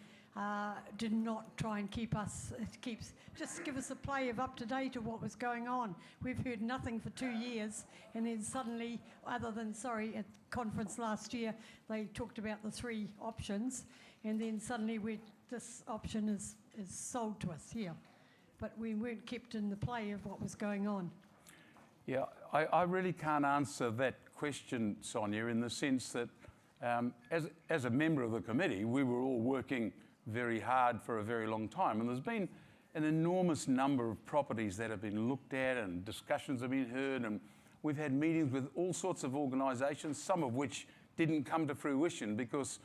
did not try and just give us a play of up to date of what was going on. We've heard nothing for 2 years, and then suddenly, at the conference last year, they talked about the 3 options, and then suddenly this option is sold to us here. But we weren't kept in the play of what was going on. Yeah, I really can't answer that question, Sonia, in the sense that as a member of the committee, we were all working very hard for a very long time. And there's been an enormous number of properties that have been looked at and discussions have been heard. And we've had meetings with all sorts of organisations, some of which didn't come to fruition because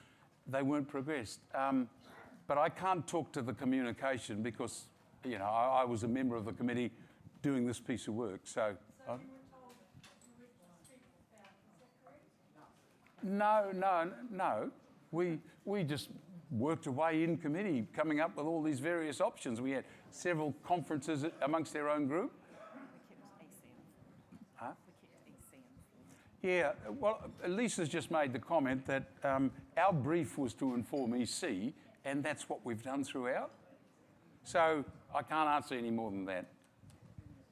they weren't progressed. But I can't talk to the communication because, you know, I was a member of the committee doing this piece of work. So you were told you were to speak about, is that correct? No. We just worked away in committee, coming up with all these various options. We had several conferences amongst their own group. Huh? Yeah, well, Lisa's just made the comment that our brief was to inform EC, and that's what we've done throughout. So I can't answer any more than that.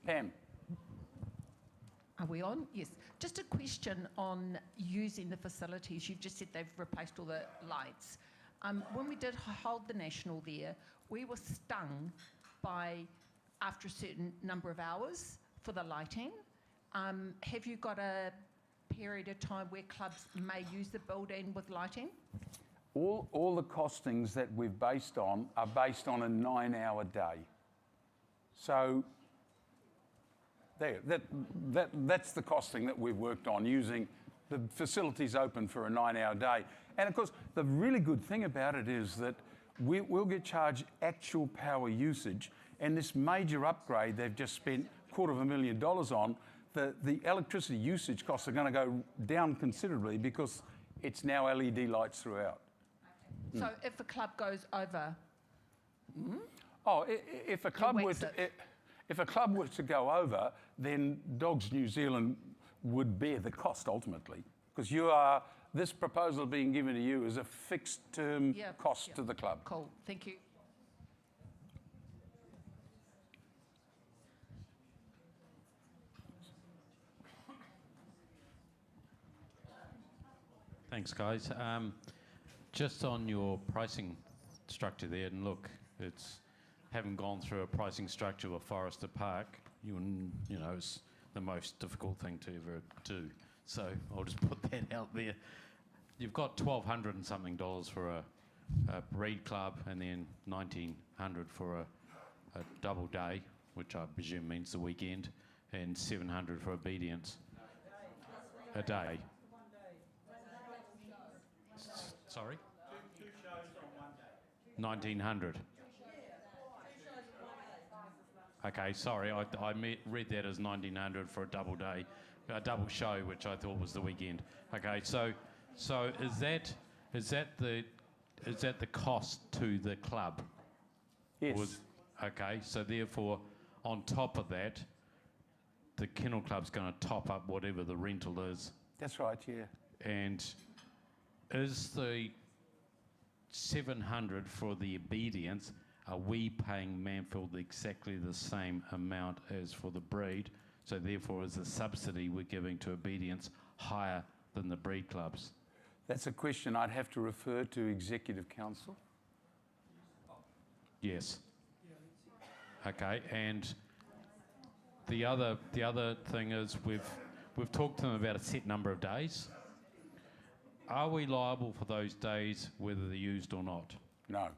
Pam. Are we on? Yes. Just a question on using the facilities. You've just said they've replaced all the lights. When we did hold the National there, we were stung by, after a certain number of hours, for the lighting. Have you got a period of time where clubs may use the building with lighting? All the costings that we've based on are based on a 9-hour day. So that's the costing that we've worked on, using the facilities open for a 9-hour day. And of course, the really good thing about it is that we'll get charged actual power usage, and this major upgrade they've just spent $250,000 on, the electricity usage costs are going to go down considerably because it's now LED lights throughout. So if a club goes over... If a club were to go over, then Dogs New Zealand would bear the cost ultimately, because this proposal being given to you is a fixed term cost to the club. Cool, thank you. Thanks, guys. Just on your pricing structure there, and look, having gone through a pricing structure of Forrester Park, you know, it's the most difficult thing to ever do. So I'll just put that out there. You've got $1,200 and something for a breed club, and then $1,900 for a double day, which I presume means the weekend, and $700 for obedience. a day. Sorry? 1900. Okay, sorry, I read that as 1900 for a double day, a double show, which I thought was the weekend. Okay, so is that the cost to the club? Yes. Okay, so therefore, on top of that, the kennel club's going to top up whatever the rental is. That's right, yeah. And is the 700 for the obedience, are we paying Manfield exactly the same amount as for the breed? So therefore, is the subsidy we're giving to obedience higher than the breed clubs? That's a question I'd have to refer to Executive Council. Yes. Okay, and the other thing is we've talked to them about a set number of days. Are we liable for those days whether they're used or not? No.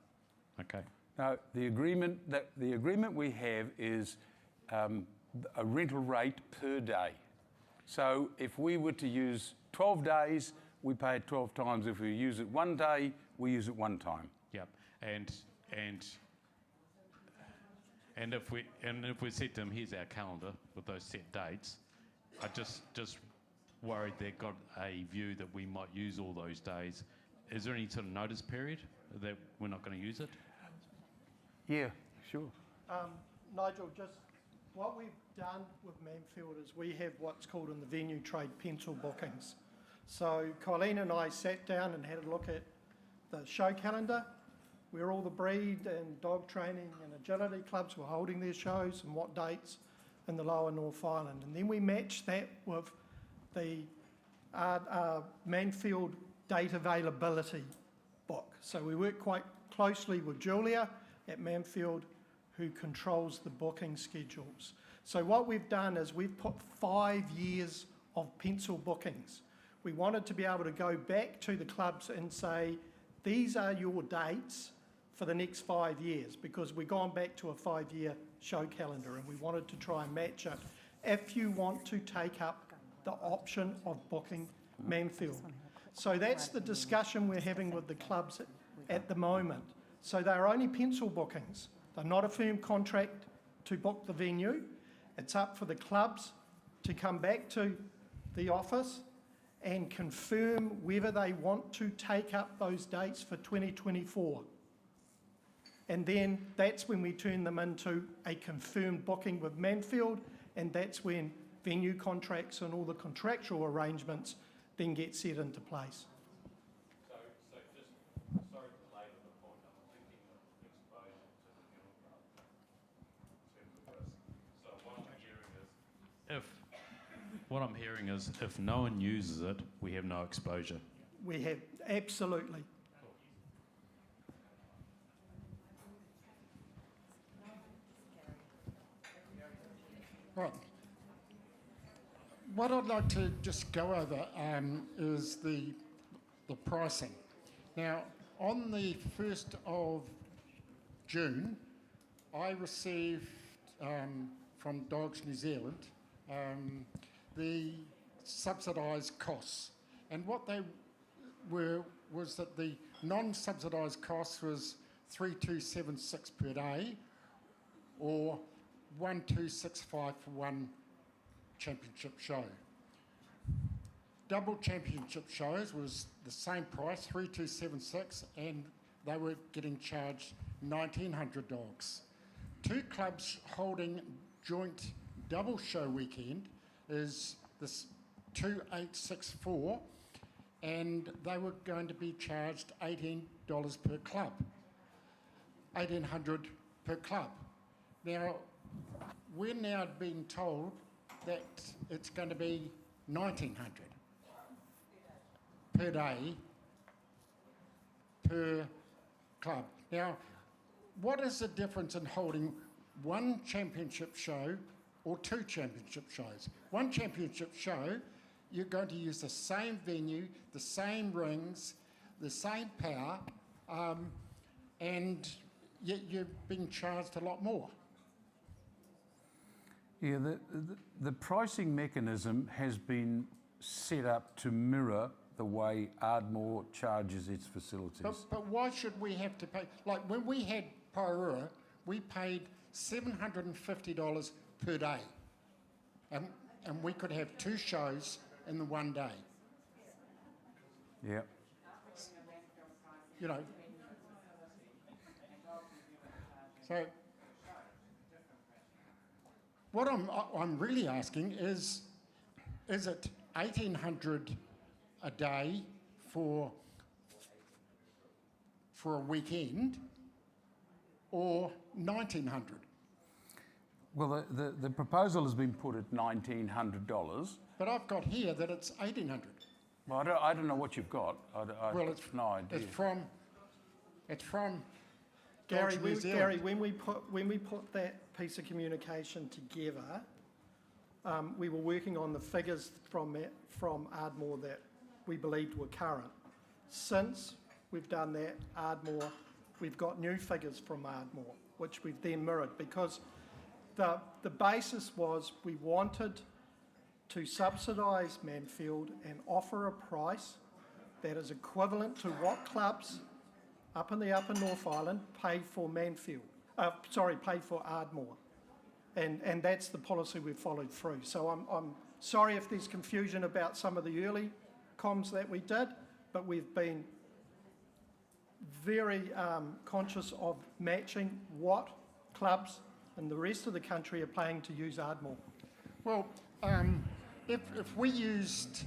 Okay. No, the agreement we have is a rental rate per day. So if we were to use 12 days, we pay it 12 times. If we use it one day, we use it one time. Yep. And if we said to them, here's our calendar with those set dates, I just worried they've got a view that we might use all those days. Is there any sort of notice period that we're not going to use it? Yeah, sure. Nigel, just what we've done with Manfield is we have what's called in the venue trade pencil bookings. So Colleen and I sat down and had a look at the show calendar, where all the breed and dog training and agility clubs were holding their shows and what dates in the lower North Island. And then we matched that with the Manfield date availability book. So we work quite closely with Julia at Manfield, who controls the booking schedules. So what we've done is we've put 5 years of pencil bookings. We wanted to be able to go back to the clubs and say, these are your dates for the next 5 years, because we've gone back to a 5-year show calendar and we wanted to try and match it. If you want to take up the option of booking Manfield. So that's the discussion we're having with the clubs at the moment. So they're only pencil bookings. They're not a firm contract to book the venue. It's up for the clubs to come back to the office and confirm whether they want to take up those dates for 2024. And then that's when we turn them into a confirmed booking with Manfield, and that's when venue contracts and all the contractual arrangements then get set into place. So just, sorry to labour the point, I'm thinking of exposure to the kennel club in terms of risk. So what I'm hearing is if no one uses it, we have no exposure. We have, absolutely. Right. What I'd like to just go over is the pricing. Now, on the 1st of June, I received from Dogs New Zealand the subsidised costs. And what they were was that the non-subsidised cost was 3,276 per day, or 1,265 for one championship show. Double championship shows was the same price, 3,276, and they were getting charged 1,900 dogs. Two clubs holding joint double show weekend is this 2,864, and they were going to be charged $18 per club, 1,800 per club. Now, we're now being told that it's going to be 1,900 per day per club. Now, what is the difference in holding one championship show or two championship shows? One championship show, you're going to use the same venue, the same rings, the same power, and yet you're being charged a lot more. Yeah, the pricing mechanism has been set up to mirror the way Ardmore charges its facilities. But why should we have to pay? Like when we had Pairua, we paid $750 per day. And we could have 2 shows in the one day. Yeah. You know. So what I'm really asking is it 1,800 a day for a weekend, or 1,900? Well, the proposal has been put at $1,900. But I've got here that it's 1,800. Well, I don't know what you've got. Well, it's no idea. It's from Gary, Dogs New Zealand. when we put that piece of communication together, we were working on the figures from Ardmore that we believed were current. Since we've done that, Ardmore, we've got new figures from Ardmore, which we've then mirrored, because the basis was we wanted to subsidise Manfield and offer a price that is equivalent to what clubs up in the Upper North Island pay for pay for Ardmore. And that's the policy we've followed through. So I'm sorry if there's confusion about some of the early comms that we did, but we've been very conscious of matching what clubs in the rest of the country are paying to use Ardmore. Well, if we used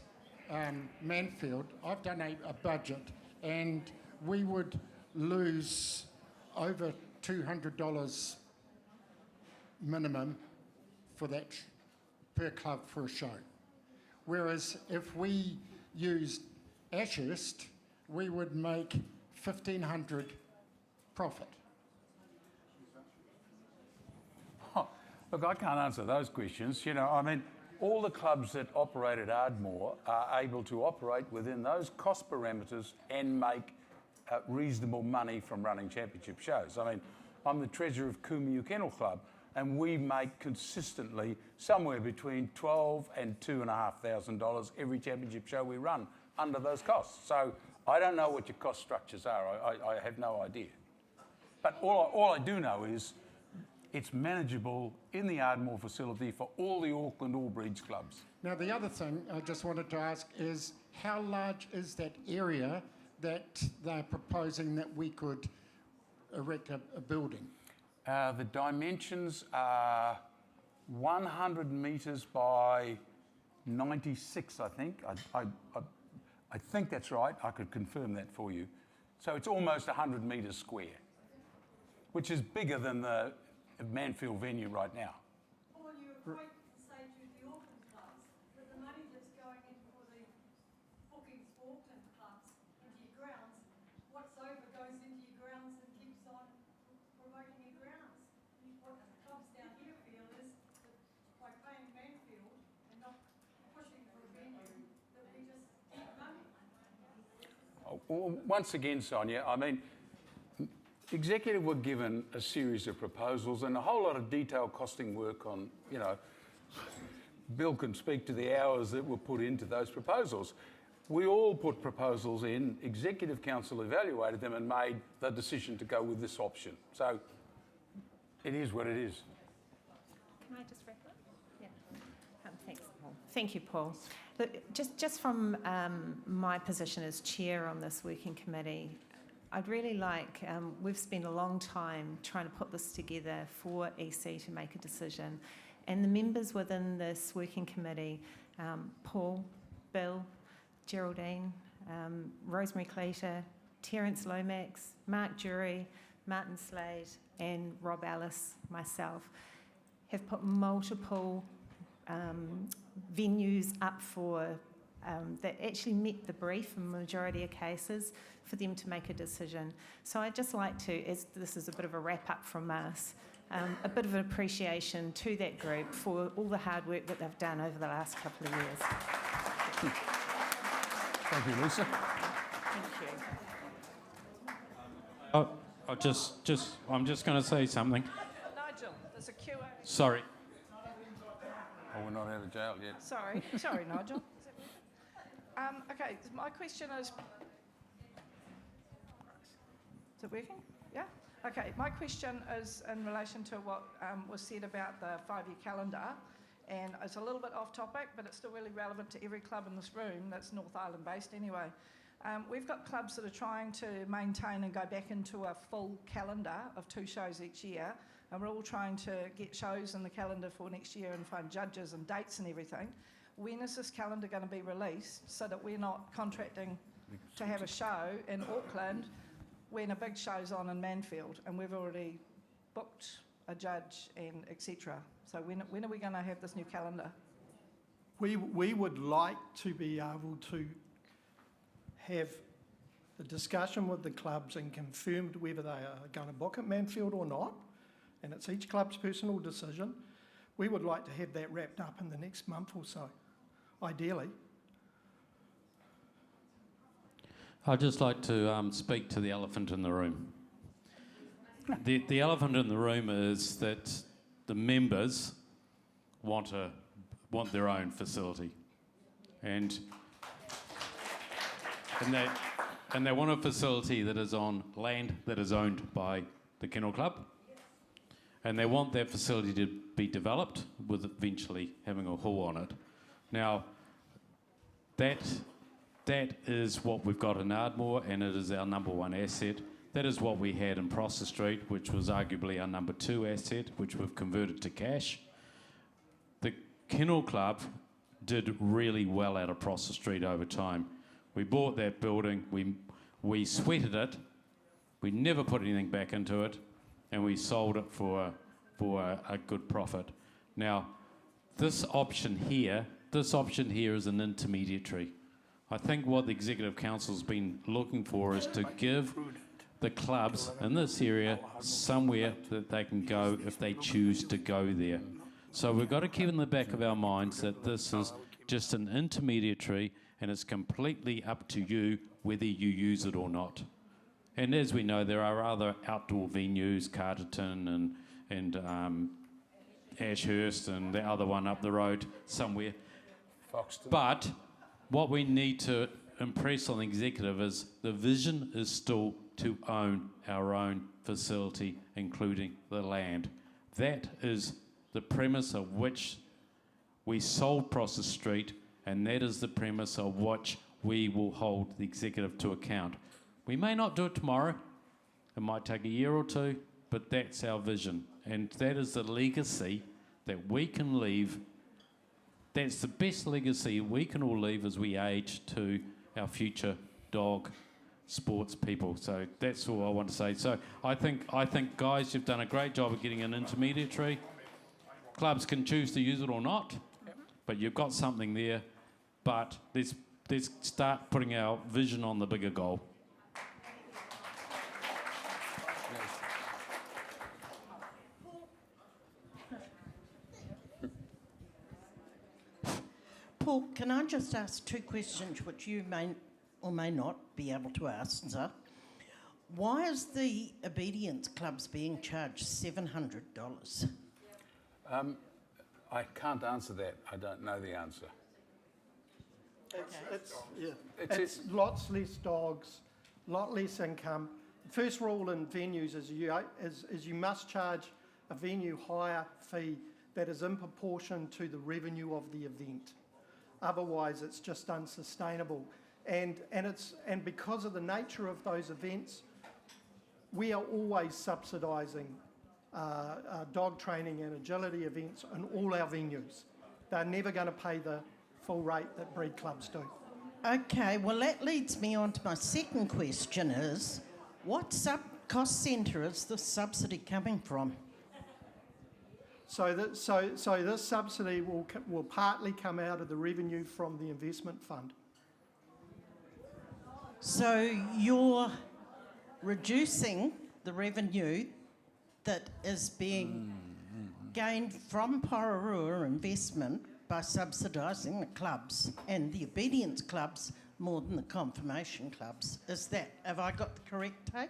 Manfield, I've done a budget, and we would lose over $200 minimum for that per club for a show. Whereas if we used Ashurst, we would make $1,500 profit. Look, I can't answer those questions. You know, I mean, all the clubs that operate at Ardmore are able to operate within those cost parameters and make reasonable money from running championship shows. I mean, I'm the treasurer of Kumiu Kennel Club, and we make consistently somewhere between $12,000 and $2,500 every championship show we run under those costs. So I don't know what your cost structures are. I have no idea. But all I do know is it's manageable in the Ardmore facility for all the Auckland All Breeds clubs. Now, the other thing I just wanted to ask is, how large is that area that they're proposing that we could erect a building? The dimensions are 100 metres by 96, I think. I think that's right. I could confirm that for you. So it's almost 100 metres square, which is bigger than the Manfield venue right now. Paul, you were quite to say to the Auckland clubs that the money that's going in for the bookings for Auckland clubs into your grounds, what's over goes into your grounds and keeps on promoting your grounds. What the clubs down here feel is that by paying Manfield and not pushing for a venue, that we just keep money. Once again, Sonia, I mean, Executive were given a series of proposals and a whole lot of detailed costing work on, you know, Bill can speak to the hours that were put into those proposals. We all put proposals in, Executive Council evaluated them and made the decision to go with this option. So it is what it is. Can I just wrap up? Yeah. Thanks, Paul. Thank you, Paul. Look, just from my position as chair on this working committee, I'd really like, we've spent a long time trying to put this together for EC to make a decision. And the members within this working committee, Paul, Bill, Geraldine, Rosemary Cleater, Terence Lomax, Mark Jury, Martin Slade, and Rob Ellis, myself, have put multiple venues up for that actually met the brief in the majority of cases for them to make a decision. So I'd just like to, as this is a bit of a wrap-up from us, a bit of an appreciation to that group for all the hard work that they've done over the last couple of years. Thank you, Lisa. Thank you. I'm just going to say something. Nigel, there's a QA. Sorry. Oh, we're not out of jail yet. Sorry, Nigel. Okay, my question is it working? Yeah? Okay, my question is in relation to what was said about the 5-year calendar, and it's a little bit off topic, but it's still really relevant to every club in this room that's North Island based anyway. We've got clubs that are trying to maintain and go back into a full calendar of 2 shows each year, and we're all trying to get shows in the calendar for next year and find judges and dates and everything. When is this calendar going to be released so that we're not contracting to have a show in Auckland when a big show's on in Manfield and we've already booked a judge and etc. So when are we going to have this new calendar? We would like to be able to have the discussion with the clubs and confirmed whether they are going to book at Manfield or not, and it's each club's personal decision. We would like to have that wrapped up in the next month or so, ideally. I'd just like to speak to the elephant in the room. The elephant in the room is that the members want their own facility, and they want a facility that is on land that is owned by the Kennel Club, and they want that facility to be developed with eventually having a hall on it. Now, that is what we've got in Ardmore, and it is our number 1 asset. That is what we had in Prosser Street, which was arguably our number 2 asset, which we've converted to cash. The Kennel Club did really well out of Prosser Street over time. We bought that building, we sweated it, we never put anything back into it, and we sold it for a good profit. Now, this option here is an intermediary. I think what the Executive Council's been looking for is to give the clubs in this area somewhere that they can go if they choose to go there. So we've got to keep in the back of our minds that this is just an intermediary, and it's completely up to you whether you use it or not. And as we know, there are other outdoor venues, Carterton and Ashurst and the other one up the road somewhere. Foxton. But what we need to impress on the executive is the vision is still to own our own facility, including the land. That is the premise of which we sold Prosser Street, and that is the premise of which we will hold the executive to account. We may not do it tomorrow, it might take a year or 2, but that's our vision, and that is the legacy that we can leave. That's the best legacy we can all leave as we age to our future dog sports people. So that's all I want to say. So I think guys, you've done a great job of getting an intermediary. Clubs can choose to use it or not, but you've got something there. But let's start putting our vision on the bigger goal. Paul, can I just ask 2 questions which you may or may not be able to answer? Why is the Obedience Clubs being charged $700? I can't answer that. I don't know the answer. It's lots less dogs, lot less income. First rule in venues is you must charge a venue hire fee that is in proportion to the revenue of the event. Otherwise, it's just unsustainable. And because of the nature of those events, we are always subsidising dog training and agility events in all our venues. They're never going to pay the full rate that breed clubs do. Okay, well that leads me on to my second question is, what cost centre is this subsidy coming from? So this subsidy will partly come out of the revenue from the investment fund. So you're reducing the revenue that is being gained from Pororua investment by subsidising the clubs and the obedience clubs more than the confirmation clubs. Have I got the correct take?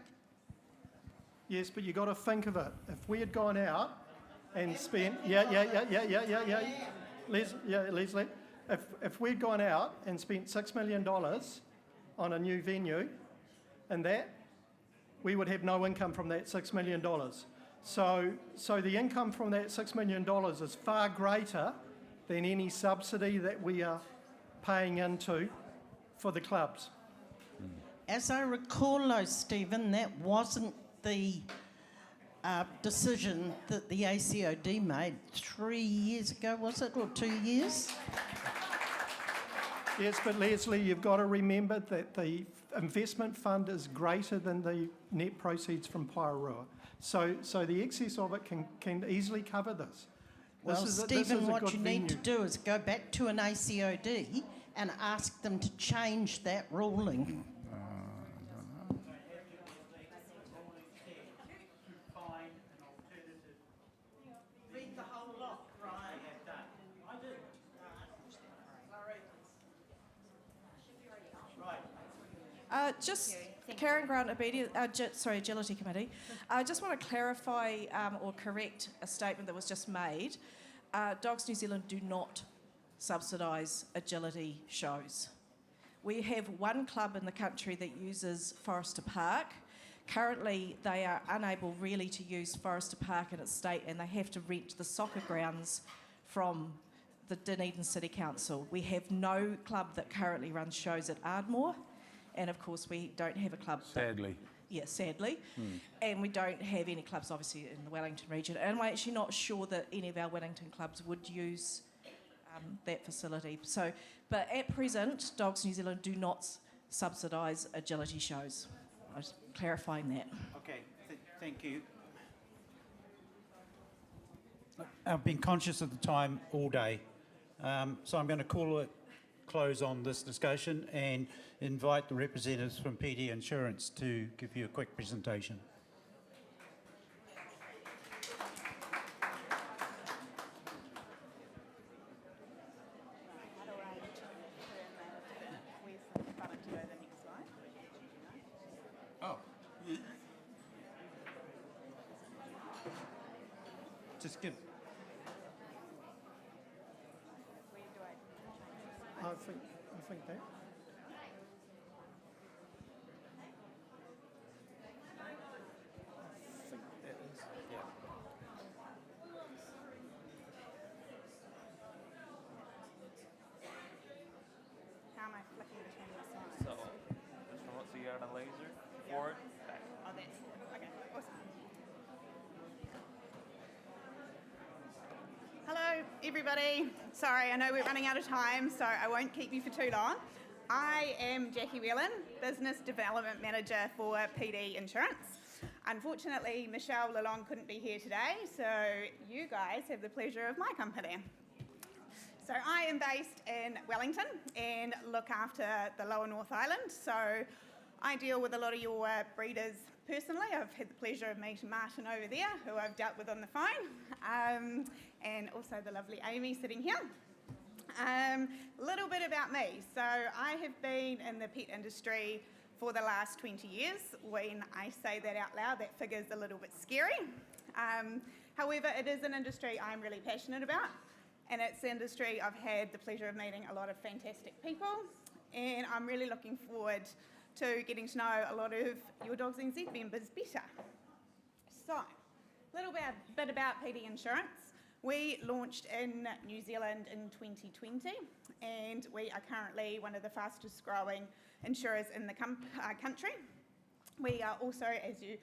Yes, but you've got to think of it. If we had gone out and spent, Leslie, if we'd gone out and spent $6 million on a new venue, and that, we would have no income from that $6 million. So the income from that $6 million is far greater than any subsidy that we are paying into for the clubs. As I recall, though, Stephen, that wasn't the decision that the ACOD made 3 years ago, was it, or 2 years? Yes, but Leslie, you've got to remember that the investment fund is greater than the net proceeds from Pairua. So the excess of it can easily cover this. Well, Stephen, what you need to do is go back to an ACOD and ask them to change that ruling. Karen Grant, Agility Committee. I just want to clarify or correct a statement that was just made. Dogs New Zealand do not subsidise agility shows. We have one club in the country that uses Forrester Park. Currently, they are unable really to use Forrester Park in its state, and they have to rent the soccer grounds from the Dunedin City Council. We have no club that currently runs shows at Ardmore. And of course, we don't have a club. Sadly. Sadly. And we don't have any clubs, obviously, in the Wellington region. And we're actually not sure that any of our Wellington clubs would use that facility. So, but at present, Dogs New Zealand do not subsidise agility shows. I was clarifying that. Okay, thank you. I've been conscious of the time all day, so I'm going to call it close on this discussion and invite the representatives from PD Insurance to give you a quick presentation. Oh. Just give. I think that. How am I flicking between the sides? So, this one, so you got a laser, forward, back. Oh, that's okay, awesome. Hello, everybody. Sorry, I know we're running out of time, so I won't keep you for too long. I am Jackie Whelan, Business Development Manager for PD Insurance. Unfortunately, Michelle Lalonde couldn't be here today, so you guys have the pleasure of my company. So I am based in Wellington and look after the Lower North Island. So I deal with a lot of your breeders personally. I've had the pleasure of meeting Martin over there, who I've dealt with on the phone, and also the lovely Amy sitting here. A little bit about me. So I have been in the pet industry for the last 20 years. When I say that out loud, that figure's a little bit scary. However, it is an industry I'm really passionate about. And it's an industry I've had the pleasure of meeting a lot of fantastic people, and I'm really looking forward to getting to know a lot of your Dogs NZ members better. So, a little bit about PD Insurance. We launched in New Zealand in 2020, and we are currently one of the fastest growing insurers in the country. We are also, as you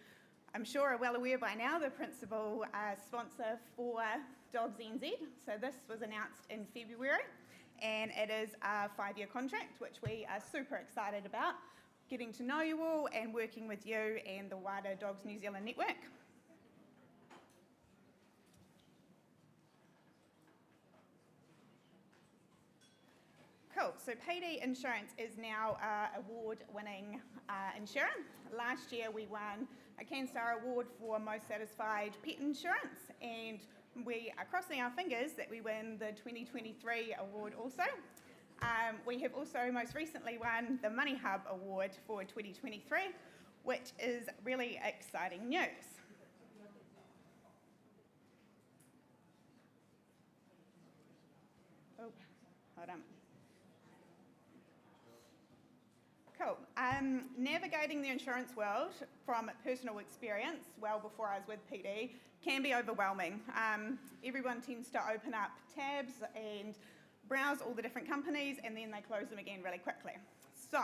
I'm sure are well aware by now, the principal sponsor for Dogs NZ. So this was announced in February, and it is a 5-year contract, which we are super excited about, getting to know you all and working with you and the wider Dogs New Zealand network. Cool, so PD Insurance is now award-winning insurer. Last year we won a CanStar Award for Most Satisfied Pet Insurance, and we are crossing our fingers that we win the 2023 award also. We have also most recently won the Money Hub Award for 2023, which is really exciting news. Oh, hold on. Navigating the insurance world from personal experience, well before I was with PD, can be overwhelming. Everyone tends to open up tabs and browse all the different companies, and then they close them again really quickly. So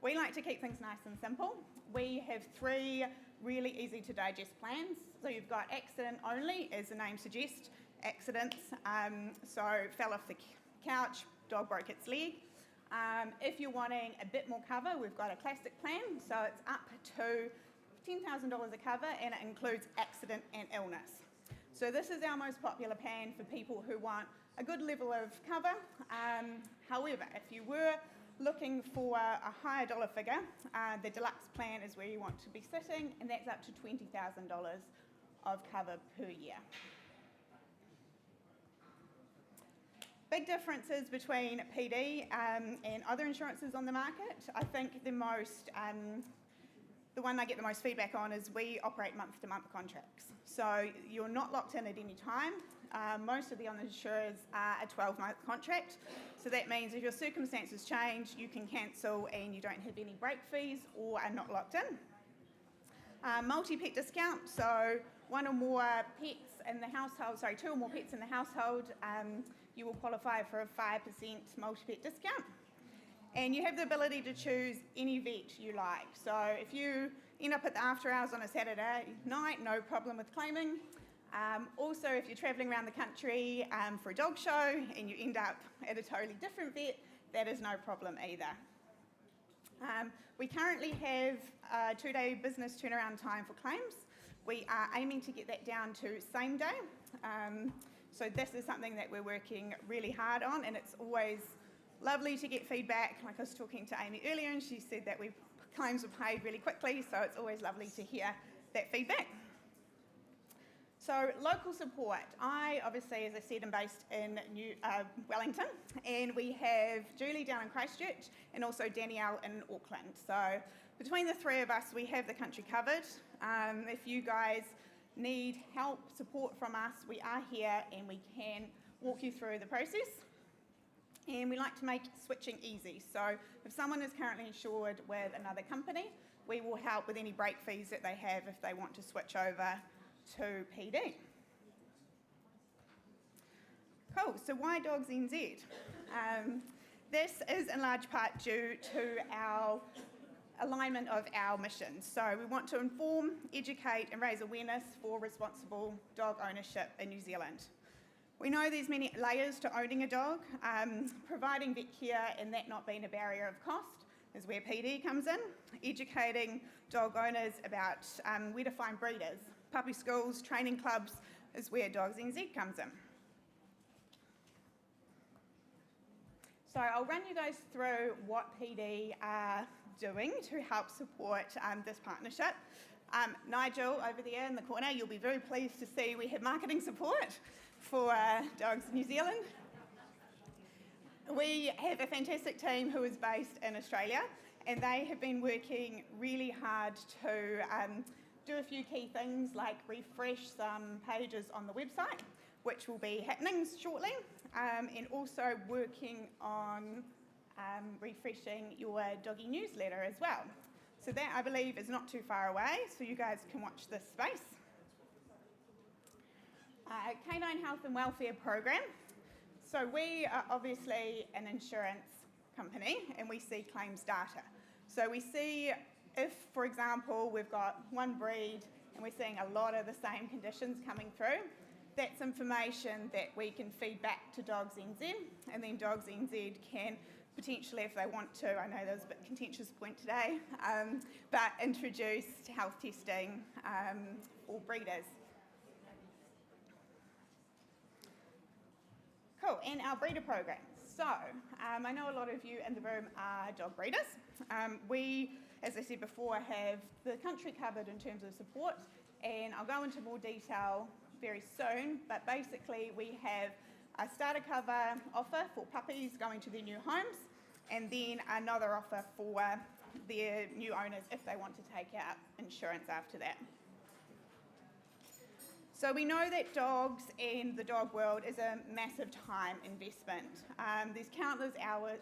we like to keep things nice and simple. We have 3 really easy to digest plans. So you've got accident only, as the name suggests, accidents. So fell off the couch, dog broke its leg. If you're wanting a bit more cover, we've got a classic plan. So it's up to $10,000 a cover, and it includes accident and illness. So this is our most popular plan for people who want a good level of cover. However, if you were looking for a higher dollar figure, the deluxe plan is where you want to be sitting, and that's up to $20,000 of cover per year. Big differences between PD and other insurances on the market. I think the one I get the most feedback on is we operate month-to-month contracts. So you're not locked in at any time. Most of the other insurers are a 12-month contract. So that means if your circumstances change, you can cancel and you don't have any break fees or are not locked in. Multi-pet discount, so 1 or more pets in the household, 2 or more pets in the household, you will qualify for a 5% multi-pet discount. And you have the ability to choose any vet you like. So if you end up at the after hours on a Saturday night, no problem with claiming. Also, if you're travelling around the country for a dog show and you end up at a totally different vet, that is no problem either. We currently have a 2-day business turnaround time for claims. We are aiming to get that down to same day. So this is something that we're working really hard on, and it's always lovely to get feedback. Like I was talking to Amy earlier, and she said that claims were paid really quickly, so it's always lovely to hear that feedback. So local support. I obviously, as I said, am based in Wellington, and we have Julie down in Christchurch and also Danielle in Auckland. So between the 3 of us, we have the country covered. If you guys need help, support from us, we are here and we can walk you through the process. And we like to make switching easy. So if someone is currently insured with another company, we will help with any break fees that they have if they want to switch over to PD. Cool, so why Dogs NZ? This is in large part due to our alignment of our mission. So we want to inform, educate and raise awareness for responsible dog ownership in New Zealand. We know there's many layers to owning a dog. Providing vet care and that not being a barrier of cost is where PD comes in. Educating dog owners about where to find breeders. Puppy schools, training clubs is where Dogs NZ comes in. So I'll run you guys through what PD are doing to help support this partnership. Nigel over there in the corner, you'll be very pleased to see we have marketing support for Dogs New Zealand. We have a fantastic team who is based in Australia, and they have been working really hard to do a few key things like refresh some pages on the website, which will be happening shortly, and also working on refreshing your doggy newsletter as well. So that, I believe, is not too far away, so you guys can watch this space. Canine Health and Welfare Program. So we are obviously an insurance company, and we see claims data. So we see if, for example, we've got one breed and we're seeing a lot of the same conditions coming through, that's information that we can feed back to Dogs NZ, and then Dogs NZ can potentially, if they want to, I know there was a bit contentious point today, but introduce health testing for breeders. Cool, and our breeder programs. So, I know a lot of you in the room are dog breeders. We, as I said before, have the country covered in terms of support, and I'll go into more detail very soon, but basically we have a starter cover offer for puppies going to their new homes, and then another offer for their new owners if they want to take out insurance after that. So we know that dogs and the dog world is a massive time investment. There's countless hours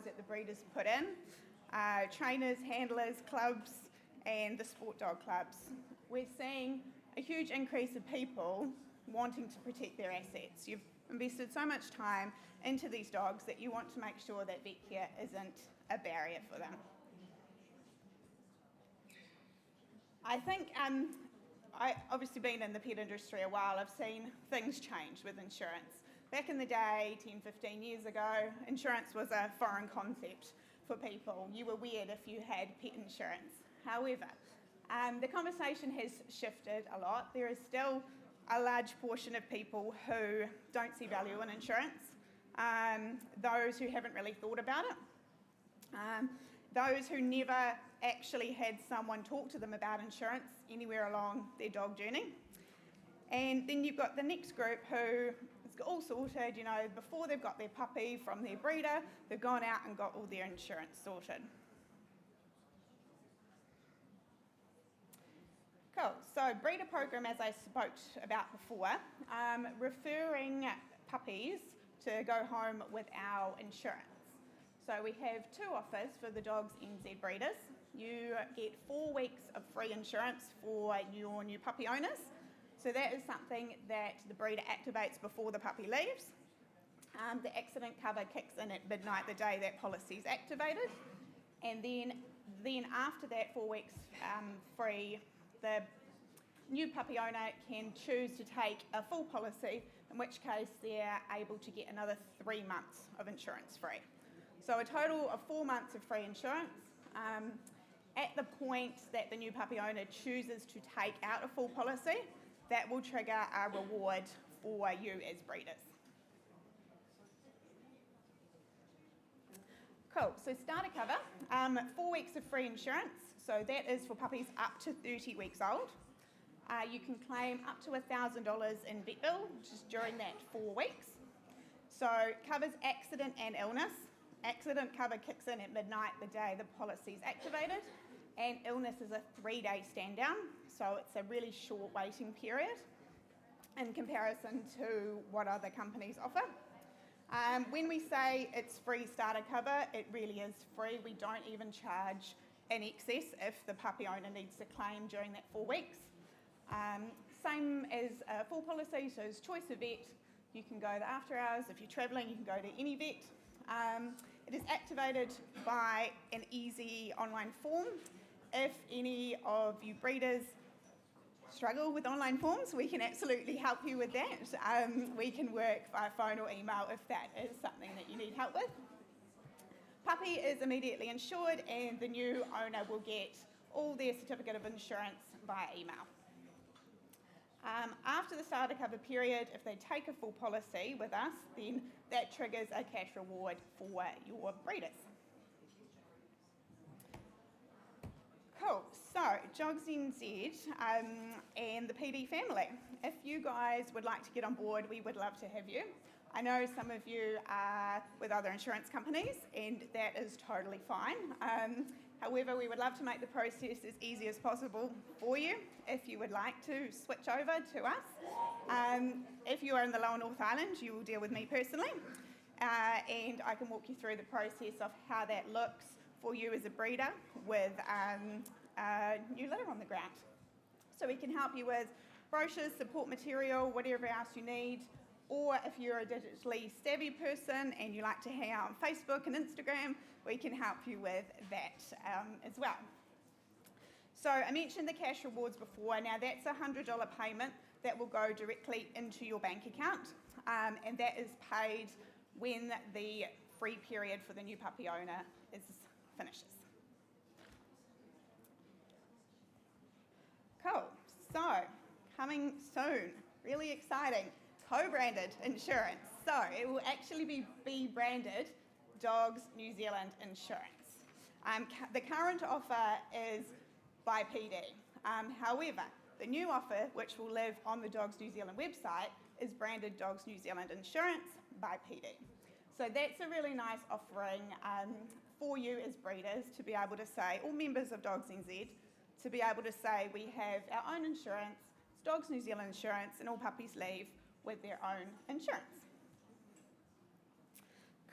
that the breeders put in. trainers, handlers, clubs, and the sport dog clubs. We're seeing a huge increase of people wanting to protect their assets. You've invested so much time into these dogs that you want to make sure that vet care isn't a barrier for them. I think I've obviously been in the pet industry a while. I've seen things change with insurance. Back in the day, 10, 15 years ago, insurance was a foreign concept for people. You were weird if you had pet insurance. However, the conversation has shifted a lot. There is still a large portion of people who don't see value in insurance, those who haven't really thought about it, those who never actually had someone talk to them about insurance anywhere along their dog journey. And then you've got the next group who is all sorted, you know, before they've got their puppy from their breeder, they've gone out and got all their insurance sorted. Cool, so breeder program, as I spoke about before, referring puppies to go home with our insurance. So we have two offers for the Dogs NZ breeders. You get 4 weeks of free insurance for your new puppy owners. So that is something that the breeder activates before the puppy leaves. The accident cover kicks in at midnight the day that policy is activated. And then after that 4 weeks free, the new puppy owner can choose to take a full policy, in which case they're able to get another 3 months of insurance free. So a total of 4 months of free insurance. At the point that the new puppy owner chooses to take out a full policy, that will trigger a reward for you as breeders. Cool, so starter cover, 4 weeks of free insurance. So that is for puppies up to 30 weeks old. You can claim up to $1,000 in vet bill, just during that 4 weeks. So covers accident and illness. Accident cover kicks in at midnight the day the policy is activated, and illness is a 3-day stand down, so it's a really short waiting period in comparison to what other companies offer. When we say it's free starter cover, it really is free. We don't even charge in excess if the puppy owner needs to claim during that 4 weeks. Same as a full policy, so as choice of vet, you can go the after hours. If you're travelling, you can go to any vet. It is activated by an easy online form. If any of you breeders struggle with online forms, we can absolutely help you with that. We can work via phone or email if that is something that you need help with. Puppy is immediately insured, and the new owner will get all their certificate of insurance via email. After the starter cover period, if they take a full policy with us, then that triggers a cash reward for your breeders. Cool, so Dogs NZ and the PD family. If you guys would like to get on board, we would love to have you. I know some of you are with other insurance companies, and that is totally fine. However, we would love to make the process as easy as possible for you if you would like to switch over to us. If you are in the Lower North Island, you will deal with me personally, and I can walk you through the process of how that looks for you as a breeder with a new litter on the ground. So we can help you with brochures, support material, whatever else you need. Or if you're a digitally savvy person and you like to hang out on Facebook and Instagram, we can help you with that as well. So I mentioned the cash rewards before. Now that's a $100 payment that will go directly into your bank account, and that is paid when the free period for the new puppy owner finishes. Cool, so coming soon, really exciting. Co-branded insurance. So it will actually be branded Dogs New Zealand Insurance. The current offer is by PD. However, the new offer, which will live on the Dogs New Zealand website, is branded Dogs New Zealand Insurance by PD. So that's a really nice offering for you as breeders to be able to say, or members of Dogs NZ, to be able to say we have our own insurance, it's Dogs New Zealand Insurance, and all puppies leave with their own insurance.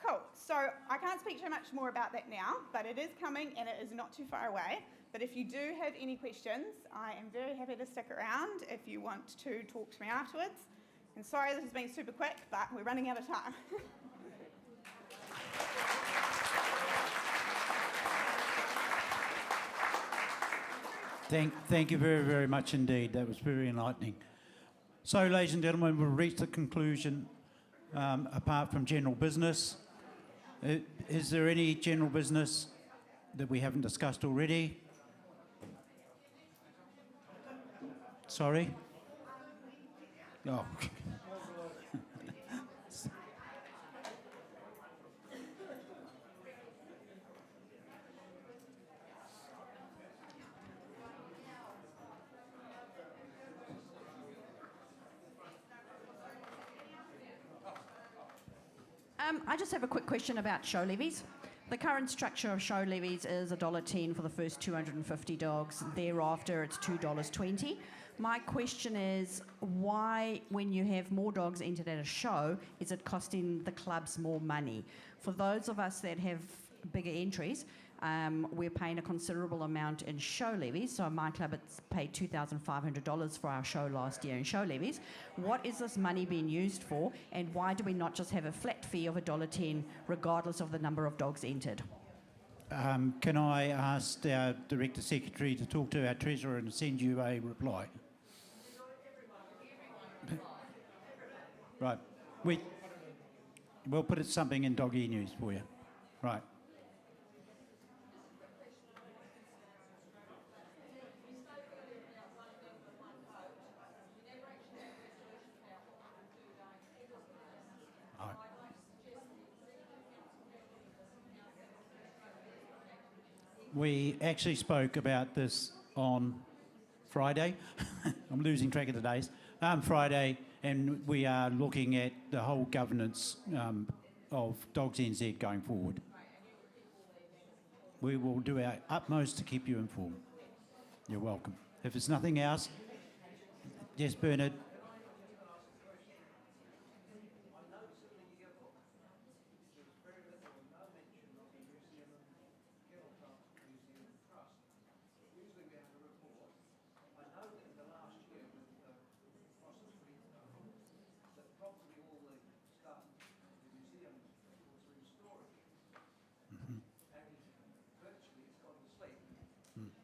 Cool. So I can't speak too much more about that now, but it is coming and it is not too far away. But if you do have any questions, I am very happy to stick around if you want to talk to me afterwards. And sorry this has been super quick, but we're running out of time. Thank you very, very much indeed. That was very enlightening. So, ladies and gentlemen, we've reached the conclusion, apart from general business. Is there any general business that we haven't discussed already? Sorry? Oh. I just have a quick question about show levies. The current structure of show levies is $1.10 for the first 250 dogs. Thereafter, it's $2.20. My question is, why, when you have more dogs entered at a show, is it costing the clubs more money? For those of us that have bigger entries, we're paying a considerable amount in show levies. So my club has paid $2,500 for our show last year in show levies. What is this money being used for, and why do we not just have a flat fee of $1.10 regardless of the number of dogs entered? Can I ask our Director Secretary to talk to our Treasurer and send you a reply? Right. We'll put something in Dog E-News for you. Right. We actually spoke about this on Friday. I'm losing track of the days. Friday, and we are looking at the whole governance of Dogs NZ going forward. We will do our utmost to keep you informed. You're welcome. If there's nothing else, yes, Bernard.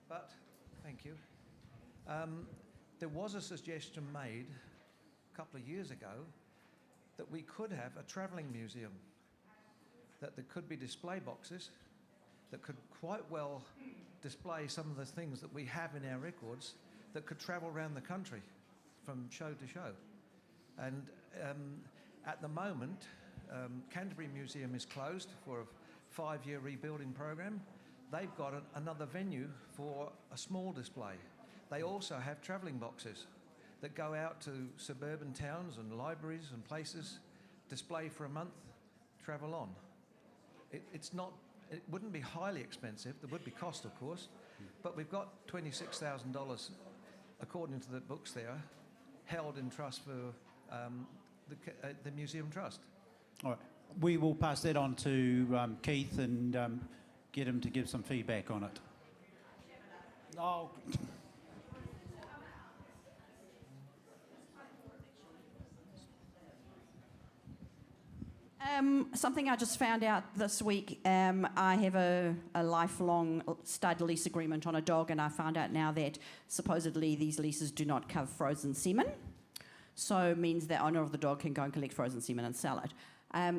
But, thank you, there was a suggestion made a couple of years ago that we could have a travelling museum, that there could be display boxes that could quite well display some of the things that we have in our records that could travel around the country from show to show. And at the moment, Canterbury Museum is closed for a 5-year rebuilding program. They've got another venue for a small display. They also have travelling boxes that go out to suburban towns and libraries and places, display for a month, travel on. It wouldn't be highly expensive. There would be cost, of course, but we've got $26,000, according to the books there, held in trust for the Museum Trust. All right. We will pass that on to Keith and get him to give some feedback on it. Oh. Something I just found out this week, I have a lifelong stud lease agreement on a dog, and I found out now that supposedly these leases do not cover frozen semen. So it means the owner of the dog can go and collect frozen semen and sell it.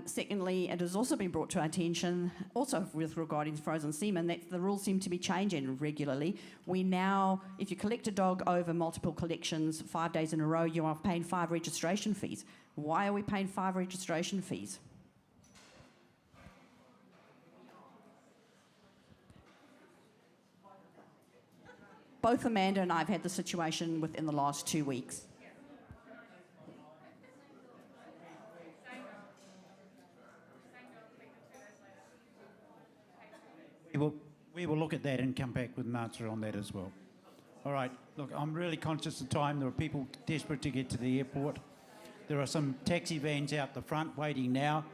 Secondly, it has also been brought to our attention, also with regarding frozen semen, that the rules seem to be changing regularly. We now, if you collect a dog over multiple collections 5 days in a row, you are paying 5 registration fees. Why are we paying 5 registration fees? Both Amanda and I have had the situation within the last 2 weeks. We will look at that and come back with an answer on that as well. All right. Look, I'm really conscious of time. There are people desperate to get to the airport. There are some taxi vans out the front waiting now.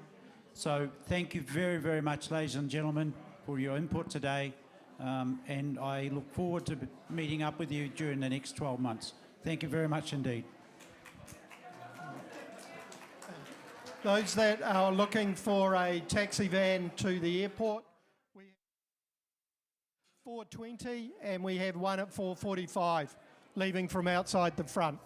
So thank you very, very much, ladies and gentlemen, for your input today. And I look forward to meeting up with you during the next 12 months. Thank you very much indeed. Those that are looking for a taxi van to the airport, we have 4:20 and we have one at 4:45 leaving from outside the front.